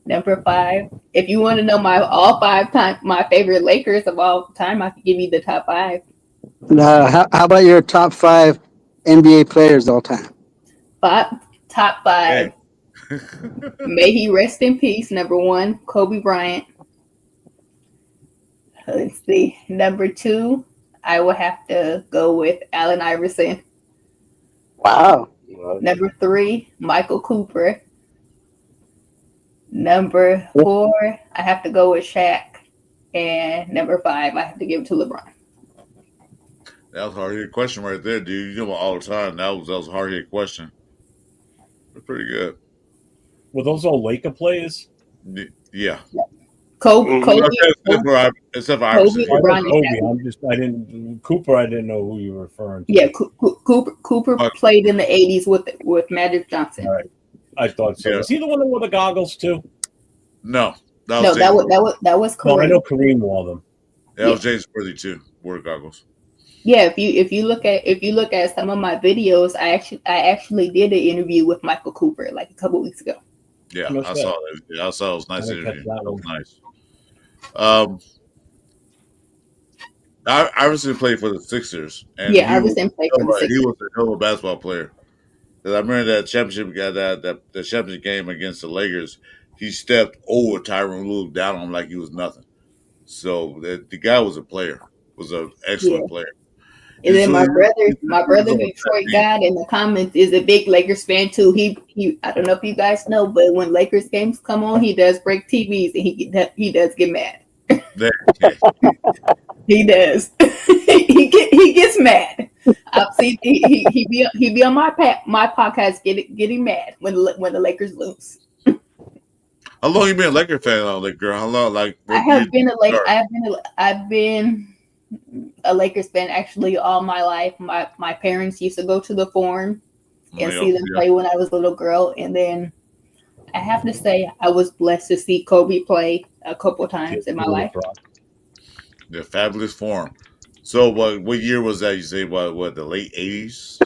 number 5. If you want to know my favorite Lakers of all time, I can give you the top 5.
How about your top 5 NBA players of all time?
Top 5. May he rest in peace. Number 1, Kobe Bryant. Let's see. Number 2, I will have to go with Allen Iverson.
Wow.
Number 3, Michael Cooper. Number 4, I have to go with Shaq. And number 5, I have to give it to LeBron.
That was a hard-hitting question right there, dude. You know all the time. That was a hard-hitting question. That's pretty good.
Were those all Laker players?
Yeah.
Kobe,
except for Iverson.
Cooper, I didn't know who you were referring to.
Yeah, Cooper played in the 80s with Magic Johnson.
All right. I thought so.
Yeah.
Is he the one that wore the goggles too?
No.
That was Kareem.
No, I know Kareem wore them.
That was James Worthy too. Wore goggles.
Yeah, if you look at some of my videos, I actually did an interview with Michael Cooper like a couple weeks ago.
Yeah, I saw that. Yeah, I saw it. Was a nice interview. That was nice. Iverson played for the Sixers. And
Iverson played for the Sixers.
He was a hell of a basketball player. Because I remember that championship the championship game against the Lakers. He stepped over Tyronn Lue down on him like he was nothing. So the guy was a player. Was an excellent player.
And then my brother Detroit guy in the comments is a big Lakers fan too. He I don't know if you guys know, but when Lakers games come on, he does break TVs and he does get mad. He does. he gets mad. I've seen he be on my podcast getting mad when the Lakers lose.
How long you been a Laker fan, girl? How long? Like
I've been a Lakers fan actually all my life. My parents used to go to the Forum and see them play when I was a little girl, and then I have to say I was blessed to see Kobe play a couple times in my life.
The fabulous Forum. So what year was that? You say what the late 80s?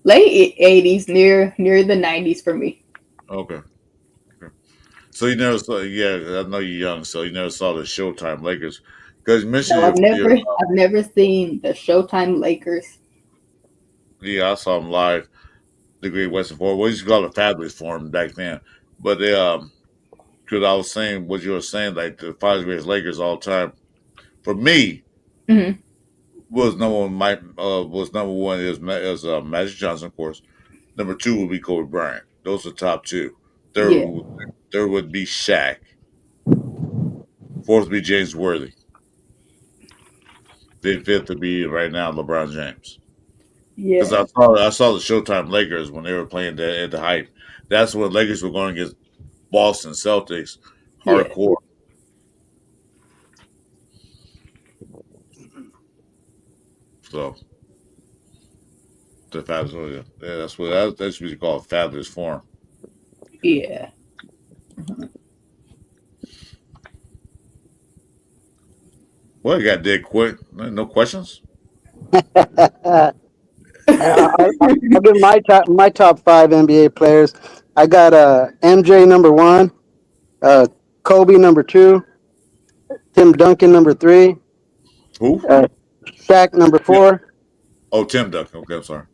Late 80s, near the 90s for me.
Okay. So you never saw? Yeah, I know you're young, so you never saw the Showtime Lakers. Because
I've never seen the Showtime Lakers.
Yeah, I saw them live. The Great Western Forum. We used to call it Fabulous Forum back then. But because I was saying what you were saying, like the 5 greatest Lakers all time. For me, was number one is Magic Johnson, of course. Number 2 would be Kobe Bryant. Those are the top 2. Third would be Shaq. 4th would be James Worthy. Then 5th would be right now LeBron James. Because
Yeah.
I saw the Showtime Lakers when they were playing at the hype. That's when Lakers were going against Boston Celtics,
Yeah.
hardcore. So the fabulous, yeah, that's what that's what you call a fabulous form.
Yeah.
Well, you got dead quick. No questions.
I'll give my top five NBA players. I got MJ number one, Kobe number two, Tim Duncan number three,
Who?
Shaq number four.
Oh, Tim Duncan. Okay, I'm sorry.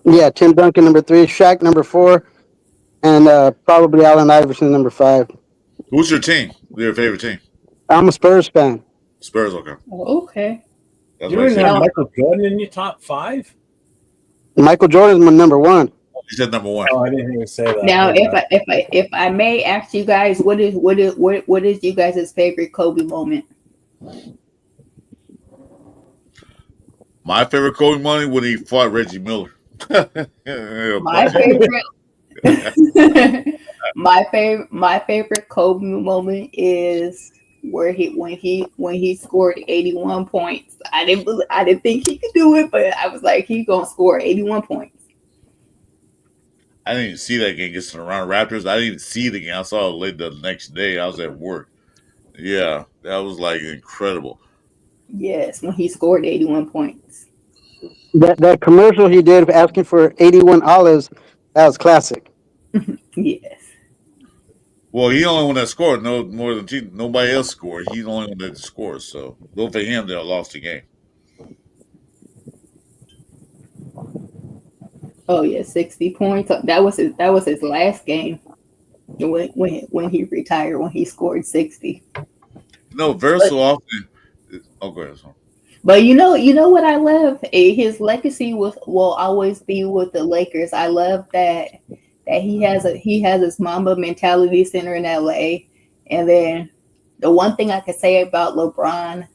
Yeah, Tim Duncan number three, Shaq number four, and probably Allen Iverson number five.
Who's your team? Your favorite team?
I'm a Spurs fan.
Spurs. Okay.
Okay.
That's
You
what I
didn't
said.
have Michael Jordan in your top five?
Michael Jordan's my number one.
You said number one.
Oh, I didn't even say that.
Now,
Okay.
if I may ask you guys, what is you guys' favorite Kobe moment?
My favorite Kobe moment when he fought Reggie Miller.
My favorite, my favorite Kobe moment is where when he scored 81 points. I didn't think he could do it, but I was like, he's gonna score 81 points.
I didn't even see that game against the Toronto Raptors. I didn't even see the game. I saw it late the next day. I was at work. Yeah, that was like incredible.
Yes, when he scored 81 points.
That commercial he did asking for 81 olives, that was classic.
Yes.
Well, he the only one that scored. No more than nobody else scored. He's the only one that scored. So go for him. They lost the game.
Oh yeah, 60 points. That was his last game. When he retired, when he scored 60.
No, very so often. Oh, go ahead. Sorry.
But you know what I love? His legacy will always be with the Lakers. I love that he has his Mamba Mentality Center in LA. And then the one thing I could say about LeBron,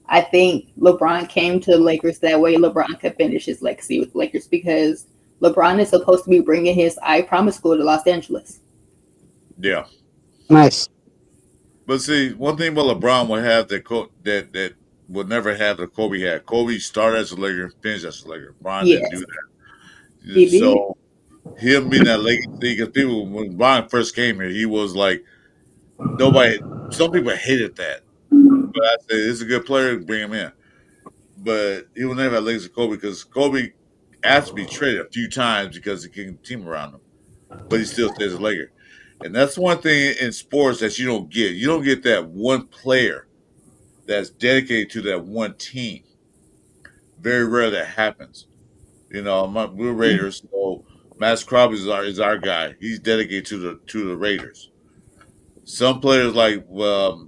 I think LeBron came to the Lakers that way LeBron could finish his legacy with the Lakers, because LeBron is supposed to be bringing his I Promise School to Los Angeles.
Yeah.
Nice.
But see, one thing about LeBron would have that would never have that Kobe had. Kobe started as a Laker, finished as a Laker. LeBron didn't do that.
He
So him being that legacy, because people, when LeBron first came here, he was like, some people hated that. But I said, it's a good player, bring him in. But he will never have legacy of Kobe, because Kobe asked to be traded a few times because he couldn't team around him. But he still stays a Laker. And that's one thing in sports that you don't get. You don't get that one player that's dedicated to that one team. Very rare that happens. You know, we're Raiders, so Max Crosby is our guy. He's dedicated to the Raiders. Some players, like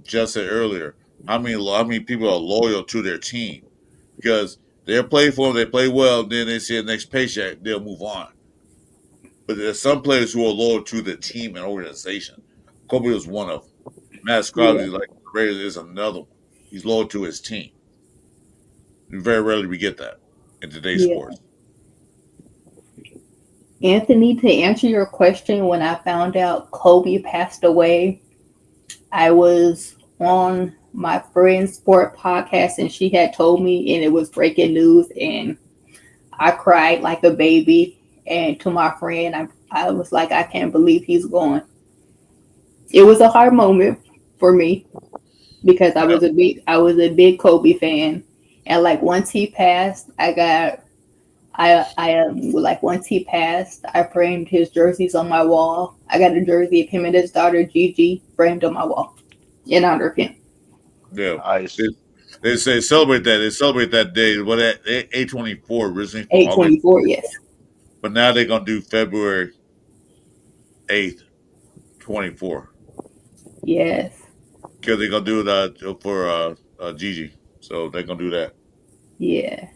Jeff said earlier, how many people are loyal to their team because they'll play for them, they play well, then they see the next paycheck, they'll move on. But there's some players who are loyal to the team and organization. Kobe was one of them. Max Crosby, like the Raiders, is another one. He's loyal to his team. Very rarely we get that in today's sports.
Anthony, to answer your question, when I found out Kobe passed away, I was on my friend's sport podcast and she had told me, and it was breaking news, and I cried like a baby. And to my friend, I was like, I can't believe he's gone. It was a hard moment for me because I was a big Kobe fan, and like once he passed, once he passed, I framed his jerseys on my wall. I got a jersey of him and his daughter Gigi framed on my wall in honor of him.
Yeah, they say celebrate that. They celebrate that day. What at 8/24 originally?
8/24, yes.
But now they're gonna do February 8th, 24.
Yes.
Because they're gonna do it for Gigi, so they're gonna do that.
Yeah.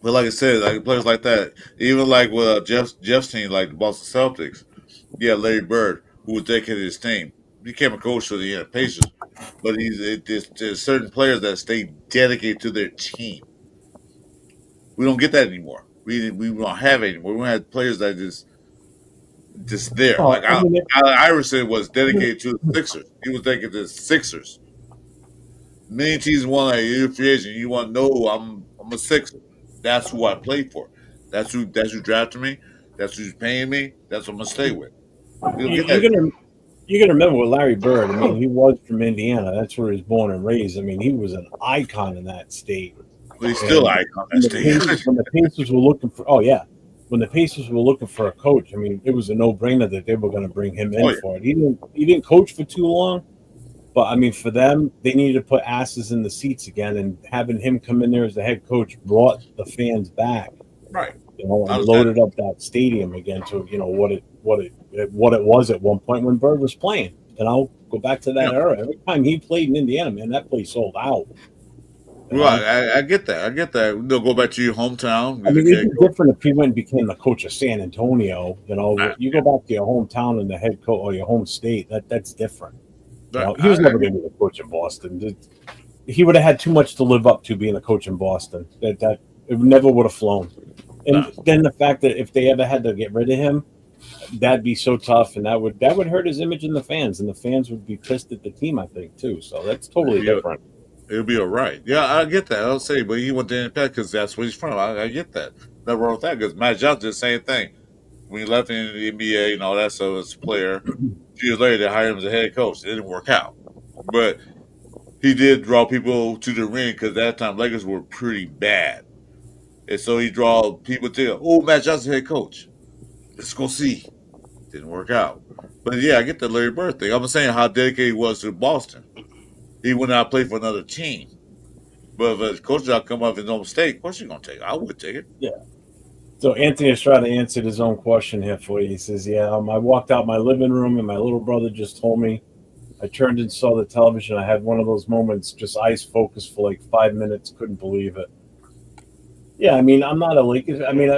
But like I said, like players like that, even like with Jeff's team, like the Boston Celtics, yeah, Larry Bird, who was dedicated to his team, became a coach for the Pacers. But there's certain players that stay dedicated to their team. We don't get that anymore. We don't have it anymore. We don't have players that just there.
Oh,
Like
I mean,
Allen Iverson was dedicated to the Sixers. He was dedicated to the Sixers. Many teams want like you're a free agent. You want to know I'm a Sixer. That's who I play for. That's who drafted me. That's who's paying me. That's what I'm gonna stay with. You don't get that.
you're gonna remember with Larry Bird. I mean, he was from Indiana. That's where he was born and raised. I mean, he was an icon in that state.
But he's still an icon in that state.
When the Pacers were looking for, when the Pacers were looking for a coach, I mean, it was a no-brainer that they were going to bring him in for it. He didn't coach for too long, but I mean, for them, they needed to put asses in the seats again, and having him come in there as the head coach brought the fans back.
Right.
You know, and loaded up that stadium again to what it was at one point when Bird was playing. And I'll go back to that era. Every time he played in Indiana, man, that place sold out.
Right, I get that. I get that. They'll go back to your hometown.
I mean, it'd be different if he went and became the coach of San Antonio. You know, you go back to your hometown and the head coach or your home state. That's different. You know, he was never going to be the coach in Boston. He would have had too much to live up to being a coach in Boston. That it never would have flown. And then the fact that if they ever had to get rid of him, that'd be so tough, and that would hurt his image in the fans, and the fans would be pissed at the team, I think, too. So that's totally different.
It'll be all right. Yeah, I get that. I'll say, but he went to Impact because that's where he's from. I get that. Nothing wrong with that because Matt Johnson did the same thing. When he left in the NBA and all that stuff as a player, 2 years later they hired him as a head coach. It didn't work out. But he did draw people to the ring because at that time Lakers were pretty bad. And so he draw people to, Matt Johnson head coach. Let's go see. Didn't work out. But yeah, I get the Larry Bird thing. I'm saying how dedicated he was to Boston. He went out and played for another team. But if a coach job come up with his own mistake, of course you're going to take it. I would take it.
Yeah. So Anthony Estrada answered his own question here for you. He says, I walked out my living room and my little brother just told me. I turned and saw the television. I had one of those moments, just eyes focused for like 5 minutes. Couldn't believe it. Yeah, I mean, I'm not a Lakers. I mean,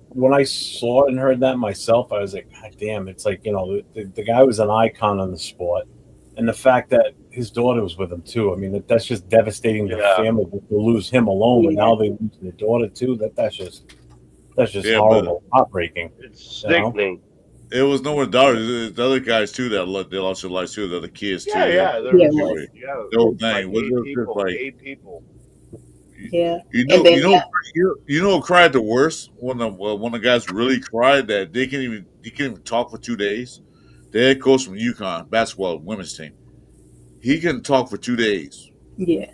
when I saw it and heard that myself, I was like, God damn, it's like, the guy was an icon on the sport. And the fact that his daughter was with him, too. I mean, that's just devastating to the family to lose him alone. But now they lose their daughter, too. That's just horrible, heartbreaking.
It's sickening.
It was no one daughters. The other guys, too, they lost their lives, too. The other kids, too. The whole thing.
Like 8 people.
Yeah.
You know who cried the worst? One of the guys really cried that he can't even talk for 2 days. The head coach from UConn basketball women's team. He couldn't talk for 2 days.
Yeah.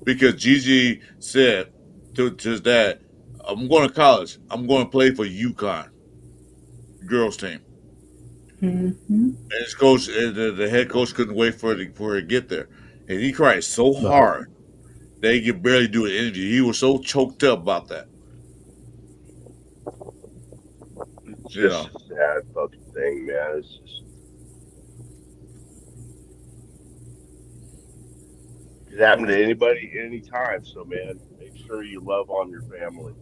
Because Gigi said to his dad, I'm going to college. I'm going to play for UConn girls team.
Mm-hmm.
And his coach, the head coach couldn't wait for her to get there. And he cried so hard that he could barely do an interview. He was so choked up about that.
It's just a sad fucking thing, man. It's just it happen to anybody anytime. So, man, make sure you love on your family.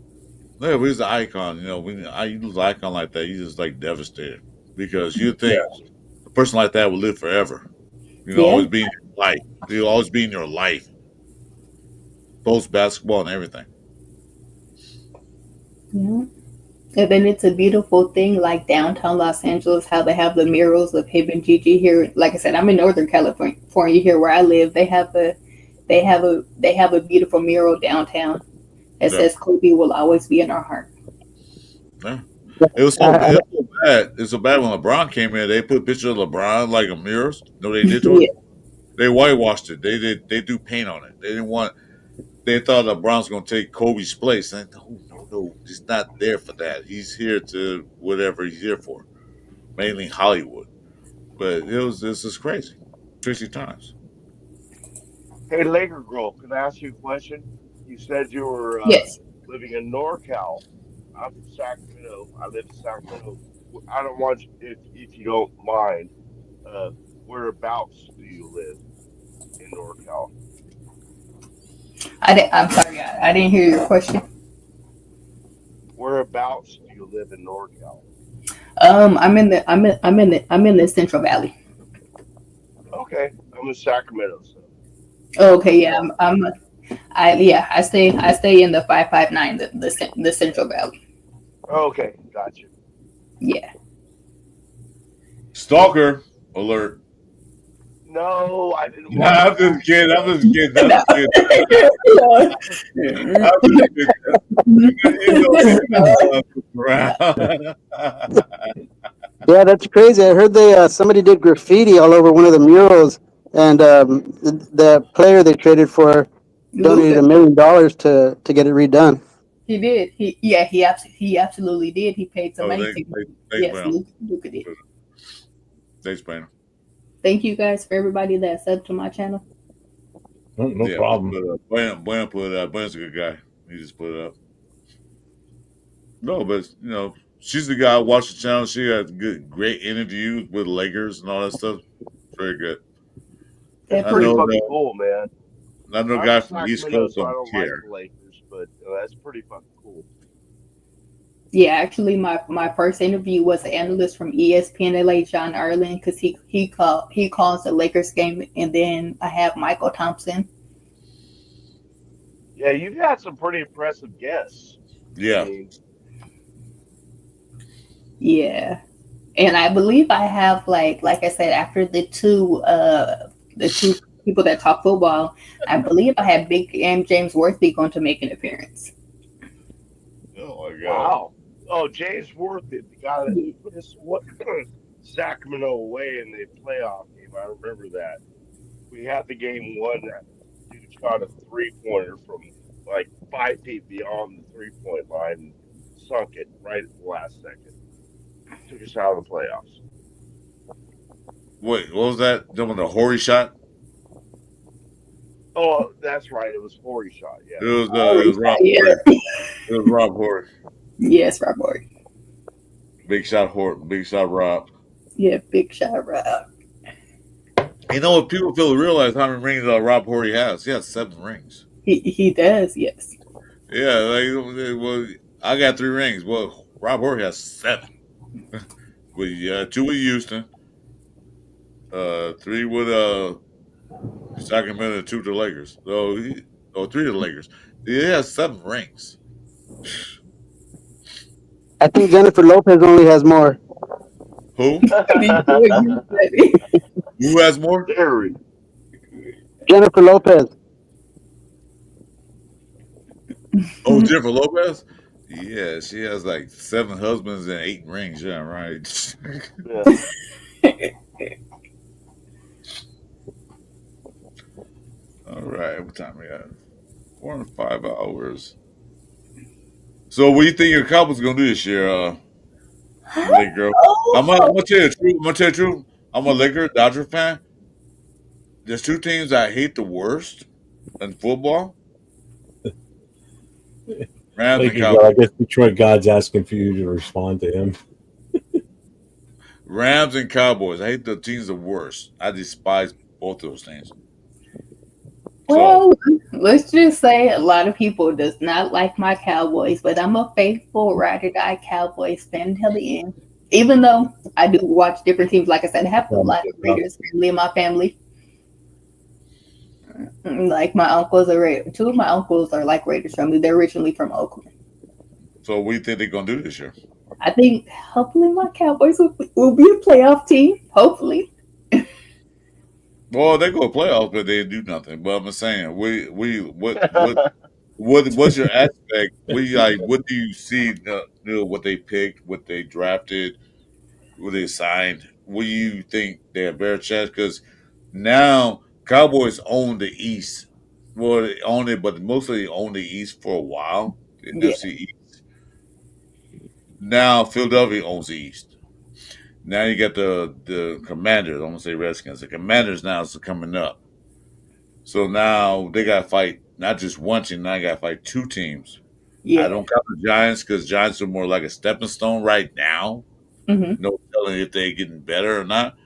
Yeah, he's an icon. When you lose an icon like that, you just like devastated because you think a person like that will live forever. Always be in your life. He'll always be in your life. Both basketball and everything.
Yeah. And then it's a beautiful thing like downtown Los Angeles, how they have the murals of him and Gigi here. Like I said, I'm in Northern California here where I live. They have a beautiful mural downtown that says Kobe will always be in our heart.
Yeah. It was so bad. It's so bad when LeBron came in, they put pictures of LeBron like a murals. No, they did to it. They whitewashed it. They do paint on it. They thought LeBron's going to take Kobe's place. And no, he's not there for that. He's here to whatever he's here for, mainly Hollywood. But this is crazy times.
Hey, Laker girl, can I ask you a question? You said you were living in NorCal. I'm from Sacramento. I live in Sacramento. I don't want you, if you don't mind, whereabouts do you live in NorCal?
I'm sorry, I didn't hear your question.
Whereabouts do you live in NorCal?
I'm in the Central Valley.
Okay, I'm in Sacramento. So.
Okay, yeah, I stay in the 559, the Central Valley.
Okay, gotcha.
Yeah.
Stalker alert.
No, I didn't.
Nah, I'm just kidding. I'm just kidding. I'm just kidding.
Yeah, that's crazy. I heard they somebody did graffiti all over one of the murals, and the player they traded for donated $1 million to get it redone.
He did. He absolutely did. He paid some money. Yes, Luka did.
Thanks, Brandon.
Thank you guys for everybody that subbed to my channel.
No problem.
Brandon put it up. Brandon's a good guy. He just put it up. No, but she's the guy. I watched the channel. She has great interviews with Lakers and all that stuff. Very good.
That's pretty fucking cool, man.
I know a guy from the East Coast
I
don't
don't
care.
like the Lakers, but that's pretty fucking cool.
Yeah, actually, my first interview was an analyst from ESPN LA, John Erlin, because he calls the Lakers game, and then I have Michael Thompson.
Yeah, you've had some pretty impressive guests.
Yeah.
Yeah, and I believe I have like I said, after the two people that talk football, I believe I had Big M James Worthy going to make an appearance.
Oh my God!
Wow. Oh, James Worthy, the guy that put Sacramento away in the playoff game. I remember that. We had the game won. That dude shot a 3-pointer from like 5 feet beyond the 3-point line and sunk it right at the last second. Took us out of the playoffs.
Wait, what was that? The Horry shot?
Oh, that's right. It was Horry shot. Yeah.
It was Rob Horry. It was Rob Horry.
Yes, Rob Horry.
Big shot Horton. Big shot Rob.
Yeah, big shot Rob.
You know what? People fail to realize how many rings Rob Horry has. He has 7 rings.
He does. Yes.
Yeah, well, I got 3 rings. Well, Rob Horry has 7. With 2 with Houston, 3 with Sacramento, 2 to the Lakers. So 3 to the Lakers. He has 7 rings.
I think Jennifer Lopez only has more.
Who? Who has more?
Jennifer Lopez.
Oh, Jennifer Lopez? Yeah, she has like 7 husbands and 8 rings. Yeah, right. All right, what time we got? 4 and 5 hours. So, what do you think your Cowboys gonna do this year, Lake girl? I'm gonna tell you the truth. I'm a Laker Dodger fan. There's 2 teams I hate the worst in football. Rams and Cowboys.
I guess Detroit God's asking for you to respond to him.
Rams and Cowboys. I hate the teams the worst. I despise both of those teams.
Well, let's just say a lot of people does not like my Cowboys, but I'm a faithful ride or die Cowboys fan until the end. Even though I do watch different teams, like I said, I have a lot of Raiders family in my family. Like my uncles are Raiders. 2 of my uncles are like Raiders family. They're originally from Oakland.
So what do you think they're gonna do this year?
I think hopefully my Cowboys will be a playoff team. Hopefully.
Well, they go playoffs, but they do nothing. But I'm just saying, what's your aspect? What do you see? What they picked, what they drafted, what they signed. What do you think they have better chance? Because now Cowboys own the East. Well, they own it, but mostly they own the East for a while. The NFC East. Now Philadelphia owns the East. Now you got the Commanders. I'm gonna say Redskins. The Commanders now is coming up. So now they got to fight not just one team. Now they got to fight 2 teams.
Yeah.
I don't count the Giants because Giants are more like a stepping stone right now.
Mm-hmm.
No telling if they're getting better or not.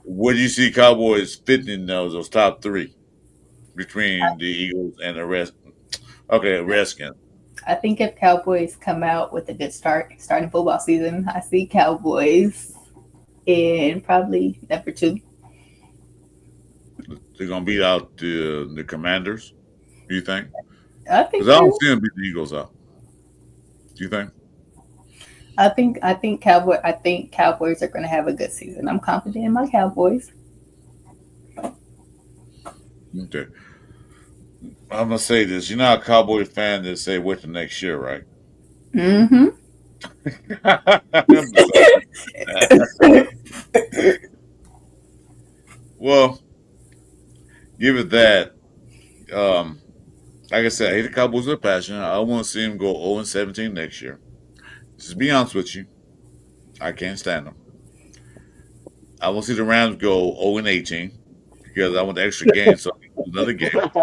Where do you see Cowboys fitting in those top 3 between the Eagles and the Redskins?
I think if Cowboys come out with a good starting football season, I see Cowboys in probably number 2.
They're gonna beat out the Commanders. You think?
I think
Because I don't
so.
see them beat the Eagles out. Do you think?
I think Cowboys are going to have a good season. I'm confident in my Cowboys.
Okay. I'm gonna say this. You're not a Cowboy fan that say wait till next year, right?
Mm-hmm.
Well, give it that. Like I said, I hate the Cowboys with a passion. I want to see them go 0-17 next year. Just to be honest with you, I can't stand them. I want to see the Rams go 0-18 because I want the extra game, so another game. I can't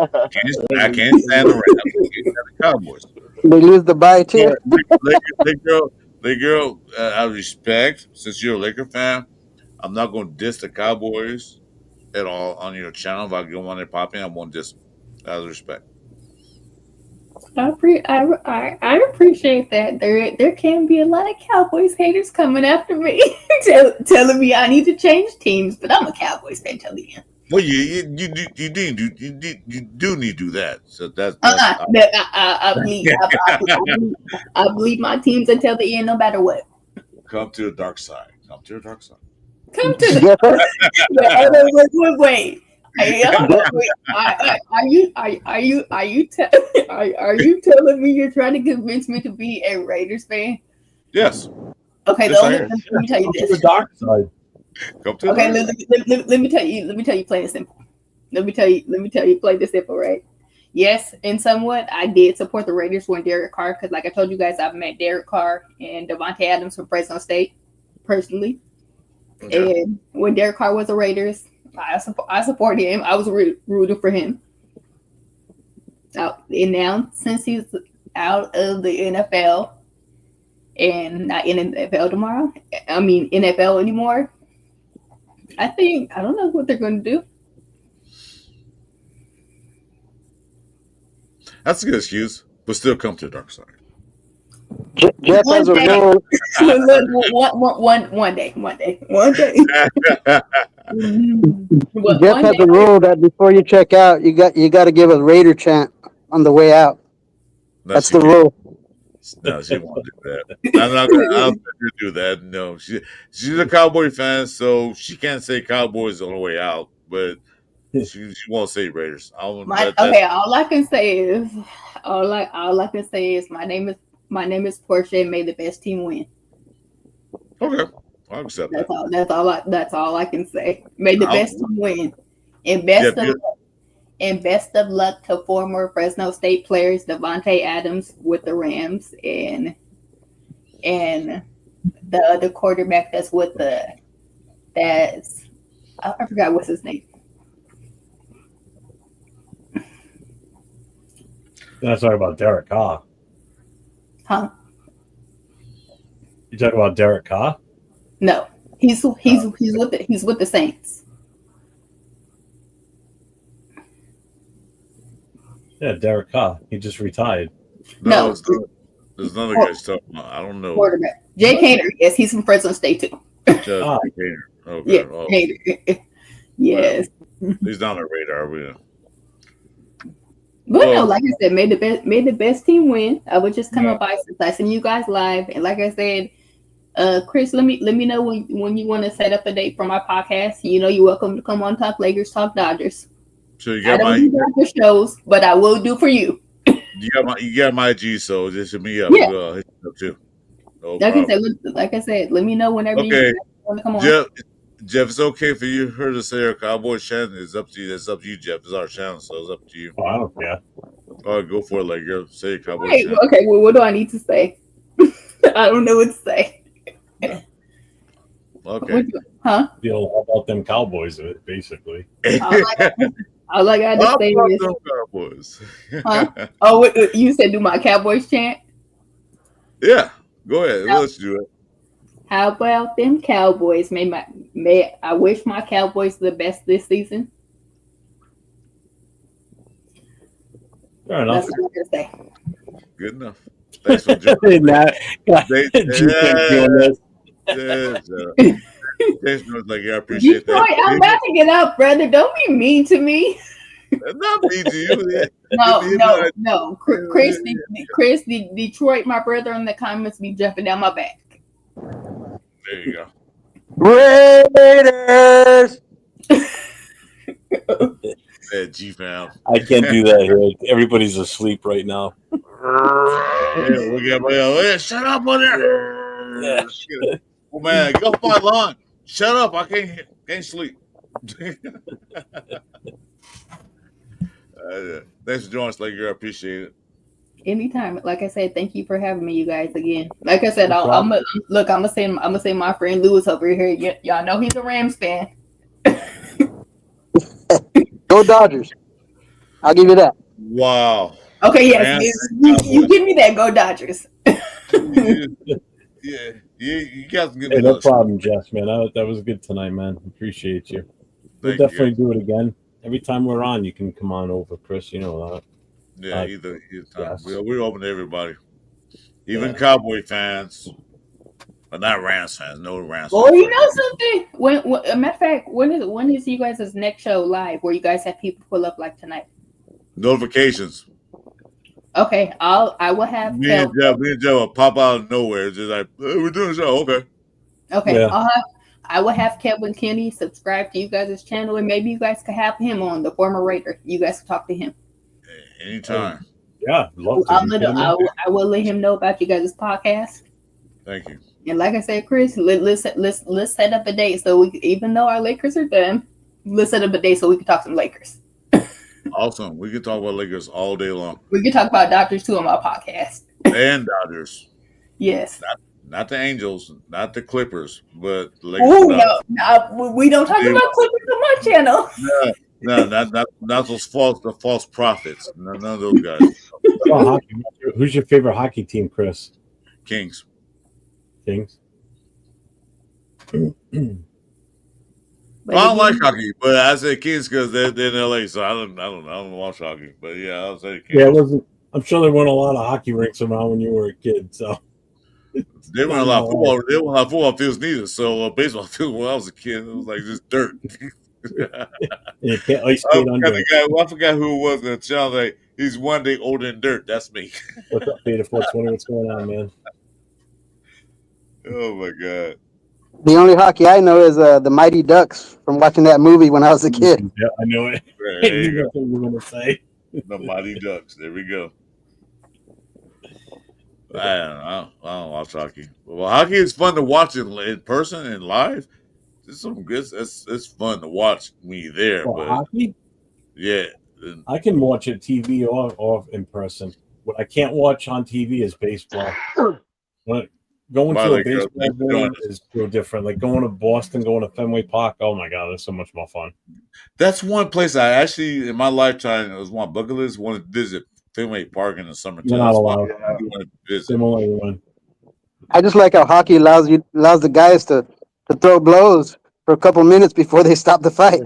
stand the Rams. I can't stand the Cowboys.
They lose the bye too.
Girl, out of respect, since you're a Laker fan, I'm not going to diss the Cowboys at all on your channel. If I go on there popping, I won't diss them. Out of respect.
I appreciate that. There can be a lot of Cowboys haters coming after me, telling me I need to change teams, but I'm a Cowboys fan till the end.
Well, you do need to do that. So that's
I believe my teams until the end, no matter what.
come to the dark side. Come to the dark side.
Come to the wait. Are you telling me you're trying to convince me to be a Raiders fan?
Yes.
Okay,
Yes,
let me tell you this.
The dark side.
Come to
Okay, let me tell you plain and simple. Let me tell you plain and simple, right? Yes, in somewhat, I did support the Raiders when Derek Carr, because like I told you guys, I've met Derek Carr and Devontae Adams from Fresno State personally. Okay. And when Derek Carr was the Raiders, I supported him. I was rooting for him. And now, since he's out of the NFL and not in NFL NFL anymore, I don't know what they're going to do.
That's
a good excuse, but still come to the dark side.
Jeff has a rule.
One day.
Jeff has a rule that before you check out, you got to give a Raider chant on the way out. That's the rule.
No, she won't do that. I'm not going to do that. No, she's a Cowboy fan, so she can't say Cowboys on the way out, but she won't say Raiders.
All I can say is my name is Portia, and may the best team win.
Okay, I'll accept that.
That's all I can say. May the best team win, and best of luck to former Fresno State players Devontae Adams with the Rams and the other quarterback that's with I forgot what's his name.
That's talking about Derek Carr.
Huh?
You talking about Derek Carr?
No, he's with the Saints.
Yeah, Derek Carr. He just retired.
No,
there's another guy talking about. I don't know.
Quarterback Jake Hader. Yes, he's from Fresno State too.
Hader. Okay.
Yeah, Hader. Yes.
He's not on the radar.
But no, like I said, made the best team win. I would just come up by since I send you guys live, and like I said, Chris, let me know when you want to set up a date for my podcast. You know, you're welcome to come on Talk Lakers, Talk Dodgers.
So you
I
got
don't do Dodger shows, but I will do for you.
You got my G, so just hit me up.
Yeah.
Hit me up too. No
like I said, let me know whenever you want to come on.
Jeff, it's okay for her to say our Cowboys channel. It's up to you. It's up to you, Jeff. It's our channel, so it's up to you.
Oh, I don't care.
All right, go for it, like girl. Say your Cowboys channel.
Okay, well, what do I need to say? I don't know what to say.
Okay.
How about them Cowboys, basically?
All I got to say is
Cowboys.
Huh? Oh, you said do my Cowboys chant?
Yeah, go ahead. Let's do it.
How about them Cowboys? May I wish my Cowboys the best this season.
Fair enough.
That's what I'm gonna say.
Good enough. Thanks for joining. Jason was like, yeah, I appreciate that.
I'm about to get out, brother. Don't be mean to me.
Not me to you.
No. Chris, Detroit, my brother in the comments be jumping down my back.
There you go.
Raiders.
Yeah, G-Fam.
I can't do that here. Everybody's asleep right now.
Yeah, we got shut up on there.
Yeah.
Oh man, get off my lawn. Shut up. I can't sleep. Thanks for joining us, Laker. I appreciate it.
Anytime. Like I said, thank you for having me, you guys, again. Like I said, I'm gonna say my friend Lewis over here. Y'all know he's a Rams fan.
Go Dodgers. I'll give you that.
Wow.
Okay, yes, you give me that. Go Dodgers.
Yeah, you guys can give
Hey,
me
no
those.
problem, Jess, man. That was good tonight, man. Appreciate you. We'll
Thank you.
definitely do it again. Every time we're on, you can come on over, Chris. You know that.
Yeah, either time.
Yes.
We're open to everybody, even Cowboy fans, but not Rams fans. No Rams.
Well, you know something. When a matter of fact, when is you guys' next show live? Where you guys have people pull up like tonight?
Notifications.
Okay, I will have.
Me and Joe will pop out of nowhere. It's just like, hey, we're doing a show. Okay.
Okay,
Yeah.
I will have Kevin Kenny subscribe to you guys' channel, and maybe you guys could have him on, the former Raider. You guys can talk to him.
Anytime.
Yeah, love to.
I will let him know about you guys' podcast.
Thank you.
And like I said, Chris, let's set up a date so we, even though our Lakers are done, let's set up a date so we can talk some Lakers.
Awesome. We can talk about Lakers all day long.
We can talk about Dodgers too on my podcast.
And Dodgers.
Yes.
Not the Angels, not the Clippers, but the Lakers.
Oh no, we don't talk about Clippers on my channel.
No, not those false prophets. None of those guys.
Oh, hockey. Who's your favorite hockey team, Chris?
Kings.
Kings.
I don't like hockey, but I say Kings because they're in LA, so I don't watch hockey. But yeah, I'll say Kings.
Yeah, it wasn't. I'm sure there weren't a lot of hockey rinks around when you were a kid. So
They weren't a lot of football. They weren't a lot of football fields neither. So baseball fields when I was a kid, it was like just dirt.
you can't ice skate under it.
I forgot who it was in the channel. Like, he's one day older than dirt. That's me.
What's up, Peter 420? What's going on, man?
Oh my god.
The only hockey I know is the Mighty Ducks from watching that movie when I was a kid.
Yeah, I know it.
There you go.
That's what you were gonna say.
The Mighty Ducks. There we go. I don't watch hockey. Well, hockey is fun to watch in person and live. It's some good. It's fun to watch when you're there.
Well,
but
hockey?
yeah,
I can watch it TV or in person. What I can't watch on TV is baseball. Going to a baseball game is so different. Like going to Boston, going to Fenway Park. Oh my god, that's so much more fun.
that's one place I actually in my lifetime, it was one bucket list, wanted to visit Fenway Park in the summertime.
You're not allowed.
Similarly, I just like how hockey allows the guys to throw blows for a couple minutes before they stop the fight.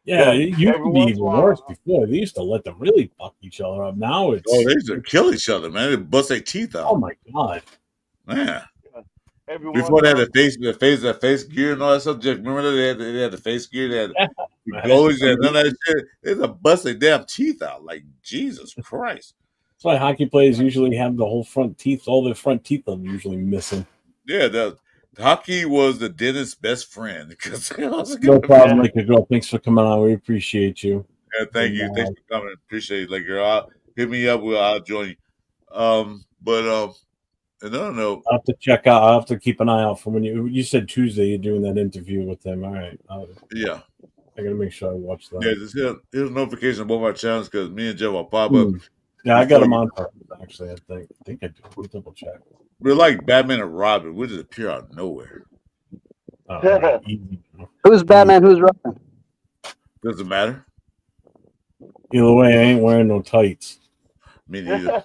Yeah, it used to be even worse before. They used to let them really fuck each other up. Now it's
they used to kill each other, man. They bust their teeth out.
Oh my god,
man. Before they had the face gear and all that stuff. Just remember they had the face gear. They had the goalies and none of that shit. They had to bust their damn teeth out. Like Jesus Christ.
That's why hockey players usually have the whole front teeth. All their front teeth are usually missing.
Yeah, the hockey was the dentist's best friend. Because
No problem, like a girl. Thanks for coming on. We appreciate you.
Yeah, thank you. Thanks for coming. Appreciate it, like girl. Hit me up. I'll join you. No.
I'll have to check out. I'll have to keep an eye out for when you said Tuesday you're doing that interview with them. All right.
Yeah.
I gotta make sure I watch that.
Yeah, just hit a notification on both our channels because me and Jeff will pop up.
Yeah, I got them on purpose, actually. I think I do. We'll double check.
We're like Batman and Robin. We just appear out of nowhere.
Who's Batman? Who's Robin?
Doesn't matter.
Either way, I ain't wearing no tights.
Me neither.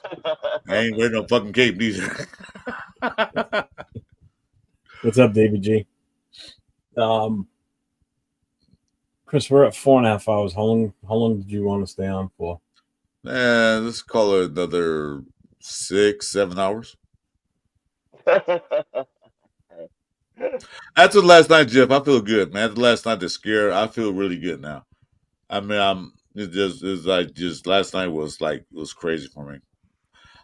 I ain't wearing no fucking cape neither.
What's up, David G? Chris, we're at 4.5 hours. How long did you want to stay on for?
Let's call it another 6-7 hours. After last night, Jeff, I feel good, man. After last night, the scare, I feel really good now. I mean, It's like just last night was crazy for me.
You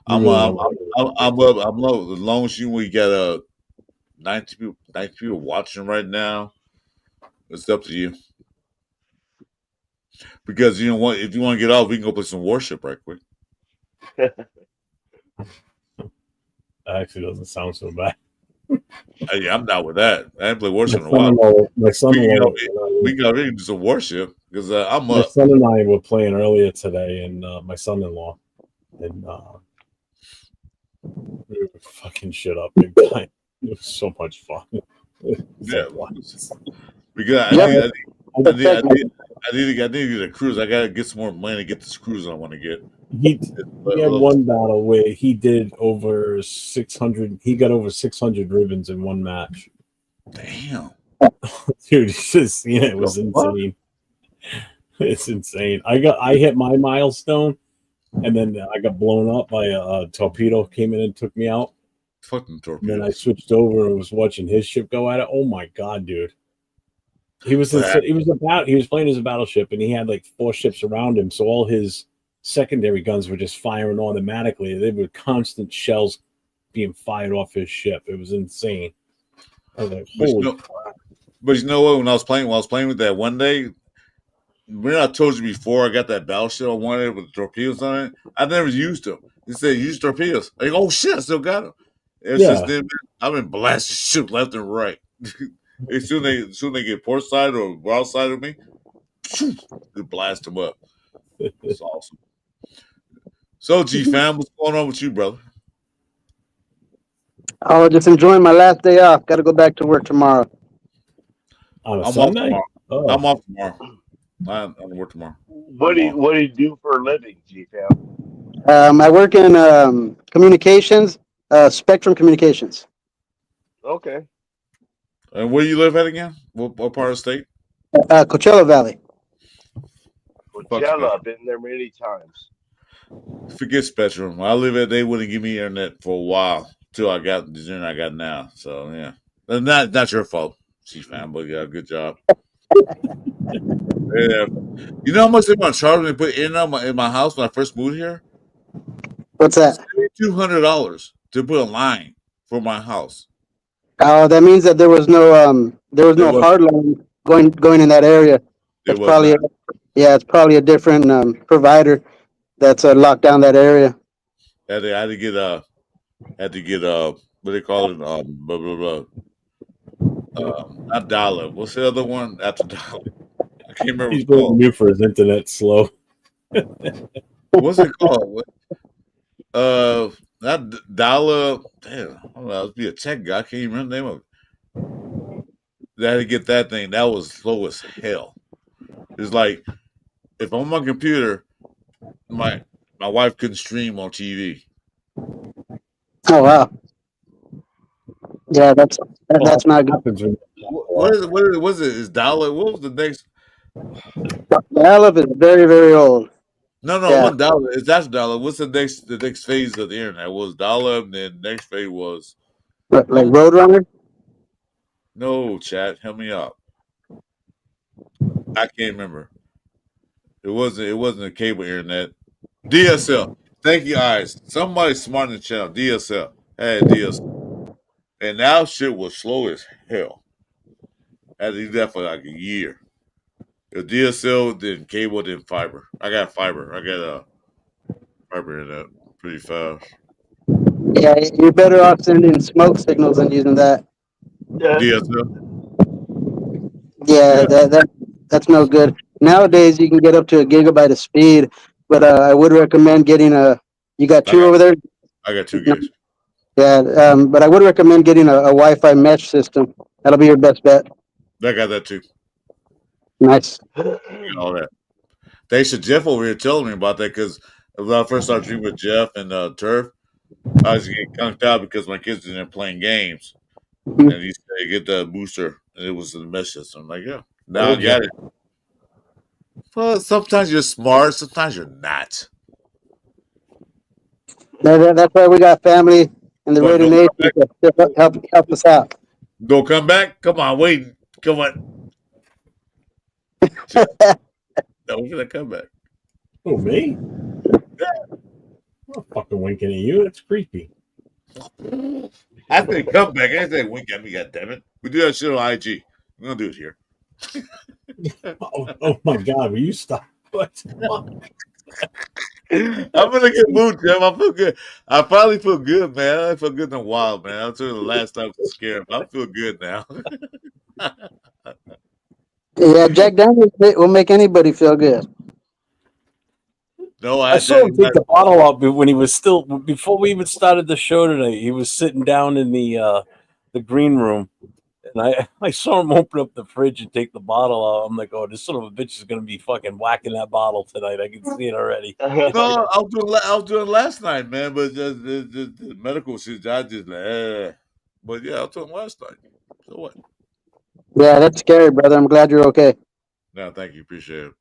I'm
really
I'm
don't
I'm,
like
I'm up. I'm low. As long as we got 90 people watching right now, it's up to you. Because you know what, if you want to get off, we can go play some worship right quick.
That actually doesn't sound so bad.
Hey, I'm down with that. I haven't played worship in a
My
while.
son-in-law,
We can already do some worship because I'm
my
up.
son and I were playing earlier today, and my son-in-law, and we were fucking shit up big time. It was so much fun.
Yeah, because I need to get a cruise. I gotta get some more money to get this cruise I want to get.
He had one battle where he did over 600. He got over 600 ribbons in one match.
Damn,
dude, it's just it was insane. It's insane. I hit my milestone, and then I got blown up by a torpedo. Came in and took me out.
Fucking torpedo.
Then I switched over and was watching his ship go at it. Oh my god, dude! He was he was playing as a battleship, and he had like 4 ships around him. So all his secondary guns were just firing automatically. They were constant shells being fired off his ship. It was insane. I was like, holy crap.
But you know what? When I was playing with that one day, when I told you before, I got that battleship I wanted with torpedoes on it. I never used them. He said use torpedoes. Like, oh shit, I still got them. Ever since then, I've been blasting shit left and right. as soon as they get port side or broadside of me, they blast them up. It's awesome. So, G fam, what's going on with you, brother?
Oh, just enjoying my last day off. Got to go back to work tomorrow.
On
I'm
Sunday?
off tomorrow.
Oh.
I'm off tomorrow. I'm to work tomorrow.
What do you do for a living, G fam?
I work in communications, Spectrum Communications.
Okay.
And where you live at again? What part of the state?
Coachella Valley.
Coachella, I've been there many times.
Forget Spectrum. Where I live at, they wouldn't give me internet for a while till I got the internet I got now. So yeah, not your fault, Chief fam, but yeah, good job. Yeah. You know how much they want to charge me to put internet in my house when I first moved here?
What's that?
$200 to put a line for my house.
Oh, that means that there was no hard line going in that area. It's probably it's probably a different provider that's locked down that area.
I had to get what do they call it? Blah blah blah. Not dollar. What's the other one after dollar? I can't remember.
He's going new for his internet slow.
What's it called? Not dollar. Damn, I don't know. It'd be a tech guy. I can't even remember the name of it. I had to get that thing. That was slow as hell. It's like if I'm on my computer, my wife couldn't stream on TV.
Oh wow. Yeah, that's not good.
What is it? Is dollar? What was the next?
Dial-up is very, very old.
No,
Yeah.
$1. That's dollar. What's the next phase of the internet? It was dollar, and then the next phase was
Like Roadrunner?
no chat. Help me out. I can't remember. It wasn't a cable internet. DSL. Thank you, eyes. Somebody smart in the channel. DSL. Hey, DSL. And now shit was slow as hell. I had to do that for like a year. If DSL, then cable, then fiber. I got fiber. I got fiber internet pretty fast.
Yeah, you're better off sending smoke signals than using that.
DSL.
Yeah, that's no good. Nowadays, you can get up to a gigabyte of speed, but I would recommend getting You got two over there?
I got 2 gigs.
Yeah, but I would recommend getting a Wi-Fi mesh system. That'll be your best bet.
I got that too.
Nice.
All that. Thanks to Jeff over here telling me about that because when I first started drinking with Jeff and Turf, I was getting conked out because my kids in there playing games. And he said, get the booster. And it was the mesh system. I'm like, yeah. Now I got it. Well, sometimes you're smart, sometimes you're not.
That's why we got family and the
What,
Radio
don't
Nation to help us out.
Don't come back? Come on, wait. Come on. No, we're going to come back.
Who, me? I'm not fucking winking at you. It's creepy.
I think come back. I say wink at me, goddammit. We do that shit on IG. We're gonna do it here.
Oh my God! Will you stop? What?
I'm gonna get moved, Jeff. I feel good. I finally feel good, man. I feel good in a while, man. I'm the last time I was scared, but I feel good now.
Yeah, Jack Daniels will make anybody feel good.
No,
I saw him take the bottle out when he was still before we even started the show today. He was sitting down in the green room, and I saw him open up the fridge and take the bottle out. I'm like, oh, this son of a bitch is gonna be fucking whacking that bottle tonight. I can see it already.
No, I was doing last night, man. But just the medical shit, I just But yeah, I was doing last night. So what?
Yeah, that's scary, brother. I'm glad you're okay.
No, thank you, appreciate it.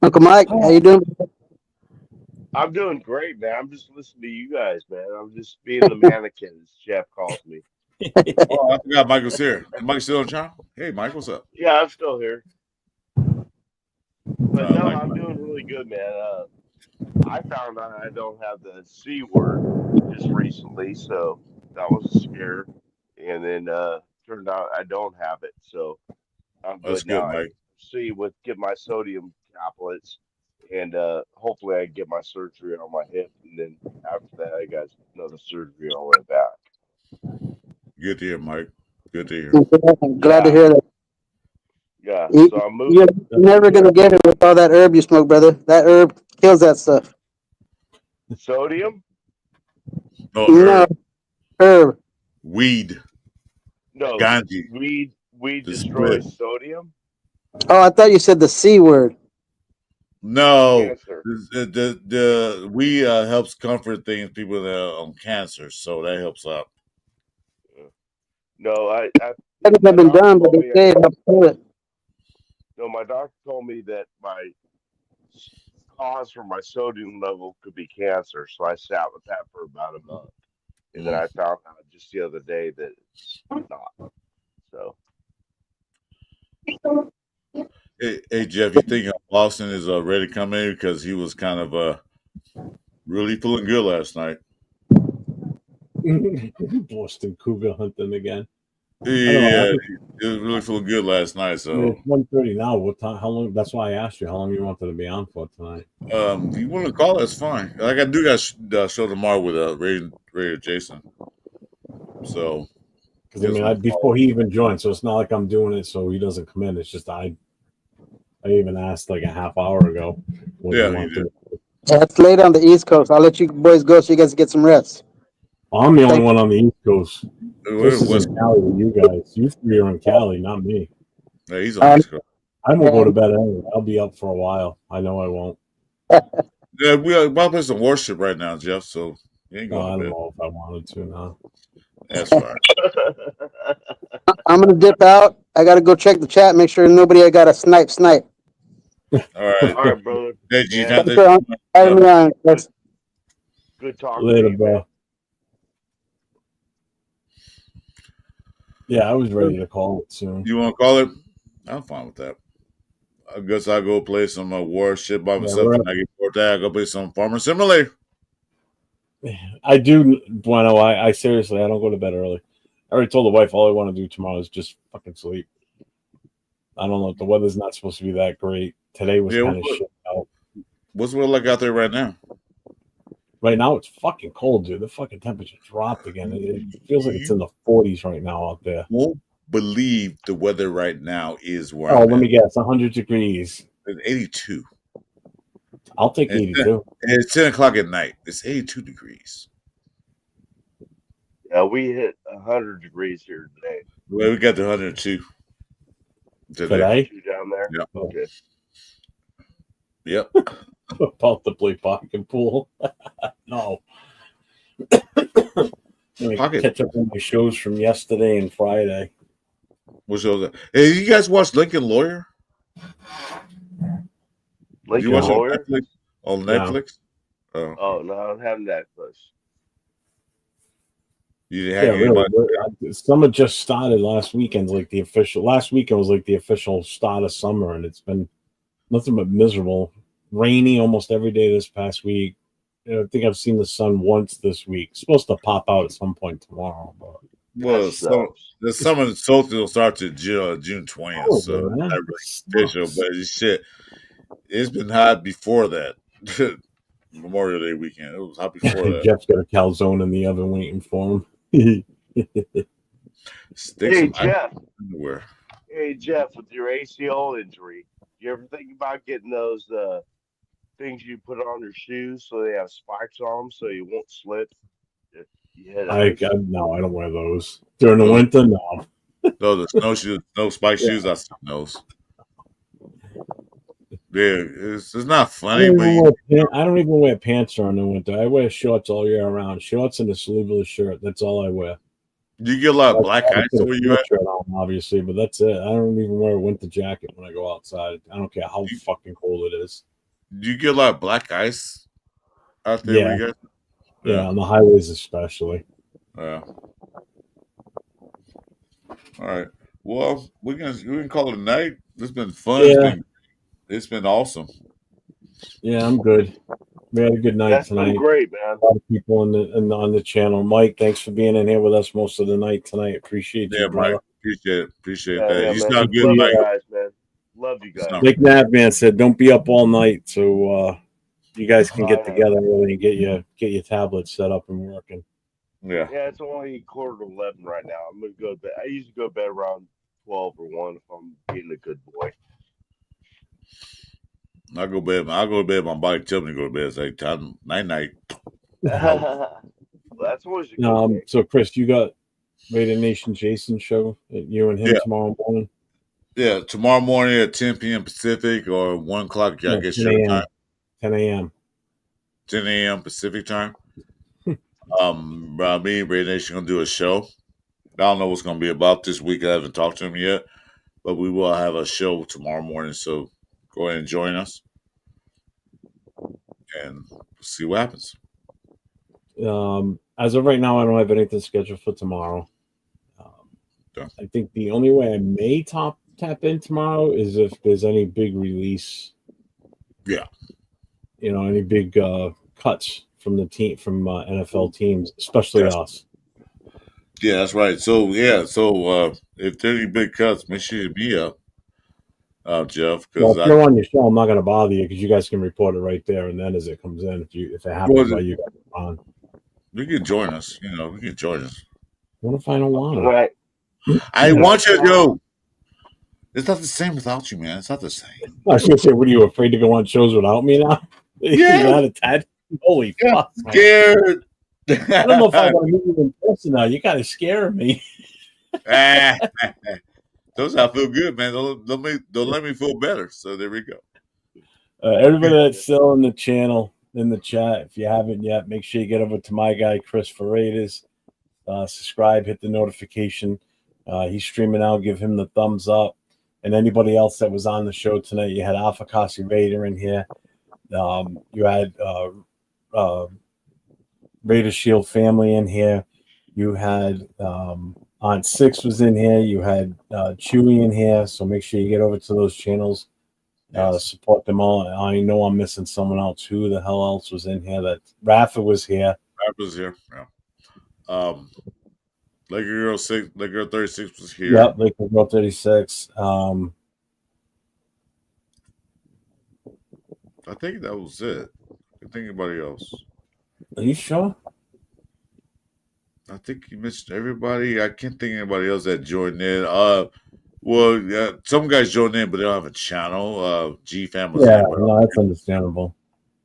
Uncle Mike, how you doing?
I'm doing great, man. I'm just listening to you guys, man. I'm just being the mannequin, as Jeff calls me.
Oh, I forgot Michael's here. Is Mike still on channel? Hey, Mike, what's up?
Yeah, I'm still here. But no,
Mike.
I'm doing really good, man. I found out I don't have the C word just recently, so that was a scare. And then turned out I don't have it, so I'm good
That's
now.
good, Mike.
Get my sodium tablets, and hopefully I get my surgery on my hip, and then after that I got another surgery on my back.
Good to hear, Mike. Good to hear.
I'm glad to hear that.
Yeah,
You,
so I'm moving.
you're never gonna get it with all that herb you smoke, brother. That herb kills that stuff.
Sodium?
No,
No, herb.
Weed.
No,
Ganji.
weed
The
destroys
split.
sodium.
Oh, I thought you said the C word.
No,
Cancer.
the we helps comfort things people that are on cancer, so that helps out.
No, I
Hasn't
my
been
doctor
done, but
told
they
me
say it helps kill it.
no, my doctor told me that my cause for my sodium level could be cancer, so I sat with that for about a month, and then I found out just the other day that it's not. So
Hey Jeff, you think Boston is ready to come in because he was kind of really feeling good last night.
Boston Cougar hunting again.
Yeah, he was really feeling good last night. So
It's 1:30 now. What time? How long? That's why I asked you how long you wanted to be on for tonight.
if you want to call, that's fine. Like I do got show tomorrow with Radio Jason. So
Because I mean, before he even joined, so it's not like I'm doing it so he doesn't come in. It's just I even asked like a half hour ago.
Yeah, you did.
Yeah, it's late on the East Coast. I'll let you boys go so you guys get some rest.
I'm the only one on the East Coast.
We're
This is
West-
in Cali with you guys. You three are in Cali, not me.
Yeah, he's on East Coast.
I won't go to bed anyway. I'll be up for a while. I know I won't.
Yeah, we're about to play some worship right now, Jeff. So you ain't
No,
going
I
to
don't
bed.
know if I wanted to now.
That's fine.
I'm gonna dip out. I gotta go check the chat, make sure nobody I got a snipe.
All right.
all right, brother.
Hey, G,
Yeah.
Thanks for having me on. Guys.
Good talking
Later,
to you,
bro.
man.
Yeah, I was ready to call it soon.
You want to call it? I'm fine with that. I guess I'll go play some warship by myself,
we're
and I get bored. I go play some Farmer Simulator.
I do, Bueno. I seriously, I don't go to bed early. I already told the wife all I want to do tomorrow is just fucking sleep. I don't know. The weather's not supposed to be that great. Today was kind of shit out.
What's it like out there right now?
Right now, it's fucking cold, dude. The fucking temperature dropped again. It feels like it's in the 40s right now out there.
Won't believe the weather right now is where
Oh,
I'm
let
at.
me guess. 100 degrees.
It's 82.
I'll take
And
82.
It's 10 o'clock at night. It's 82 degrees.
Yeah, we hit 100 degrees here today.
Well, we got the 102
Today?
You down there?
Yep.
Okay.
Yep.
About to play pocket pool. No.
Pocket
Catch up on my shows from yesterday and Friday.
What show is that? Hey, you guys watch Lincoln Lawyer? Did you
Lincoln
watch
Lawyer?
it on
No.
Netflix? Oh.
Oh no, I don't have Netflix.
You
Yeah,
didn't have
really.
anybody.
Summer just started last weekend. Like the official last weekend was like the official start of summer, and it's been nothing but miserable, rainy almost every day this past week. I think I've seen the sun once this week. It's supposed to pop out at some point tomorrow, but
Well, so the summer solstice will start to June 20th,
Oh,
so
man.
not really official, but it's shit. It's been hot before that. Memorial Day weekend. It was hot before that.
Jeff's got a calzone in the oven waiting for him.
Stick
Hey
some
Jeff.
underwear.
Hey Jeff, with your ACL injury, you ever think about getting those things you put on your shoes so they have spikes on them so you won't slip? Yeah,
No, I don't wear those during the winter. No,
No, the snowshoes, no spike shoes. I see those. Yeah, it's not funny, but
I don't even wear pants during the winter. I wear shorts all year round. Shorts and a sleeveless shirt. That's all I wear.
you get a lot of black ice
I put a
where you at.
shirt on, obviously, but that's it. I don't even wear a winter jacket when I go outside. I don't care how fucking cold it is.
Do you get a lot of black ice out there?
Yeah.
Where you guys?
Yeah, on the highways especially.
Yeah. All right. Well, we can call it a night. It's been fun.
Yeah.
It's been awesome.
Yeah, I'm good. We had a good night
That's
tonight.
been great, man.
A lot of people on the channel. Mike, thanks for being in here with us most of the night tonight. Appreciate
Yeah,
you, brother.
Mike. Appreciate
Yeah,
that.
yeah,
You
man.
sound good,
Love
Mike.
you guys, man. Love you guys.
Like Madman said, don't be up all night, so you guys can get
I know.
together early and get your tablets set up and working.
Yeah.
Yeah, it's only 10:45 right now. I'm gonna go to bed. I usually go to bed around 12 or 1 if I'm being a good boy.
I'll go to bed. My body tells me to go to bed. It's like time night.
Well, that's always a good thing.
So Chris, you got Raider Nation Jason show you and him
Yeah.
tomorrow morning.
Yeah, tomorrow morning at 10 p.m. Pacific or 1 o'clock. I
No,
guess
10
your
a.m.
time.
10 a.m.
10 a.m. Pacific time. Me and Ray Nation gonna do a show. I don't know what's gonna be about this week. I haven't talked to him yet, but we will have a show tomorrow morning. So go ahead and join us, and see what happens.
As of right now, I don't have anything scheduled for tomorrow. I think the only way I may tap in tomorrow is if there's any big release.
Yeah.
Any big cuts from the team from NFL teams, especially us.
Yeah, that's right. So if there's any big cuts, make sure you be up, Jeff.
Well,
Because
if you're on your show, I'm not going to bother you because you guys can report it right there and then as it comes in. If it happens while you guys are on,
you can join us. We can join us.
What if I don't want it?
Right.
I want you to go. It's not the same without you, man. It's not the same.
I was going to say, what are you afraid to go on shows without me now?
Yeah.
You're not attached. Holy fuck! Man.
Scared.
I don't know if I want to meet you in person now. You got to scare me.
Those I feel good, man. Don't let me feel better. So there we go.
Everybody that's still in the channel, in the chat, if you haven't yet, make sure you get over to my guy Chris Ferreiras. Subscribe, hit the notification. He's streaming out. Give him the thumbs up. And anybody else that was on the show tonight, you had Alpha Kasi Raider in here. You had Raider Shield family in here. You had Aunt Six was in here. You had Chewy in here. So make sure you get over to those channels. Support them all. I know I'm missing someone else. Who the hell else was in here? That Rafa was here.
Rafa's here. Yeah. Laker Girl 36 was here.
Yep, Laker Girl 36.
I think that was it. I can't think of anybody else.
Are you sure?
I think you missed everybody. I can't think of anybody else that joined in. Well, some guys joined in, but they don't have a channel. G Fam was
Yeah,
in, but
no, that's understandable.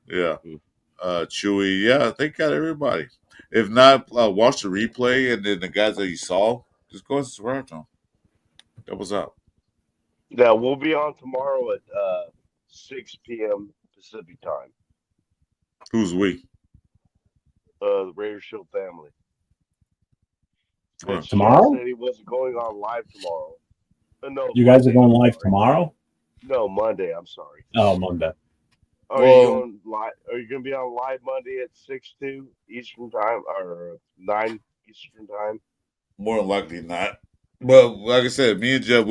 yeah. Chewy, yeah, they got everybody. If not, watch the replay, and then the guys that you saw, just go and subscribe to them. That was up.
Yeah, we'll be on tomorrow at 6 p.m. Pacific time.
Who's we?
The Raider Shield family. But
Tomorrow?
Chad said he wasn't going on live tomorrow. No,
You guys are going live tomorrow?
no, Monday. I'm sorry.
Oh, Monday.
Are you going live? Are you going to be on live Monday at 6 2 Eastern time or 9 Eastern time.
More than likely not. But like I said, me and Jeff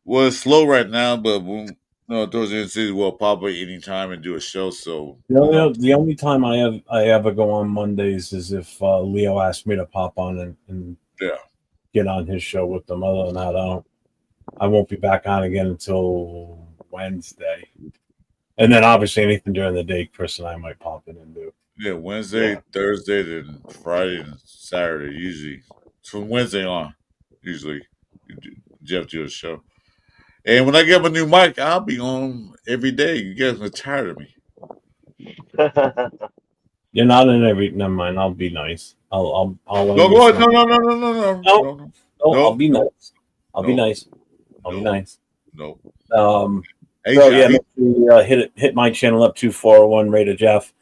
we're slow right now, but towards the end of the season we'll pop up anytime and do a show. So
The only time I ever go on Mondays is if Leo asks me to pop on and get on his show with them. Other than that, I won't be back on again until Wednesday. And then obviously anything during the day, Chris and I might pop in and do.
Yeah, Wednesday, Thursday, then Friday and Saturday. Usually, from Wednesday on, usually Jeff do a show. And when I get my new mic, I'll be on every day. You guys are tired of me.
You're not in every. Never mind. I'll be nice. I'll
No, go ahead. No.
I'll be nice. I'll be nice. I'll be nice.
No.
Hey, so yeah, make sure you, hit my channel up 2401 Raider Jeff.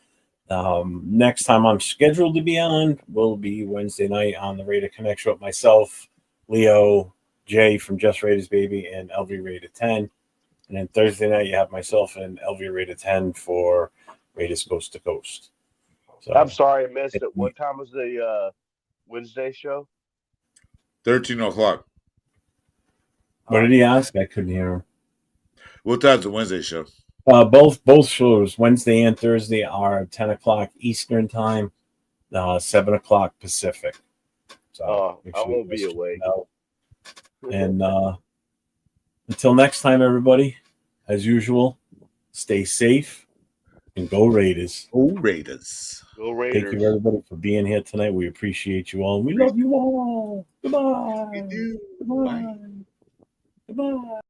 Next time I'm scheduled to be on will be Wednesday night on the Raider Connection with myself, Leo, Jay from Just Raiders Baby, and LV Raider 10. And then Thursday night you have myself and LV Raider 10 for Raiders Coast to Coast. So
I'm sorry I missed it. What time was the Wednesday show?
13 o'clock.
What did he ask? I couldn't hear him.
What time's the Wednesday show?
Both shows, Wednesday and Thursday, are 10 o'clock Eastern time, 7 o'clock Pacific. So
I won't be awake.
And until next time, everybody, as usual, stay safe and go Raiders.
Go Raiders.
Go Raiders.
Thank you, everybody, for being here tonight. We appreciate you all. We love you all. Goodbye.
We do.
Goodbye. Goodbye.